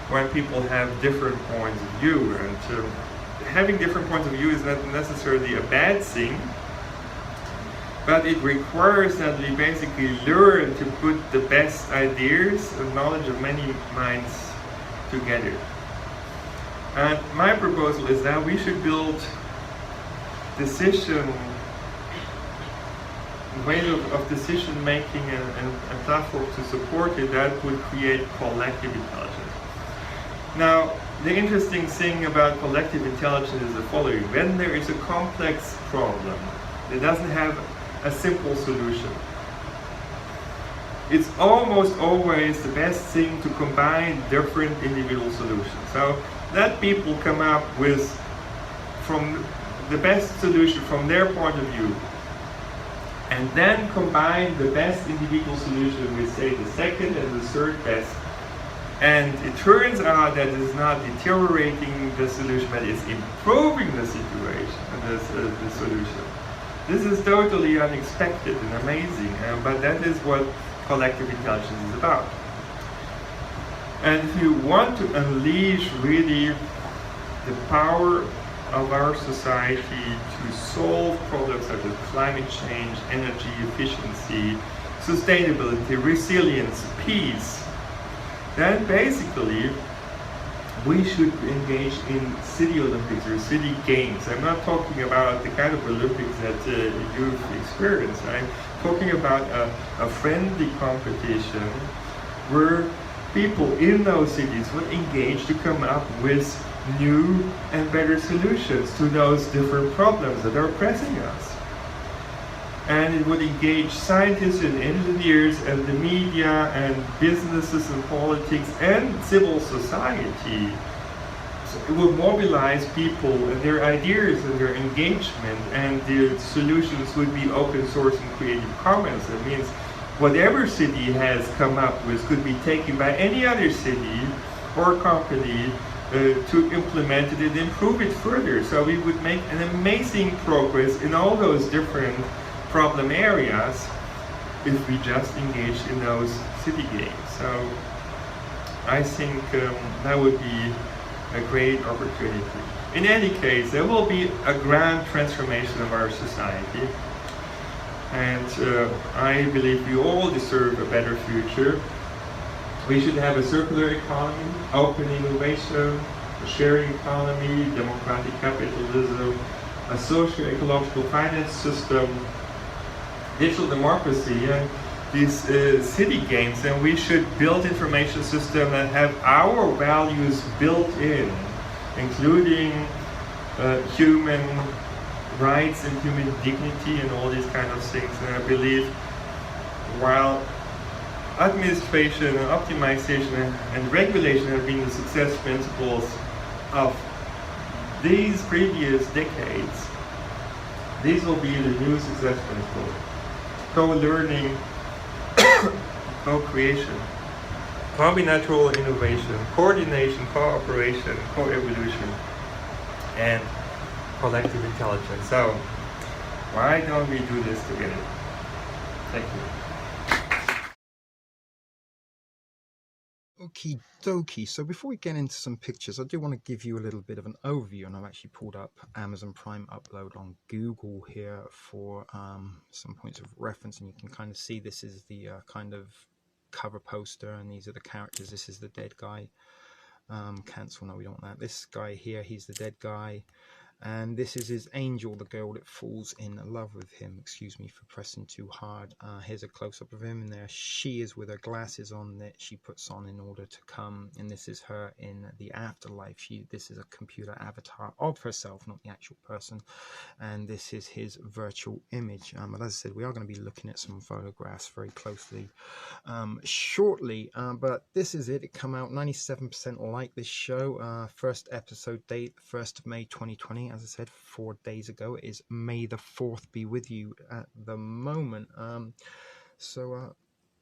when people have different points of view. And having different points of view is not necessarily a bad thing, but it requires that we basically learn to put the best ideas and knowledge of many minds together. And my proposal is that we should build decision way of decision making and platform to support it, that would create collective intelligence. Now, the interesting thing about collective intelligence is the following. When there is a complex problem that doesn't have a simple solution, it's almost always the best thing to combine different individual solutions. So let people come up with from the best solution from their point of view, and then combine the best individual solution with, say, the second and the third best. And it turns out that it's not deteriorating the solution, but it's improving the situation, the solution. This is totally unexpected and amazing, but that is what collective intelligence is about. And if you want to unleash really the power of our society to solve problems such as climate change, energy efficiency, sustainability, resilience, peace, then basically we should engage in city Olympics or city games. I'm not talking about the kind of Olympics that you've experienced. I'm talking about a friendly competition where people in those cities would engage to come up with new and better solutions to those different problems that are pressing us. And it would engage scientists and engineers and the media and businesses and politics and civil society. So it would mobilize people and their ideas and their engagement, and the solutions would be open source and Creative Commons. That means whatever city has come up with could be taken by any other city or company to implement it and improve it further. So we would make an amazing progress in all those different problem areas if we just engage in those city games. So I think that would be a great opportunity. In any case, there will be a grand transformation of our society, and I believe we all deserve a better future. We should have a circular economy, open innovation, a sharing economy, democratic capitalism, a socio-ecological finance system, digital democracy, and these city games. And we should build information systems that have our values built in, including human rights and human dignity and all these kind of things. And I believe while administration and optimization and regulation have been the success principles of these previous decades, these will be the new success principles. Co-learning, co-creation, combinatorial innovation, coordination, cooperation, co-evolution, and collective intelligence. So why don't we do this together? Thank you. Okie dokie. So before we get into some pictures, I do want to give you a little bit of an overview, and I've actually pulled up Amazon Prime Upload on Google here for some points of reference, and you can kind of see this is the kind of cover poster, and these are the characters. This is the dead guy. Cancel, no, we don't want that. This guy here, he's the dead guy. And this is his angel, the girl that falls in love with him. Excuse me for pressing too hard. Here's a close-up of him, and there she is with her glasses on that she puts on in order to come. And this is her in the afterlife. This is a computer avatar of herself, not the actual person. And this is his virtual image. But as I said, we are going to be looking at some photographs very closely shortly. But this is it. It came out 97% like this show. First episode date, 1st of May 2020. As I said 4 days ago, it is May the 4th be with you at the moment.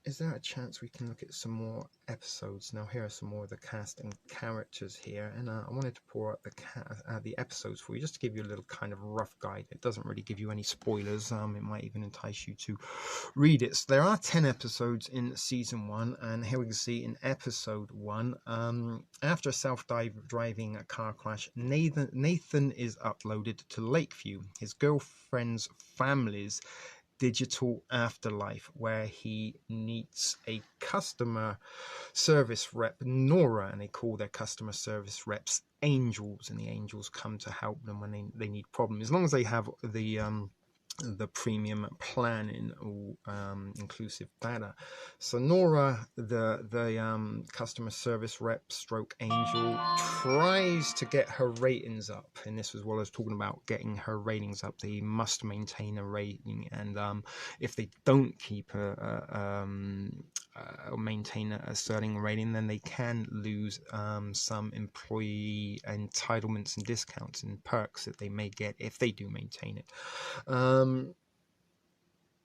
Is there a chance we can look at some more episodes? Now here are some more of the cast and characters here, and I wanted to pour out the episodes for you just to give you a little kind of rough guide. It doesn't really give you any spoilers. It might even entice you to read it. So there are 10 episodes in season 1, and here we can see in episode 1, after a self-driving car crash, Nathan is uploaded to Lakeview, his girlfriend's family's digital afterlife, where he meets a customer service rep, Nora, and they call their customer service reps angels, and the angels come to help them when they need problems. As long as they have the the premium plan in all inclusive data. So Nora, the customer service rep stroke angel, tries to get her ratings up, and this was what I was talking about, getting her ratings up. They must maintain a rating, and if they don't keep or maintain a certain rating, then they can lose some employee entitlements and discounts and perks that they may get if they do maintain it.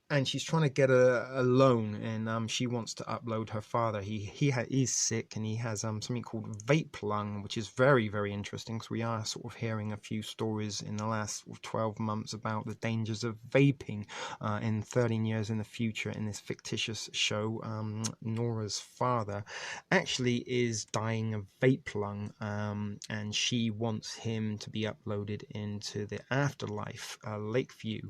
And she's trying to get a loan, and she wants to upload her father. He's sick, and he has something called vape lung, which is very, very interesting, because we are sort of hearing a few stories in the last 12 months about the dangers of vaping in 13 years in the future. In this fictitious show, Nora's father actually is dying of vape lung, and she wants him to be uploaded into the afterlife, Lakeview,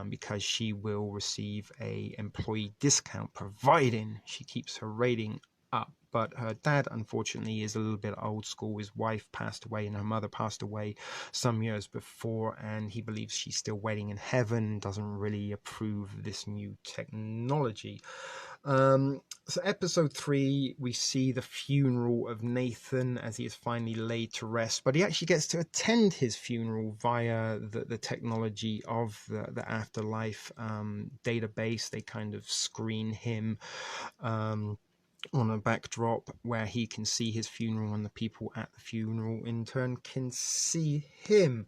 because she will receive a employee discount providing she keeps her rating up. But her dad, unfortunately, is a little bit old school. His wife passed away and her mother passed away some years before, and he believes she's still waiting in heaven, doesn't really approve of this new technology. So episode 3, we see the funeral of Nathan as he is finally laid to rest, but he actually gets to attend his funeral via the technology of the afterlife database. They kind of screen him on a backdrop where he can see his funeral, and the people at the funeral in turn can see him.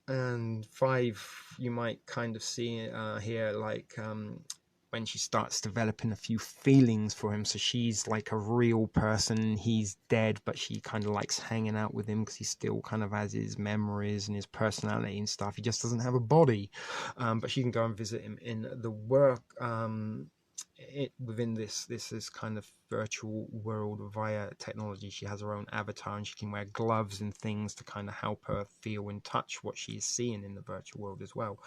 And 5, you might kind of see here, like when she starts developing a few feelings for him. So she's like a real person, he's dead, but she kind of likes hanging out with him because he still kind of has his memories and his personality and stuff. He just doesn't have a body, but she can go and visit him in the work. Within this kind of virtual world via technology. She has her own avatar, and she can wear gloves and things to kind of help her feel and touch what she is seeing in the virtual world as well.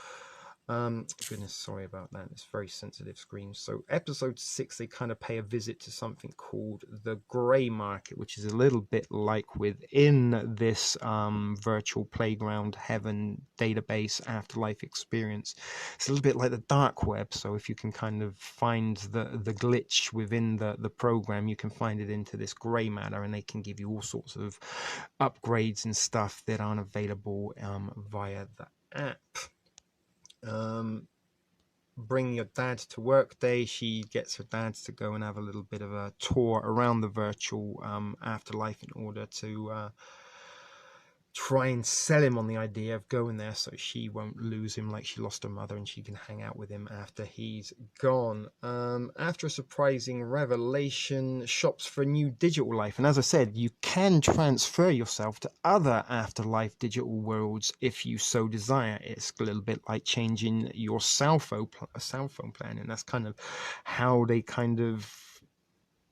Goodness, sorry about that. It's very sensitive screen. So episode 6, they kind of pay a visit to something called the Grey Market, which is a little bit like within this virtual playground heaven database afterlife experience. It's a little bit like the dark web. So if you can kind of find the glitch within the program, you can find it into this grey matter, and they can give you all sorts of upgrades and stuff that aren't available via the app. Bring your dad to work day. She gets her dad to go and have a little bit of a tour around the virtual afterlife in order to try and sell him on the idea of going there so she won't lose him like she lost her mother, and she can hang out with him after he's gone. After a surprising revelation, shops for a new digital life. And as I said, you can transfer yourself to other afterlife digital worlds if you so desire. It's a little bit like changing your cell phone plan, and that's kind of how they kind of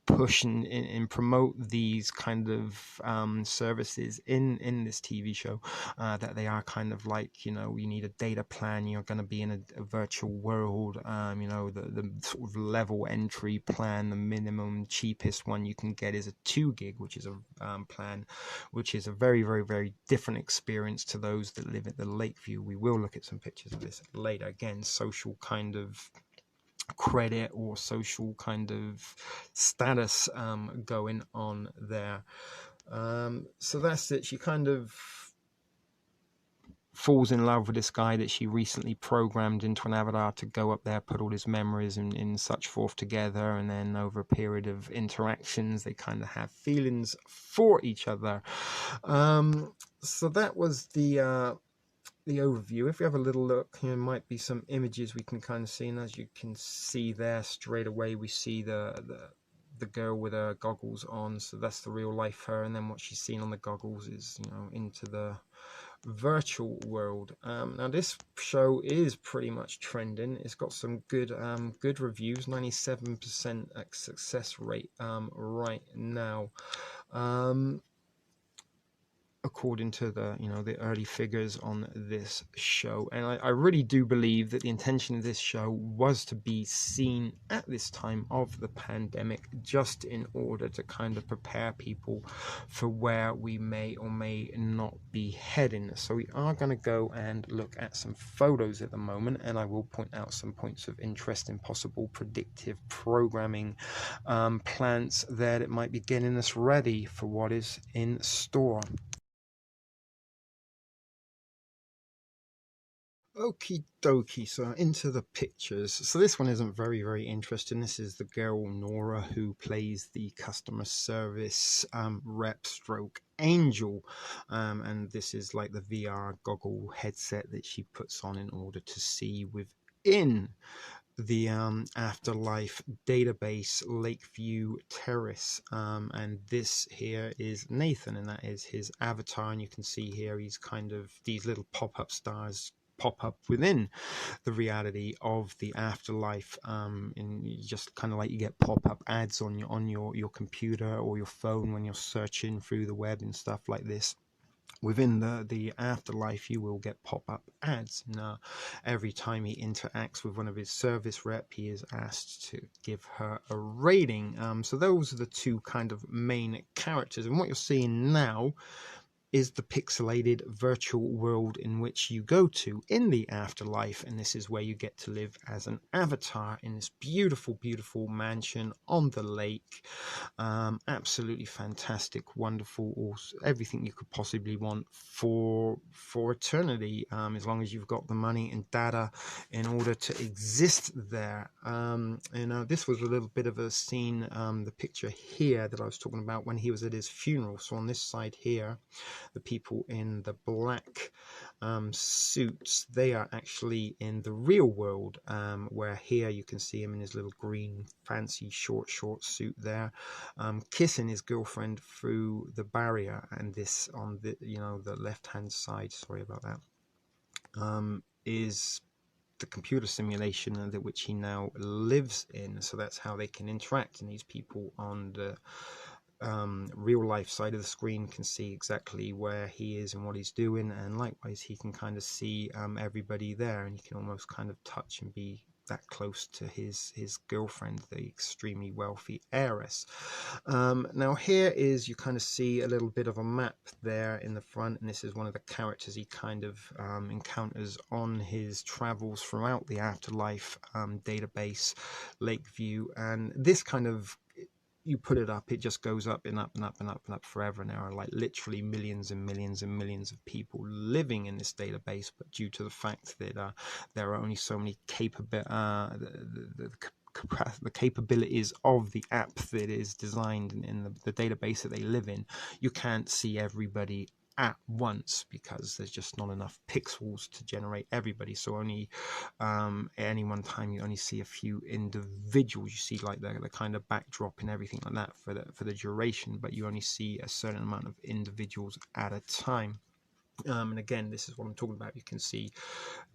push and promote these kind of services in this TV show, that they are kind of like, you know, you need a data plan, you're going to be in a virtual world, you know, the sort of level entry plan, the minimum cheapest one you can get is a 2 gig, which is a plan, which is a very, very, very different experience to those that live at the Lakeview. We will look at some pictures of this later. Again, social kind of credit or social kind of status going on there. So that's it. She kind of falls in love with this guy that she recently programmed into an avatar to go up there, put all his memories and such forth together, and then over a period of interactions they kind of have feelings for each other. So that was the overview. If we have a little look, there might be some images we can kind of see, and as you can see there straight away, we see the girl with her goggles on, so that's the real life her, and then what she's seen on the goggles is, you know, into the virtual world. Now this show is pretty much trending. It's got some good reviews, 97% success rate right now. according to the the early figures on this show. And I really do believe that the intention of this show was to be seen at this time of the pandemic, just in order to kind of prepare people for where we may or may not be heading. So we are going to go and look at some photos at the moment, and I will point out some points of interest in possible predictive programming plans that might be getting us ready for what is in store. Okie dokie, so into the pictures. So this one isn't very interesting. This is the girl Nora, who plays the customer service rep stroke angel, and this is like the VR goggle headset that she puts on in order to see within the Afterlife database, Lakeview Terrace, and this here is Nathan, and that is his avatar. And you can see here he's kind of, these little pop-up stars pop up within the reality of the afterlife, and just kind of like you get pop-up ads on your computer or your phone when you're searching through the web and stuff like this. Within the afterlife, you will get pop-up ads. Now, every time he interacts with one of his service rep, he is asked to give her a rating. So those are the two kind of main characters, and what you're seeing now is the pixelated virtual world in which you go to in the afterlife, and this is where you get to live as an avatar in this beautiful mansion on the lake. Absolutely fantastic, wonderful, everything you could possibly want for eternity, as long as you've got the money and data in order to exist there. This was a little bit of a scene, the picture here that I was talking about when he was at his funeral. So on this side here, the people in the black suits, they are actually in the real world, where here you can see him in his little green fancy short suit there, kissing his girlfriend through the barrier. And this on the the left hand side, sorry about that, is the computer simulation that which he now lives in. So that's how they can interact, and these people on the real life side of the screen can see exactly where he is and what he's doing, and likewise he can kind of see everybody there, and you can almost kind of touch and be that close to his girlfriend, the extremely wealthy heiress. Now here is, you kind of see a little bit of a map there in the front, and this is one of the characters he kind of encounters on his travels throughout the afterlife database, Lakeview. And this kind of, you put it up, it just goes up and up and up and up and up forever. And there are like literally millions and millions and millions of people living in this database, but due to the fact that there are only so many the capabilities of the app that is designed in the database that they live in, you can't see everybody at once, because there's just not enough pixels to generate everybody. So only at any one time you only see a few individuals. You see like the kind of backdrop and everything like that for the duration, but you only see a certain amount of individuals at a time. And again, this is what I'm talking about. You can see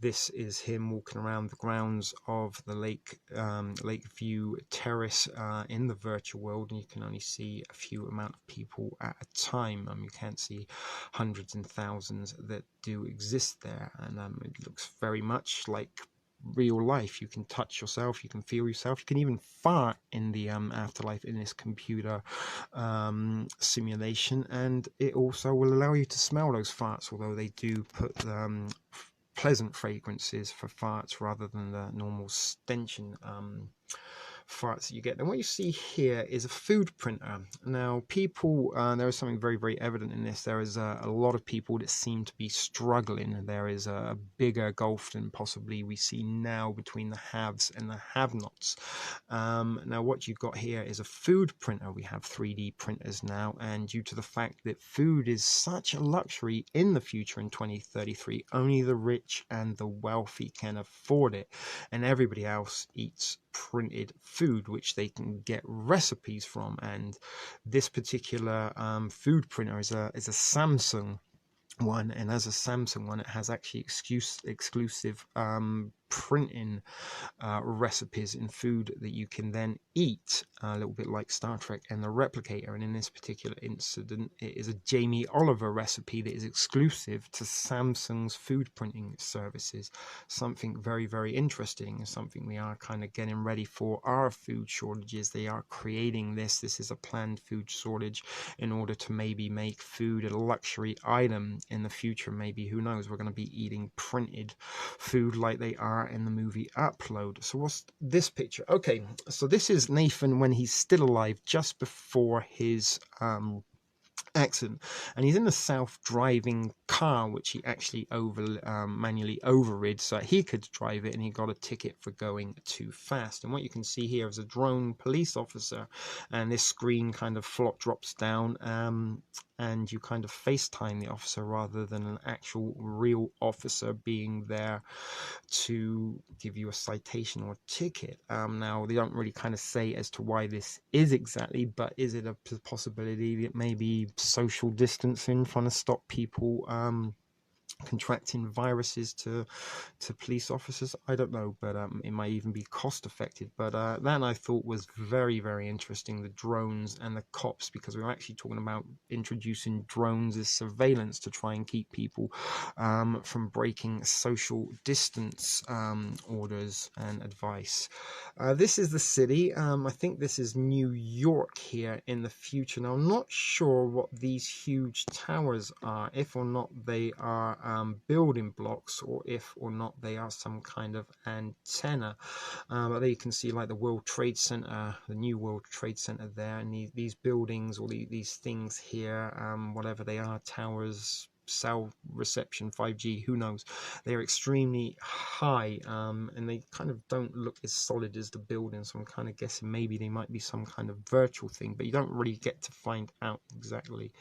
this is him walking around the grounds of the Lakeview Terrace in the virtual world, and you can only see a few amount of people at a time. You can't see hundreds and thousands that do exist there, and it looks very much like real life. You can touch yourself, you can feel yourself, you can even fart in the afterlife in this computer simulation, and it also will allow you to smell those farts, although they do put pleasant fragrances for farts rather than the normal stenching farts that you get. And what you see here is a food printer. Now people, there is something very evident in this. There is a lot of people that seem to be struggling. There is a bigger gulf than possibly we see now between the haves and the have-nots. Now what you've got here is a food printer. We have 3D printers now, and due to the fact that food is such a luxury in the future in 2033, only the rich and the wealthy can afford it, and everybody else eats printed food which they can get recipes from. And this particular food printer is a Samsung one, and as a Samsung one, it has actually exclusive printing recipes in food that you can then eat, a little bit like Star Trek and the Replicator. And in this particular incident, it is a Jamie Oliver recipe that is exclusive to Samsung's food printing services. Something very, very interesting, and something we are kind of getting ready for our food shortages. They are creating this. This is a planned food shortage in order to maybe make food a luxury item in the future. Maybe, who knows, we're going to be eating printed food like they are in the movie Upload. So what's this picture? Okay, so this is Nathan when he's still alive, just before his accident, and he's in a self-driving car which he actually manually overrid so that he could drive it, and he got a ticket for going too fast. And what you can see here is a drone police officer, and this screen kind of drops down, and you kind of FaceTime the officer rather than an actual real officer being there to give you a citation or a ticket. Now, they don't really kind of say as to why this is exactly, but is it a possibility that maybe social distancing, trying to stop people contracting viruses to police officers? I don't know, but it might even be cost effective. But that I thought was very, very interesting, the drones and the cops, because we were actually talking about introducing drones as surveillance to try and keep people from breaking social distance orders and advice. This is the city. I think this is New York here in the future. Now, I'm not sure what these huge towers are, if or not they are building blocks, or if or not they are some kind of antenna. But there you can see like the World Trade Center, the new World Trade Center there, and these buildings, or these things here, whatever they are, towers, cell reception, 5G, who knows, they're extremely high, and they kind of don't look as solid as the building, so I'm kind of guessing maybe they might be some kind of virtual thing, but you don't really get to find out exactly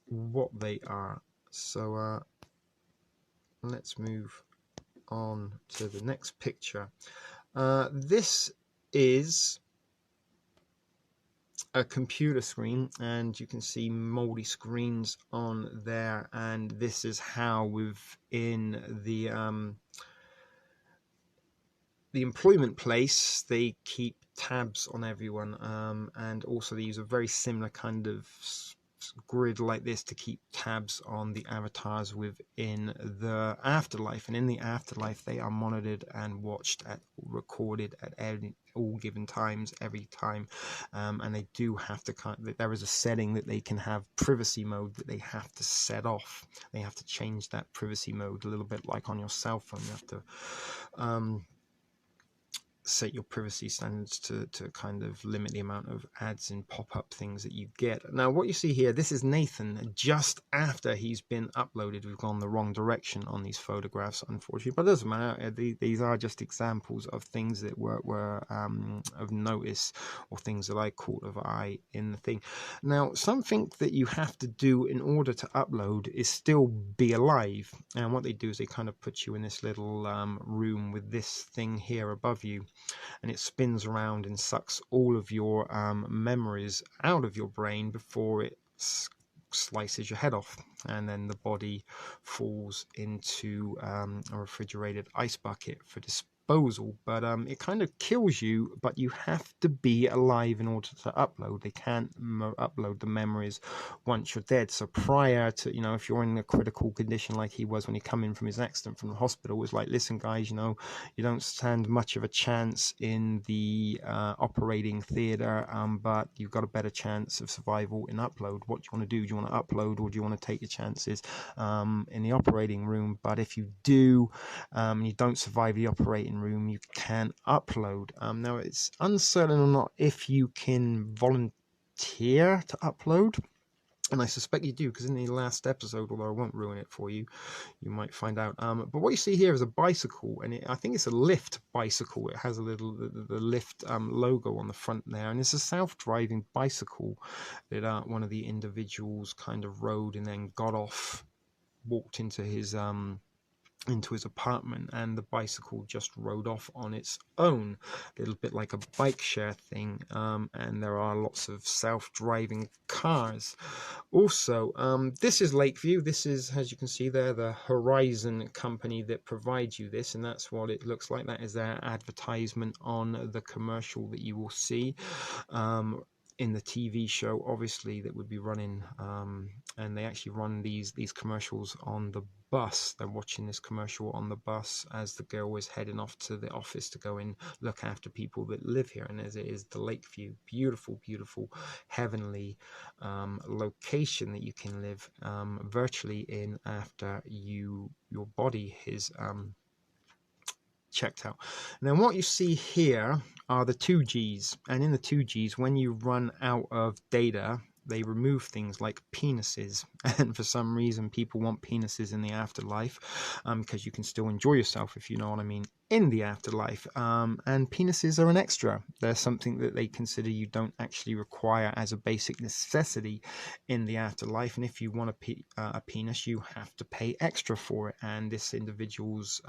what they are. So let's move on to the next picture. This is a computer screen, and you can see moldy screens on there, and this is how within the employment place they keep tabs on everyone, and also they use a very similar kind of grid like this to keep tabs on the avatars within the afterlife. And in the afterlife, they are monitored and watched at recorded at all given times, every time, and they do have to there is a setting that they can have privacy mode that they have to set off. They have to change that privacy mode, a little bit like on your cell phone. You have to set your privacy standards to kind of limit the amount of ads and pop-up things that you get. Now, what you see here, this is Nathan just after he's been uploaded. We've gone the wrong direction on these photographs, unfortunately, but it doesn't matter. These are just examples of things that were of notice, or things that I caught of eye in the thing. Now, something that you have to do in order to upload is still be alive, and what they do is they kind of put you in this little room with this thing here above you, and it spins around and sucks all of your memories out of your brain before it slices your head off, and then the body falls into a refrigerated ice bucket for disposal. But it kind of kills you, but you have to be alive in order to upload. They can't upload the memories once you're dead. So prior to, if you're in a critical condition like he was when he come in from his accident from the hospital, it was like, listen guys, you don't stand much of a chance in the operating theater, but you've got a better chance of survival in upload. What do you want to do? Do you want to upload, or do you want to take your chances in the operating room? But if you do, you don't survive the operating room, you can upload. Now, it's uncertain or not if you can volunteer to upload, and I suspect you do, because in the last episode, although I won't ruin it for you, you might find out. But what you see here is a bicycle, and I think it's a Lyft bicycle. It has a little the Lyft logo on the front there, and it's a self-driving bicycle that one of the individuals kind of rode and then got off, walked into his into his apartment, and the bicycle just rode off on its own, a little bit like a bike share thing. And there are lots of self-driving cars. Also, this is Lakeview. This is, as you can see there, the Horizon company that provides you this, and that's what it looks like. That is their advertisement on the commercial that you will see in the TV show, obviously, that would be running, and they actually run these commercials on the bus. They're watching this commercial on the bus as the girl is heading off to the office to go and look after people that live here. And as it is the Lakeview, beautiful, beautiful, heavenly location that you can live virtually in after your body is checked out. Now what you see here are the 2Gs, and in the 2Gs, when you run out of data, they remove things like penises, and for some reason people want penises in the afterlife, because you can still enjoy yourself, if you know what I mean, in the afterlife. And penises are an extra. They're something that they consider you don't actually require as a basic necessity in the afterlife, and if you want a penis, you have to pay extra for it, and this individual's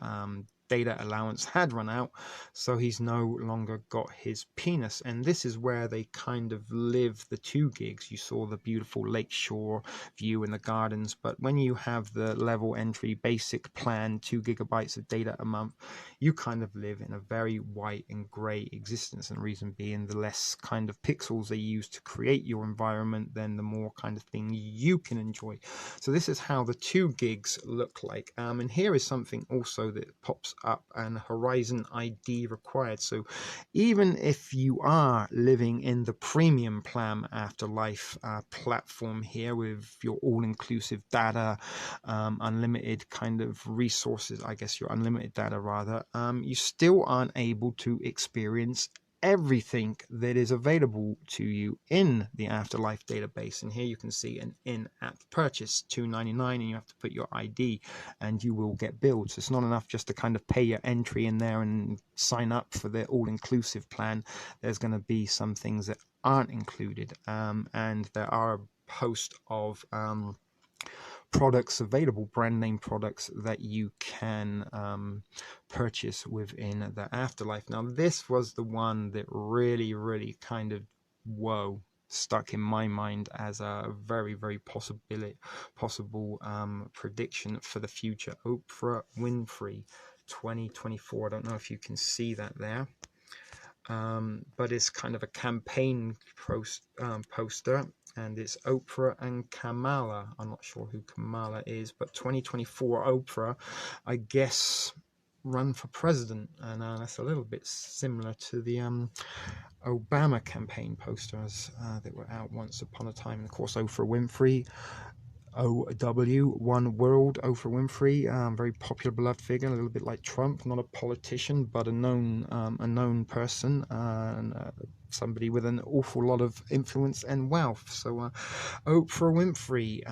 data allowance had run out, so he's no longer got his penis. And this is where they kind of live the 2 gigs. You saw the beautiful lakeshore view in the gardens, but when you have the level entry basic plan, 2 gigabytes of data a month, you kind of live in a very white and gray existence, and reason being, the less kind of pixels they use to create your environment, then the more kind of thing you can enjoy. So this is how the 2 gigs look like. And here is something also that pops up, and Horizon ID required. So even if you are living in the premium plan afterlife platform here with your all-inclusive data, unlimited kind of resources, I guess your unlimited data rather, you still aren't able to experience everything that is available to you in the Afterlife database. And here you can see an in-app purchase, $2.99, and you have to put your ID and you will get billed. So it's not enough just to kind of pay your entry in there and sign up for the all-inclusive plan. There's going to be some things that aren't included, and there are a host of products available, brand name products that you can purchase within the Afterlife. Now this was the one that really kind of stuck in my mind as a very possible prediction for the future. Oprah Winfrey 2024. I don't know if you can see that there, but it's kind of a campaign poster, and it's Oprah and Kamala. I'm not sure who Kamala is, but 2024 Oprah, I guess, run for president, and that's a little bit similar to the Obama campaign posters that were out once upon a time. And of course, Oprah Winfrey, OW, One World, Oprah Winfrey, very popular, beloved figure, a little bit like Trump, not a politician, but a known person, and somebody with an awful lot of influence and wealth. So Oprah Winfrey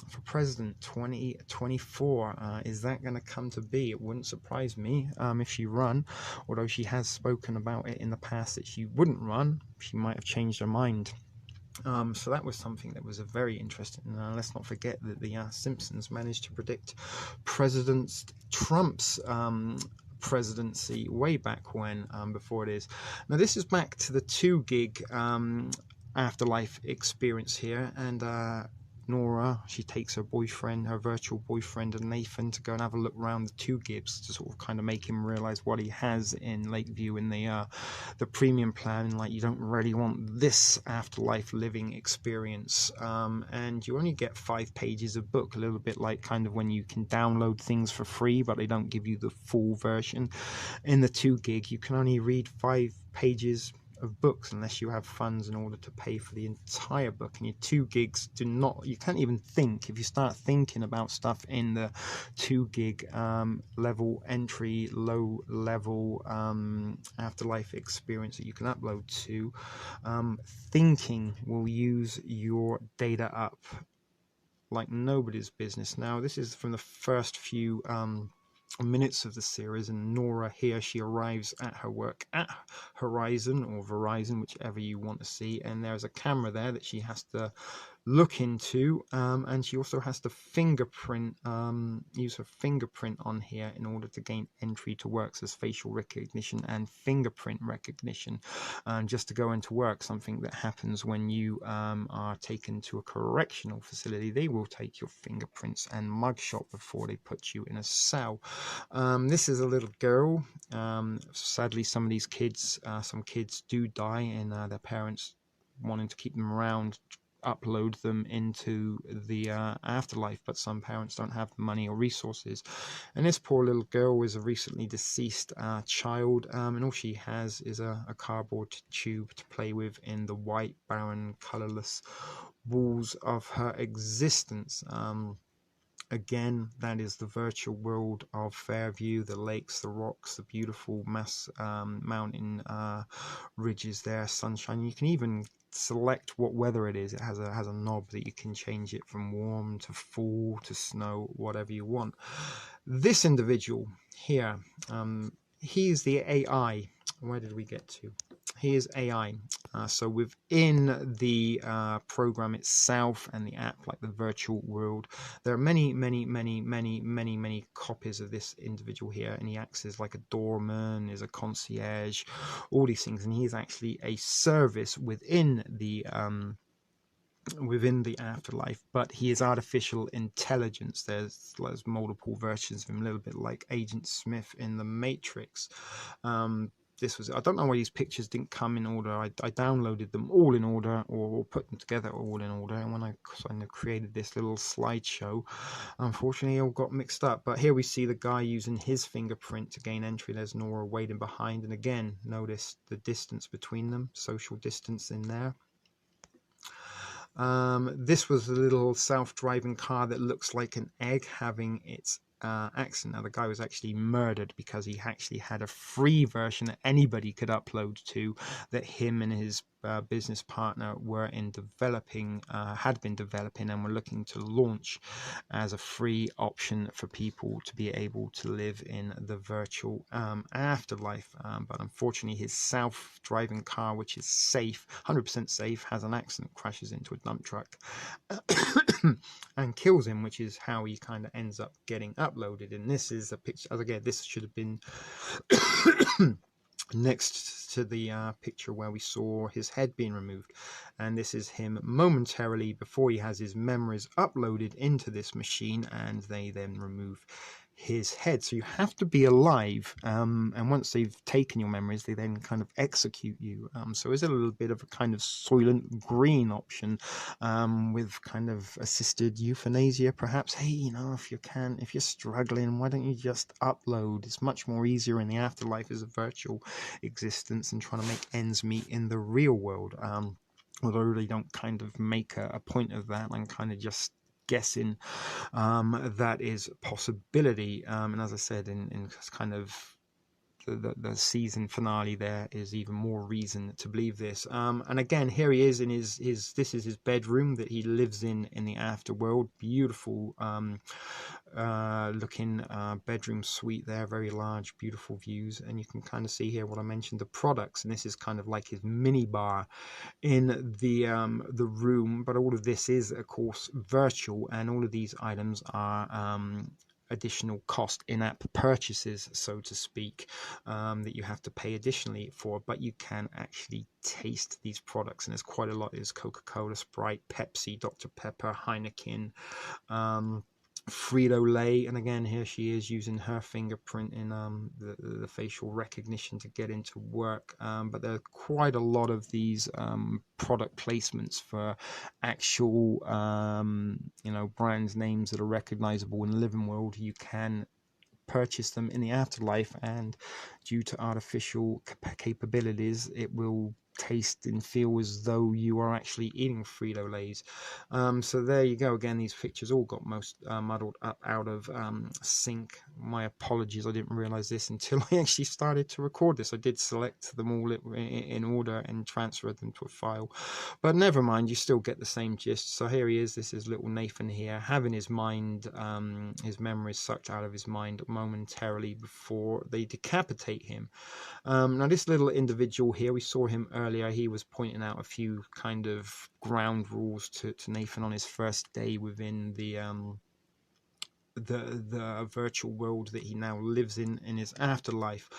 for president 2024, is that going to come to be? It wouldn't surprise me if she run, although she has spoken about it in the past that she wouldn't run. She might have changed her mind. So that was something that was very interesting. Let's not forget that the Simpsons managed to predict President Trump's presidency way back when, before it is. Now this is back to the 2 gig afterlife experience here, and Nora, she takes her boyfriend, her virtual boyfriend, and Nathan to go and have a look around the 2 gigs to sort of kind of make him realize what he has in Lakeview in the premium plan, and like, you don't really want this afterlife living experience, and you only get 5 pages of book, a little bit like kind of when you can download things for free but they don't give you the full version. In the 2 gig you can only read 5 pages of books unless you have funds in order to pay for the entire book, and your 2 gigs you can't even think. If you start thinking about stuff in the 2 gig level entry, low level afterlife experience that you can upload to, thinking will use your data up like nobody's business. Now this is from the first few minutes of the series, and Nora here, she arrives at her work at Horizon or Verizon, whichever you want to see, and there's a camera there that she has to look into, and she also has to fingerprint, use her fingerprint on here in order to gain entry to works as facial recognition and fingerprint recognition, just to go into work, something that happens when you are taken to a correctional facility. They will take your fingerprints and mugshot before they put you in a cell. This is a little girl. Sadly, some of these kids, some kids do die, and their parents wanting to keep them around upload them into the afterlife, but some parents don't have the money or resources. And this poor little girl is a recently deceased child, and all she has is a cardboard tube to play with in the white, barren, colourless walls of her existence. Again, that is the virtual world of Fairview, the lakes, the rocks, the beautiful mountain ridges there, sunshine. You can even select what weather it is. It has a knob that you can change it from warm to fall to snow, whatever you want. This individual here, he is the AI. Where did we get to? He is AI. So within the program itself and the app, like the virtual world, there are many copies of this individual here, and he acts as like a doorman, is a concierge, all these things, and he is actually a service within the afterlife, but he is artificial intelligence. There's multiple versions of him, a little bit like Agent Smith in The Matrix. I don't know why these pictures didn't come in order. I downloaded them all in order, or put them together all in order, and when I kind of created this little slideshow, unfortunately it all got mixed up. But here we see the guy using his fingerprint to gain entry. There's Nora waiting behind, and again, notice the distance between them, social distance in there. This was a little self-driving car that looks like an egg having its accident. Now, the guy was actually murdered because he actually had a free version that anybody could upload to, that him and his business partner were had been developing and were looking to launch as a free option for people to be able to live in the virtual afterlife. But unfortunately, his self-driving car, which is safe, 100% safe, has an accident, crashes into a dump truck and kills him, which is how he kind of ends up getting uploaded. And this is a picture, again, this should have been next to the picture where we saw his head being removed, and this is him momentarily before he has his memories uploaded into this machine, and they then remove his head. So you have to be alive, and once they've taken your memories, they then kind of execute you. So it's a little bit of a kind of Soylent Green option, with kind of assisted euthanasia, perhaps. Hey, if you're struggling, why don't you just upload? It's much more easier in the afterlife as a virtual existence and trying to make ends meet in the real world. Although I really don't kind of make a point of that. I'm kind of just guessing that is a possibility, and as I said, in kind of the season finale, there is even more reason to believe this. And again, here he is in this is his bedroom that he lives in the afterworld. Beautiful looking bedroom suite there, very large, beautiful views, and you can kind of see here what I mentioned, the products, and this is kind of like his mini bar in the room. But all of this is, of course, virtual, and all of these items are additional cost in-app purchases, so to speak, that you have to pay additionally for, but you can actually taste these products, and there's quite a lot. There's Coca-Cola, Sprite, Pepsi, Dr. Pepper, Heineken, Frito-Lay, and again, here she is using her fingerprint in the facial recognition to get into work. But there are quite a lot of these product placements for actual brands names that are recognizable in the living world. You can purchase them in the afterlife, and due to artificial capabilities, it will taste and feel as though you are actually eating Frito-Lays. So there you go. Again, these pictures all got most muddled up out of sync. My apologies, I didn't realize this until I actually started to record this. I did select them all in order and transfer them to a file, but never mind, you still get the same gist. So here he is. This is little Nathan here, having his mind, his memories sucked out of his mind momentarily before they decapitate him. Now this little individual here, we saw him earlier, he was pointing out a few kind of ground rules to Nathan on his first day within the virtual world that he now lives in his afterlife.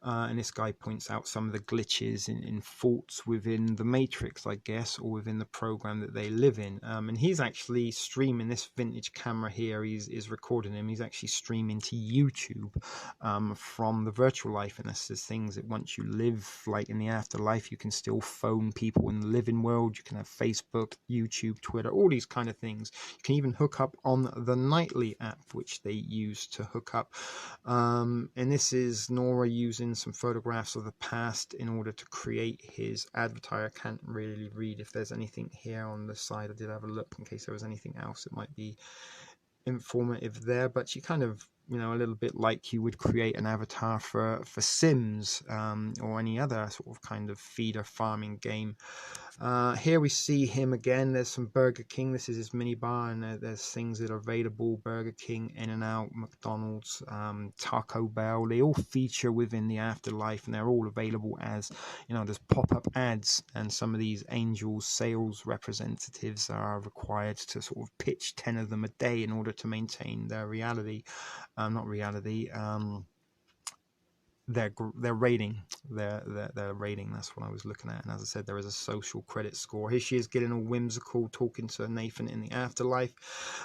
And this guy points out some of the glitches in faults within the Matrix, I guess, or within the program that they live in. And he's actually streaming this vintage camera here. Is recording him. He's actually streaming to YouTube from the virtual life. And this is things that once you live like in the afterlife, you can still phone people in the living world. You can have Facebook, YouTube, Twitter, all these kind of things. You can even hook up on the Nightly app, which they use to hook up. And this is Nora using some photographs of the past in order to create his avatar. I can't really read if there's anything here on the side. I did have a look in case there was anything else that might be informative there, but she kind of, you know, a little bit like you would create an avatar for Sims or any other sort of kind of feeder farming game. Here we see him again. There's some Burger King. This is his minibar, and there's things that are available: Burger King, In-N-Out, McDonald's, Taco Bell. They all feature within the afterlife, and they're all available as, you know, there's pop-up ads, and some of these angels sales representatives are required to sort of pitch 10 of them a day in order to maintain their reality. Not reality, their rating, their rating. That's what I was looking at. And as I said, there is a social credit score. Here she is getting all whimsical, talking to Nathan in the afterlife.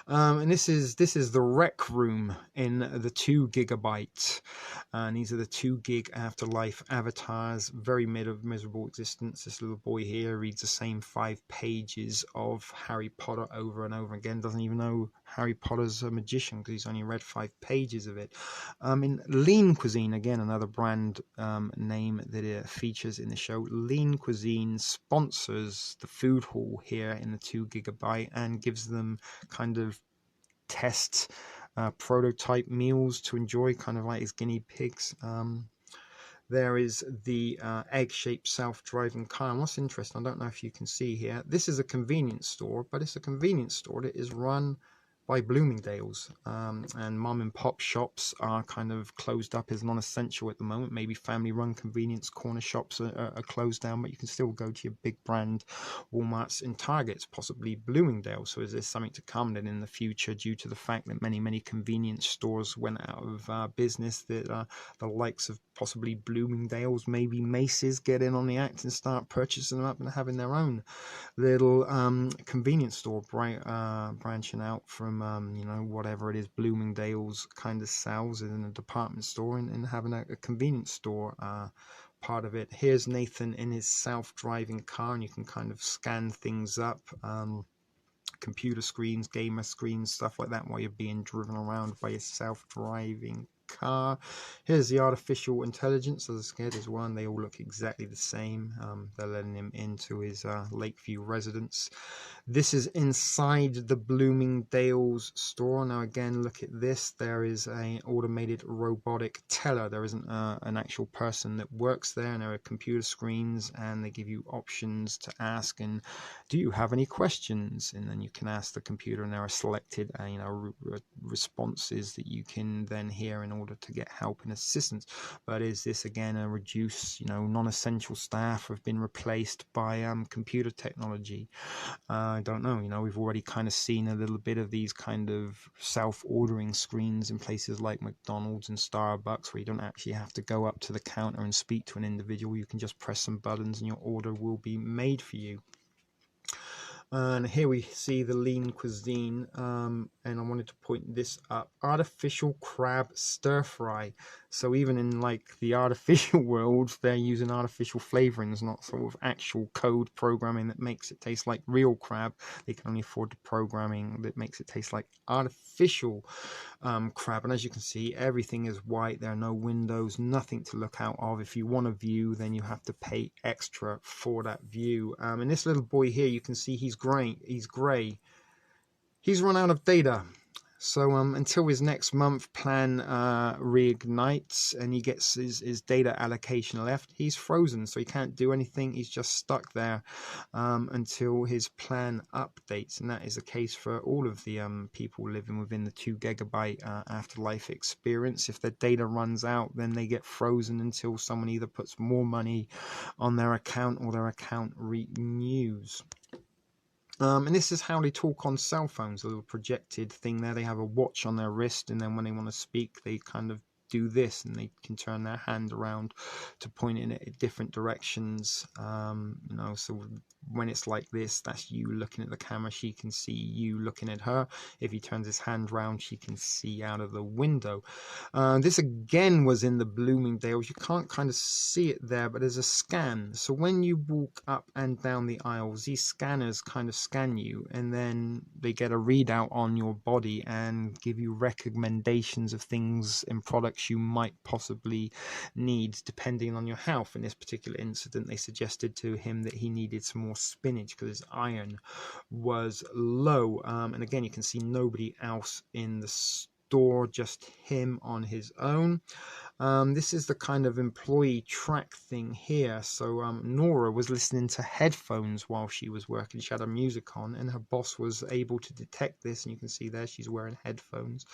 And this is the rec room in the 2 gigabyte. And these are the 2 gig afterlife avatars. Very miserable existence. This little boy here reads the same 5 pages of Harry Potter over and over again. Doesn't even know Harry Potter's a magician because he's only read 5 pages of it. In Lean Cuisine, again, another brand name that it features in the show. Lean Cuisine sponsors the food hall here in the 2 gigabyte and gives them kind of test prototype meals to enjoy, kind of like as guinea pigs. There is the egg-shaped self-driving car. And what's interesting, I don't know if you can see here, this is a convenience store, but it's a convenience store that is run by Bloomingdale's, and mom and pop shops are kind of closed up as non-essential at the moment. Maybe family-run convenience corner shops are closed down, but you can still go to your big brand Walmarts and Targets, possibly Bloomingdale's. So is there something to come then in the future, due to the fact that many convenience stores went out of business, that the likes of possibly Bloomingdale's, maybe Macy's, get in on the act and start purchasing them up and having their own little convenience store, branching out from you know, whatever it is Bloomingdale's kind of sells in a department store, and having a convenience store part of it. Here's Nathan in his self-driving car, and you can kind of scan things up, computer screens, gamer screens, stuff like that, while you're being driven around by a self-driving car. Here's the artificial intelligence. As I said, there's one. They all look exactly the same. They're letting him into his Lakeview residence. This is inside the Bloomingdale's store. Now again, look at this. There is an automated robotic teller. There isn't an actual person that works there, and there are computer screens, and they give you options to ask, and do you have any questions? And then you can ask the computer, and there are selected you know, responses that you can then hear in order to get help and assistance. But is this again a reduce, you know, non-essential staff have been replaced by computer technology? I don't know. You know, we've already kind of seen a little bit of these kind of self-ordering screens in places like McDonald's and Starbucks, where you don't actually have to go up to the counter and speak to an individual. You can just press some buttons and your order will be made for you. And here we see the Lean Cuisine, and I wanted to point this up. Artificial crab stir fry. So even in like the artificial world, they're using artificial flavorings, not sort of actual code programming that makes it taste like real crab. They can only afford the programming that makes it taste like artificial crab. And as you can see, everything is white. There are no windows, nothing to look out of. If you want a view, then you have to pay extra for that view. And this little boy here, you can see he's gray. He's run out of data. So until his next month plan reignites and he gets his data allocation left, he's frozen, so he can't do anything. He's just stuck there until his plan updates, and that is the case for all of the people living within the 2 gigabyte afterlife experience. If their data runs out, then they get frozen until someone either puts more money on their account or their account renews. And this is how they talk on cell phones, a little projected thing there. They have a watch on their wrist, and then when they want to speak, they kind of do this, and they can turn their hand around to point in it at different directions. You know, so when it's like this, that's you looking at the camera. She can see you looking at her. If he turns his hand round, she can see out of the window. This again was in the Bloomingdale's. You can't kind of see it there, but there's a scan. So when you walk up and down the aisles, these scanners kind of scan you, and then they get a readout on your body and give you recommendations of things and products you might possibly need depending on your health. In this particular incident, they suggested to him that he needed some more spinach because his iron was low. And again, you can see nobody else in the store, just him on his own. This is the kind of employee track thing here. So Nora was listening to headphones while she was working. She had her music on, and her boss was able to detect this, and you can see there she's wearing headphones.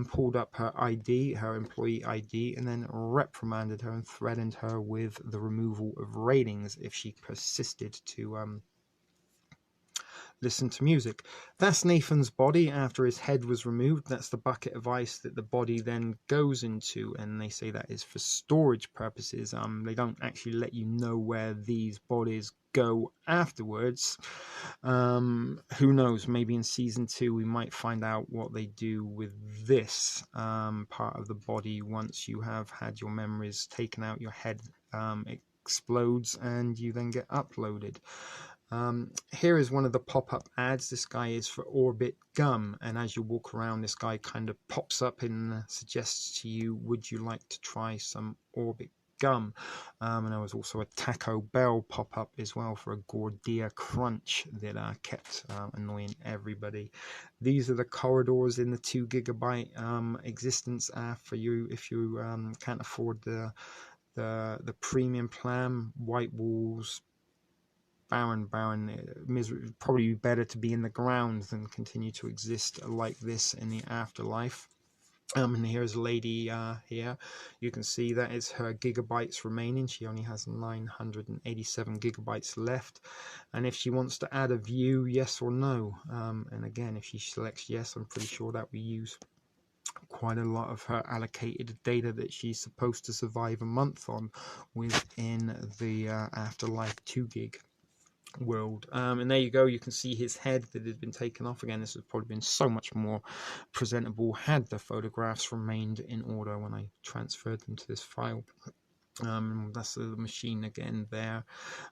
Pulled up her ID, her employee ID, and then reprimanded her and threatened her with the removal of ratings if she persisted to listen to music. That's Nathan's body after his head was removed. That's the bucket of ice that the body then goes into, and they say that is for storage purposes. They don't actually let you know where these bodies go afterwards. Who knows, maybe in season 2 we might find out what they do with this part of the body once you have had your memories taken out. Your head explodes and you then get uploaded. Here is one of the pop-up ads. This guy is for Orbit Gum, and as you walk around, this guy kind of pops up and suggests to you, would you like to try some Orbit Gum? And there was also a Taco Bell pop-up as well for a Gordita Crunch that kept annoying everybody. These are the corridors in the 2 gigabyte existence for you if you can't afford the premium plan. White walls, barren, misery. Probably be better to be in the ground than continue to exist like this in the afterlife. And here's a lady here. You can see that is her gigabytes remaining. She only has 987 gigabytes left. And if she wants to add a view, yes or no. And again, if she selects yes, I'm pretty sure that we use quite a lot of her allocated data that she's supposed to survive a month on within the Afterlife 2 gig world. And there you go, you can see his head that had been taken off. Again, this has probably been so much more presentable had the photographs remained in order when I transferred them to this file. That's the machine again there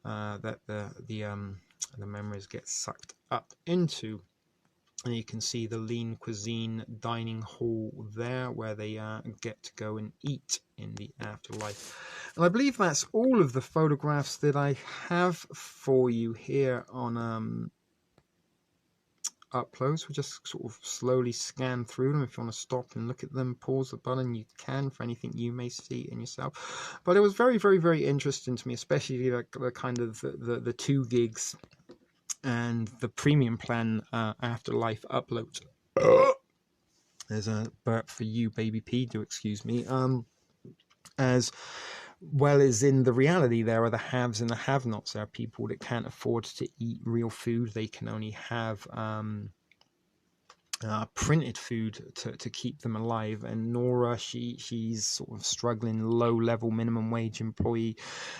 that the memories get sucked up into. And you can see the Lean Cuisine dining hall there where they get to go and eat in the afterlife. And I believe that's all of the photographs that I have for you here on uploads. We'll just sort of slowly scan through them. If you want to stop and look at them, pause the button, you can for anything you may see in yourself. But it was very, very, very interesting to me, especially the kind of the 2 gigs and the premium plan afterlife uploads. There's a burp for you, baby P, do excuse me. As well as in the reality, there are the haves and the have-nots. There are people that can't afford to eat real food. They can only have printed food to keep them alive. And Nora, she's sort of struggling, low-level minimum wage employee,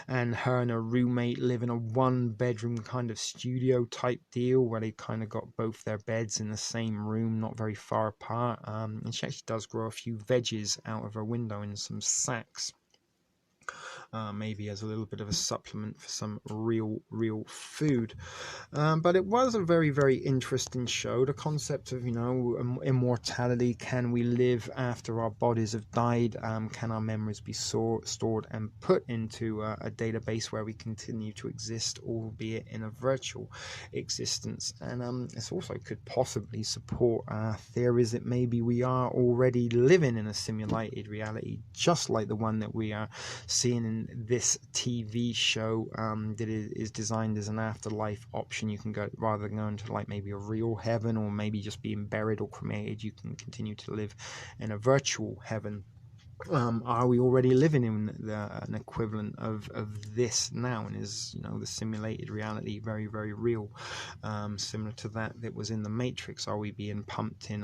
and her and her roommate live in a 1-bedroom kind of studio type deal where they kind of got both their beds in the same room, not very far apart. And she actually does grow a few veggies out of her window in some sacks. maybe as a little bit of a supplement for some real food. But it was a very interesting show. The concept of, immortality. Can we live after our bodies have died? Can our memories be stored and put into a database where we continue to exist, albeit in a virtual existence? And this also could possibly support theories that maybe we are already living in a simulated reality, just like the one that we are seeing in this TV show that is designed as an afterlife option. You can go, rather than going to like maybe a real heaven or maybe just being buried or cremated, you can continue to live in a virtual heaven. Are we already living in an equivalent of this now? And is the simulated reality very real, similar to that was in the Matrix? Are we being pumped in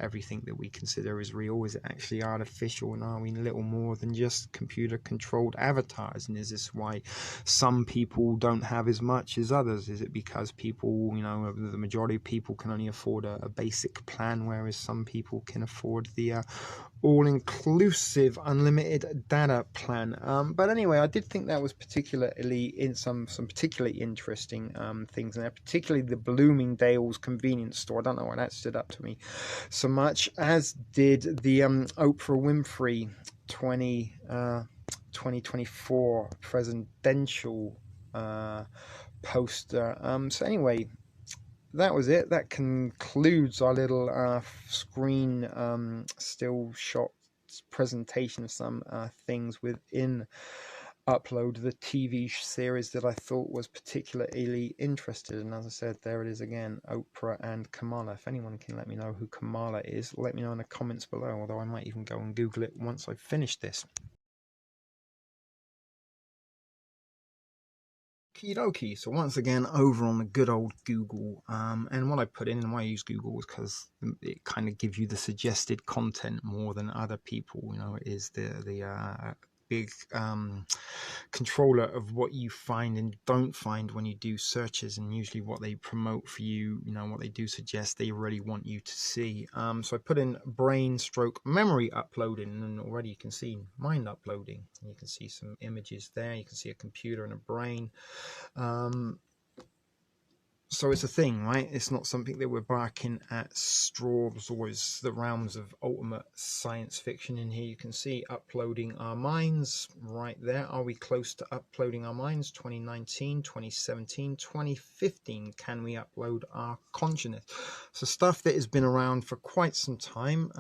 everything that we consider is real? Is it actually artificial, and are we little more than just computer controlled avatars? And is this why some people don't have as much as others? Is it because people, the majority of people can only afford a basic plan, whereas some people can afford the all-inclusive unlimited data plan? But anyway, I did think that was particularly in some particularly interesting things in there, particularly the Bloomingdale's convenience store. I don't know why that stood up to me so much, as did the Oprah Winfrey 2024 presidential poster. So anyway, that was it. That concludes our little screen still shot presentation of some things within Upload, the TV series that I thought was particularly interested. And as I said, there it is again, Oprah and Kamala. If anyone can let me know who Kamala is, let me know in the comments below, although I might even go and Google it once I've finished this. Okie, so once again over on the good old Google, and what I put in and why I use Google is because it kind of gives you the suggested content more than other people. It is the big controller of what you find and don't find when you do searches, and usually what they promote for you, what they do suggest, they really want you to see. So I put in brain stroke memory uploading, and already you can see mind uploading. You can see some images there. You can see a computer and a brain. So it's a thing, right? It's not something that we're barking at straws, or is the realms of ultimate science fiction. In here you can see uploading our minds right there. Are we close to uploading our minds? 2019, 2017, 2015. Can we upload our consciousness? So stuff that has been around for quite some time.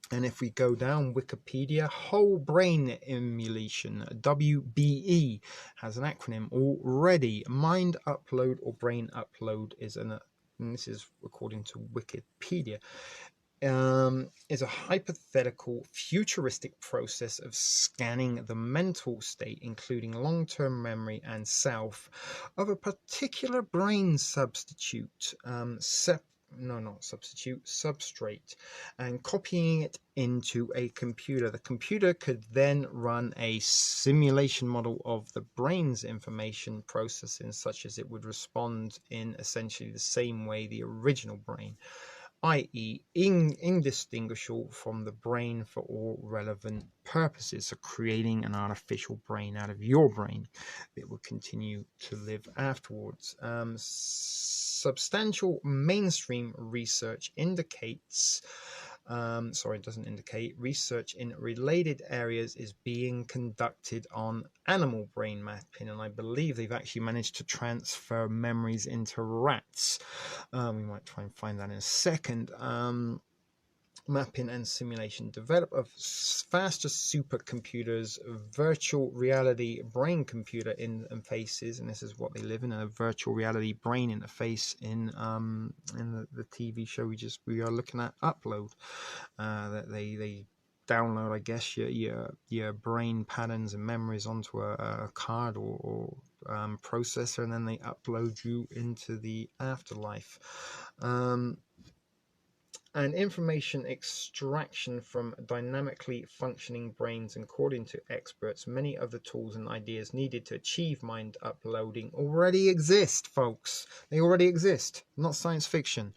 And if we go down, Wikipedia, whole brain emulation, WBE, has an acronym already. Mind upload or brain upload is and this is according to Wikipedia, is a hypothetical futuristic process of scanning the mental state, including long-term memory and self, of a particular brain substitute, substrate, and copying it into a computer. The computer could then run a simulation model of the brain's information processing, such as it would respond in essentially the same way the original brain, i.e. indistinguishable from the brain for all relevant purposes. So creating an artificial brain out of your brain that will continue to live afterwards. Substantial mainstream research indicates, it doesn't indicate, research in related areas is being conducted on animal brain mapping, and I believe they've actually managed to transfer memories into rats. We might try and find that in a second. Mapping and simulation, develop of faster supercomputers, virtual reality brain computer interfaces, and this is what they live in, a virtual reality brain interface in the TV show we are looking at, Upload, that they download, I guess, your brain patterns and memories onto a card or processor, and then they upload you into the afterlife. and information extraction from dynamically functioning brains. And according to experts, many of the tools and ideas needed to achieve mind uploading already exist, folks. They already exist, not science fiction,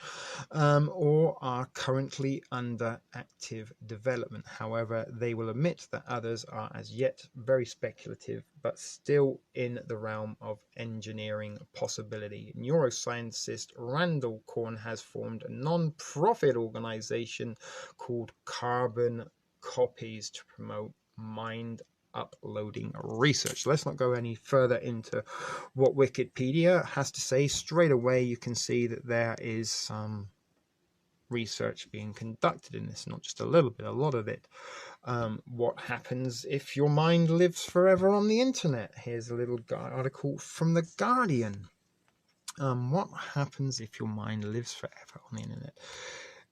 or are currently under active development. However, they will admit that others are as yet very speculative, but still in the realm of engineering possibility. Neuroscientist Randall Korn has formed a non-profit organization called Carbon Copies to promote mind uploading research. Let's not go any further into what Wikipedia has to say. Straight away you can see that there is some research being conducted in this, not just a little bit, a lot of it. What happens if your mind lives forever on the internet? Here's a little article from The Guardian. What happens if your mind lives forever on the internet?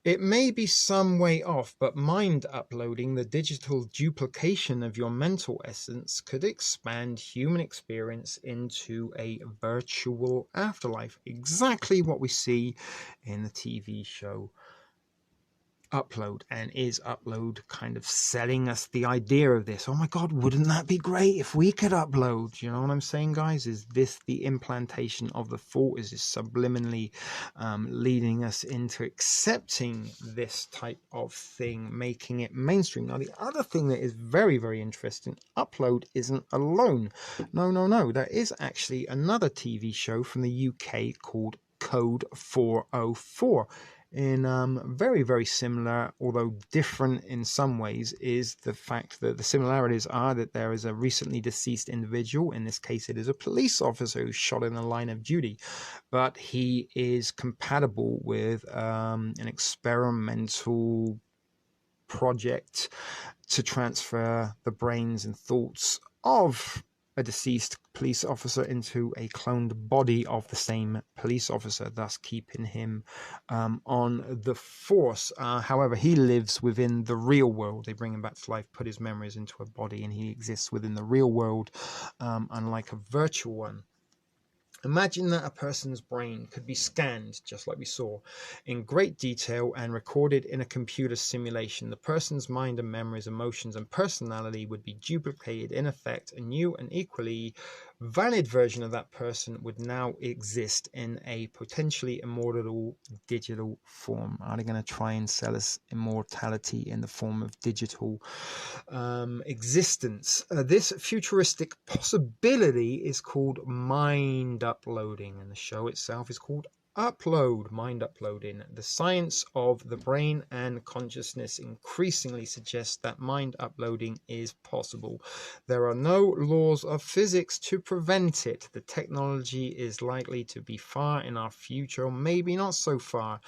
It may be some way off, but mind uploading, the digital duplication of your mental essence, could expand human experience into a virtual afterlife. Exactly what we see in the TV show Upload. And is Upload kind of selling us the idea of this? Oh my God, wouldn't that be great if we could upload? You know what I'm saying, guys? Is this the implantation of the thought? Is this subliminally leading us into accepting this type of thing, making it mainstream? Now, the other thing that is very, very interesting, Upload isn't alone. No. There is actually another TV show from the UK called Code 404. In very, very similar, although different in some ways, is the fact that the similarities are that there is a recently deceased individual. In this case, it is a police officer who's shot in the line of duty, but he is compatible with an experimental project to transfer the brains and thoughts of a deceased police officer into a cloned body of the same police officer, thus keeping him on the force. However, he lives within the real world. They bring him back to life, put his memories into a body, and he exists within the real world, unlike a virtual one. Imagine that a person's brain could be scanned, just like we saw, in great detail and recorded in a computer simulation. The person's mind and memories, emotions, and personality would be duplicated. In effect, a new and equally valid version of that person would now exist in a potentially immortal digital form. Are they going to try and sell us immortality in the form of digital existence? This futuristic possibility is called mind uploading, and the show itself is called Upload, mind uploading. The science of the brain and consciousness increasingly suggests that mind uploading is possible. There are no laws of physics to prevent it. The technology is likely to be far in our future, or maybe not so far.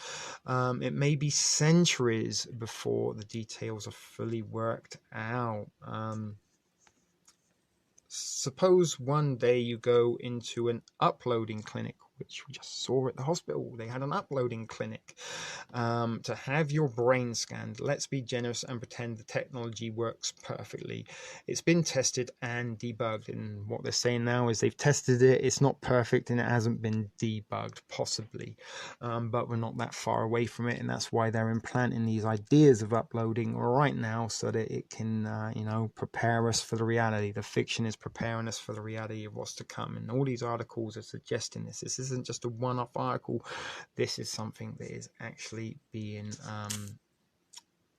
It may be centuries before the details are fully worked out. Suppose one day you go into an uploading clinic, which we just saw at the hospital. They had an uploading clinic to have your brain scanned. Let's be generous and pretend the technology works perfectly. It's been tested and debugged, and what they're saying now is they've tested it, it's not perfect, and it hasn't been debugged, possibly. But we're not that far away from it, and that's why they're implanting these ideas of uploading right now, so that it can, prepare us for the reality. The fiction is preparing us for the reality of what's to come, and all these articles are suggesting this. This isn't just a one-off article. This is something that is actually being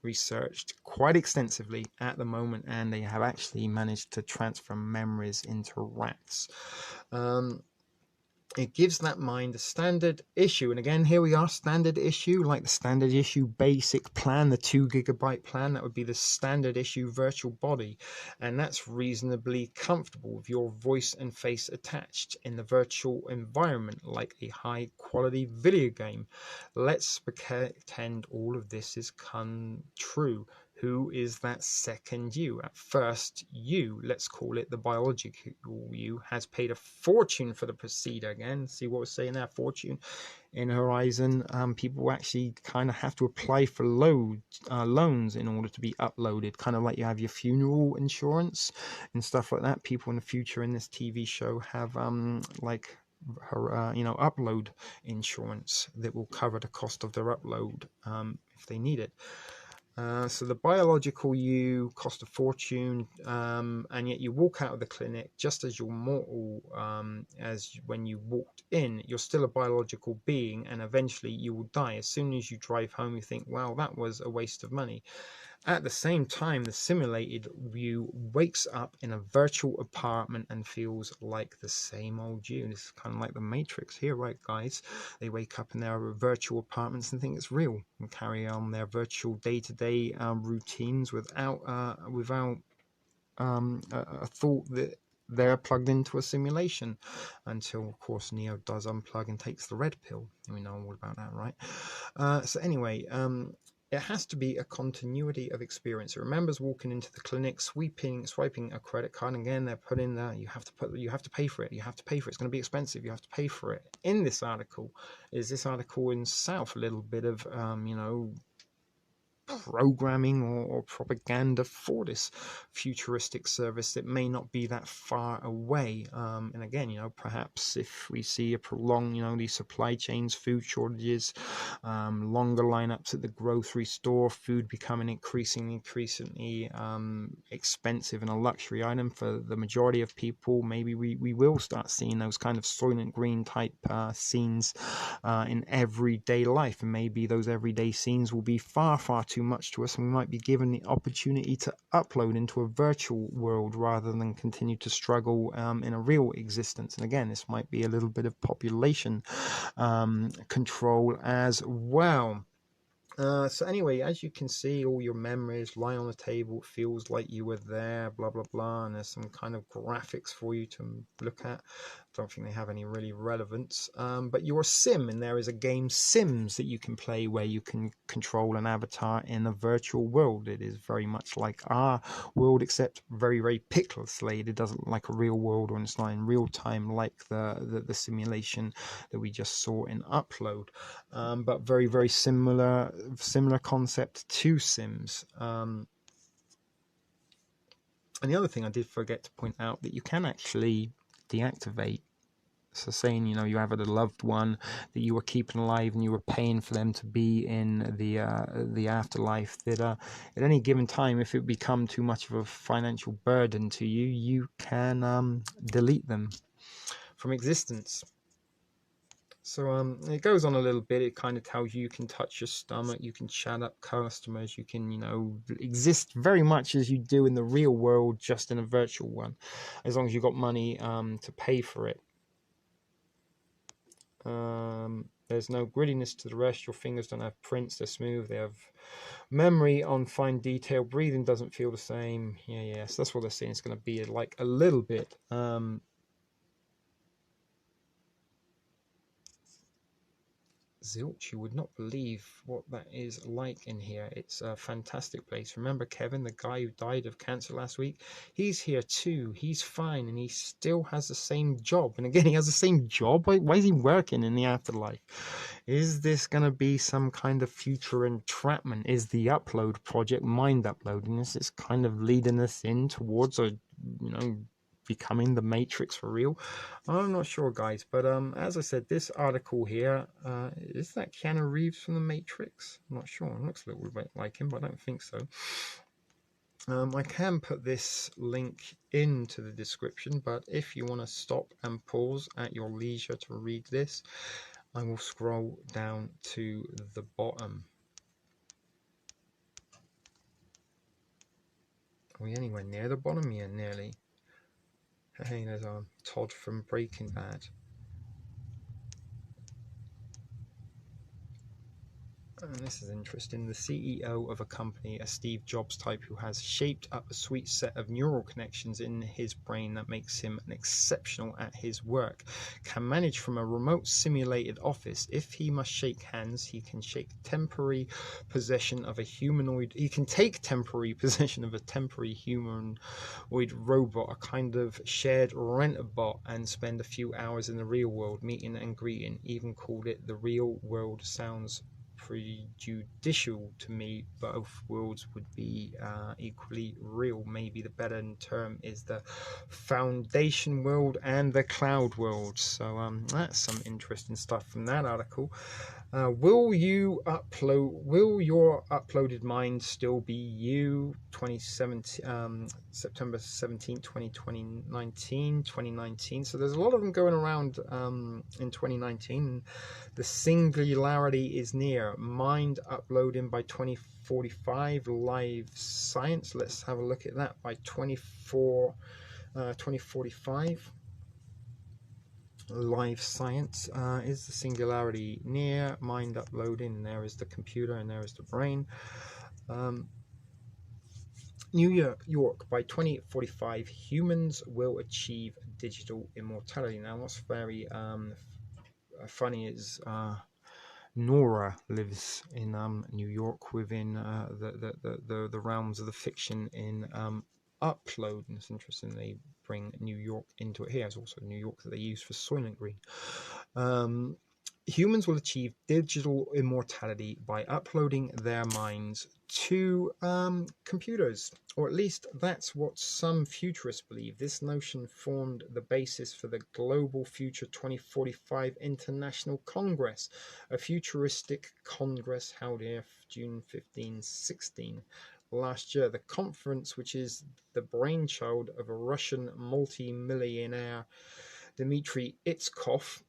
researched quite extensively at the moment, and they have actually managed to transfer memories into rats. It gives that mind a standard issue. And again, here we are, standard issue, like the standard issue basic plan, the 2 GB plan. That would be the standard issue virtual body. And that's reasonably comfortable with your voice and face attached in the virtual environment, like a high quality video game. Let's pretend all of this is true. Who is that second you? At first, you, let's call it the biological you, has paid a fortune for the procedure. Again, see what we're saying there, fortune. In Horizon, people actually kind of have to apply for loans in order to be uploaded, kind of like you have your funeral insurance and stuff like that. People in the future in this TV show have like upload insurance that will cover the cost of their upload if they need it. So the biological you cost a fortune, and yet you walk out of the clinic just as you're mortal as when you walked in. You're still a biological being, and eventually you will die. As soon as you drive home, you think, wow, that was a waste of money. At the same time, the simulated you wakes up in a virtual apartment and feels like the same old you. This is kind of like the Matrix here, right, guys? They wake up in their virtual apartments and think it's real and carry on their virtual day-to-day routines without a thought that they're plugged into a simulation, until, of course, Neo does unplug and takes the red pill. We know all about that, right? So anyway, it has to be a continuity of experience. It remembers walking into the clinic, swiping a credit card, and again they're put in there. You have to pay for it. You have to pay for it. It's going to be expensive. You have to pay for it. In this article, in South a little bit of programming or propaganda for this futuristic service that may not be that far away. And again, perhaps if we see a prolonged, these supply chains, food shortages, longer lineups at the grocery store, food becoming increasingly expensive and a luxury item for the majority of people, maybe we will start seeing those kind of Soylent Green type scenes in everyday life. And maybe those everyday scenes will be far too much to us, and we might be given the opportunity to upload into a virtual world rather than continue to struggle in a real existence. And again, this might be a little bit of population control as well. So anyway, as you can see, all your memories lie on the table. It feels like you were there, blah blah blah, and there's some kind of graphics for you to look at. Don't think they have any really relevance, but you're a sim, and there is a game Sims that you can play where you can control an avatar in a virtual world. It is very much like our world, except very pixelated. It doesn't look like a real world, or it's not in real time like the simulation that we just saw in Upload, but very similar concept to Sims. And the other thing I did forget to point out, that you can actually deactivate. So saying, you have a loved one that you were keeping alive and you were paying for them to be in the afterlife, that at any given time, if it become too much of a financial burden to you, you can delete them from existence. So it goes on a little bit. It kind of tells you can touch your stomach, you can chat up customers, you can, exist very much as you do in the real world, just in a virtual one, as long as you've got money to pay for it. There's no grittiness to the rest. Your fingers don't have prints, they're smooth, they have memory on fine detail. Breathing doesn't feel the same. So that's what they're saying. It's going to be like a little bit zilch. You would not believe what that is like in here. It's a fantastic place. Remember Kevin, the guy who died of cancer last week? He's here too. He's fine, and he still has the same job. And again, he has the same job. Why is he working in the afterlife? Is this going to be some kind of future entrapment? Is the Upload project mind uploading? Is this kind of leading us in towards a becoming the Matrix for real? I'm not sure, guys, but as I said, this article here, is that Keanu Reeves from the Matrix? I'm not sure. It looks a little bit like him, but I don't think so. I can put this link into the description, but if you want to stop and pause at your leisure to read this, I will scroll down to the bottom. Are we anywhere near the bottom? Yeah, nearly. Hey, there's Todd from Breaking Bad. And this is interesting. The CEO of a company, a Steve Jobs type, who has shaped up a sweet set of neural connections in his brain that makes him an exceptional at his work, can manage from a remote simulated office. If he must shake hands, he can take temporary possession of a humanoid robot, a kind of shared rent-a-bot, and spend a few hours in the real world meeting and greeting. Even called it the real world. Sounds prejudicial to me. Both worlds would be equally real. Maybe the better term is the foundation world and the cloud world. So that's some interesting stuff from that article. Will your uploaded mind still be you? September 17, 2019. So there's a lot of them going around in 2019. The singularity is near. Mind uploading by 2045. Live science. Let's have a look at that by 2045. Live science. Is the singularity near? Mind uploading. There is the computer and there is the brain. New York, by 2045, humans will achieve digital immortality. Now, what's very funny is Nora lives in New York within the realms of the fiction in Upload, and it's interesting they bring New York into it here. It's also New York that they use for Soylent Green. Humans will achieve digital immortality by uploading their minds to computers, or at least that's what some futurists believe. This notion formed the basis for the Global Future 2045 International Congress, a futuristic congress held here June 15-16 last year. The conference, which is the brainchild of a Russian multi-millionaire Dmitry Itskov,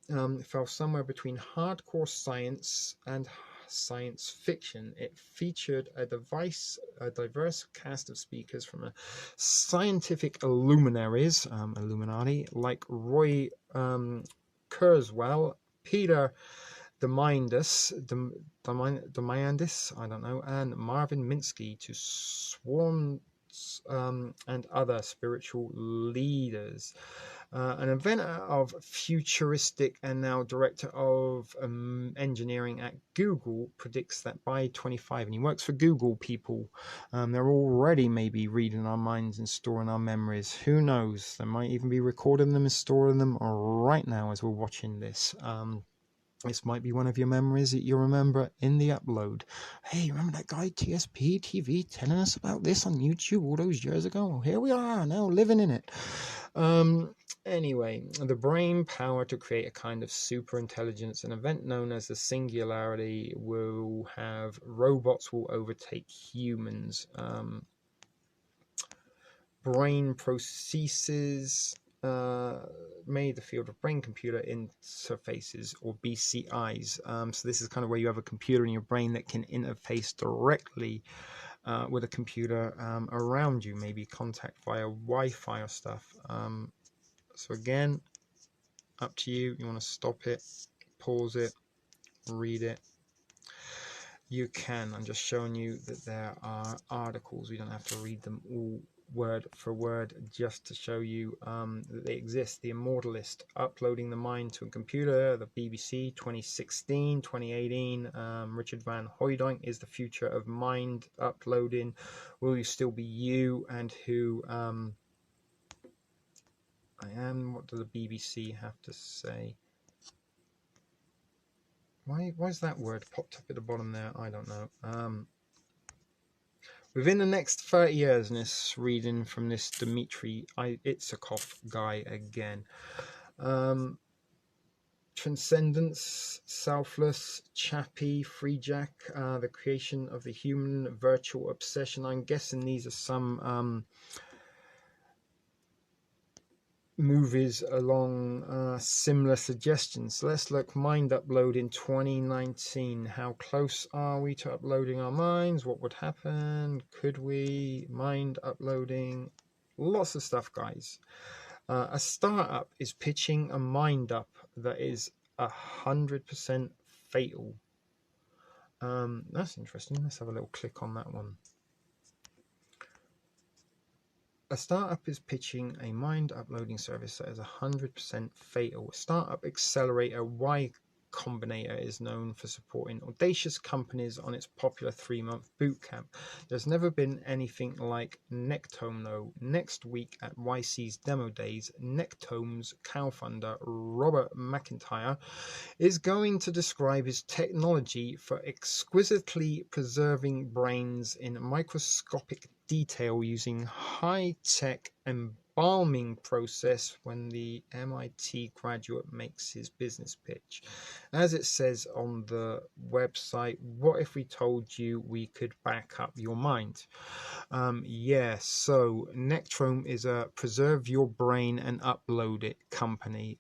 fell somewhere between hardcore science and science fiction. It featured a diverse cast of speakers from a scientific luminaries, Illuminati, like Roy Kurzweil, Peter Diamandis, I don't know, and Marvin Minsky, to swarms and other spiritual leaders. An inventor of futuristic and now director of engineering at Google predicts that by 25, and he works for Google, people, they're already maybe reading our minds and storing our memories. Who knows? They might even be recording them and storing them right now as we're watching this. This might be one of your memories that you remember in the upload. Hey, remember that guy TSP TV telling us about this on YouTube all those years ago? Well, here we are now living in it. Anyway, the brain power to create a kind of super intelligence, an event known as the singularity, will have robots will overtake humans. Brain processes made the field of brain-computer interfaces, or BCIs. So this is kind of where you have a computer in your brain that can interface directly with a computer around you, maybe contact via Wi-Fi or stuff. So again, up to you. You want to stop it, pause it, read it. You can. I'm just showing you that there are articles. We don't have to read them all word for word, just to show you that they exist. The Immortalist, uploading the mind to a computer, the BBC, 2016, 2018. Richard Van Hooydonk, is the future of mind uploading. Will you still be you, and who I am? What does the BBC have to say? Why's that word popped up at the bottom there? I don't know. Within the next 30 years, and this reading from this Dmitry Itsakov guy again. Transcendence, Selfless, Chappie, Free Jack, the creation of the human virtual obsession. I'm guessing these are some movies along similar suggestions. So let's look. Mind upload in 2019. How close are we to uploading our minds? What would happen? Could we? Mind uploading. Lots of stuff, guys. A startup is pitching a mind up that is 100% fatal. That's interesting. Let's have a little click on that one. A startup is pitching a mind uploading service that is 100% fatal. Startup accelerator Y Combinator is known for supporting audacious companies on its popular 3-month bootcamp. There's never been anything like Nectome though. Next week at YC's demo days, Nectome's co-founder Robert McIntyre is going to describe his technology for exquisitely preserving brains in microscopic detail using high-tech embalming process when the MIT graduate makes his business pitch. As it says on the website, what if we told you we could back up your mind? So Nectome is a preserve your brain and upload it company.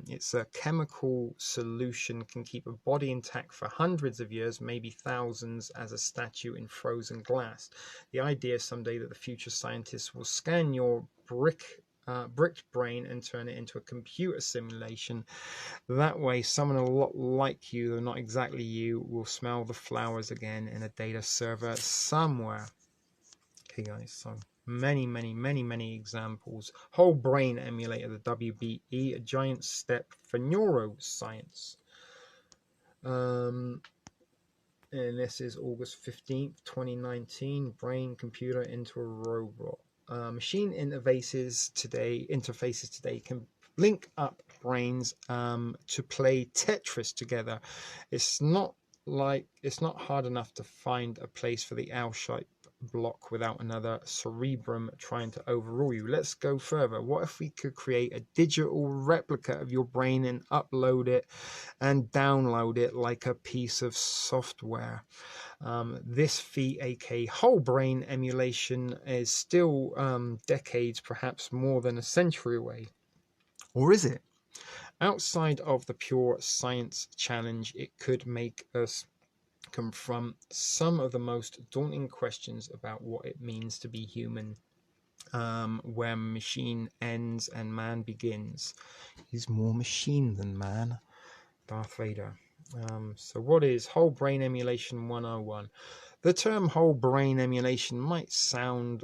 It's a chemical solution, can keep a body intact for hundreds of years, maybe thousands, as a statue in frozen glass. The idea someday that the future scientists will scan your bricked brain and turn it into a computer simulation. That way, someone a lot like you, though not exactly you, will smell the flowers again in a data server somewhere. Okay, guys, so many examples. Whole brain emulator, the WBE, a giant step for neuroscience. And this is August 15th, 2019. Brain computer into a robot. Machine interfaces today can link up brains to play Tetris together. It's not hard enough to find a place for the L-shaped block without another cerebrum trying to overrule you. Let's go further. What if we could create a digital replica of your brain and upload it and download it like a piece of software? This feat, aka whole brain emulation, is still decades, perhaps more than a century away. Or is it? Outside of the pure science challenge, it could make us confront some of the most daunting questions about what it means to be human, where machine ends and man begins. He's more machine than man. Darth Vader. So what is whole brain emulation 101? The term whole brain emulation might sound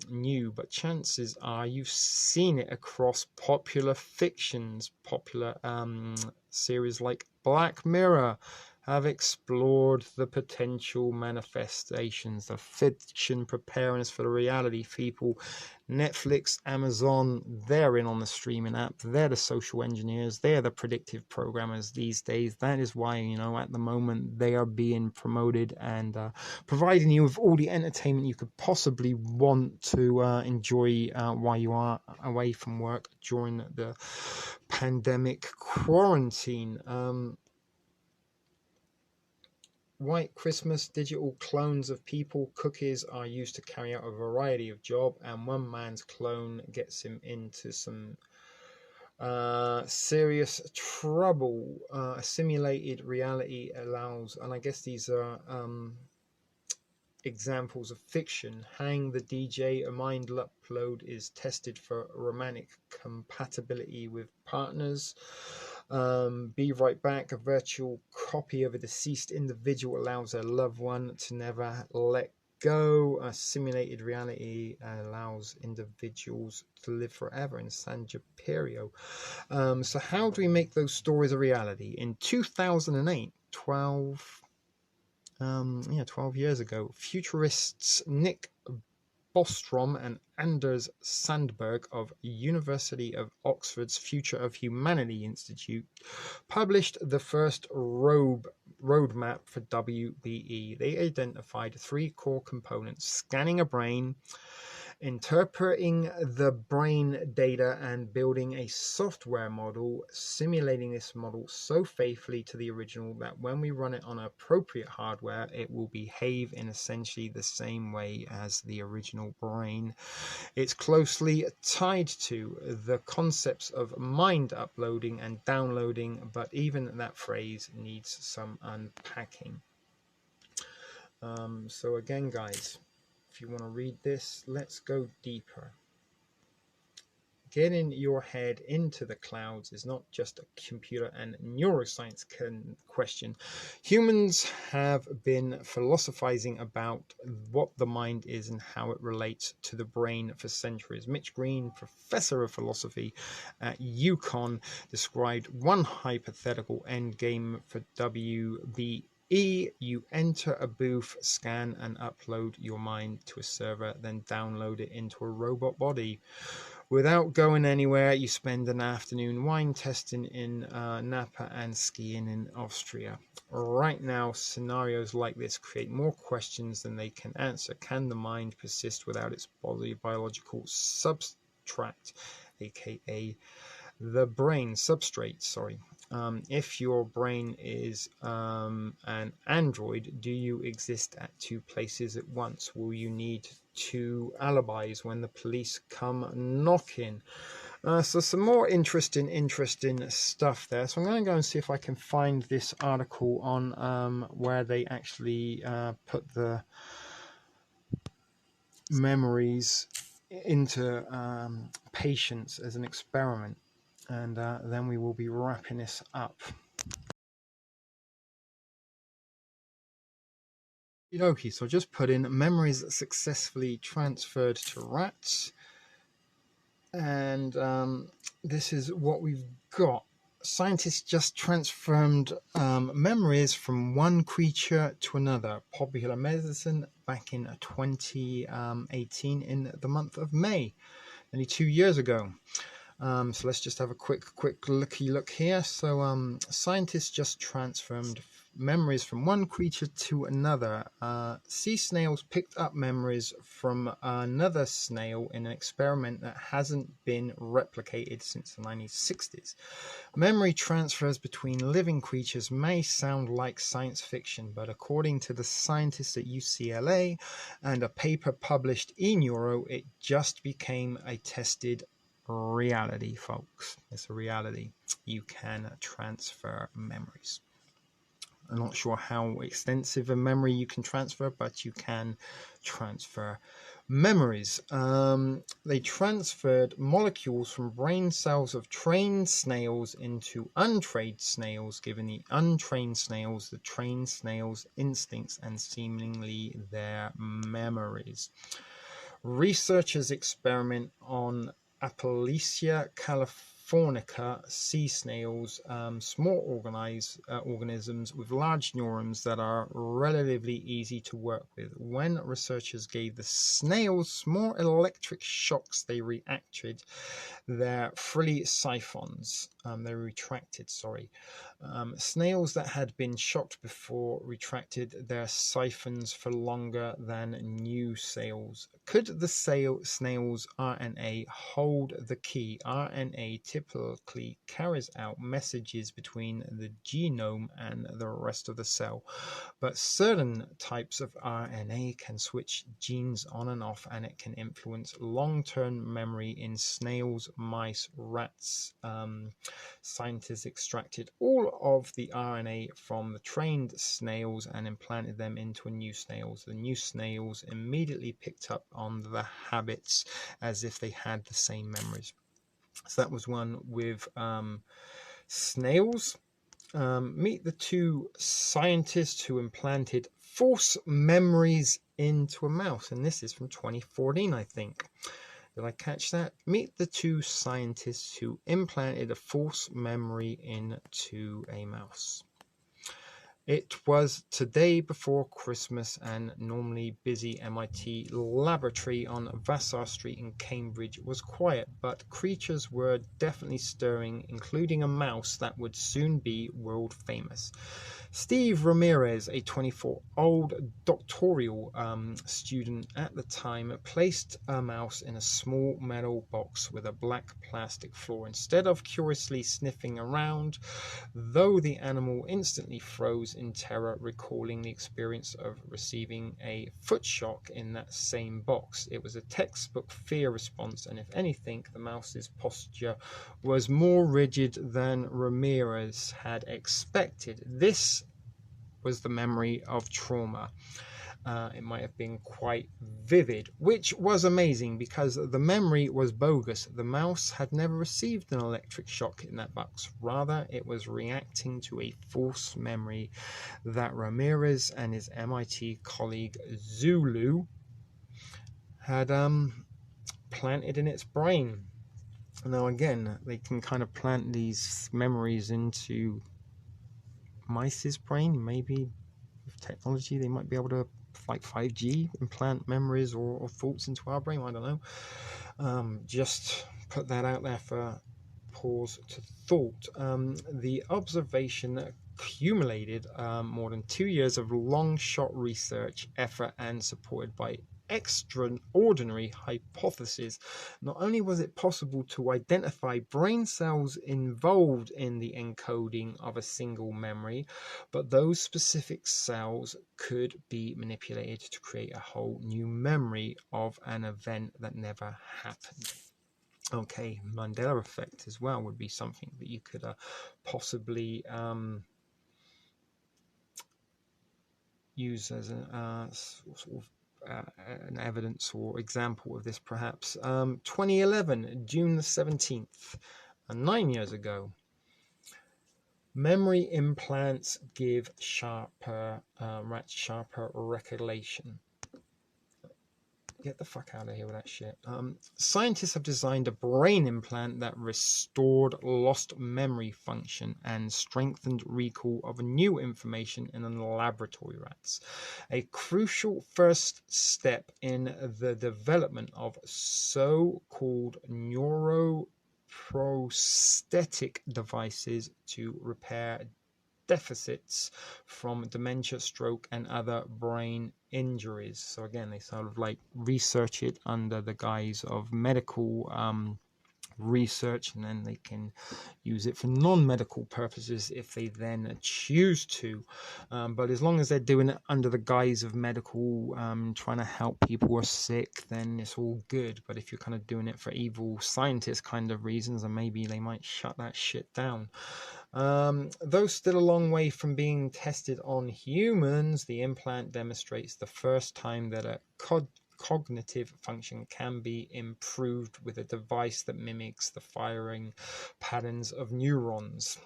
new, but chances are you've seen it across popular fictions. Popular series like Black Mirror have explored the potential manifestations of fiction preparing us for the reality. People, Netflix, Amazon, they're in on the streaming app. They're the social engineers. They're the predictive programmers these days. That is why, at the moment they are being promoted and providing you with all the entertainment you could possibly want to enjoy while you are away from work during the pandemic quarantine. White Christmas, digital clones of people, cookies are used to carry out a variety of jobs, and one man's clone gets him into some serious trouble. A simulated reality allows, and I guess these are examples of fiction. Hang the DJ, a mind upload is tested for romantic compatibility with partners. Be Right Back, a virtual copy of a deceased individual allows a loved one to never let go. A simulated reality allows individuals to live forever in San Junipero. So how do we make those stories a reality? In 2008, 12 years ago, futurists Nick Bostrom and Anders Sandberg of University of Oxford's Future of Humanity Institute published the first roadmap for WBE. They identified 3 core components: scanning a brain, interpreting the brain data, and building a software model, simulating this model so faithfully to the original that when we run it on appropriate hardware, it will behave in essentially the same way as the original brain. It's closely tied to the concepts of mind uploading and downloading, but even that phrase needs some unpacking. So again, guys, if you want to read this, let's go deeper. getting your head into the clouds is not just a computer and neuroscience question. Humans have been philosophizing about what the mind is and how it relates to the brain for centuries. Mitch Green, professor of philosophy at UConn, described one hypothetical endgame for WBE. You enter a booth, scan and upload your mind to a server, then download it into a robot body. Without going anywhere, you spend an afternoon wine testing in Napa and skiing in Austria. Right now, scenarios like this create more questions than they can answer. Can the mind persist without its biological substrate, aka the brain substrate? If your brain is an android, do you exist at two places at once? Will you need two alibis when the police come knocking? So some more interesting stuff there. So I'm going to go and see if I can find this article on where they actually put the memories into patients as an experiment. And then we will be wrapping this up. Okay, so just put in memories successfully transferred to rats. And this is what we've got. Scientists just transformed memories from one creature to another. Popular Medicine back in 2018 in the month of May, nearly 2 years ago. So let's just have a quick look here. So scientists just transformed memories from one creature to another. Sea snails picked up memories from another snail in an experiment that hasn't been replicated since the 1960s. Memory transfers between living creatures may sound like science fiction, but according to the scientists at UCLA and a paper published in Neuro, it just became a tested reality, folks. It's a reality. You can transfer memories. I'm not sure how extensive a memory you can transfer, but you can transfer memories. They transferred molecules from brain cells of trained snails into untrained snails, giving the untrained snails the trained snails' instincts and seemingly their memories. Researchers experiment on Aplysia californica sea snails, small organisms with large neurons that are relatively easy to work with. When researchers gave the snails small electric shocks, they retracted their siphons. Snails that had been shocked before retracted their siphons for longer than new snails. Could the snail's RNA hold the key? RNA typically carries out messages between the genome and the rest of the cell, but certain types of RNA can switch genes on and off, and it can influence long-term memory in snails, mice, rats. Scientists extracted all of the RNA from the trained snails and implanted them into new snails. The new snails immediately picked up on the habits as if they had the same memories. So that was one with snails. Meet the two scientists who implanted false memories into a mouse. And this is from 2014, I think. Did I catch that? Meet the two scientists who implanted a false memory into a mouse. It was today before Christmas, and normally busy MIT laboratory on Vassar Street in Cambridge was quiet, but creatures were definitely stirring, including a mouse that would soon be world famous. Steve Ramirez, a 24-year-old doctoral student at the time, placed a mouse in a small metal box with a black plastic floor. Instead of curiously sniffing around, though, the animal instantly froze in terror, recalling the experience of receiving a foot shock in that same box. It was a textbook fear response, and if anything, the mouse's posture was more rigid than Ramirez had expected. This was the memory of trauma. it might have been quite vivid, which was amazing because the memory was bogus. The mouse had never received an electric shock in that box. Rather, it was reacting to a false memory that Ramirez and his MIT colleague Zulu had planted in its brain. Now again, they can kind of plant these memories into mice's brain. Maybe with technology they might be able to, like 5G, implant memories or thoughts into our brain. I don't know. Just put that out there for pause to thought. The observation accumulated more than 2 years of long shot research effort and supported by extraordinary hypotheses. Not only was it possible to identify brain cells involved in the encoding of a single memory, but those specific cells could be manipulated to create a whole new memory of an event that never happened. Okay, Mandela effect as well would be something that you could possibly use as a sort of an evidence or example of this, perhaps. 2011, June the 17th, 9 years ago. Memory implants give sharper, sharper recollection. Get the fuck out of here with that shit. Scientists have designed a brain implant that restored lost memory function and strengthened recall of new information in laboratory rats. A crucial first step in the development of so-called neuroprosthetic devices to repair deficits from dementia, stroke, and other brain injuries. So again, they sort of like research it under the guise of medical research, and then they can use it for non-medical purposes if they then choose to. But as long as they're doing it under the guise of medical, trying to help people who are sick, then it's all good. But if you're kind of doing it for evil scientist kind of reasons, then maybe they might shut that shit down. Though still a long way from being tested on humans, the implant demonstrates the first time that a cognitive function can be improved with a device that mimics the firing patterns of neurons.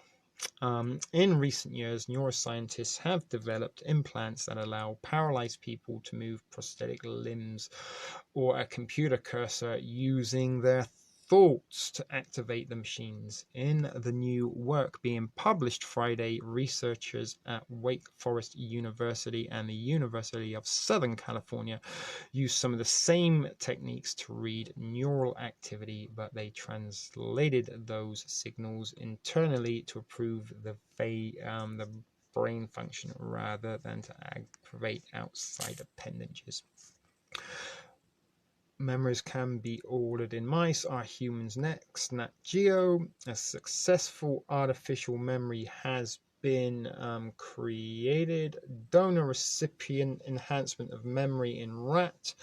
In recent years, neuroscientists have developed implants that allow paralyzed people to move prosthetic limbs or a computer cursor using their thoughts to activate the machines. In the new work being published Friday, researchers at Wake Forest University and the University of Southern California used some of the same techniques to read neural activity, but they translated those signals internally to improve the brain function rather than to aggravate outside appendages. Memories can be ordered in mice. Are humans next? Nat Geo. A successful artificial memory has been created. Donor-recipient enhancement of memory in rat.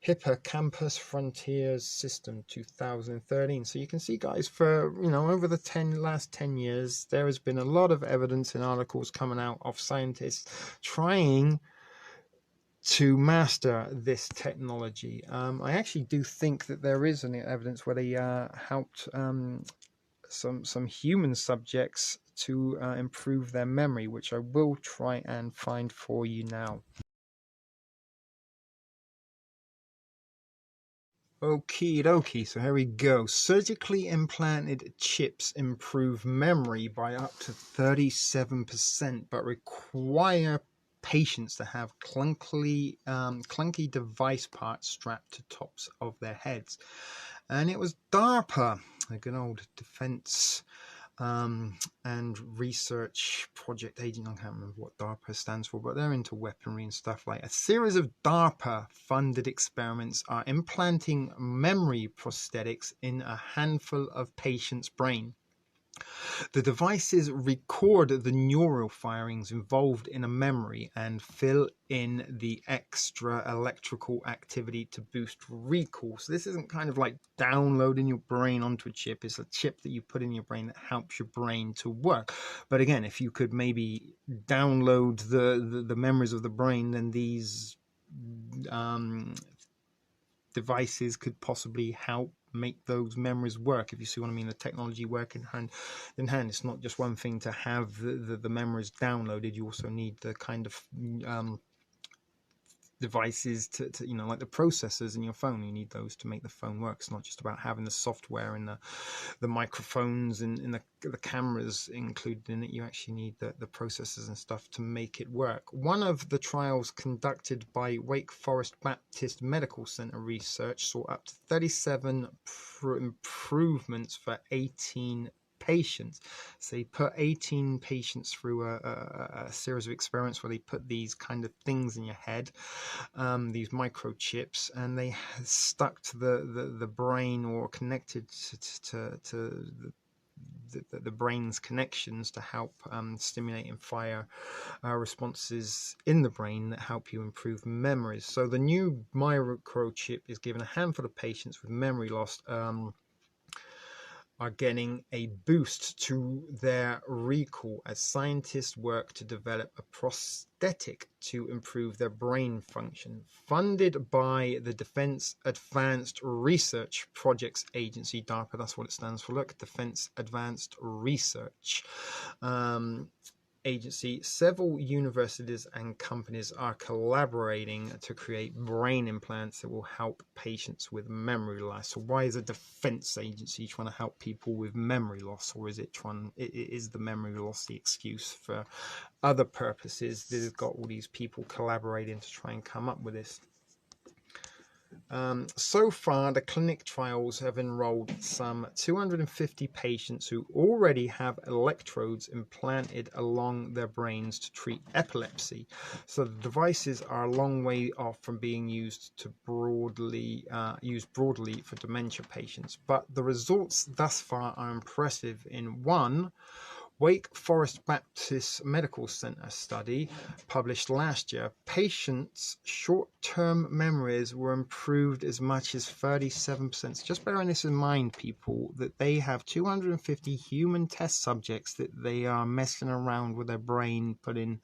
Hippocampus Frontiers System 2013. So you can see, guys, for over the last 10 years, there has been a lot of evidence and articles coming out of scientists trying to master this technology. I actually do think that there is any evidence where they helped some human subjects to improve their memory, which I will try and find for you now. Okie dokie, so here we go. Surgically implanted chips improve memory by up to 37%, but require patients to have clunky device parts strapped to tops of their heads. And it was DARPA, a good old defense and research project agent. I can't remember what DARPA stands for, but they're into weaponry and stuff like that. A series of DARPA funded experiments are implanting memory prosthetics in a handful of patients' brain. The devices record the neural firings involved in a memory and fill in the extra electrical activity to boost recall. So this isn't kind of like downloading your brain onto a chip. It's a chip that you put in your brain that helps your brain to work. But again, if you could maybe download the memories of the brain, then these devices could possibly help make those memories work, if you see what I mean. The technology working hand in hand. It's not just one thing to have the memories downloaded. You also need the kind of devices to like the processors in your phone. You need those to make the phone work. It's not just about having the software and the microphones and the cameras included in it. You actually need the processors and stuff to make it work. One of the trials conducted by Wake Forest Baptist Medical Center research saw up to 37 improvements for 18 patients. So they put 18 patients through a series of experiments where they put these kind of things in your head, these microchips, and they stuck to the brain or connected to the brain's connections to help stimulate and fire responses in the brain that help you improve memories. So the new microchip is given a handful of patients with memory loss are getting a boost to their recall as scientists work to develop a prosthetic to improve their brain function. Funded by the Defense Advanced Research Projects Agency, DARPA, that's what it stands for, look, Defense Advanced Research Agency, several universities and companies are collaborating to create brain implants that will help patients with memory loss. So why is a defense agency trying to help people with memory loss, or is the memory loss the excuse for other purposes? They've got all these people collaborating to try and come up with this. So far, the clinic trials have enrolled some 250 patients who already have electrodes implanted along their brains to treat epilepsy. So the devices are a long way off from being used broadly for dementia patients. But the results thus far are impressive. In one Wake Forest Baptist Medical Center study published last year, patients' short-term memories were improved as much as 37%. So just bearing this in mind, people, that they have 250 human test subjects that they are messing around with their brain, putting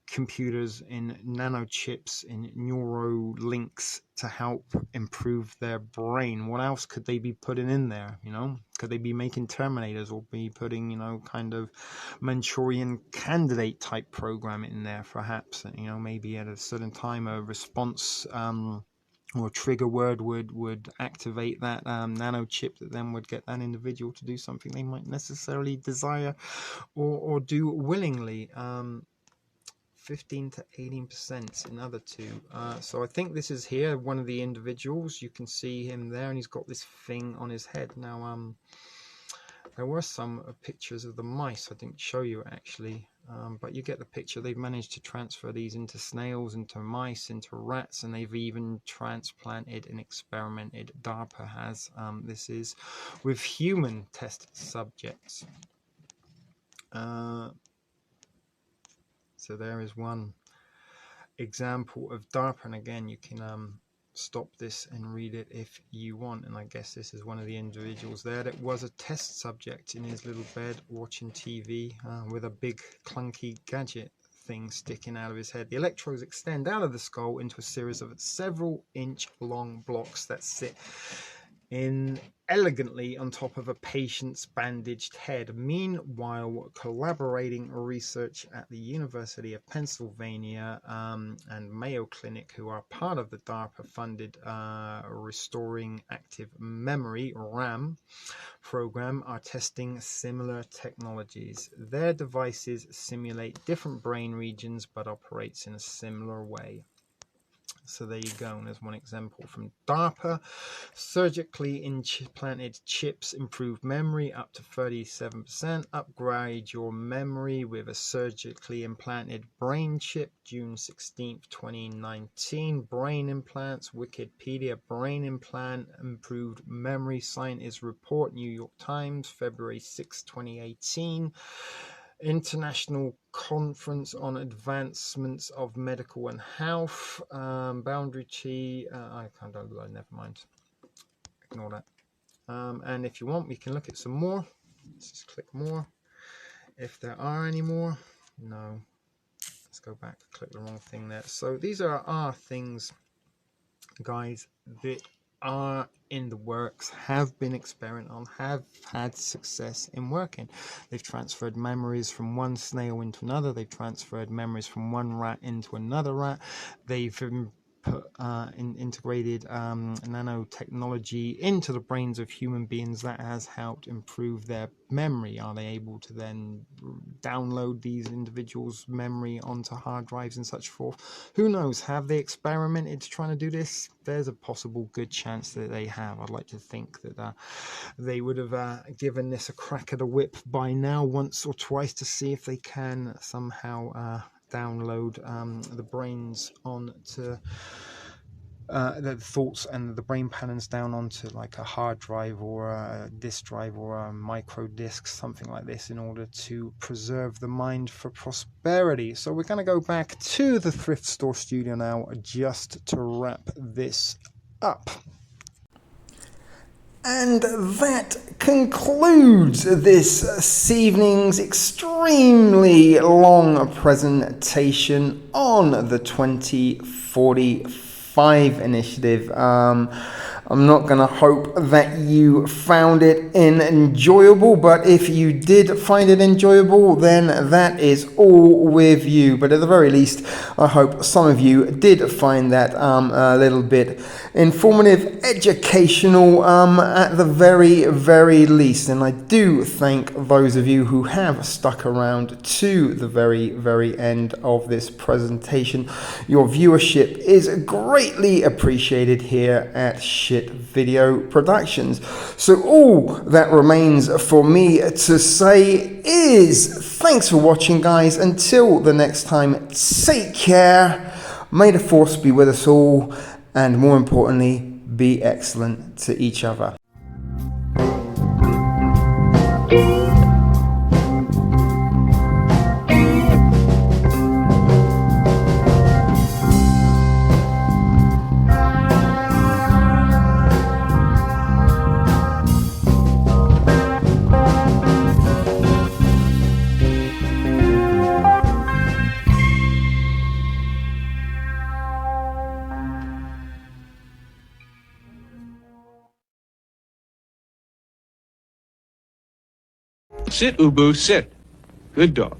computers in nanochips, in neuro links to help improve their brain. What else could they be putting in there? Could they be making Terminators, or be putting kind of Manchurian Candidate type program in there, perhaps? Maybe at a certain time a response or a trigger word would activate that nanochip that then would get that individual to do something they might necessarily desire or do willingly. 15 to 18% in other two. So I think this is here one of the individuals. You can see him there, and he's got this thing on his head. Now, there were some pictures of the mice. I didn't show you actually, but you get the picture. They've managed to transfer these into snails, into mice, into rats, and they've even transplanted and experimented. DARPA has. This is with human test subjects. So there is one example of DARPA, and again, you can stop this and read it if you want. And I guess this is one of the individuals there that was a test subject in his little bed watching TV with a big clunky gadget thing sticking out of his head. The electrodes extend out of the skull into a series of several inch long blocks that sit in elegantly on top of a patient's bandaged head. Meanwhile, collaborating research at the University of Pennsylvania and Mayo Clinic, who are part of the DARPA-funded Restoring Active Memory, RAM, program, are testing similar technologies. Their devices simulate different brain regions but operates in a similar way. So there you go, and there's one example from DARPA. Surgically implanted chips improve memory up to 37%. Upgrade your memory with a surgically implanted brain chip. June 16th, 2019. Brain implants. Wikipedia brain implant improved memory. Scientists report. New York Times, February 6, 2018. International Conference on Advancements of Medical and Health. Boundary Chi. I can't download, never mind. Ignore that. And if you want, we can look at some more. Let's just click more. If there are any more. No. Let's go back, click the wrong thing there. So these are our things, guys, that are in the works, have been experimented on, have had success in working. They've transferred memories from one snail into another. They've transferred memories from one rat into another rat. They've integrated nanotechnology into the brains of human beings that has helped improve their memory. Are they able to then download these individuals' memory onto hard drives and such forth? Who knows? Have they experimented trying to do this? There's a possible good chance that they have. I'd like to think that they would have given this a crack at a whip by now once or twice to see if they can somehow download the brains onto the thoughts and the brain patterns down onto like a hard drive or a disk drive or a micro disk, something like this, in order to preserve the mind for prosperity. So we're going to go back to the thrift store studio now just to wrap this up. And that concludes this evening's extremely long presentation on the 2045 initiative. I'm not going to hope that you found it enjoyable, but if you did find it enjoyable, then that is all with you. But at the very least, I hope some of you did find that a little bit informative, educational, at the very, very least. And I do thank those of you who have stuck around to the very, very end of this presentation. Your viewership is greatly appreciated here at Shit Video Productions. So all that remains for me to say is thanks for watching, guys. Until the next time, take care. May the force be with us all, and more importantly, be excellent to each other. Sit, Ubu, sit. Good dog.